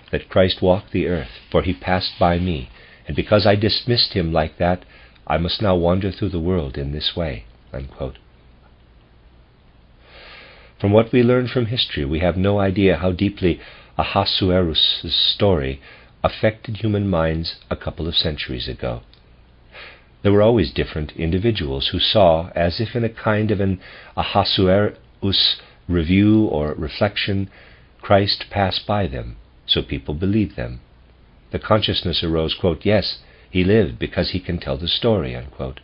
that Christ walked the earth, for he passed by me, and because I dismissed him like that, I must now wander through the world in this way," unquote. From what we learn from history, we have no idea how deeply Ahasuerus' story affected human minds a couple of centuries ago. There were always different individuals who saw, as if in a kind of an Ahasuerus review or reflection, Christ pass by them, so people believed them. The consciousness arose, quote, "Yes, he lived because he can tell the story," unquote.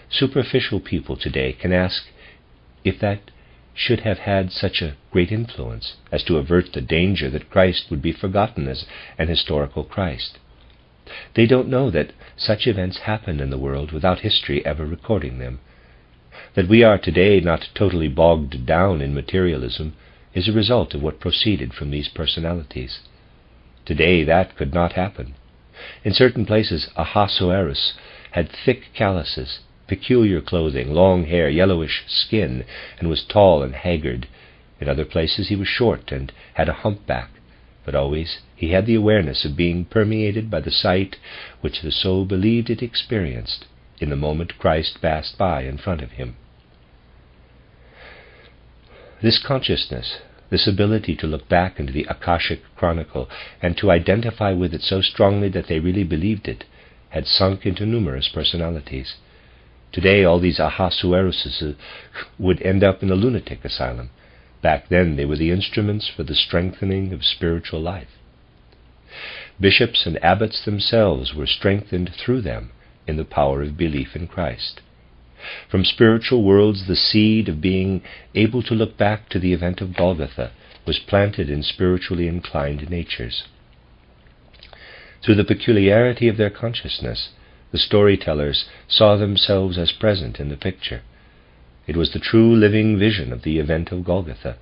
Superficial people today can ask if that should have had such a great influence as to avert the danger that Christ would be forgotten as an historical Christ. They don't know that such events happen in the world without history ever recording them. That we are today not totally bogged down in materialism is a result of what proceeded from these personalities. Today that could not happen. In certain places Ahasuerus had thick calluses, peculiar clothing, long hair, yellowish skin, and was tall and haggard. In other places he was short and had a humpback, but always he had the awareness of being permeated by the sight which the soul believed it experienced in the moment Christ passed by in front of him. This consciousness This ability to look back into the Akashic Chronicle and to identify with it so strongly that they really believed it had sunk into numerous personalities. Today, all these Ahasueruses would end up in a lunatic asylum. Back then, they were the instruments for the strengthening of spiritual life. Bishops and abbots themselves were strengthened through them in the power of belief in Christ. From spiritual worlds, the seed of being able to look back to the event of Golgotha was planted in spiritually inclined natures. Through the peculiarity of their consciousness, the storytellers saw themselves as present in the picture. It was the true living vision of the event of Golgotha.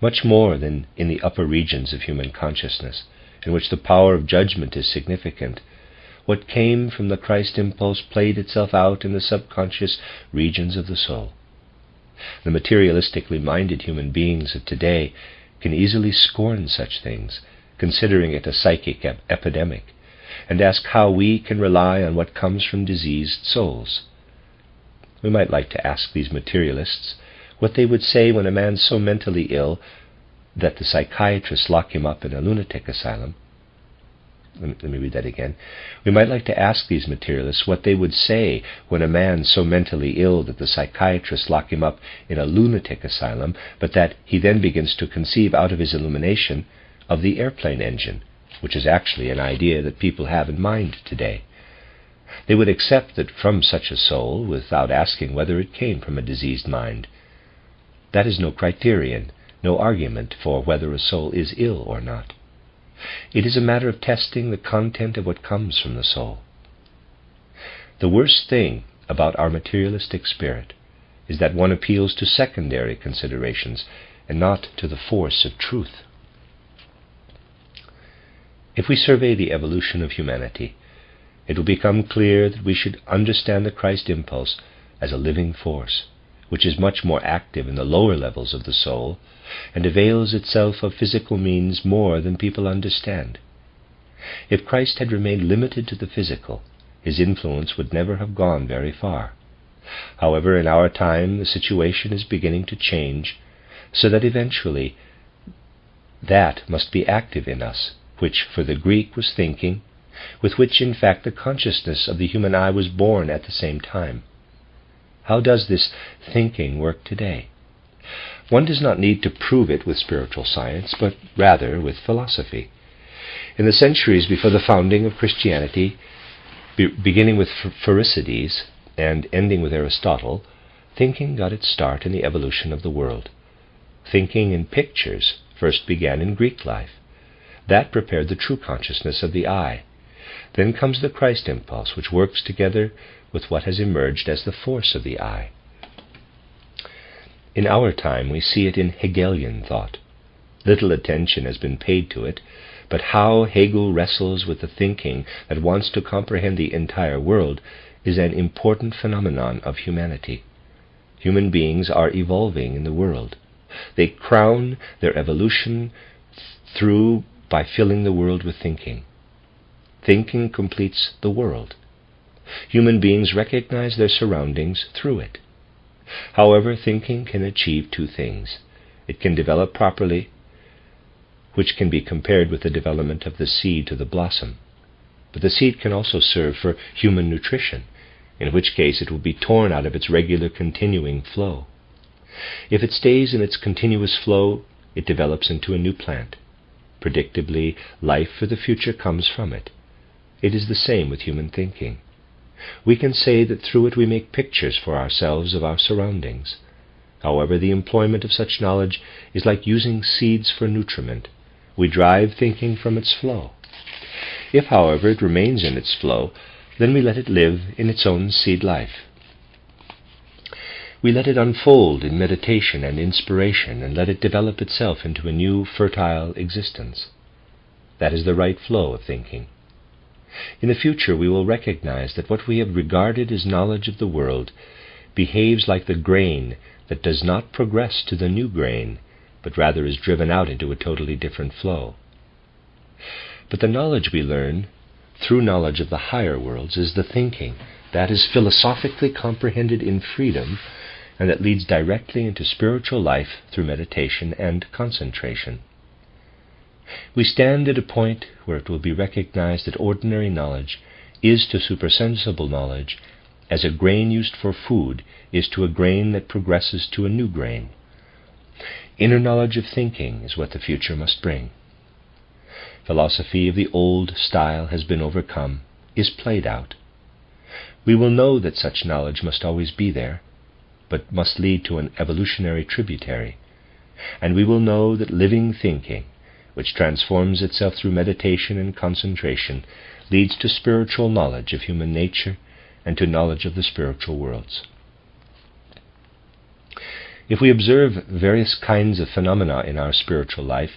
Much more than in the upper regions of human consciousness, in which the power of judgment is significant, what came from the Christ impulse played itself out in the subconscious regions of the soul. The materialistically minded human beings of today can easily scorn such things, considering it a psychic epidemic, and ask how we can rely on what comes from diseased souls. We might like to ask these materialists what they would say when a man's so mentally ill that the psychiatrists lock him up in a lunatic asylum. Let me read that again. We might like to ask these materialists what they would say when a man so mentally ill that the psychiatrists lock him up in a lunatic asylum, but that he then begins to conceive out of his illumination of the airplane engine, which is actually an idea that people have in mind today. They would accept that from such a soul without asking whether it came from a diseased mind. That is no criterion, no argument for whether a soul is ill or not. It is a matter of testing the content of what comes from the soul. The worst thing about our materialistic spirit is that one appeals to secondary considerations and not to the force of truth. If we survey the evolution of humanity, it will become clear that we should understand the Christ impulse as a living force, which is much more active in the lower levels of the soul and avails itself of physical means more than people understand. If Christ had remained limited to the physical, his influence would never have gone very far. However, in our time, the situation is beginning to change, so that eventually that must be active in us, which for the Greek was thinking, with which in fact the consciousness of the human eye was born at the same time. How does this thinking work today? One does not need to prove it with spiritual science, but rather with philosophy. In the centuries before the founding of Christianity, beginning with Pherecydes and ending with Aristotle, thinking got its start in the evolution of the world. Thinking in pictures first began in Greek life. That prepared the true consciousness of the eye. Then comes the Christ impulse, which works together with what has emerged as the force of the eye. In our time, we see it in Hegelian thought. Little attention has been paid to it, but how Hegel wrestles with the thinking that wants to comprehend the entire world is an important phenomenon of humanity. Human beings are evolving in the world. They crown their evolution through by filling the world with thinking. Thinking completes the world. Human beings recognize their surroundings through it. However, thinking can achieve two things. It can develop properly, which can be compared with the development of the seed to the blossom. But the seed can also serve for human nutrition, in which case it will be torn out of its regular continuing flow. If it stays in its continuous flow, it develops into a new plant. Predictably, life for the future comes from it. It is the same with human thinking. We can say that through it we make pictures for ourselves of our surroundings. However, the employment of such knowledge is like using seeds for nutriment. We drive thinking from its flow. If, however, it remains in its flow, then we let it live in its own seed life. We let it unfold in meditation and inspiration, and let it develop itself into a new, fertile existence. That is the right flow of thinking. In the future, we will recognize that what we have regarded as knowledge of the world behaves like the grain that does not progress to the new grain, but rather is driven out into a totally different flow. But the knowledge we learn through knowledge of the higher worlds is the thinking that is philosophically comprehended in freedom and that leads directly into spiritual life through meditation and concentration. We stand at a point where it will be recognized that ordinary knowledge is to supersensible knowledge as a grain used for food is to a grain that progresses to a new grain. Inner knowledge of thinking is what the future must bring. Philosophy of the old style has been overcome, is played out. We will know that such knowledge must always be there, but must lead to an evolutionary tributary, and we will know that living thinking, which transforms itself through meditation and concentration, leads to spiritual knowledge of human nature and to knowledge of the spiritual worlds. If we observe various kinds of phenomena in our spiritual life,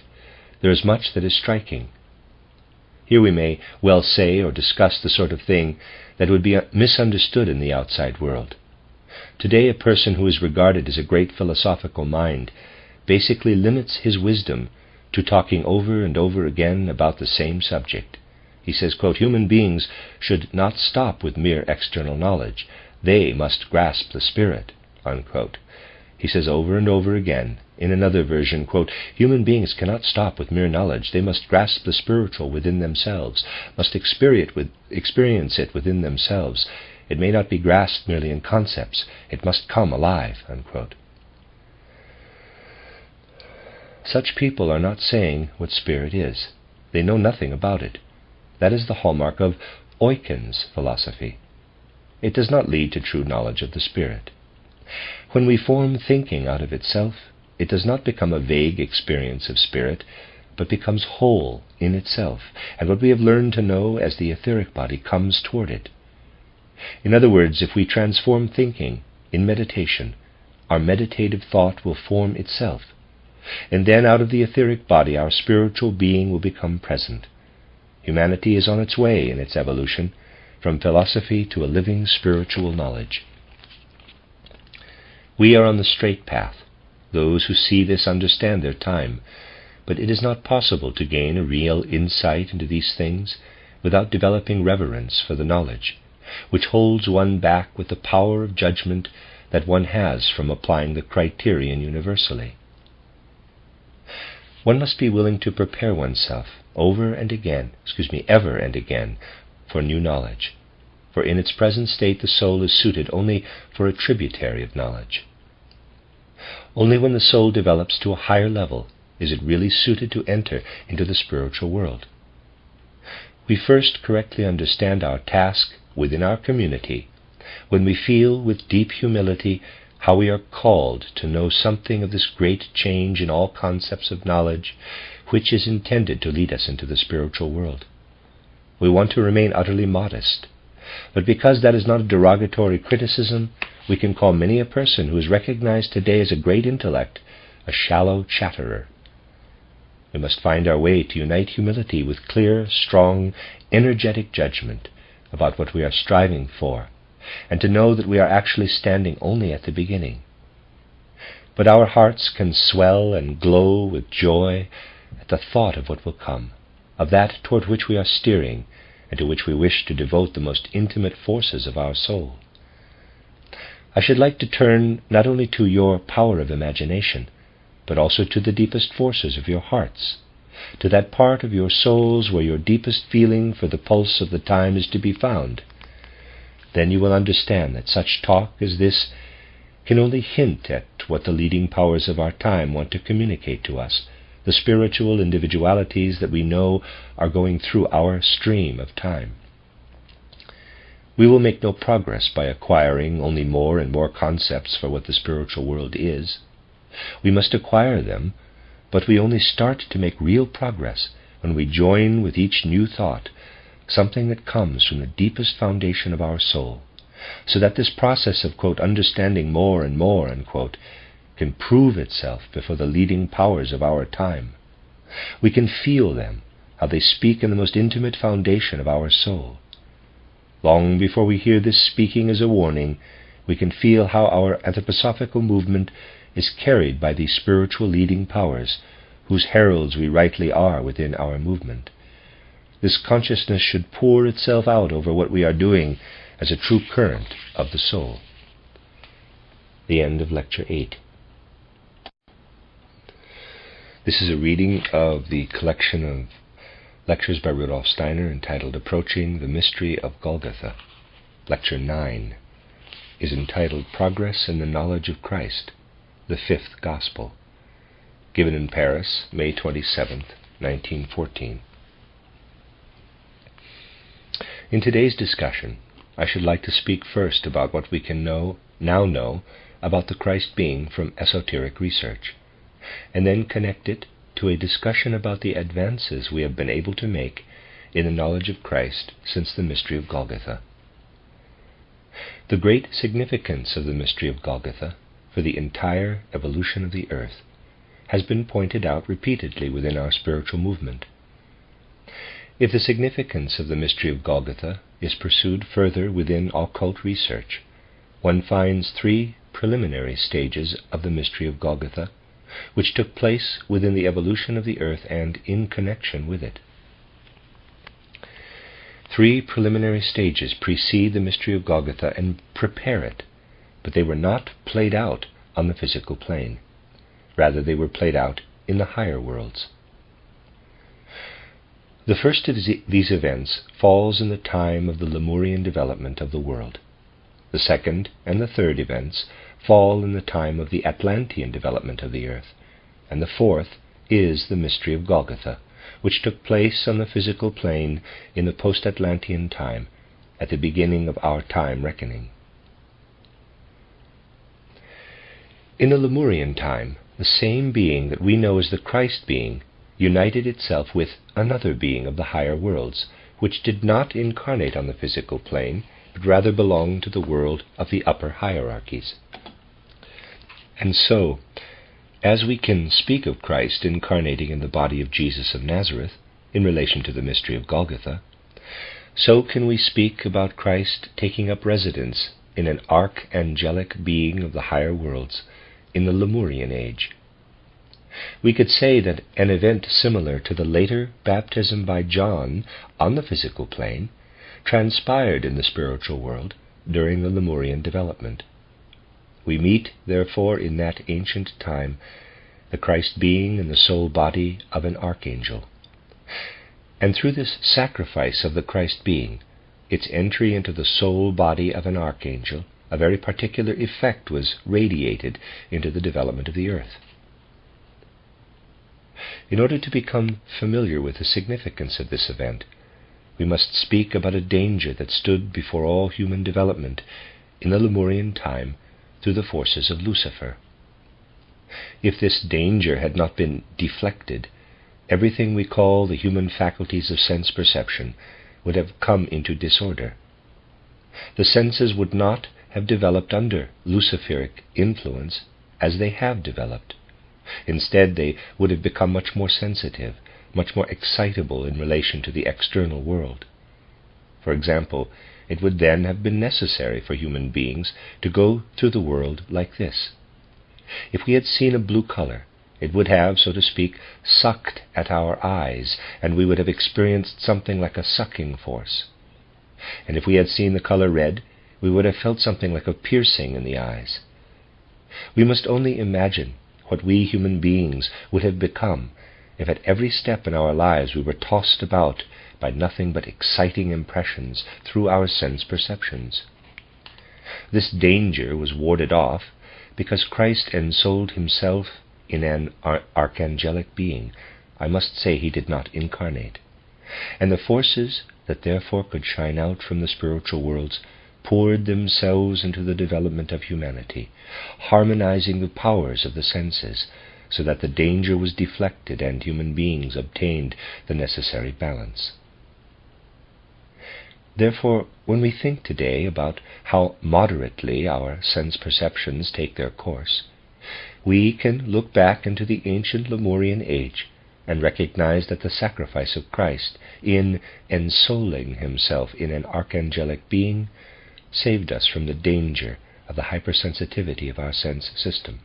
there is much that is striking. Here we may well say or discuss the sort of thing that would be misunderstood in the outside world. Today, a person who is regarded as a great philosophical mind basically limits his wisdom to talking over and over again about the same subject. He says, quote, "Human beings should not stop with mere external knowledge. They must grasp the spirit," unquote. He says over and over again, in another version, quote, "Human beings cannot stop with mere knowledge. They must grasp the spiritual within themselves, must experience it within themselves. It may not be grasped merely in concepts. It must come alive," unquote. Such people are not saying what spirit is. They know nothing about it. That is the hallmark of Euchin's philosophy. It does not lead to true knowledge of the spirit. When we form thinking out of itself, it does not become a vague experience of spirit, but becomes whole in itself, and what we have learned to know as the etheric body comes toward it. In other words, if we transform thinking in meditation, our meditative thought will form itself, and then out of the etheric body our spiritual being will become present. Humanity is on its way in its evolution, from philosophy to a living spiritual knowledge. We are on the straight path. Those who see this understand their time, but it is not possible to gain a real insight into these things without developing reverence for the knowledge, which holds one back with the power of judgment that one has from applying the criterion universally. One must be willing to prepare oneself ever and again, for new knowledge, for in its present state the soul is suited only for a tributary of knowledge. Only when the soul develops to a higher level is it really suited to enter into the spiritual world. We first correctly understand our task within our community when we feel with deep humility how we are called to know something of this great change in all concepts of knowledge which is intended to lead us into the spiritual world. We want to remain utterly modest, but because that is not a derogatory criticism, we can call many a person who is recognized today as a great intellect a shallow chatterer. We must find our way to unite humility with clear, strong, energetic judgment about what we are striving for, and to know that we are actually standing only at the beginning. But our hearts can swell and glow with joy at the thought of what will come, of that toward which we are steering, and to which we wish to devote the most intimate forces of our soul. I should like to turn not only to your power of imagination, but also to the deepest forces of your hearts, to that part of your souls where your deepest feeling for the pulse of the time is to be found. Then you will understand that such talk as this can only hint at what the leading powers of our time want to communicate to us, the spiritual individualities that we know are going through our stream of time. We will make no progress by acquiring only more and more concepts for what the spiritual world is. We must acquire them, but we only start to make real progress when we join with each new thought something that comes from the deepest foundation of our soul, so that this process of, quote, understanding more and more, unquote, can prove itself before the leading powers of our time. We can feel them, how they speak in the most intimate foundation of our soul. Long before we hear this speaking as a warning, we can feel how our anthroposophical movement is carried by these spiritual leading powers, whose heralds we rightly are within our movement. This consciousness should pour itself out over what we are doing as a true current of the soul. the end of Lecture 8. This is a reading of the collection of lectures by Rudolf Steiner entitled Approaching the Mystery of Golgotha. Lecture 9 is entitled Progress in the Knowledge of Christ, the Fifth Gospel, given in Paris, May 27, 1914. In today's discussion, I should like to speak first about what we can now know about the Christ being from esoteric research, and then connect it to a discussion about the advances we have been able to make in the knowledge of Christ since the mystery of Golgotha. The great significance of the mystery of Golgotha for the entire evolution of the earth has been pointed out repeatedly within our spiritual movement. If the significance of the mystery of Golgotha is pursued further within occult research, one finds 3 preliminary stages of the mystery of Golgotha, which took place within the evolution of the earth and in connection with it. 3 preliminary stages precede the mystery of Golgotha and prepare it, but they were not played out on the physical plane. Rather, they were played out in the higher worlds. The first of these events falls in the time of the Lemurian development of the world. The second and the third events fall in the time of the Atlantean development of the earth, and the fourth is the mystery of Golgotha, which took place on the physical plane in the post-Atlantean time, at the beginning of our time reckoning. In the Lemurian time, the same being that we know as the Christ being united itself with another being of the higher worlds, which did not incarnate on the physical plane, but rather belonged to the world of the upper hierarchies. And so, as we can speak of Christ incarnating in the body of Jesus of Nazareth in relation to the mystery of Golgotha, so can we speak about Christ taking up residence in an archangelic being of the higher worlds in the Lemurian age. We could say that an event similar to the later baptism by John on the physical plane transpired in the spiritual world during the Lemurian development. We meet, therefore, in that ancient time, the Christ being in the soul body of an archangel. And through this sacrifice of the Christ being, its entry into the soul body of an archangel, a very particular effect was radiated into the development of the earth. In order to become familiar with the significance of this event, we must speak about a danger that stood before all human development in the Lemurian time through the forces of Lucifer. If this danger had not been deflected, everything we call the human faculties of sense perception would have come into disorder. The senses would not have developed under Luciferic influence as they have developed. Instead, they would have become much more sensitive, much more excitable in relation to the external world. For example, it would then have been necessary for human beings to go through the world like this. If we had seen a blue color, it would have, so to speak, sucked at our eyes, and we would have experienced something like a sucking force. And if we had seen the color red, we would have felt something like a piercing in the eyes. We must only imagine what we human beings would have become if at every step in our lives we were tossed about by nothing but exciting impressions through our sense perceptions. This danger was warded off because Christ ensouled himself in an archangelic being. I must say he did not incarnate. And the forces that therefore could shine out from the spiritual worlds poured themselves into the development of humanity, harmonizing the powers of the senses, so that the danger was deflected and human beings obtained the necessary balance. Therefore, when we think today about how moderately our sense perceptions take their course, we can look back into the ancient Lemurian age and recognize that the sacrifice of Christ in ensouling himself in an archangelic being saved us from the danger of the hypersensitivity of our sense system.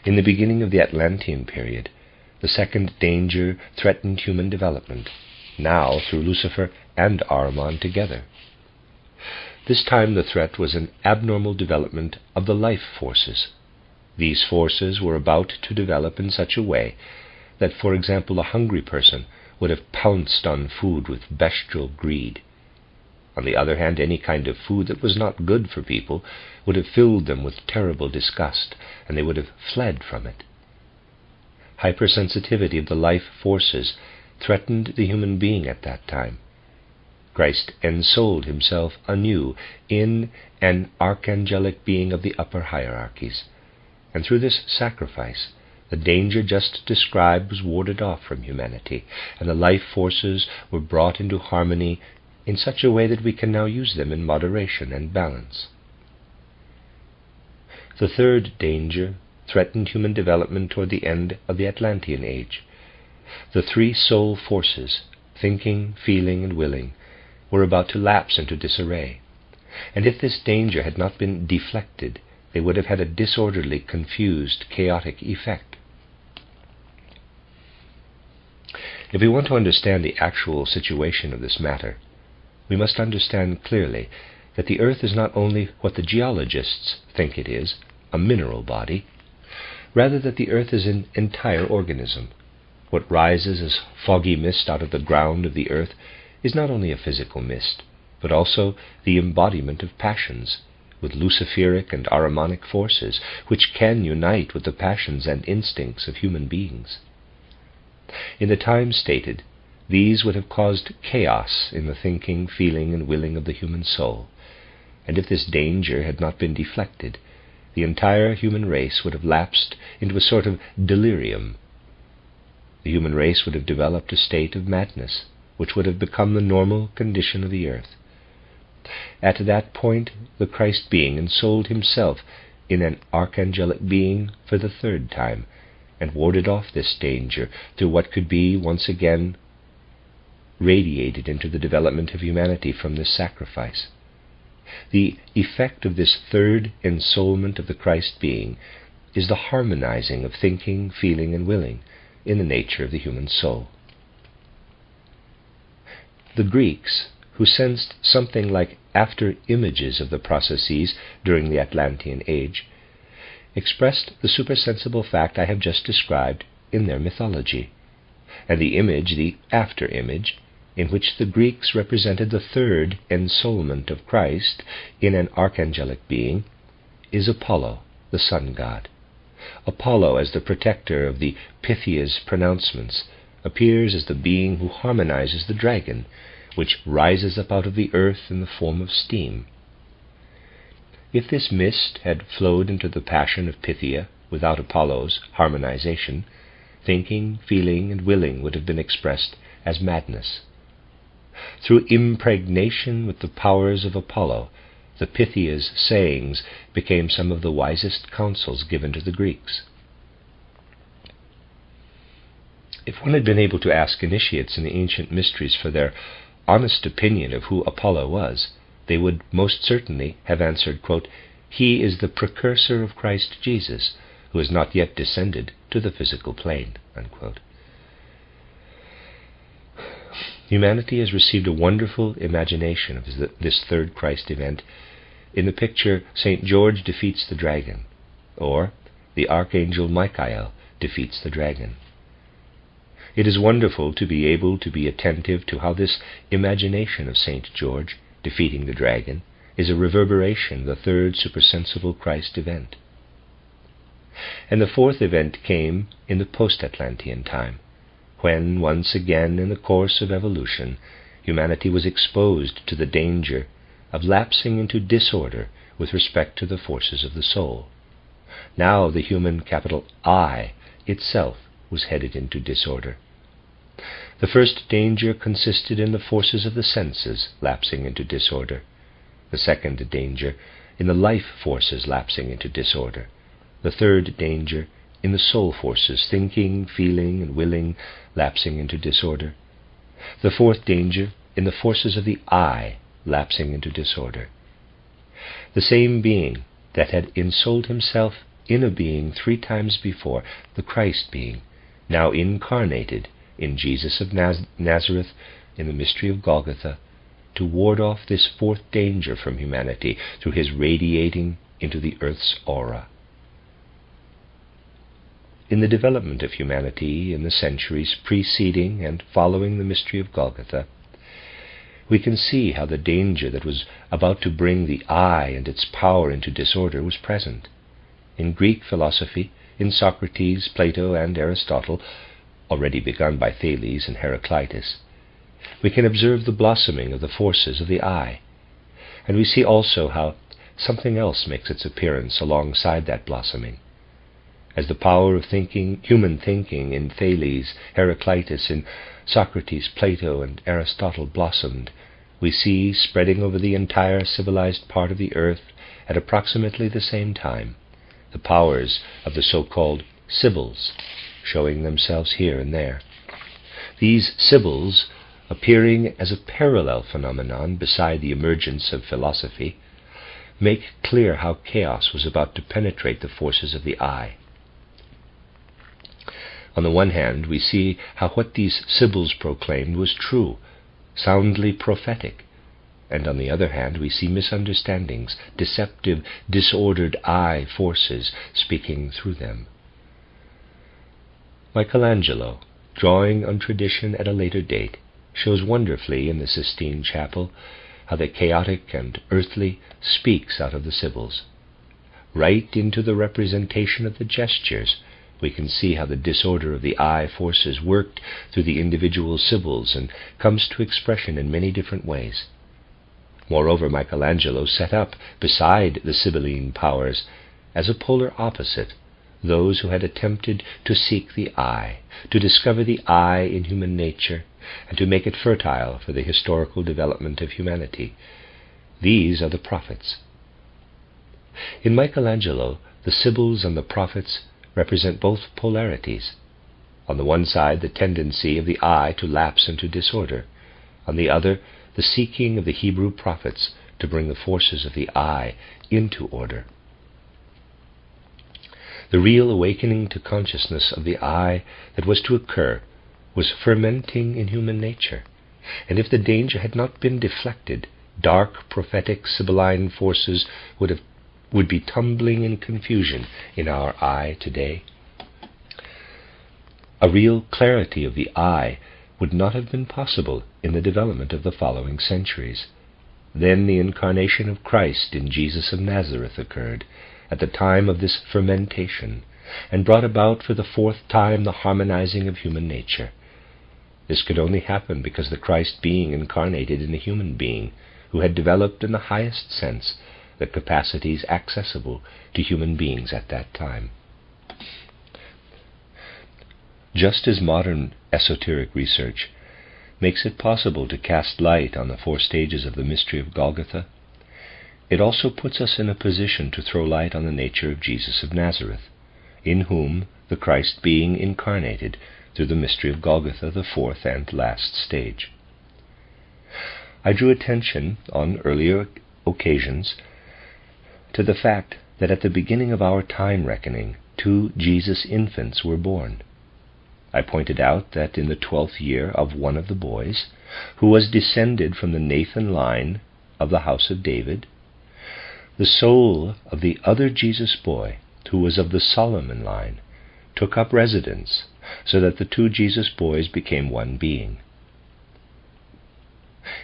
In the beginning of the Atlantean period, the second danger threatened human development, now through Lucifer and Ahriman together. This time the threat was an abnormal development of the life forces. These forces were about to develop in such a way that, for example, a hungry person would have pounced on food with bestial greed. On the other hand, any kind of food that was not good for people would have filled them with terrible disgust, and they would have fled from it. Hypersensitivity of the life forces threatened the human being at that time. Christ ensouled himself anew in an archangelic being of the upper hierarchies, and through this sacrifice the danger just described was warded off from humanity, and the life forces were brought into harmony in such a way that we can now use them in moderation and balance. The third danger threatened human development toward the end of the Atlantean Age. The three soul forces, thinking, feeling, and willing, were about to lapse into disarray, and if this danger had not been deflected, they would have had a disorderly, confused, chaotic effect. If we want to understand the actual situation of this matter, we must understand clearly that the Earth is not only what the geologists think it is, a mineral body, rather that the Earth is an entire organism. What rises as foggy mist out of the ground of the Earth is not only a physical mist, but also the embodiment of passions, with luciferic and ahrimanic forces, which can unite with the passions and instincts of human beings. In the time stated, these would have caused chaos in the thinking, feeling, and willing of the human soul, and if this danger had not been deflected, the entire human race would have lapsed into a sort of delirium. The human race would have developed a state of madness, which would have become the normal condition of the earth. At that point, the Christ being ensouled himself in an archangelic being for the third time, and warded off this danger through what could be once again radiated into the development of humanity from this sacrifice. The effect of this third ensoulment of the Christ being is the harmonizing of thinking, feeling, and willing in the nature of the human soul. The Greeks, who sensed something like after-images of the processes during the Atlantean Age, expressed the supersensible fact I have just described in their mythology, and the image, the after-image, in which the Greeks represented the third ensoulment of Christ in an archangelic being, is Apollo, the sun god. Apollo, as the protector of the Pythia's pronouncements, appears as the being who harmonizes the dragon, which rises up out of the earth in the form of steam. If this mist had flowed into the passion of Pythia without Apollo's harmonization, thinking, feeling, and willing would have been expressed as madness. Through impregnation with the powers of Apollo, the Pythia's sayings became some of the wisest counsels given to the Greeks. If one had been able to ask initiates in the ancient mysteries for their honest opinion of who Apollo was, they would most certainly have answered, quote, "He is the precursor of Christ Jesus, who has not yet descended to the physical plane," unquote. Humanity has received a wonderful imagination of this third Christ event in the picture St. George defeats the dragon, or the Archangel Michael defeats the dragon. It is wonderful to be able to be attentive to how this imagination of St. George defeating the dragon is a reverberation of the third supersensible Christ event. And the fourth event came in the post-Atlantean time, when, once again in the course of evolution, humanity was exposed to the danger of lapsing into disorder with respect to the forces of the soul. Now the human capital I itself was headed into disorder. The first danger consisted in the forces of the senses lapsing into disorder. The second danger in the life forces lapsing into disorder. The third danger in the soul forces, thinking, feeling, and willing, lapsing into disorder. The fourth danger in the forces of the I, lapsing into disorder. The same being that had ensouled himself in a being 3 times before, the Christ being, now incarnated in Jesus of Nazareth in the mystery of Golgotha, to ward off this fourth danger from humanity through his radiating into the earth's aura. In the development of humanity in the centuries preceding and following the mystery of Golgotha, we can see how the danger that was about to bring the I and its power into disorder was present. In Greek philosophy, in Socrates, Plato, and Aristotle, already begun by Thales and Heraclitus, we can observe the blossoming of the forces of the I, and we see also how something else makes its appearance alongside that blossoming. As the power of thinking, human thinking, in Thales, Heraclitus, in Socrates, Plato, and Aristotle blossomed, we see, spreading over the entire civilized part of the earth at approximately the same time, the powers of the so-called Sibyls, showing themselves here and there. These Sibyls, appearing as a parallel phenomenon beside the emergence of philosophy, make clear how chaos was about to penetrate the forces of the I. On the one hand, we see how what these Sibyls proclaimed was true, soundly prophetic, and on the other hand we see misunderstandings, deceptive, disordered I forces speaking through them. Michelangelo, drawing on tradition at a later date, shows wonderfully in the Sistine Chapel how the chaotic and earthly speaks out of the Sibyls. Right into the representation of the gestures, we can see how the disorder of the I forces worked through the individual Sibyls and comes to expression in many different ways. Moreover, Michelangelo set up beside the Sibylline powers, as a polar opposite, those who had attempted to seek the I, to discover the I in human nature, and to make it fertile for the historical development of humanity. These are the prophets. In Michelangelo, the Sibyls and the prophets represent both polarities. On the one side, the tendency of the I to lapse into disorder. On the other, the seeking of the Hebrew prophets to bring the forces of the I into order. The real awakening to consciousness of the I that was to occur was fermenting in human nature, and if the danger had not been deflected, dark prophetic Sibylline forces would be tumbling in confusion in our I today. A real clarity of the I would not have been possible in the development of the following centuries. Then the incarnation of Christ in Jesus of Nazareth occurred, at the time of this fermentation, and brought about for the fourth time the harmonizing of human nature. This could only happen because the Christ being incarnated in a human being, who had developed in the highest sense the capacities accessible to human beings at that time. Just as modern esoteric research makes it possible to cast light on the four stages of the mystery of Golgotha, it also puts us in a position to throw light on the nature of Jesus of Nazareth, in whom the Christ being incarnated through the mystery of Golgotha, the fourth and last stage. I drew attention on earlier occasions to the fact that at the beginning of our time reckoning, 2 Jesus infants were born. I pointed out that in the 12th year of one of the boys, who was descended from the Nathan line of the house of David, the soul of the other Jesus boy, who was of the Solomon line, took up residence, so that the 2 Jesus boys became one being.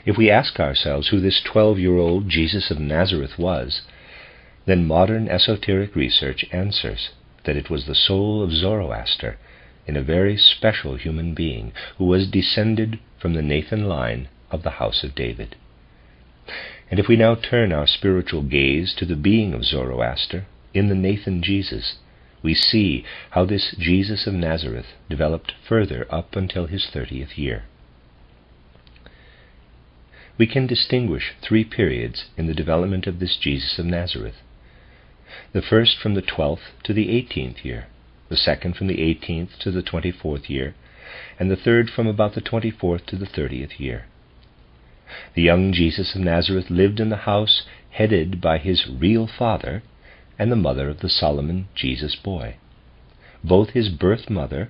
If we ask ourselves who this 12-year-old Jesus of Nazareth was, then modern esoteric research answers that it was the soul of Zoroaster in a very special human being who was descended from the Nathan line of the house of David. And if we now turn our spiritual gaze to the being of Zoroaster in the Nathan Jesus, we see how this Jesus of Nazareth developed further up until his 30th year. We can distinguish 3 periods in the development of this Jesus of Nazareth. The first from the 12th to the 18th year, the second from the 18th to the 24th year, and the third from about the 24th to the 30th year. The young Jesus of Nazareth lived in the house headed by his real father and the mother of the Solomon Jesus boy. Both his birth mother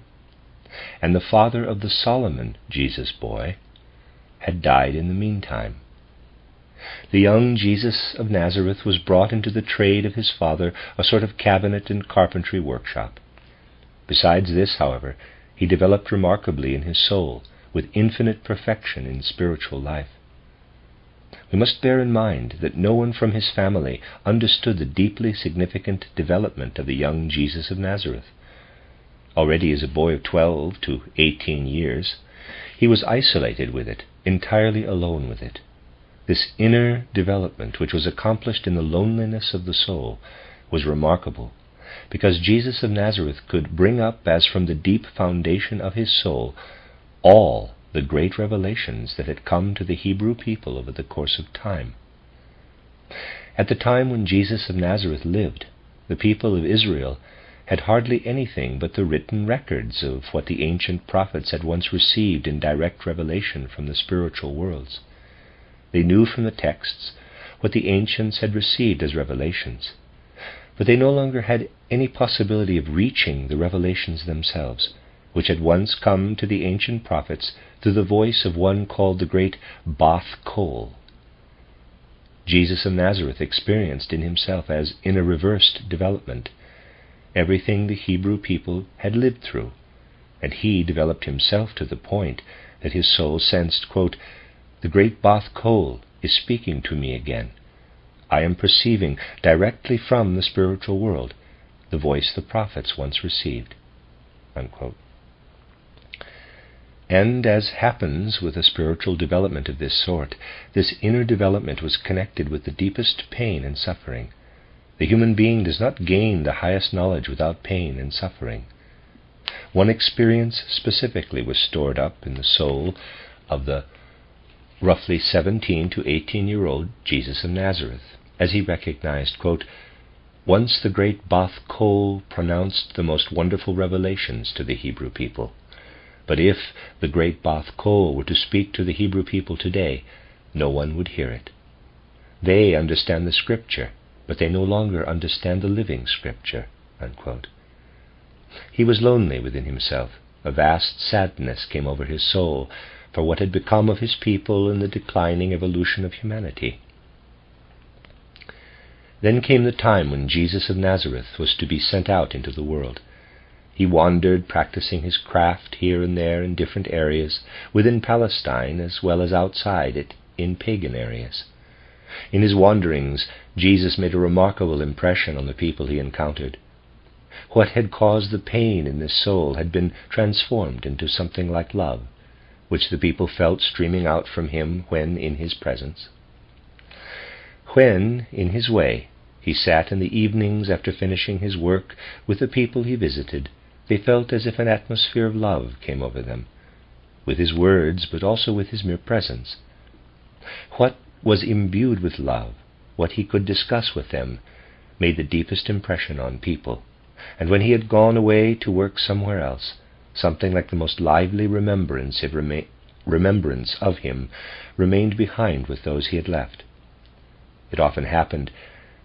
and the father of the Solomon Jesus boy had died in the meantime, The young Jesus of Nazareth was brought into the trade of his father, a sort of cabinet and carpentry workshop. Besides this, however, he developed remarkably in his soul, with infinite perfection in spiritual life. We must bear in mind that no one from his family understood the deeply significant development of the young Jesus of Nazareth. Already as a boy of 12 to 18 years, he was isolated with it, entirely alone with it. This inner development, which was accomplished in the loneliness of the soul, was remarkable, because Jesus of Nazareth could bring up, as from the deep foundation of his soul, all the great revelations that had come to the Hebrew people over the course of time. At the time when Jesus of Nazareth lived, the people of Israel had hardly anything but the written records of what the ancient prophets had once received in direct revelation from the spiritual worlds. They knew from the texts what the ancients had received as revelations, but they no longer had any possibility of reaching the revelations themselves, which had once come to the ancient prophets through the voice of one called the great Bath Kol. Jesus of Nazareth experienced in himself, as in a reversed development, everything the Hebrew people had lived through, and he developed himself to the point that his soul sensed, quote, "The great Bath Kol is speaking to me again. I am perceiving directly from the spiritual world the voice the prophets once received," unquote. And as happens with a spiritual development of this sort, this inner development was connected with the deepest pain and suffering. The human being does not gain the highest knowledge without pain and suffering. One experience specifically was stored up in the soul of the roughly 17 to 18-year-old Jesus of Nazareth, as he recognized, quote, "Once the great Bath Kol pronounced the most wonderful revelations to the Hebrew people. But if the great Bath Kol were to speak to the Hebrew people today, no one would hear it. They understand the Scripture, but they no longer understand the living Scripture," unquote. He was lonely within himself. A vast sadness came over his soul for what had become of his people and the declining evolution of humanity. Then came the time when Jesus of Nazareth was to be sent out into the world. He wandered, practicing his craft here and there in different areas, within Palestine as well as outside it in pagan areas. In his wanderings, Jesus made a remarkable impression on the people he encountered. What had caused the pain in this soul had been transformed into something like love, which the people felt streaming out from him when in his presence. When, in his way, he sat in the evenings after finishing his work with the people he visited, they felt as if an atmosphere of love came over them, with his words, but also with his mere presence. What was imbued with love, what he could discuss with them, made the deepest impression on people, and when he had gone away to work somewhere else, something like the most lively remembrance of him remained behind with those he had left. It often happened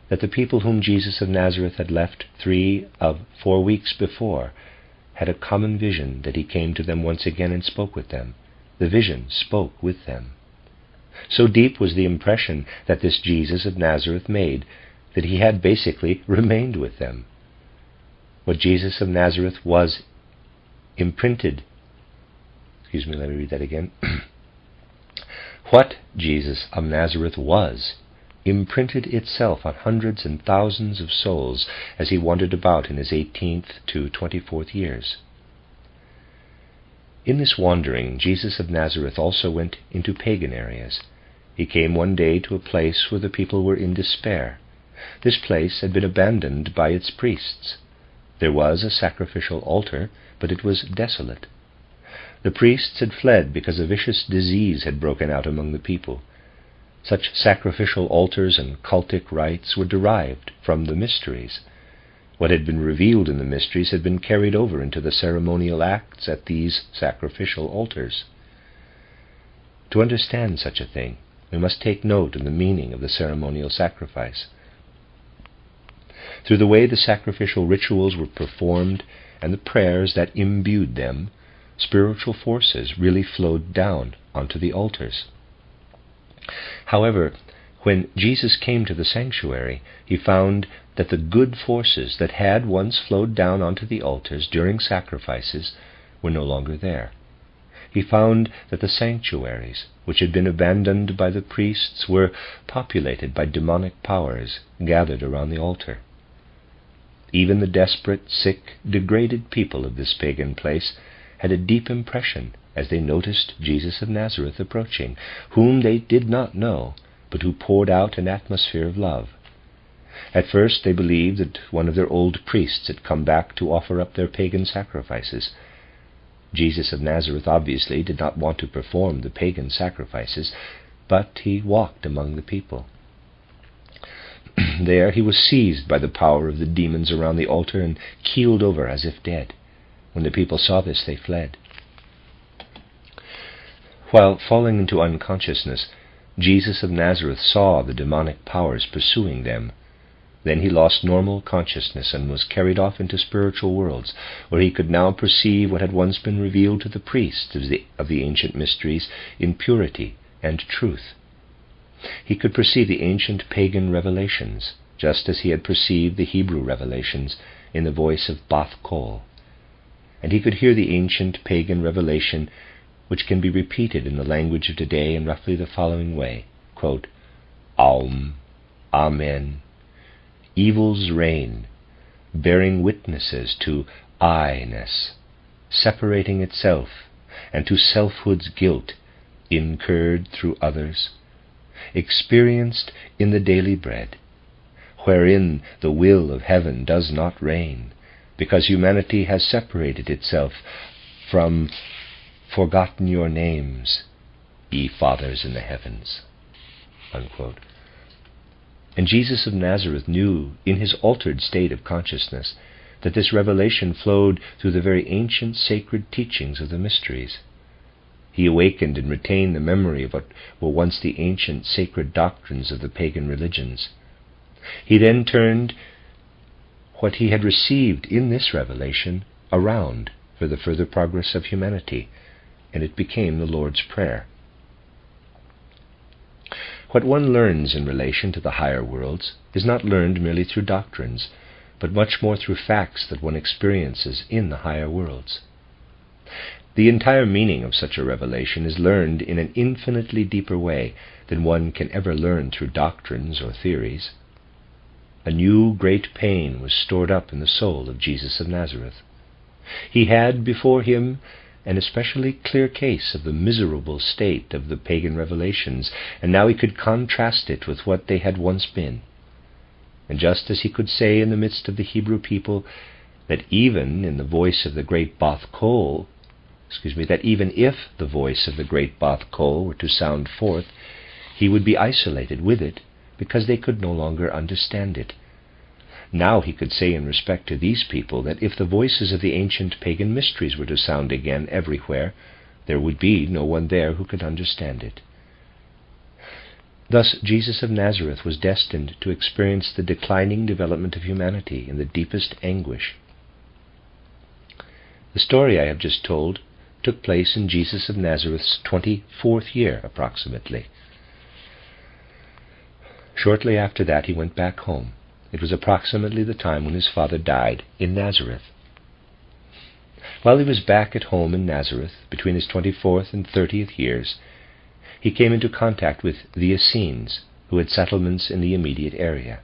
that the people whom Jesus of Nazareth had left 3 of 4 weeks before had a common vision that he came to them once again and spoke with them. The vision spoke with them. So deep was the impression that this Jesus of Nazareth made that he had basically remained with them. What Jesus of Nazareth was imprinted, What Jesus of Nazareth was imprinted itself on hundreds and thousands of souls as he wandered about in his 18th to 24th years. In this wandering, Jesus of Nazareth also went into pagan areas. He came one day to a place where the people were in despair. This place had been abandoned by its priests. There was a sacrificial altar, but it was desolate. The priests had fled because a vicious disease had broken out among the people. Such sacrificial altars and cultic rites were derived from the mysteries. What had been revealed in the mysteries had been carried over into the ceremonial acts at these sacrificial altars. To understand such a thing, we must take note of the meaning of the ceremonial sacrifice. Through the way the sacrificial rituals were performed and the prayers that imbued them, spiritual forces really flowed down onto the altars. However, When Jesus came to the sanctuary, he found that the good forces that had once flowed down onto the altars during sacrifices were no longer there. He found that the sanctuaries, which had been abandoned by the priests, were populated by demonic powers gathered around the altar. Even the desperate, sick, degraded people of this pagan place had a deep impression as they noticed Jesus of Nazareth approaching, whom they did not know, but who poured out an atmosphere of love. At first they believed that one of their old priests had come back to offer up their pagan sacrifices. Jesus of Nazareth obviously did not want to perform the pagan sacrifices, but he walked among the people. There he was seized by the power of the demons around the altar and keeled over as if dead. When the people saw this, they fled. While falling into unconsciousness, Jesus of Nazareth saw the demonic powers pursuing them. Then he lost normal consciousness and was carried off into spiritual worlds, where he could now perceive what had once been revealed to the priests of the ancient mysteries in purity and truth. He could perceive the ancient pagan revelations, just as he had perceived the Hebrew revelations in the voice of Bath Kol. And he could hear the ancient pagan revelation, which can be repeated in the language of today in roughly the following way, quote, Aum, Amen. Evils reign, bearing witnesses to I-ness, separating itself, and to selfhood's guilt, incurred through others, experienced in the daily bread, wherein the will of heaven does not reign, because humanity has separated itself from forgotten your names, ye fathers in the heavens. Unquote. And Jesus of Nazareth knew, in his altered state of consciousness, that this revelation flowed through the very ancient sacred teachings of the mysteries. He awakened and retained the memory of what were once the ancient sacred doctrines of the pagan religions. He then turned what he had received in this revelation around for the further progress of humanity, and it became the Lord's Prayer. What one learns in relation to the higher worlds is not learned merely through doctrines, but much more through facts that one experiences in the higher worlds. The entire meaning of such a revelation is learned in an infinitely deeper way than one can ever learn through doctrines or theories. A new great pain was stored up in the soul of Jesus of Nazareth. He had before him an especially clear case of the miserable state of the pagan revelations, and now he could contrast it with what they had once been. And just as he could say in the midst of the Hebrew people that even in the voice of the great Bath Kol, that even if the voice of the great Bath Kol were to sound forth, he would be isolated with it, because they could no longer understand it. Now he could say in respect to these people that if the voices of the ancient pagan mysteries were to sound again everywhere, there would be no one there who could understand it. Thus Jesus of Nazareth was destined to experience the declining development of humanity in the deepest anguish. The story I have just told took place in Jesus of Nazareth's 24th year, approximately. Shortly after that he went back home. It was approximately the time when his father died in Nazareth. While he was back at home in Nazareth, between his 24th and 30th years, he came into contact with the Essenes, who had settlements in the immediate area.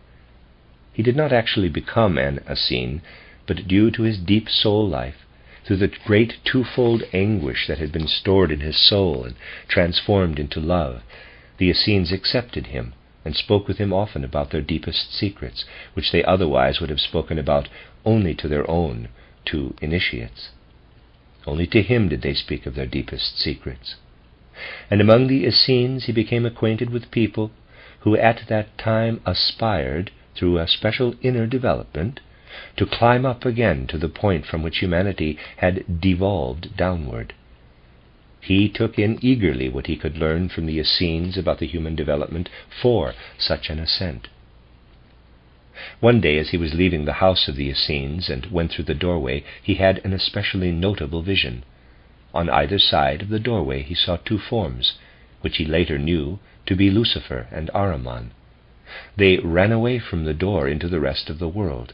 He did not actually become an Essene, but due to his deep soul life, through the great twofold anguish that had been stored in his soul and transformed into love, the Essenes accepted him and spoke with him often about their deepest secrets, which they otherwise would have spoken about only to their own, to initiates. Only to him did they speak of their deepest secrets. And among the Essenes he became acquainted with people who at that time aspired, through a special inner development, to climb up again to the point from which humanity had devolved downward. He took in eagerly what he could learn from the Essenes about the human development for such an ascent. One day, as he was leaving the house of the Essenes and went through the doorway, he had an especially notable vision. On either side of the doorway he saw two forms, which he later knew to be Lucifer and Ahriman. They ran away from the door into the rest of the world.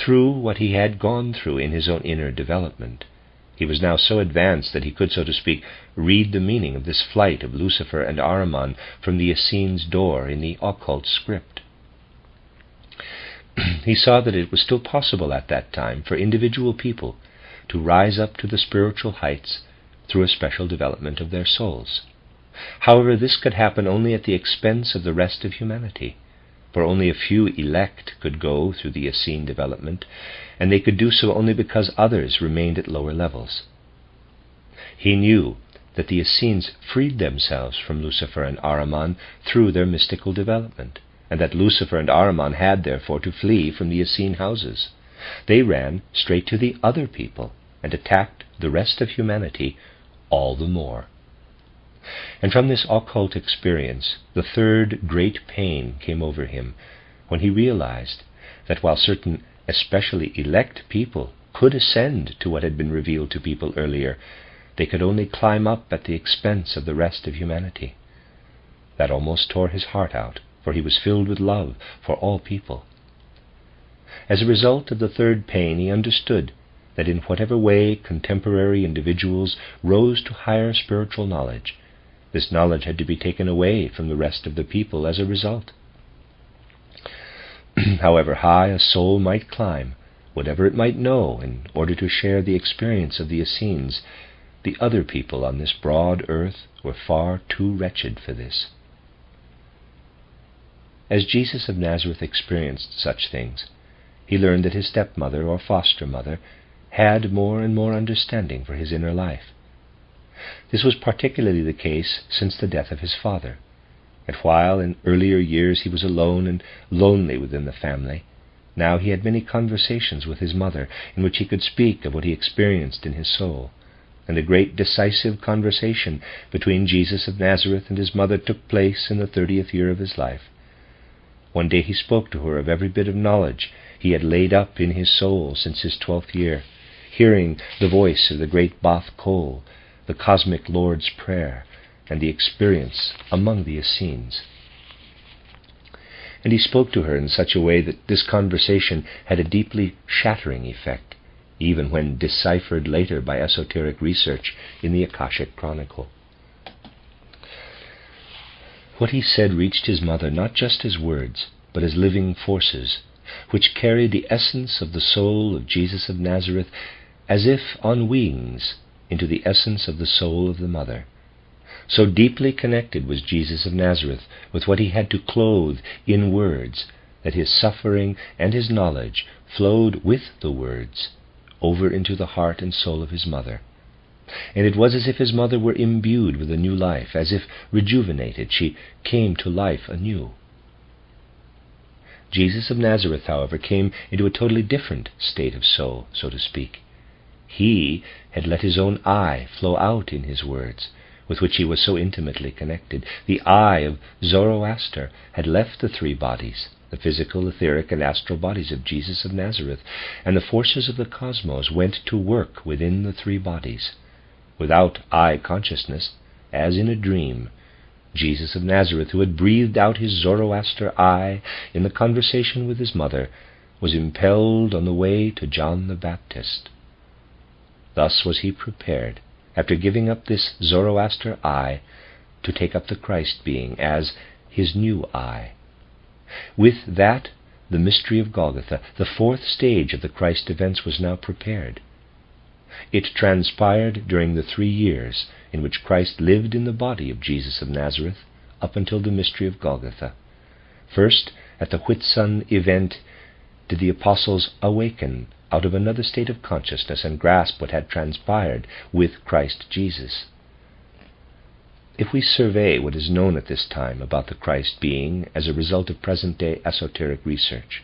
Through what he had gone through in his own inner development, he was now so advanced that he could, so to speak, read the meaning of this flight of Lucifer and Ahriman from the Essene's door in the occult script. He saw that it was still possible at that time for individual people to rise up to the spiritual heights through a special development of their souls. However, this could happen only at the expense of the rest of humanity, for only a few elect could go through the Essene development, and they could do so only because others remained at lower levels. He knew that the Essenes freed themselves from Lucifer and Ahriman through their mystical development, and that Lucifer and Ahriman had therefore to flee from the Essene houses. They ran straight to the other people and attacked the rest of humanity all the more. And from this occult experience, the third great pain came over him when he realized that while certain especially elect people could ascend to what had been revealed to people earlier, they could only climb up at the expense of the rest of humanity. That almost tore his heart out, for he was filled with love for all people. As a result of the third pain, he understood that in whatever way contemporary individuals rose to higher spiritual knowledge, this knowledge had to be taken away from the rest of the people as a result. However high a soul might climb, whatever it might know, in order to share the experience of the Essenes, the other people on this broad earth were far too wretched for this. As Jesus of Nazareth experienced such things, he learned that his stepmother or foster mother had more and more understanding for his inner life. This was particularly the case since the death of his father, and while in earlier years he was alone and lonely within the family, now he had many conversations with his mother in which he could speak of what he experienced in his soul, and a great decisive conversation between Jesus of Nazareth and his mother took place in the 30th year of his life. One day he spoke to her of every bit of knowledge he had laid up in his soul since his 12th year, hearing the voice of the great Bath Kol, the cosmic Lord's Prayer, and the experience among the Essenes. And he spoke to her in such a way that this conversation had a deeply shattering effect, even when deciphered later by esoteric research in the Akashic Chronicle. What he said reached his mother not just as words, but as living forces, which carried the essence of the soul of Jesus of Nazareth as if on wings into the essence of the soul of the mother. So deeply connected was Jesus of Nazareth with what he had to clothe in words, that his suffering and his knowledge flowed with the words over into the heart and soul of his mother. And it was as if his mother were imbued with a new life, as if rejuvenated, she came to life anew. Jesus of Nazareth, however, came into a totally different state of soul, so to speak. He had let his own I flow out in his words, with which he was so intimately connected. The I of Zoroaster had left the three bodies, the physical, etheric, and astral bodies of Jesus of Nazareth, and the forces of the cosmos went to work within the three bodies. Without I consciousness, as in a dream, Jesus of Nazareth, who had breathed out his Zoroaster I in the conversation with his mother, was impelled on the way to John the Baptist. Thus was he prepared, after giving up this Zoroaster I, to take up the Christ being as his new I. With that, the mystery of Golgotha, the fourth stage of the Christ events, was now prepared. It transpired during the 3 years in which Christ lived in the body of Jesus of Nazareth up until the mystery of Golgotha. First, at the Whitsun event, did the apostles awaken out of another state of consciousness and grasp what had transpired with Christ Jesus. If we survey what is known at this time about the Christ being as a result of present-day esoteric research,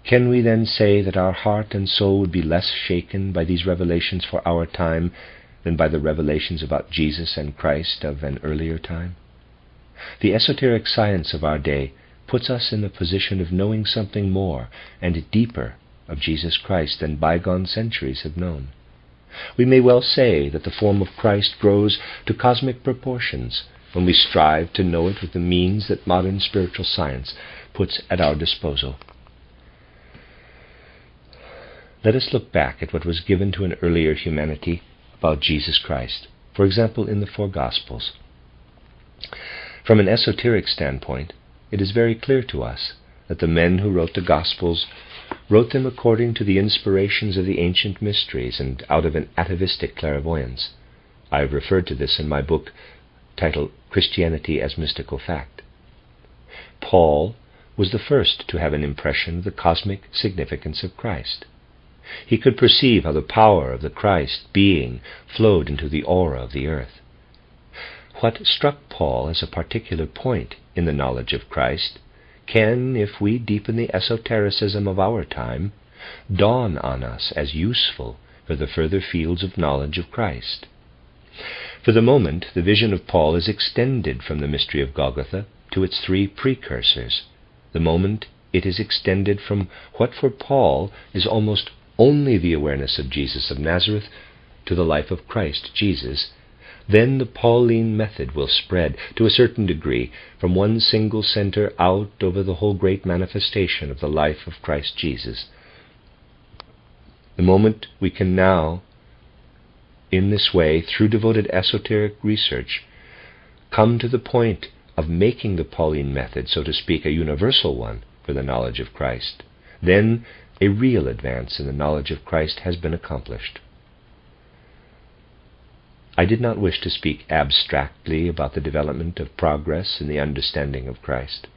can we then say that our heart and soul would be less shaken by these revelations for our time than by the revelations about Jesus and Christ of an earlier time? The esoteric science of our day puts us in the position of knowing something more and deeper of Jesus Christ than bygone centuries have known. We may well say that the form of Christ grows to cosmic proportions when we strive to know it with the means that modern spiritual science puts at our disposal. Let us look back at what was given to an earlier humanity about Jesus Christ, for example, in the four Gospels. From an esoteric standpoint, it is very clear to us that the men who wrote the Gospels wrote them according to the inspirations of the ancient mysteries and out of an atavistic clairvoyance. I have referred to this in my book titled Christianity as Mystical Fact. Paul was the first to have an impression of the cosmic significance of Christ. He could perceive how the power of the Christ being flowed into the aura of the earth. What struck Paul as a particular point in the knowledge of Christ can, if we deepen the esotericism of our time, dawn on us as useful for the further fields of knowledge of Christ. For the moment, the vision of Paul is extended from the mystery of Golgotha to its three precursors. The moment it is extended from what for Paul is almost only the awareness of Jesus of Nazareth to the life of Christ Jesus, then the Pauline method will spread to a certain degree from one single center out over the whole great manifestation of the life of Christ Jesus. The moment we can now, in this way, through devoted esoteric research, come to the point of making the Pauline method, so to speak, a universal one for the knowledge of Christ, then a real advance in the knowledge of Christ has been accomplished. I did not wish to speak abstractly about the development of progress in the understanding of Christ.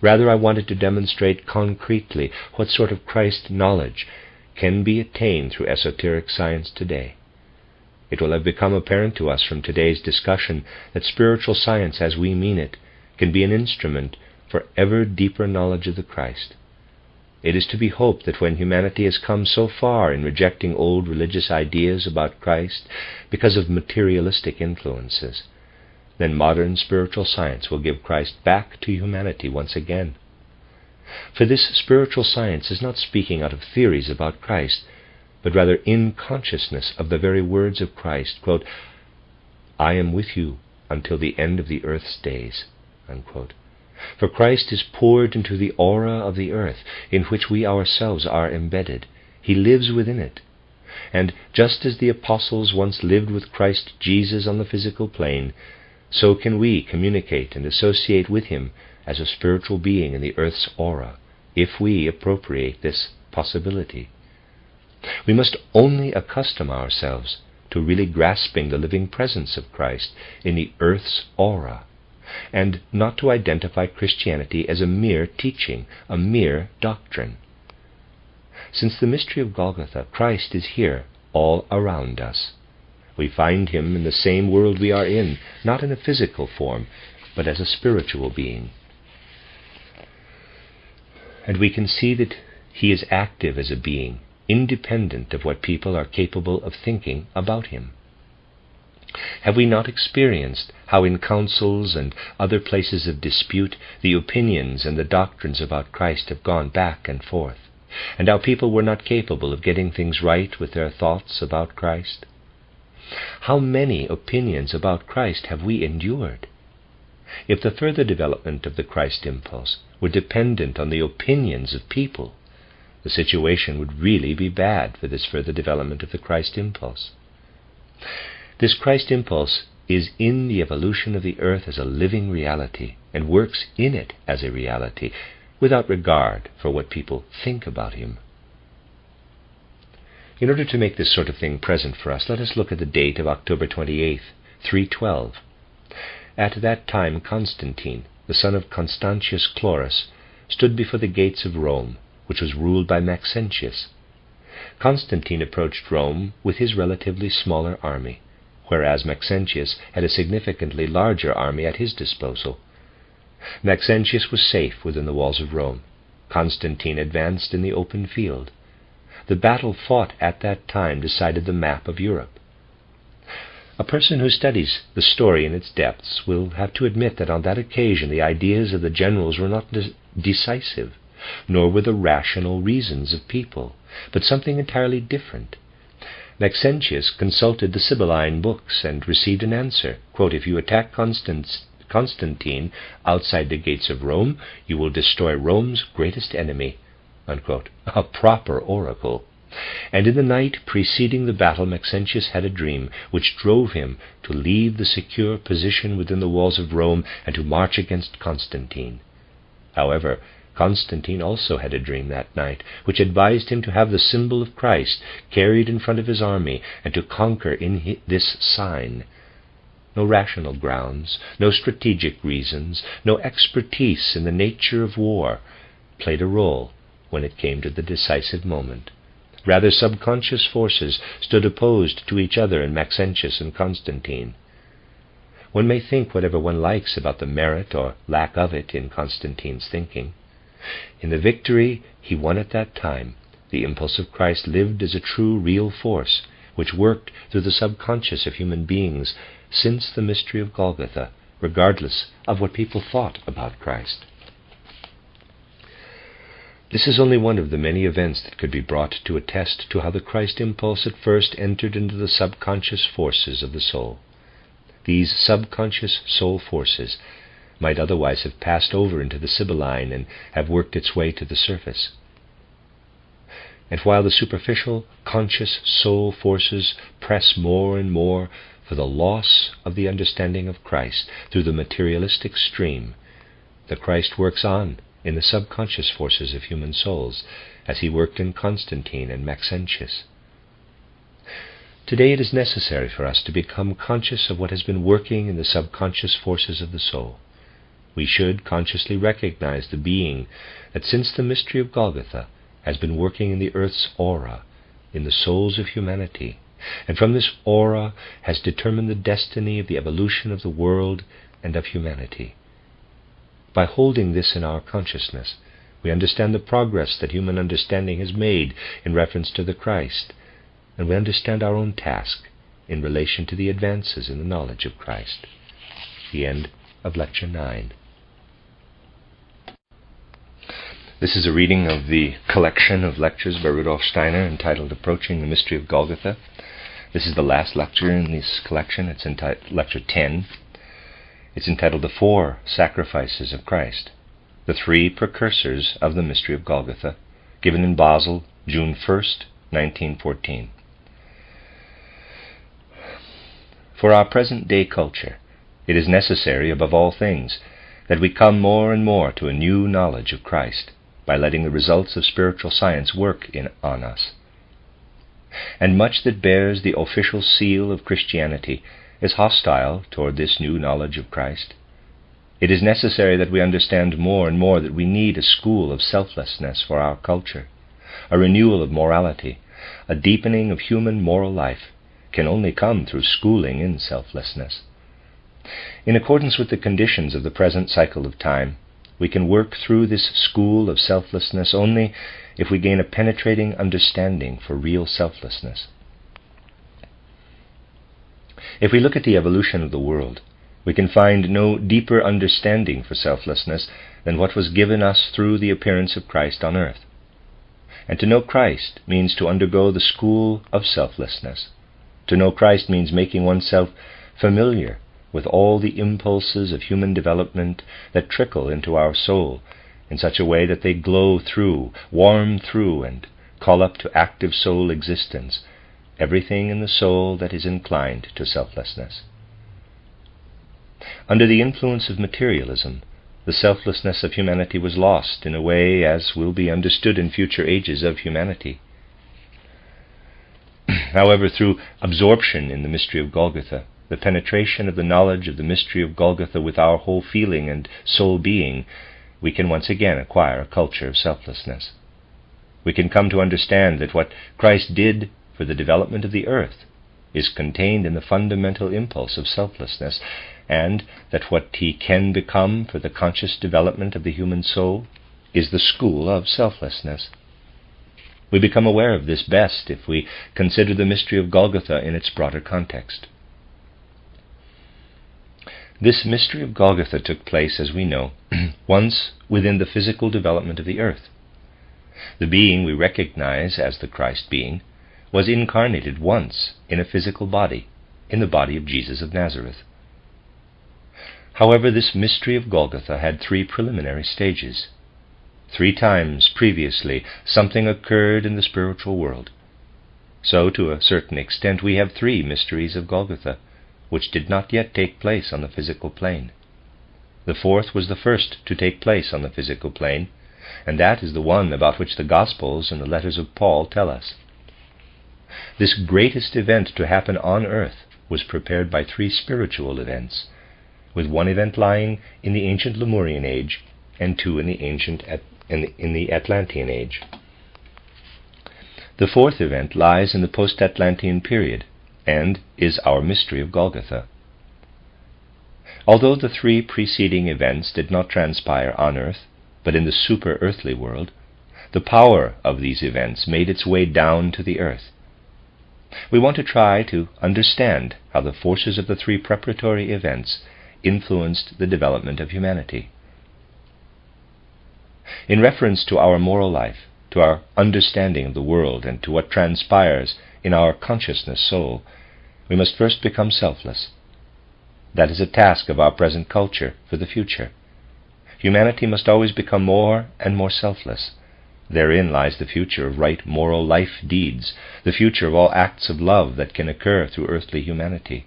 Rather, I wanted to demonstrate concretely what sort of Christ knowledge can be attained through esoteric science today. It will have become apparent to us from today's discussion that spiritual science as we mean it can be an instrument for ever deeper knowledge of the Christ. It is to be hoped that when humanity has come so far in rejecting old religious ideas about Christ because of materialistic influences, then modern spiritual science will give Christ back to humanity once again. For this spiritual science is not speaking out of theories about Christ, but rather in consciousness of the very words of Christ, quote, "I am with you until the end of the earth's days," unquote. For Christ is poured into the aura of the earth in which we ourselves are embedded. He lives within it. And just as the apostles once lived with Christ Jesus on the physical plane, so can we communicate and associate with him as a spiritual being in the earth's aura, if we appropriate this possibility. We must only accustom ourselves to really grasping the living presence of Christ in the earth's aura, and not to identify Christianity as a mere teaching, a mere doctrine. Since the mystery of Golgotha, Christ is here, all around us. We find him in the same world we are in, not in a physical form, but as a spiritual being. And we can see that he is active as a being, independent of what people are capable of thinking about him. Have we not experienced how in councils and other places of dispute the opinions and the doctrines about Christ have gone back and forth, and how people were not capable of getting things right with their thoughts about Christ? How many opinions about Christ have we endured? If the further development of the Christ impulse were dependent on the opinions of people, the situation would really be bad for this further development of the Christ impulse. This Christ impulse is in the evolution of the earth as a living reality and works in it as a reality without regard for what people think about him. In order to make this sort of thing present for us, let us look at the date of October 28th, 312. At that time Constantine, the son of Constantius Chlorus, stood before the gates of Rome, which was ruled by Maxentius. Constantine approached Rome with his relatively smaller army, whereas Maxentius had a significantly larger army at his disposal. Maxentius was safe within the walls of Rome. Constantine advanced in the open field. The battle fought at that time decided the map of Europe. A person who studies the story in its depths will have to admit that on that occasion the ideas of the generals were not decisive, nor were the rational reasons of people, but something entirely different. Maxentius consulted the Sibylline books and received an answer. Quote, "If you attack Constantine outside the gates of Rome, you will destroy Rome's greatest enemy." Unquote. A proper oracle. And in the night preceding the battle, Maxentius had a dream which drove him to leave the secure position within the walls of Rome and to march against Constantine. However, Constantine also had a dream that night, which advised him to have the symbol of Christ carried in front of his army and to conquer in this sign. No rational grounds, no strategic reasons, no expertise in the nature of war played a role when it came to the decisive moment. Rather, subconscious forces stood opposed to each other in Maxentius and Constantine. One may think whatever one likes about the merit or lack of it in Constantine's thinking. In the victory he won at that time, the impulse of Christ lived as a true, real force, which worked through the subconscious of human beings since the mystery of Golgotha, regardless of what people thought about Christ. This is only one of the many events that could be brought to attest to how the Christ impulse at first entered into the subconscious forces of the soul. These subconscious soul forces might otherwise have passed over into the Sibylline and have worked its way to the surface. And while the superficial, conscious soul forces press more and more for the loss of the understanding of Christ through the materialistic stream, the Christ works on in the subconscious forces of human souls, as he worked in Constantine and Maxentius. Today it is necessary for us to become conscious of what has been working in the subconscious forces of the soul. We should consciously recognize the being that since the mystery of Golgotha has been working in the earth's aura, in the souls of humanity, and from this aura has determined the destiny of the evolution of the world and of humanity. By holding this in our consciousness, we understand the progress that human understanding has made in reference to the Christ, and we understand our own task in relation to the advances in the knowledge of Christ. The end of Lecture 9. This is a reading of the collection of lectures by Rudolf Steiner entitled Approaching the Mystery of Golgotha. This is the last lecture in this collection. It's entitled Lecture 10. It's entitled The Four Sacrifices of Christ, the Three Precursors of the Mystery of Golgotha, given in Basel, June 1st, 1914. For our present-day culture, it is necessary, above all things, that we come more and more to a new knowledge of Christ by letting the results of spiritual science work on us. And much that bears the official seal of Christianity is hostile toward this new knowledge of Christ. It is necessary that we understand more and more that we need a school of selflessness for our culture. A renewal of morality, a deepening of human moral life can only come through schooling in selflessness. In accordance with the conditions of the present cycle of time, we can work through this school of selflessness only if we gain a penetrating understanding for real selflessness. If we look at the evolution of the world, we can find no deeper understanding for selflessness than what was given us through the appearance of Christ on earth. And to know Christ means to undergo the school of selflessness. To know Christ means making oneself familiar with all the impulses of human development that trickle into our soul in such a way that they glow through, warm through, and call up to active soul existence everything in the soul that is inclined to selflessness. Under the influence of materialism, the selflessness of humanity was lost in a way as will be understood in future ages of humanity. However, through absorption in the mystery of Golgotha, the penetration of the knowledge of the mystery of Golgotha with our whole feeling and soul being, we can once again acquire a culture of selflessness. We can come to understand that what Christ did for the development of the earth is contained in the fundamental impulse of selflessness, and that what he can become for the conscious development of the human soul is the school of selflessness. We become aware of this best if we consider the mystery of Golgotha in its broader context. This mystery of Golgotha took place, as we know, once within the physical development of the earth. The being we recognize as the Christ being was incarnated once in a physical body, in the body of Jesus of Nazareth. However, this mystery of Golgotha had 3 preliminary stages. 3 times previously something occurred in the spiritual world. So, to a certain extent, we have 3 mysteries of Golgotha, which did not yet take place on the physical plane. The 4th was the first to take place on the physical plane, and that is the one about which the Gospels and the letters of Paul tell us. This greatest event to happen on earth was prepared by 3 spiritual events, with one event lying in the ancient Lemurian age and 2 in the Atlantean age. The 4th event lies in the post-Atlantean period and is our mystery of Golgotha. Although the 3 preceding events did not transpire on earth, but in the super-earthly world, the power of these events made its way down to the earth. We want to try to understand how the forces of the 3 preparatory events influenced the development of humanity. In reference to our moral life, to our understanding of the world, and to what transpires in our consciousness soul, we must first become selfless. That is a task of our present culture for the future. Humanity must always become more and more selfless. Therein lies the future of right moral life deeds, the future of all acts of love that can occur through earthly humanity.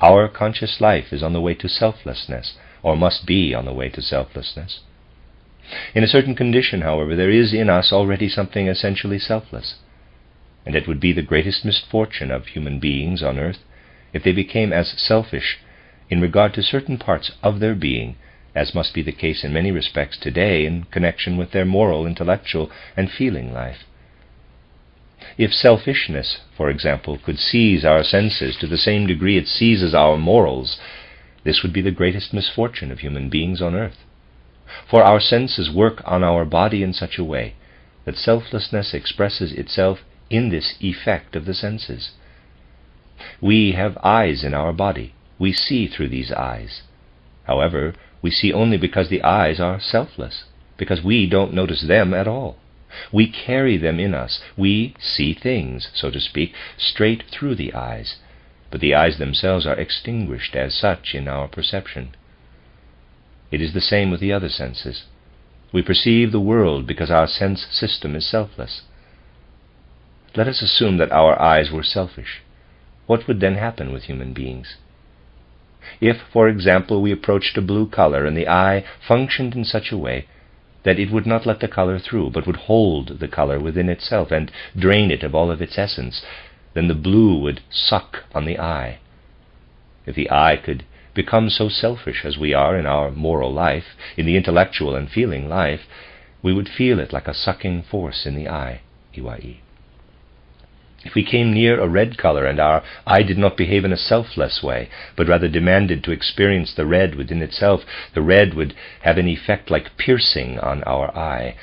Our conscious life is on the way to selflessness, or must be on the way to selflessness. In a certain condition, however, there is in us already something essentially selfless, and it would be the greatest misfortune of human beings on earth if they became as selfish in regard to certain parts of their being as must be the case in many respects today in connection with their moral, intellectual, and feeling life. If selfishness, for example, could seize our senses to the same degree it seizes our morals, this would be the greatest misfortune of human beings on earth. For our senses work on our body in such a way that selflessness expresses itself in this effect of the senses. We have eyes in our body. We see through these eyes. However, we see only because the eyes are selfless, because we don't notice them at all. We carry them in us. We see things, so to speak, straight through the eyes, but the eyes themselves are extinguished as such in our perception. It is the same with the other senses. We perceive the world because our sense system is selfless. Let us assume that our eyes were selfish. What would then happen with human beings? If, for example, we approached a blue color and the eye functioned in such a way that it would not let the color through, but would hold the color within itself and drain it of all of its essence, then the blue would suck on the eye. If the eye could become so selfish as we are in our moral life, in the intellectual and feeling life, we would feel it like a sucking force in the eye, EYE. If we came near a red color and our eye did not behave in a selfless way, but rather demanded to experience the red within itself, the red would have an effect like piercing on our eye.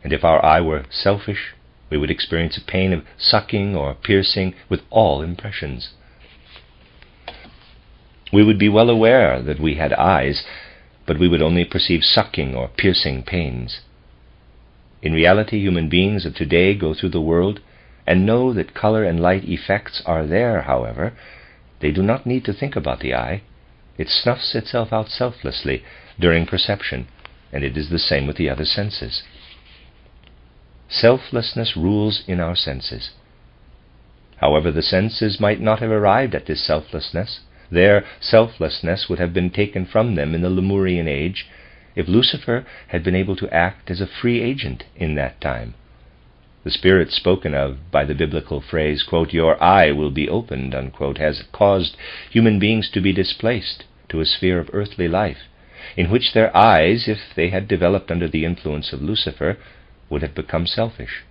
And if our eye were selfish, we would experience a pain of sucking or piercing with all impressions. We would be well aware that we had eyes, but we would only perceive sucking or piercing pains. In reality, human beings of today go through the world and know that color and light effects are there. However, they do not need to think about the eye. It snuffs itself out selflessly during perception, and it is the same with the other senses. Selflessness rules in our senses. However, the senses might not have arrived at this selflessness. Their selflessness would have been taken from them in the Lemurian age if Lucifer had been able to act as a free agent in that time. The spirit spoken of by the biblical phrase, quote, "your eye will be opened," unquote, has caused human beings to be displaced to a sphere of earthly life, in which their eyes, if they had developed under the influence of Lucifer, would have become selfish.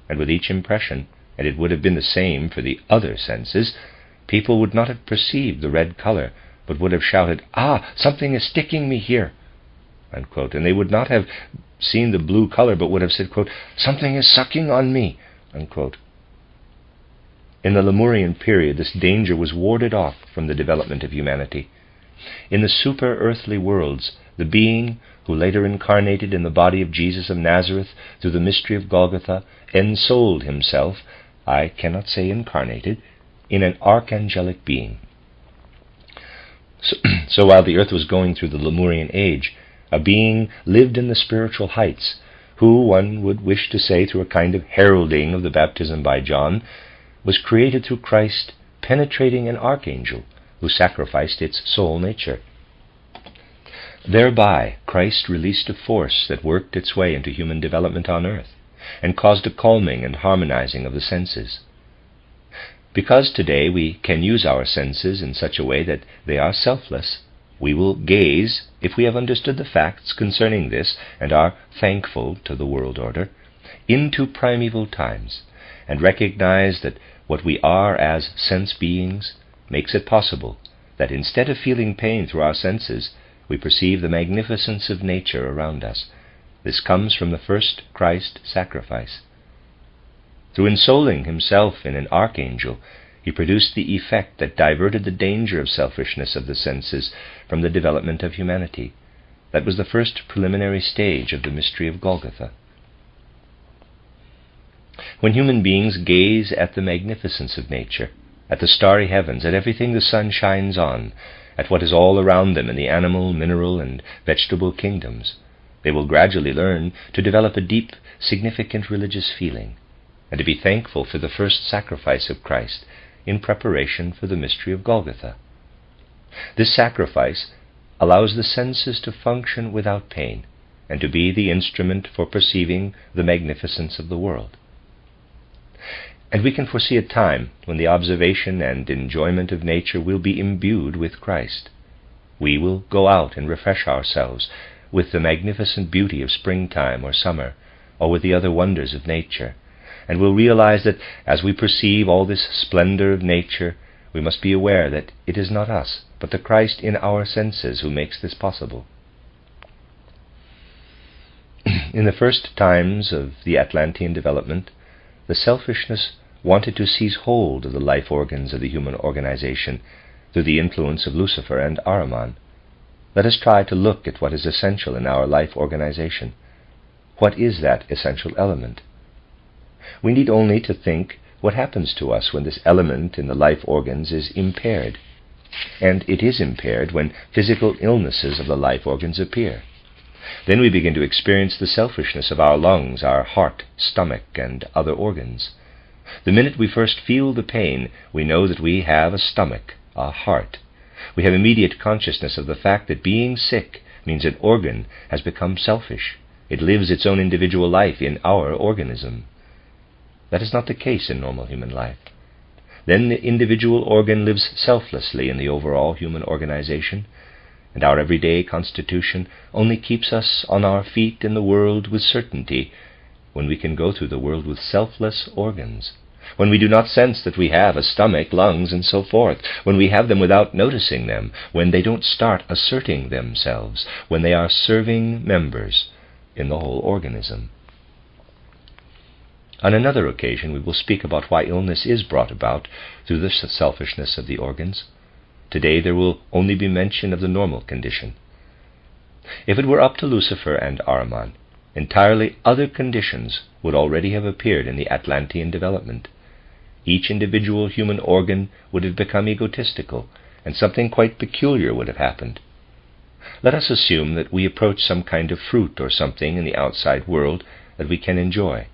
And with each impression, and it would have been the same for the other senses, people would not have perceived the red color, but would have shouted, "Ah, something is sticking me here," unquote, and they would not have seen the blue color, but would have said, quote, "something is sucking on me," unquote. In the Lemurian period, this danger was warded off from the development of humanity. In the super-earthly worlds, the being who later incarnated in the body of Jesus of Nazareth through the mystery of Golgotha ensouled himself I cannot say incarnated, in an archangelic being. So while the earth was going through the Lemurian age, a being lived in the spiritual heights, who, one would wish to say through a kind of heralding of the baptism by John, was created through Christ penetrating an archangel who sacrificed its soul nature. Thereby, Christ released a force that worked its way into human development on earth and caused a calming and harmonizing of the senses. Because today we can use our senses in such a way that they are selfless, we will gaze, if we have understood the facts concerning this and are thankful to the world order, into primeval times and recognize that what we are as sense beings makes it possible that instead of feeling pain through our senses, we perceive the magnificence of nature around us. This comes from the first Christ sacrifice. Through ensouling himself in an archangel, he produced the effect that diverted the danger of selfishness of the senses from the development of humanity. That was the first preliminary stage of the mystery of Golgotha. When human beings gaze at the magnificence of nature, at the starry heavens, at everything the sun shines on, at what is all around them in the animal, mineral, and vegetable kingdoms, they will gradually learn to develop a deep, significant religious feeling, and to be thankful for the first sacrifice of Christ in preparation for the mystery of Golgotha. This sacrifice allows the senses to function without pain and to be the instrument for perceiving the magnificence of the world. And we can foresee a time when the observation and enjoyment of nature will be imbued with Christ. We will go out and refresh ourselves with the magnificent beauty of springtime or summer, or with the other wonders of nature, and will realize that as we perceive all this splendor of nature, we must be aware that it is not us, but the Christ in our senses who makes this possible. In the first times of the Atlantean development, the selfishness wanted to seize hold of the life organs of the human organization through the influence of Lucifer and Ahriman. Let us try to look at what is essential in our life organization. What is that essential element? We need only to think what happens to us when this element in the life organs is impaired. And it is impaired when physical illnesses of the life organs appear. Then we begin to experience the selfishness of our lungs, our heart, stomach, and other organs. The minute we first feel the pain, we know that we have a stomach, a heart. We have immediate consciousness of the fact that being sick means an organ has become selfish. It lives its own individual life in our organism. That is not the case in normal human life. Then the individual organ lives selflessly in the overall human organization, and our everyday constitution only keeps us on our feet in the world with certainty when we can go through the world with selfless organs, when we do not sense that we have a stomach, lungs, and so forth, when we have them without noticing them, when they don't start asserting themselves, when they are serving members in the whole organism. On another occasion we will speak about why illness is brought about through the selfishness of the organs. Today there will only be mention of the normal condition. If it were up to Lucifer and Ahriman, entirely other conditions would already have appeared in the Atlantean development. Each individual human organ would have become egotistical, and something quite peculiar would have happened. Let us assume that we approach some kind of fruit or something in the outside world that we can enjoy,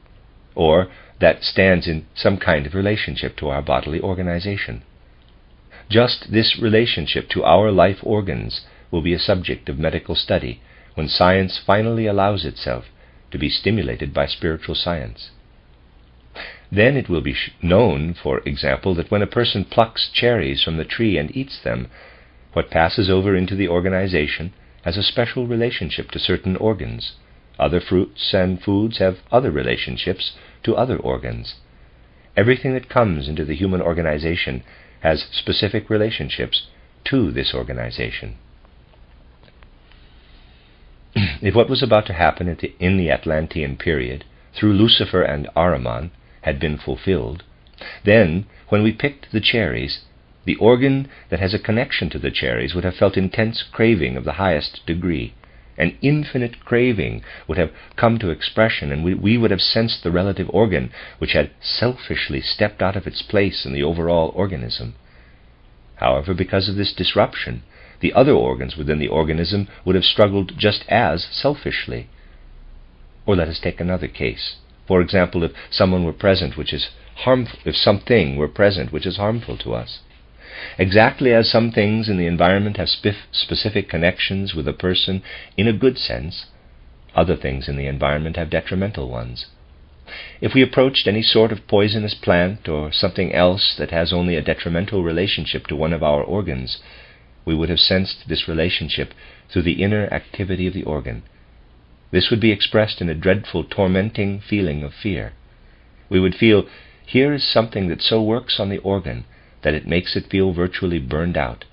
or that stands in some kind of relationship to our bodily organization. Just this relationship to our life organs will be a subject of medical study when science finally allows itself to be stimulated by spiritual science. Then it will be known, for example, that when a person plucks cherries from the tree and eats them, what passes over into the organization has a special relationship to certain organs. Other fruits and foods have other relationships to other organs. Everything that comes into the human organization has specific relationships to this organization. If what was about to happen in the Atlantean period, through Lucifer and Ahriman, had been fulfilled, then, when we picked the cherries, the organ that has a connection to the cherries would have felt intense craving of the highest degree, An infinite craving would have come to expression, and we would have sensed the relative organ which had selfishly stepped out of its place in the overall organism. However, because of this disruption, the other organs within the organism would have struggled just as selfishly. Or let us take another case. For example, if someone were present which is harmful, if something were present which is harmful to us. Exactly as some things in the environment have specific connections with a person in a good sense, other things in the environment have detrimental ones. If we approached any sort of poisonous plant or something else that has only a detrimental relationship to one of our organs, we would have sensed this relationship through the inner activity of the organ. This would be expressed in a dreadful, tormenting feeling of fear. We would feel, here is something that so works on the organ that it makes it feel virtually burned out.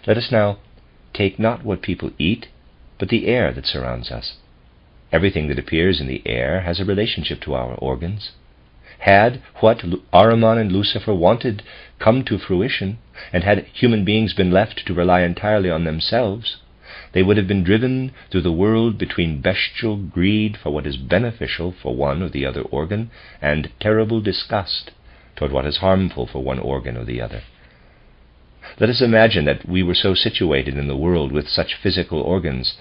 Let us now take not what people eat, but the air that surrounds us. Everything that appears in the air has a relationship to our organs. Had what Ahriman and Lucifer wanted come to fruition, and had human beings been left to rely entirely on themselves, they would have been driven through the world between bestial greed for what is beneficial for one or the other organ, and terrible disgust toward what is harmful for one organ or the other. Let us imagine that we were so situated in the world with such physical organs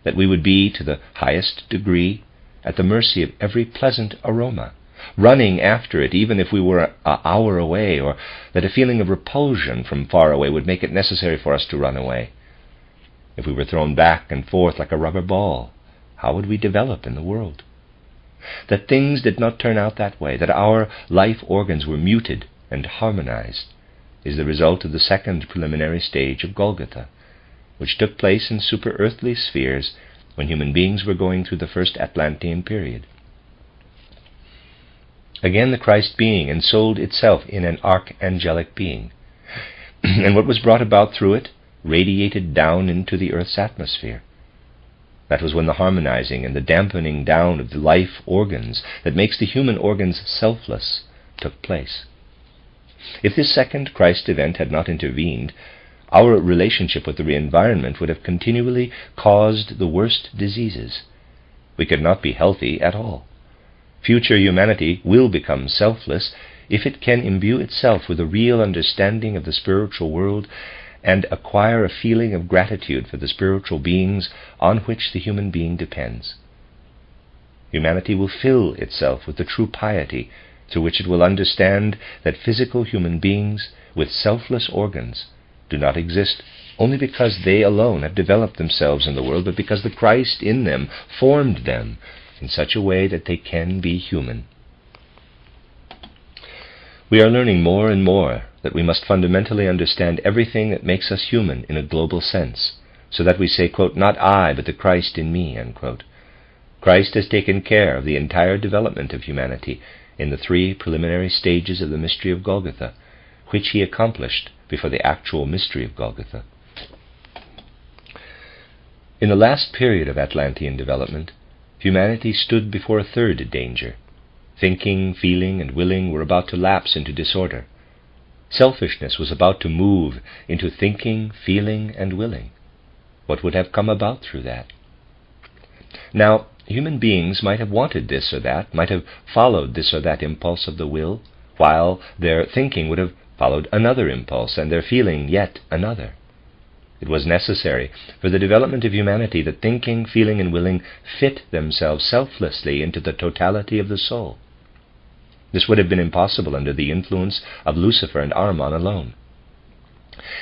that we would be, to the highest degree, at the mercy of every pleasant aroma, running after it even if we were an hour away, or that a feeling of repulsion from far away would make it necessary for us to run away. If we were thrown back and forth like a rubber ball, how would we develop in the world? That things did not turn out that way, that our life organs were muted and harmonized, is the result of the second preliminary stage of Golgotha, which took place in super-earthly spheres when human beings were going through the first Atlantean period. Again, the Christ being ensouled itself in an archangelic being, and what was brought about through it radiated down into the earth's atmosphere. That was when the harmonizing and the dampening down of the life organs that makes the human organs selfless took place. If this second Christ event had not intervened, our relationship with the environment would have continually caused the worst diseases. We could not be healthy at all. Future humanity will become selfless if it can imbue itself with a real understanding of the spiritual world and acquire a feeling of gratitude for the spiritual beings on which the human being depends. Humanity will fill itself with the true piety through which it will understand that physical human beings with selfless organs do not exist only because they alone have developed themselves in the world, but because the Christ in them formed them in such a way that they can be human. We are learning more and more that we must fundamentally understand everything that makes us human in a global sense, so that we say, quote, not I, but the Christ in me, unquote. Christ has taken care of the entire development of humanity in the three preliminary stages of the mystery of Golgotha, which he accomplished before the actual mystery of Golgotha. In the last period of Atlantean development, humanity stood before a third danger. Thinking, feeling, and willing were about to lapse into disorder. Selfishness was about to move into thinking, feeling, and willing. What would have come about through that? Now, human beings might have wanted this or that, might have followed this or that impulse of the will, while their thinking would have followed another impulse, and their feeling yet another. It was necessary for the development of humanity that thinking, feeling, and willing fit themselves selflessly into the totality of the soul. This would have been impossible under the influence of Lucifer and Ahriman alone.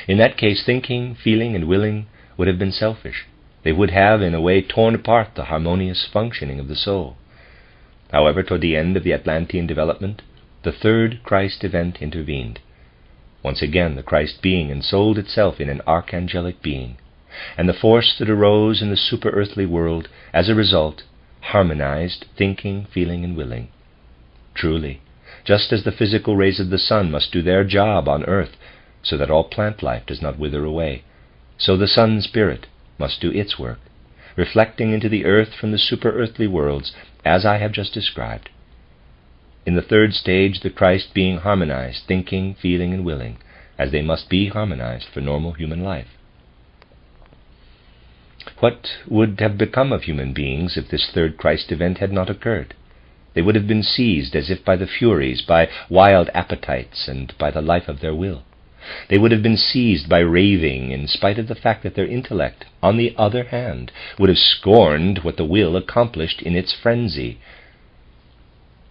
In that case, thinking, feeling, and willing would have been selfish. They would have, in a way, torn apart the harmonious functioning of the soul. However, toward the end of the Atlantean development, the third Christ event intervened. Once again, the Christ being ensouled itself in an archangelic being, and the force that arose in the super-earthly world, as a result, harmonized thinking, feeling, and willing. Truly, just as the physical rays of the sun must do their job on earth so that all plant life does not wither away, so the sun spirit must do its work, reflecting into the earth from the super-earthly worlds as I have just described. In the third stage, the Christ being harmonized, thinking, feeling, and willing, as they must be harmonized for normal human life. what would have become of human beings if this third Christ event had not occurred? They would have been seized as if by the Furies, by wild appetites, and by the life of their will. They would have been seized by raving, in spite of the fact that their intellect, on the other hand, would have scorned what the will accomplished in its frenzy.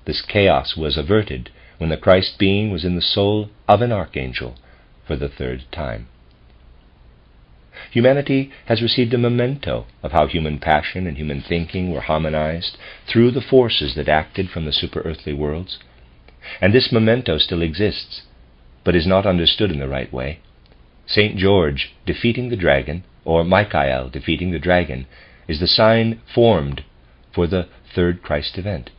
This chaos was averted when the Christ being was in the soul of an archangel for the third time. Humanity has received a memento of how human passion and human thinking were harmonized through the forces that acted from the super-earthly worlds. And this memento still exists, but is not understood in the right way. St. George defeating the dragon, or Michael defeating the dragon, is the sign formed for the third Christ event.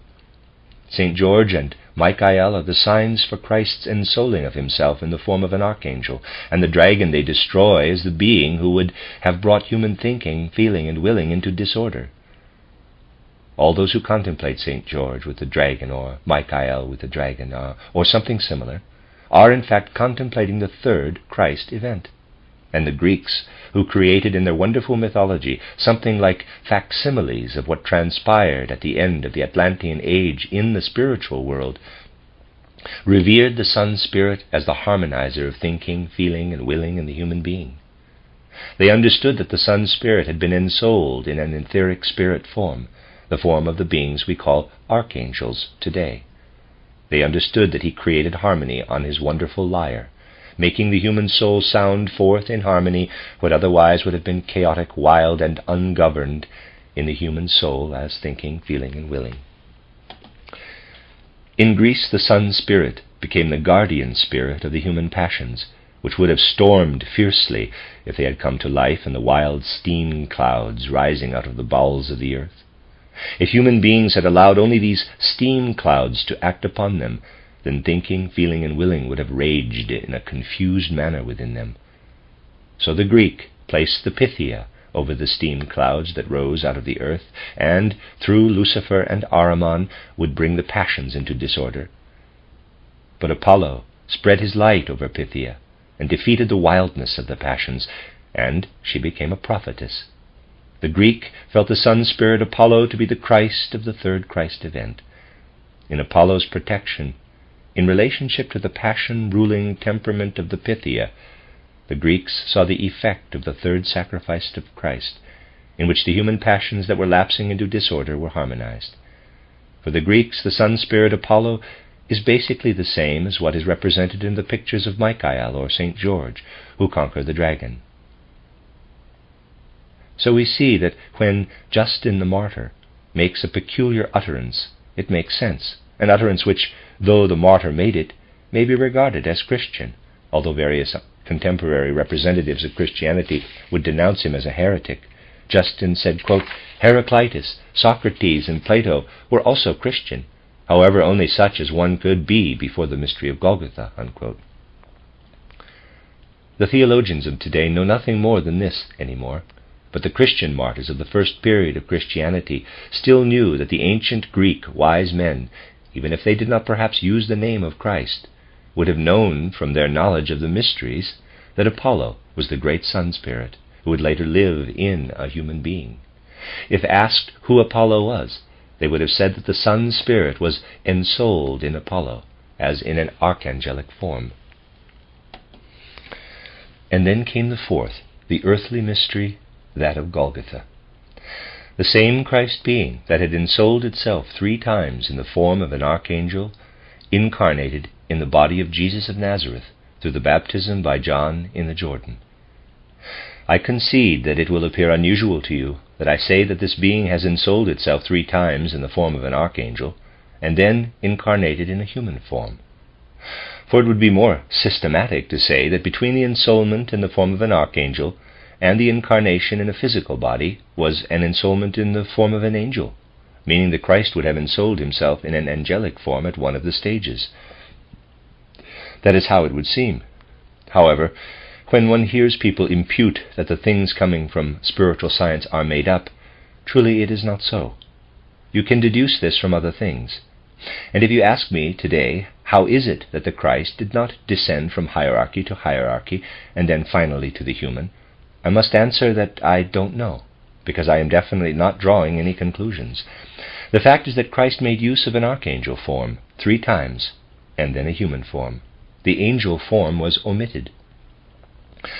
St. George and Michael are the signs for Christ's ensouling of himself in the form of an archangel, and the dragon they destroy is the being who would have brought human thinking, feeling, and willing into disorder. All those who contemplate St. George with the dragon, or Michael with the dragon, or something similar, are in fact contemplating the third Christ event. And the Greeks, who created in their wonderful mythology something like facsimiles of what transpired at the end of the Atlantean age in the spiritual world, revered the sun spirit as the harmonizer of thinking, feeling, and willing in the human being. They understood that the sun spirit had been ensouled in an etheric spirit form, the form of the beings we call archangels today. They understood that he created harmony on his wonderful lyre, making the human soul sound forth in harmony what otherwise would have been chaotic, wild, and ungoverned in the human soul as thinking, feeling, and willing. In Greece, the sun spirit became the guardian spirit of the human passions, which would have stormed fiercely if they had come to life in the wild steam clouds rising out of the bowels of the earth. If human beings had allowed only these steam clouds to act upon them, then thinking, feeling, and willing would have raged in a confused manner within them. So the Greek placed the Pythia over the steam clouds that rose out of the earth, and, through Lucifer and Ahriman, would bring the passions into disorder. But Apollo spread his light over Pythia, and defeated the wildness of the passions, and she became a prophetess. The Greek felt the sun spirit Apollo to be the Christ of the third Christ event. In Apollo's protection, in relationship to the passion-ruling temperament of the Pythia, the Greeks saw the effect of the third sacrifice of Christ, in which the human passions that were lapsing into disorder were harmonized. For the Greeks, the sun spirit Apollo is basically the same as what is represented in the pictures of Michael or St. George, who conquer the dragon. So we see that when Justin the martyr makes a peculiar utterance, it makes sense, an utterance which, though the martyr made it, may be regarded as Christian, although various contemporary representatives of Christianity would denounce him as a heretic. Justin said, quote, "Heraclitus, Socrates, and Plato were also Christian, however only such as one could be before the mystery of Golgotha," unquote. The theologians of today know nothing more than this anymore, but the Christian martyrs of the first period of Christianity still knew that the ancient Greek wise men, even if they did not perhaps use the name of Christ, would have known from their knowledge of the mysteries that Apollo was the great sun spirit who would later live in a human being. If asked who Apollo was, they would have said that the sun spirit was ensouled in Apollo, as in an archangelic form. And then came the fourth, the earthly mystery, that of Golgotha. The same Christ being that had ensouled itself 3 times in the form of an archangel, incarnated in the body of Jesus of Nazareth through the baptism by John in the Jordan. I concede that it will appear unusual to you that I say that this being has ensouled itself 3 times in the form of an archangel, and then incarnated in a human form. For it would be more systematic to say that between the ensoulment in the form of an archangel and the incarnation in a physical body was an ensoulment in the form of an angel, meaning that Christ would have ensouled himself in an angelic form at one of the stages. That is how it would seem. However, when one hears people impute that the things coming from spiritual science are made up, truly it is not so. You can deduce this from other things. And if you ask me today, how is it that the Christ did not descend from hierarchy to hierarchy and then finally to the human, I must answer that I don't know. because I am definitely not drawing any conclusions. The fact is that Christ made use of an archangel form 3 times, and then a human form. The angel form was omitted.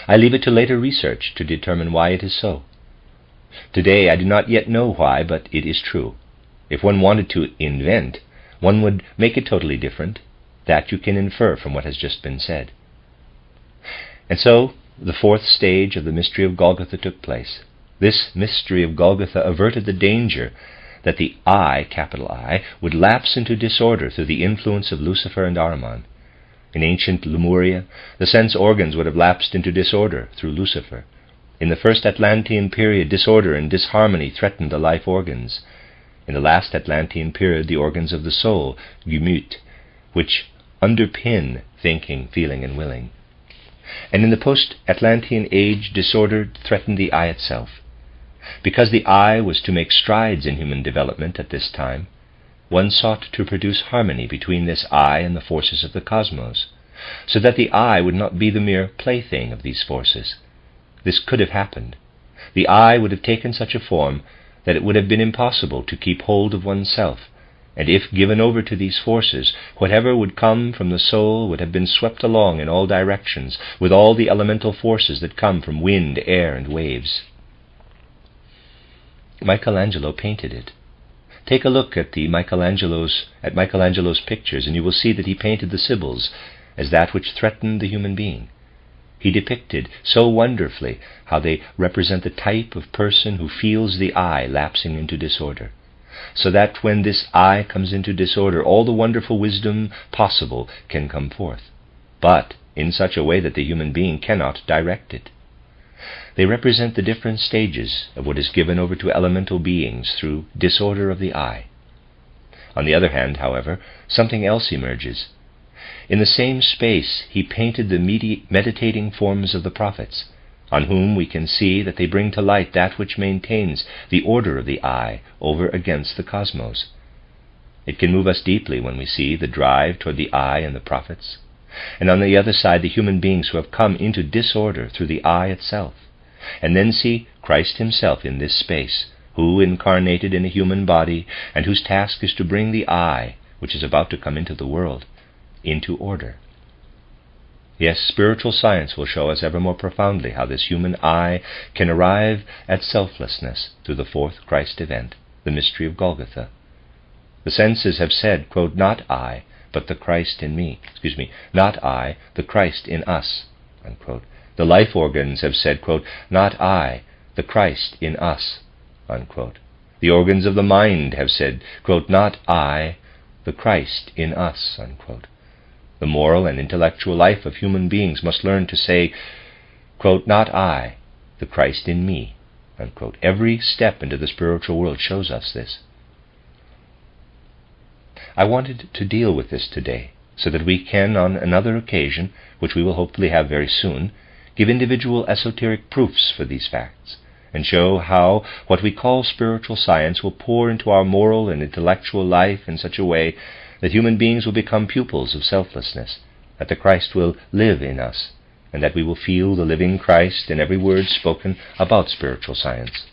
I leave it to later research to determine why it is so. Today I do not yet know why, but it is true. If one wanted to invent, one would make it totally different. That you can infer from what has just been said. And so, the 4th stage of the mystery of Golgotha took place. This mystery of Golgotha averted the danger that the I, capital I, would lapse into disorder through the influence of Lucifer and Ahriman. In ancient Lemuria, the sense organs would have lapsed into disorder through Lucifer. In the first Atlantean period, disorder and disharmony threatened the life organs. In the last Atlantean period, the organs of the soul, Gemüt, which underpin thinking, feeling, and willing. And in the post-Atlantean age, disorder threatened the I itself. Because the I was to make strides in human development at this time, one sought to produce harmony between this I and the forces of the cosmos, so that the I would not be the mere plaything of these forces. This could have happened. The I would have taken such a form that it would have been impossible to keep hold of oneself, and if given over to these forces, whatever would come from the soul would have been swept along in all directions, with all the elemental forces that come from wind, air, and waves. Michelangelo painted it. Take a look at Michelangelo's pictures, and you will see that he painted the Sibyls as that which threatened the human being. He depicted so wonderfully how they represent the type of person who feels the I lapsing into disorder, so that when this I comes into disorder, all the wonderful wisdom possible can come forth, but in such a way that the human being cannot direct it. They represent the different stages of what is given over to elemental beings through disorder of the I. On the other hand, however, something else emerges. In the same space he painted the meditating forms of the prophets, on whom we can see that they bring to light that which maintains the order of the I over against the cosmos. It can move us deeply when we see the drive toward the I in the prophets, and on the other side the human beings who have come into disorder through the I itself, and then see Christ himself in this space, who incarnated in a human body, and whose task is to bring the I, which is about to come into the world, into order. Yes, spiritual science will show us ever more profoundly how this human I can arrive at selflessness through the 4th Christ event, the mystery of Golgotha. The senses have said, quote, not I, but the Christ in me. Not I, the Christ in us, unquote. The life organs have said, quote, not I, the Christ in us, unquote. The organs of the mind have said, quote, not I, the Christ in us, unquote. The moral and intellectual life of human beings must learn to say, quote, not I, the Christ in me, unquote. Every step into the spiritual world shows us this. I wanted to deal with this today, so that we can, on another occasion, which we will hopefully have very soon, give individual esoteric proofs for these facts, and show how what we call spiritual science will pour into our moral and intellectual life in such a way that human beings will become pupils of selflessness, that the Christ will live in us, and that we will feel the living Christ in every word spoken about spiritual science.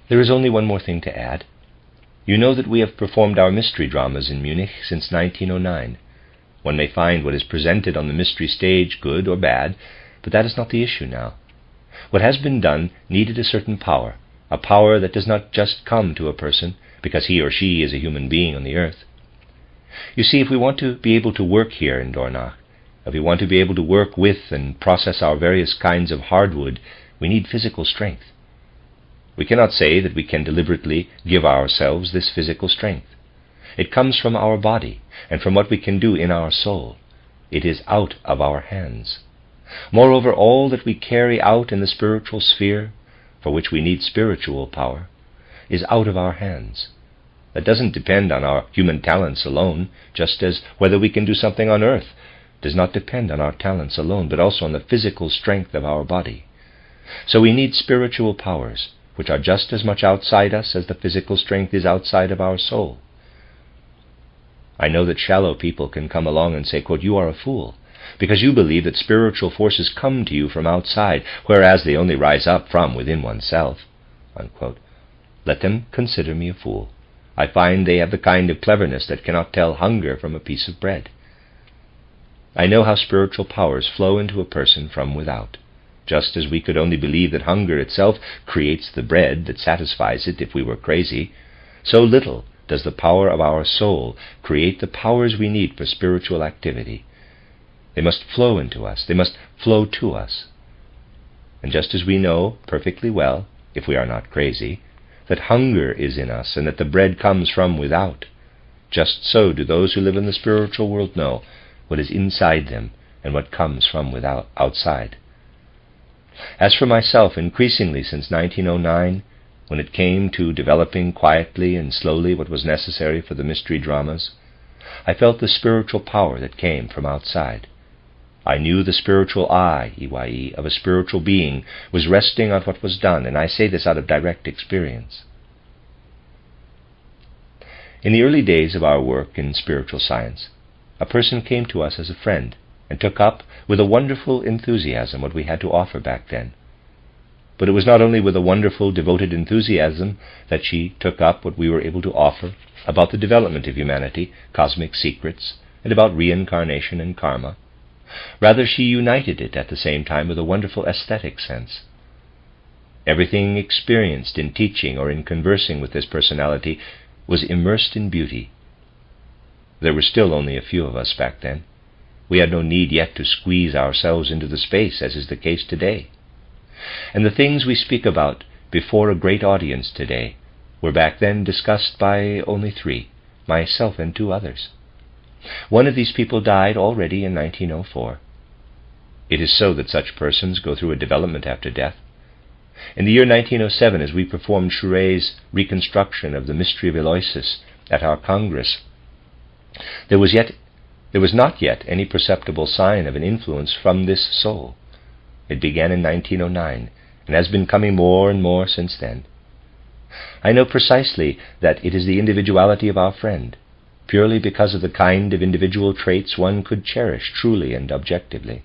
There is only one more thing to add. You know that we have performed our mystery dramas in Munich since 1909. One may find what is presented on the mystery stage good or bad, but that is not the issue now. What has been done needed a certain power, a power that does not just come to a person because he or she is a human being on the earth. You see, if we want to be able to work here in Dornach, if we want to be able to work with and process our various kinds of hardwood, we need physical strength. We cannot say that we can deliberately give ourselves this physical strength. It comes from our body and from what we can do in our soul. It is out of our hands. Moreover, all that we carry out in the spiritual sphere, for which we need spiritual power, is out of our hands. That doesn't depend on our human talents alone, just as whether we can do something on earth does not depend on our talents alone, but also on the physical strength of our body. So we need spiritual powers, which are just as much outside us as the physical strength is outside of our soul. I know that shallow people can come along and say, quote, you are a fool. because you believe that spiritual forces come to you from outside, whereas they only rise up from within oneself." Unquote. "Let them consider me a fool. I find they have the kind of cleverness that cannot tell hunger from a piece of bread. I know how spiritual powers flow into a person from without. Just as we could only believe that hunger itself creates the bread that satisfies it if we were crazy, so little does the power of our soul create the powers we need for spiritual activity. They must flow into us. They must flow to us. And just as we know perfectly well, if we are not crazy, that hunger is in us and that the bread comes from without, just so do those who live in the spiritual world know what is inside them and what comes from outside. As for myself, increasingly since 1909, when it came to developing quietly and slowly what was necessary for the mystery dramas, I felt the spiritual power that came from outside. I knew the spiritual eye, EYE, of a spiritual being was resting on what was done, and I say this out of direct experience. In the early days of our work in spiritual science, a person came to us as a friend and took up with a wonderful enthusiasm what we had to offer back then. But it was not only with a wonderful, devoted enthusiasm that she took up what we were able to offer about the development of humanity, cosmic secrets, and about reincarnation and karma. Rather, she united it at the same time with a wonderful aesthetic sense. Everything experienced in teaching or in conversing with this personality was immersed in beauty. There were still only a few of us back then. We had no need yet to squeeze ourselves into the space, as is the case today. And the things we speak about before a great audience today were back then discussed by only 3, myself and 2 others. One of these people died already in 1904. It is so that such persons go through a development after death. In the year 1907, as we performed Chouret's reconstruction of the mystery of Eloisis at our Congress, there was not yet any perceptible sign of an influence from this soul. It began in 1909, and has been coming more and more since then. I know precisely that it is the individuality of our friend, purely because of the kind of individual traits one could cherish truly and objectively.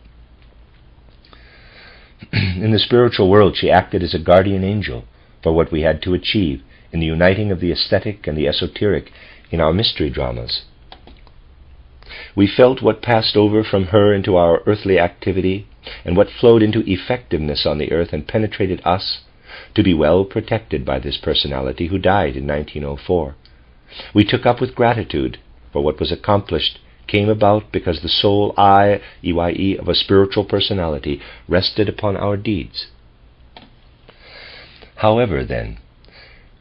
In the spiritual world, she acted as a guardian angel for what we had to achieve in the uniting of the aesthetic and the esoteric in our mystery dramas. We felt what passed over from her into our earthly activity and what flowed into effectiveness on the earth and penetrated us to be well protected by this personality who died in 1904. We took up with gratitude, for what was accomplished came about because the soul I, EYE, of a spiritual personality rested upon our deeds. However, then,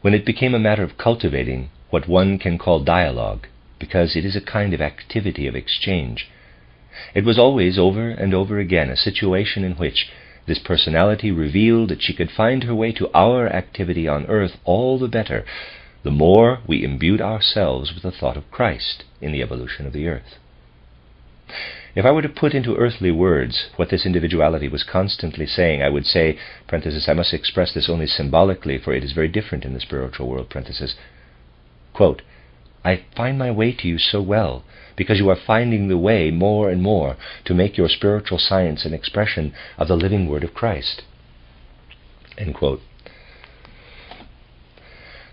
when it became a matter of cultivating what one can call dialogue, because it is a kind of activity of exchange, it was always over and over again a situation in which this personality revealed that she could find her way to our activity on earth all the better, the more we imbued ourselves with the thought of Christ in the evolution of the earth. If I were to put into earthly words what this individuality was constantly saying, I would say, parenthesis, I must express this only symbolically, for it is very different in the spiritual world, parenthesis, quote, I find my way to you so well, because you are finding the way more and more to make your spiritual science an expression of the living word of Christ. End quote.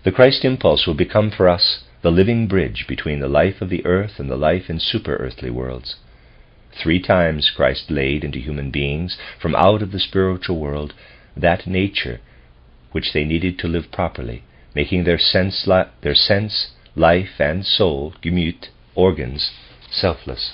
The Christ impulse will become for us the living bridge between the life of the earth and the life in super-earthly worlds. 3 times Christ laid into human beings from out of the spiritual world that nature which they needed to live properly, making their sense, life, and soul, Gemüt, organs, selfless.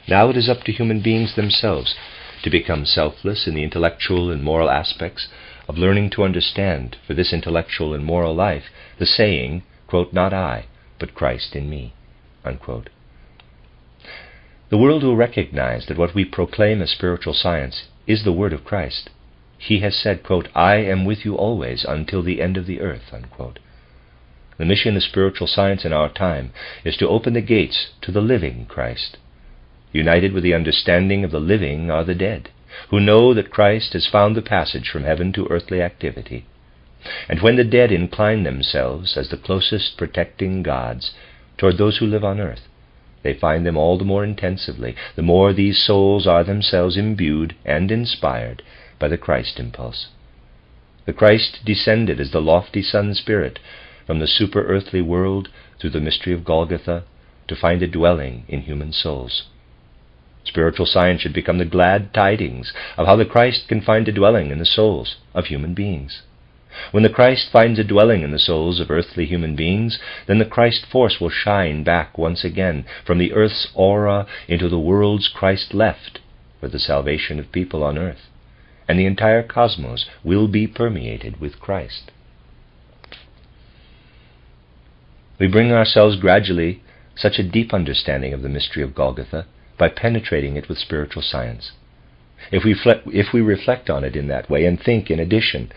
Now it is up to human beings themselves to become selfless in the intellectual and moral aspects of learning to understand, for this intellectual and moral life, the saying, quote, not I, but Christ in me, unquote. The world will recognize that what we proclaim as spiritual science is the word of Christ. He has said, quote, I am with you always until the end of the earth, unquote. The mission of spiritual science in our time is to open the gates to the living Christ. United with the understanding of the living are the dead, who know that Christ has found the passage from heaven to earthly activity. And when the dead incline themselves as the closest protecting gods toward those who live on earth, They find them all the more intensively, the more these souls are themselves imbued and inspired by the Christ impulse. The Christ descended as the lofty Sun Spirit from the super-earthly world through the mystery of Golgotha to find a dwelling in human souls. Spiritual science should become the glad tidings of how the Christ can find a dwelling in the souls of human beings. When the Christ finds a dwelling in the souls of earthly human beings, then the Christ force will shine back once again from the earth's aura into the worlds Christ left for the salvation of people on earth, and the entire cosmos will be permeated with Christ. We bring ourselves gradually such a deep understanding of the mystery of Golgotha by penetrating it with spiritual science. If we reflect on it in that way and think, in addition,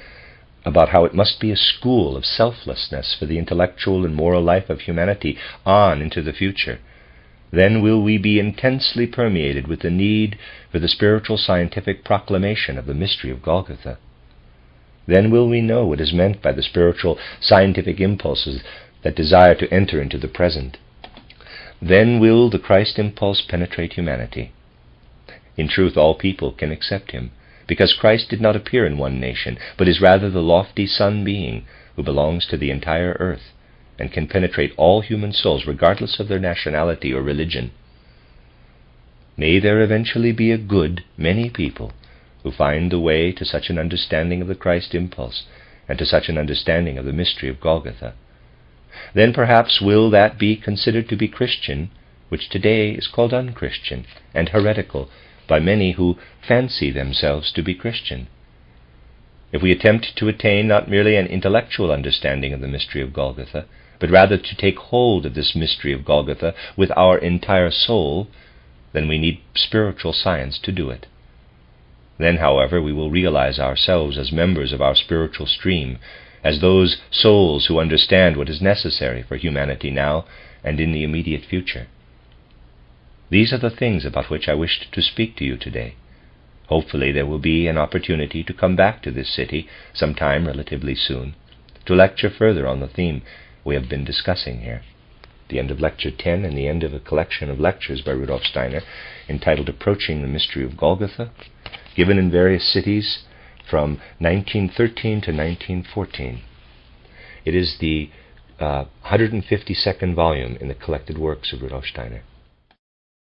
about how it must be a school of selflessness for the intellectual and moral life of humanity on into the future, then will we be intensely permeated with the need for the spiritual scientific proclamation of the mystery of Golgotha. Then will we know what is meant by the spiritual scientific impulses that desire to enter into the present. Then will the Christ impulse penetrate humanity. In truth, all people can accept him, because Christ did not appear in one nation, but is rather the lofty Sun being who belongs to the entire earth and can penetrate all human souls regardless of their nationality or religion. May there eventually be a good many people who find the way to such an understanding of the Christ impulse and to such an understanding of the mystery of Golgotha. Then perhaps will that be considered to be Christian, which today is called unchristian and heretical by many who fancy themselves to be Christian. If we attempt to attain not merely an intellectual understanding of the mystery of Golgotha, but rather to take hold of this mystery of Golgotha with our entire soul, then we need spiritual science to do it. Then, however, we will realize ourselves as members of our spiritual stream, as those souls who understand what is necessary for humanity now and in the immediate future. These are the things about which I wished to speak to you today. Hopefully there will be an opportunity to come back to this city sometime relatively soon, to lecture further on the theme we have been discussing here. The end of Lecture 10 and the end of a collection of lectures by Rudolf Steiner entitled Approaching the Mystery of Golgotha, given in various cities from 1913 to 1914. It is the 152nd volume in the collected works of Rudolf Steiner.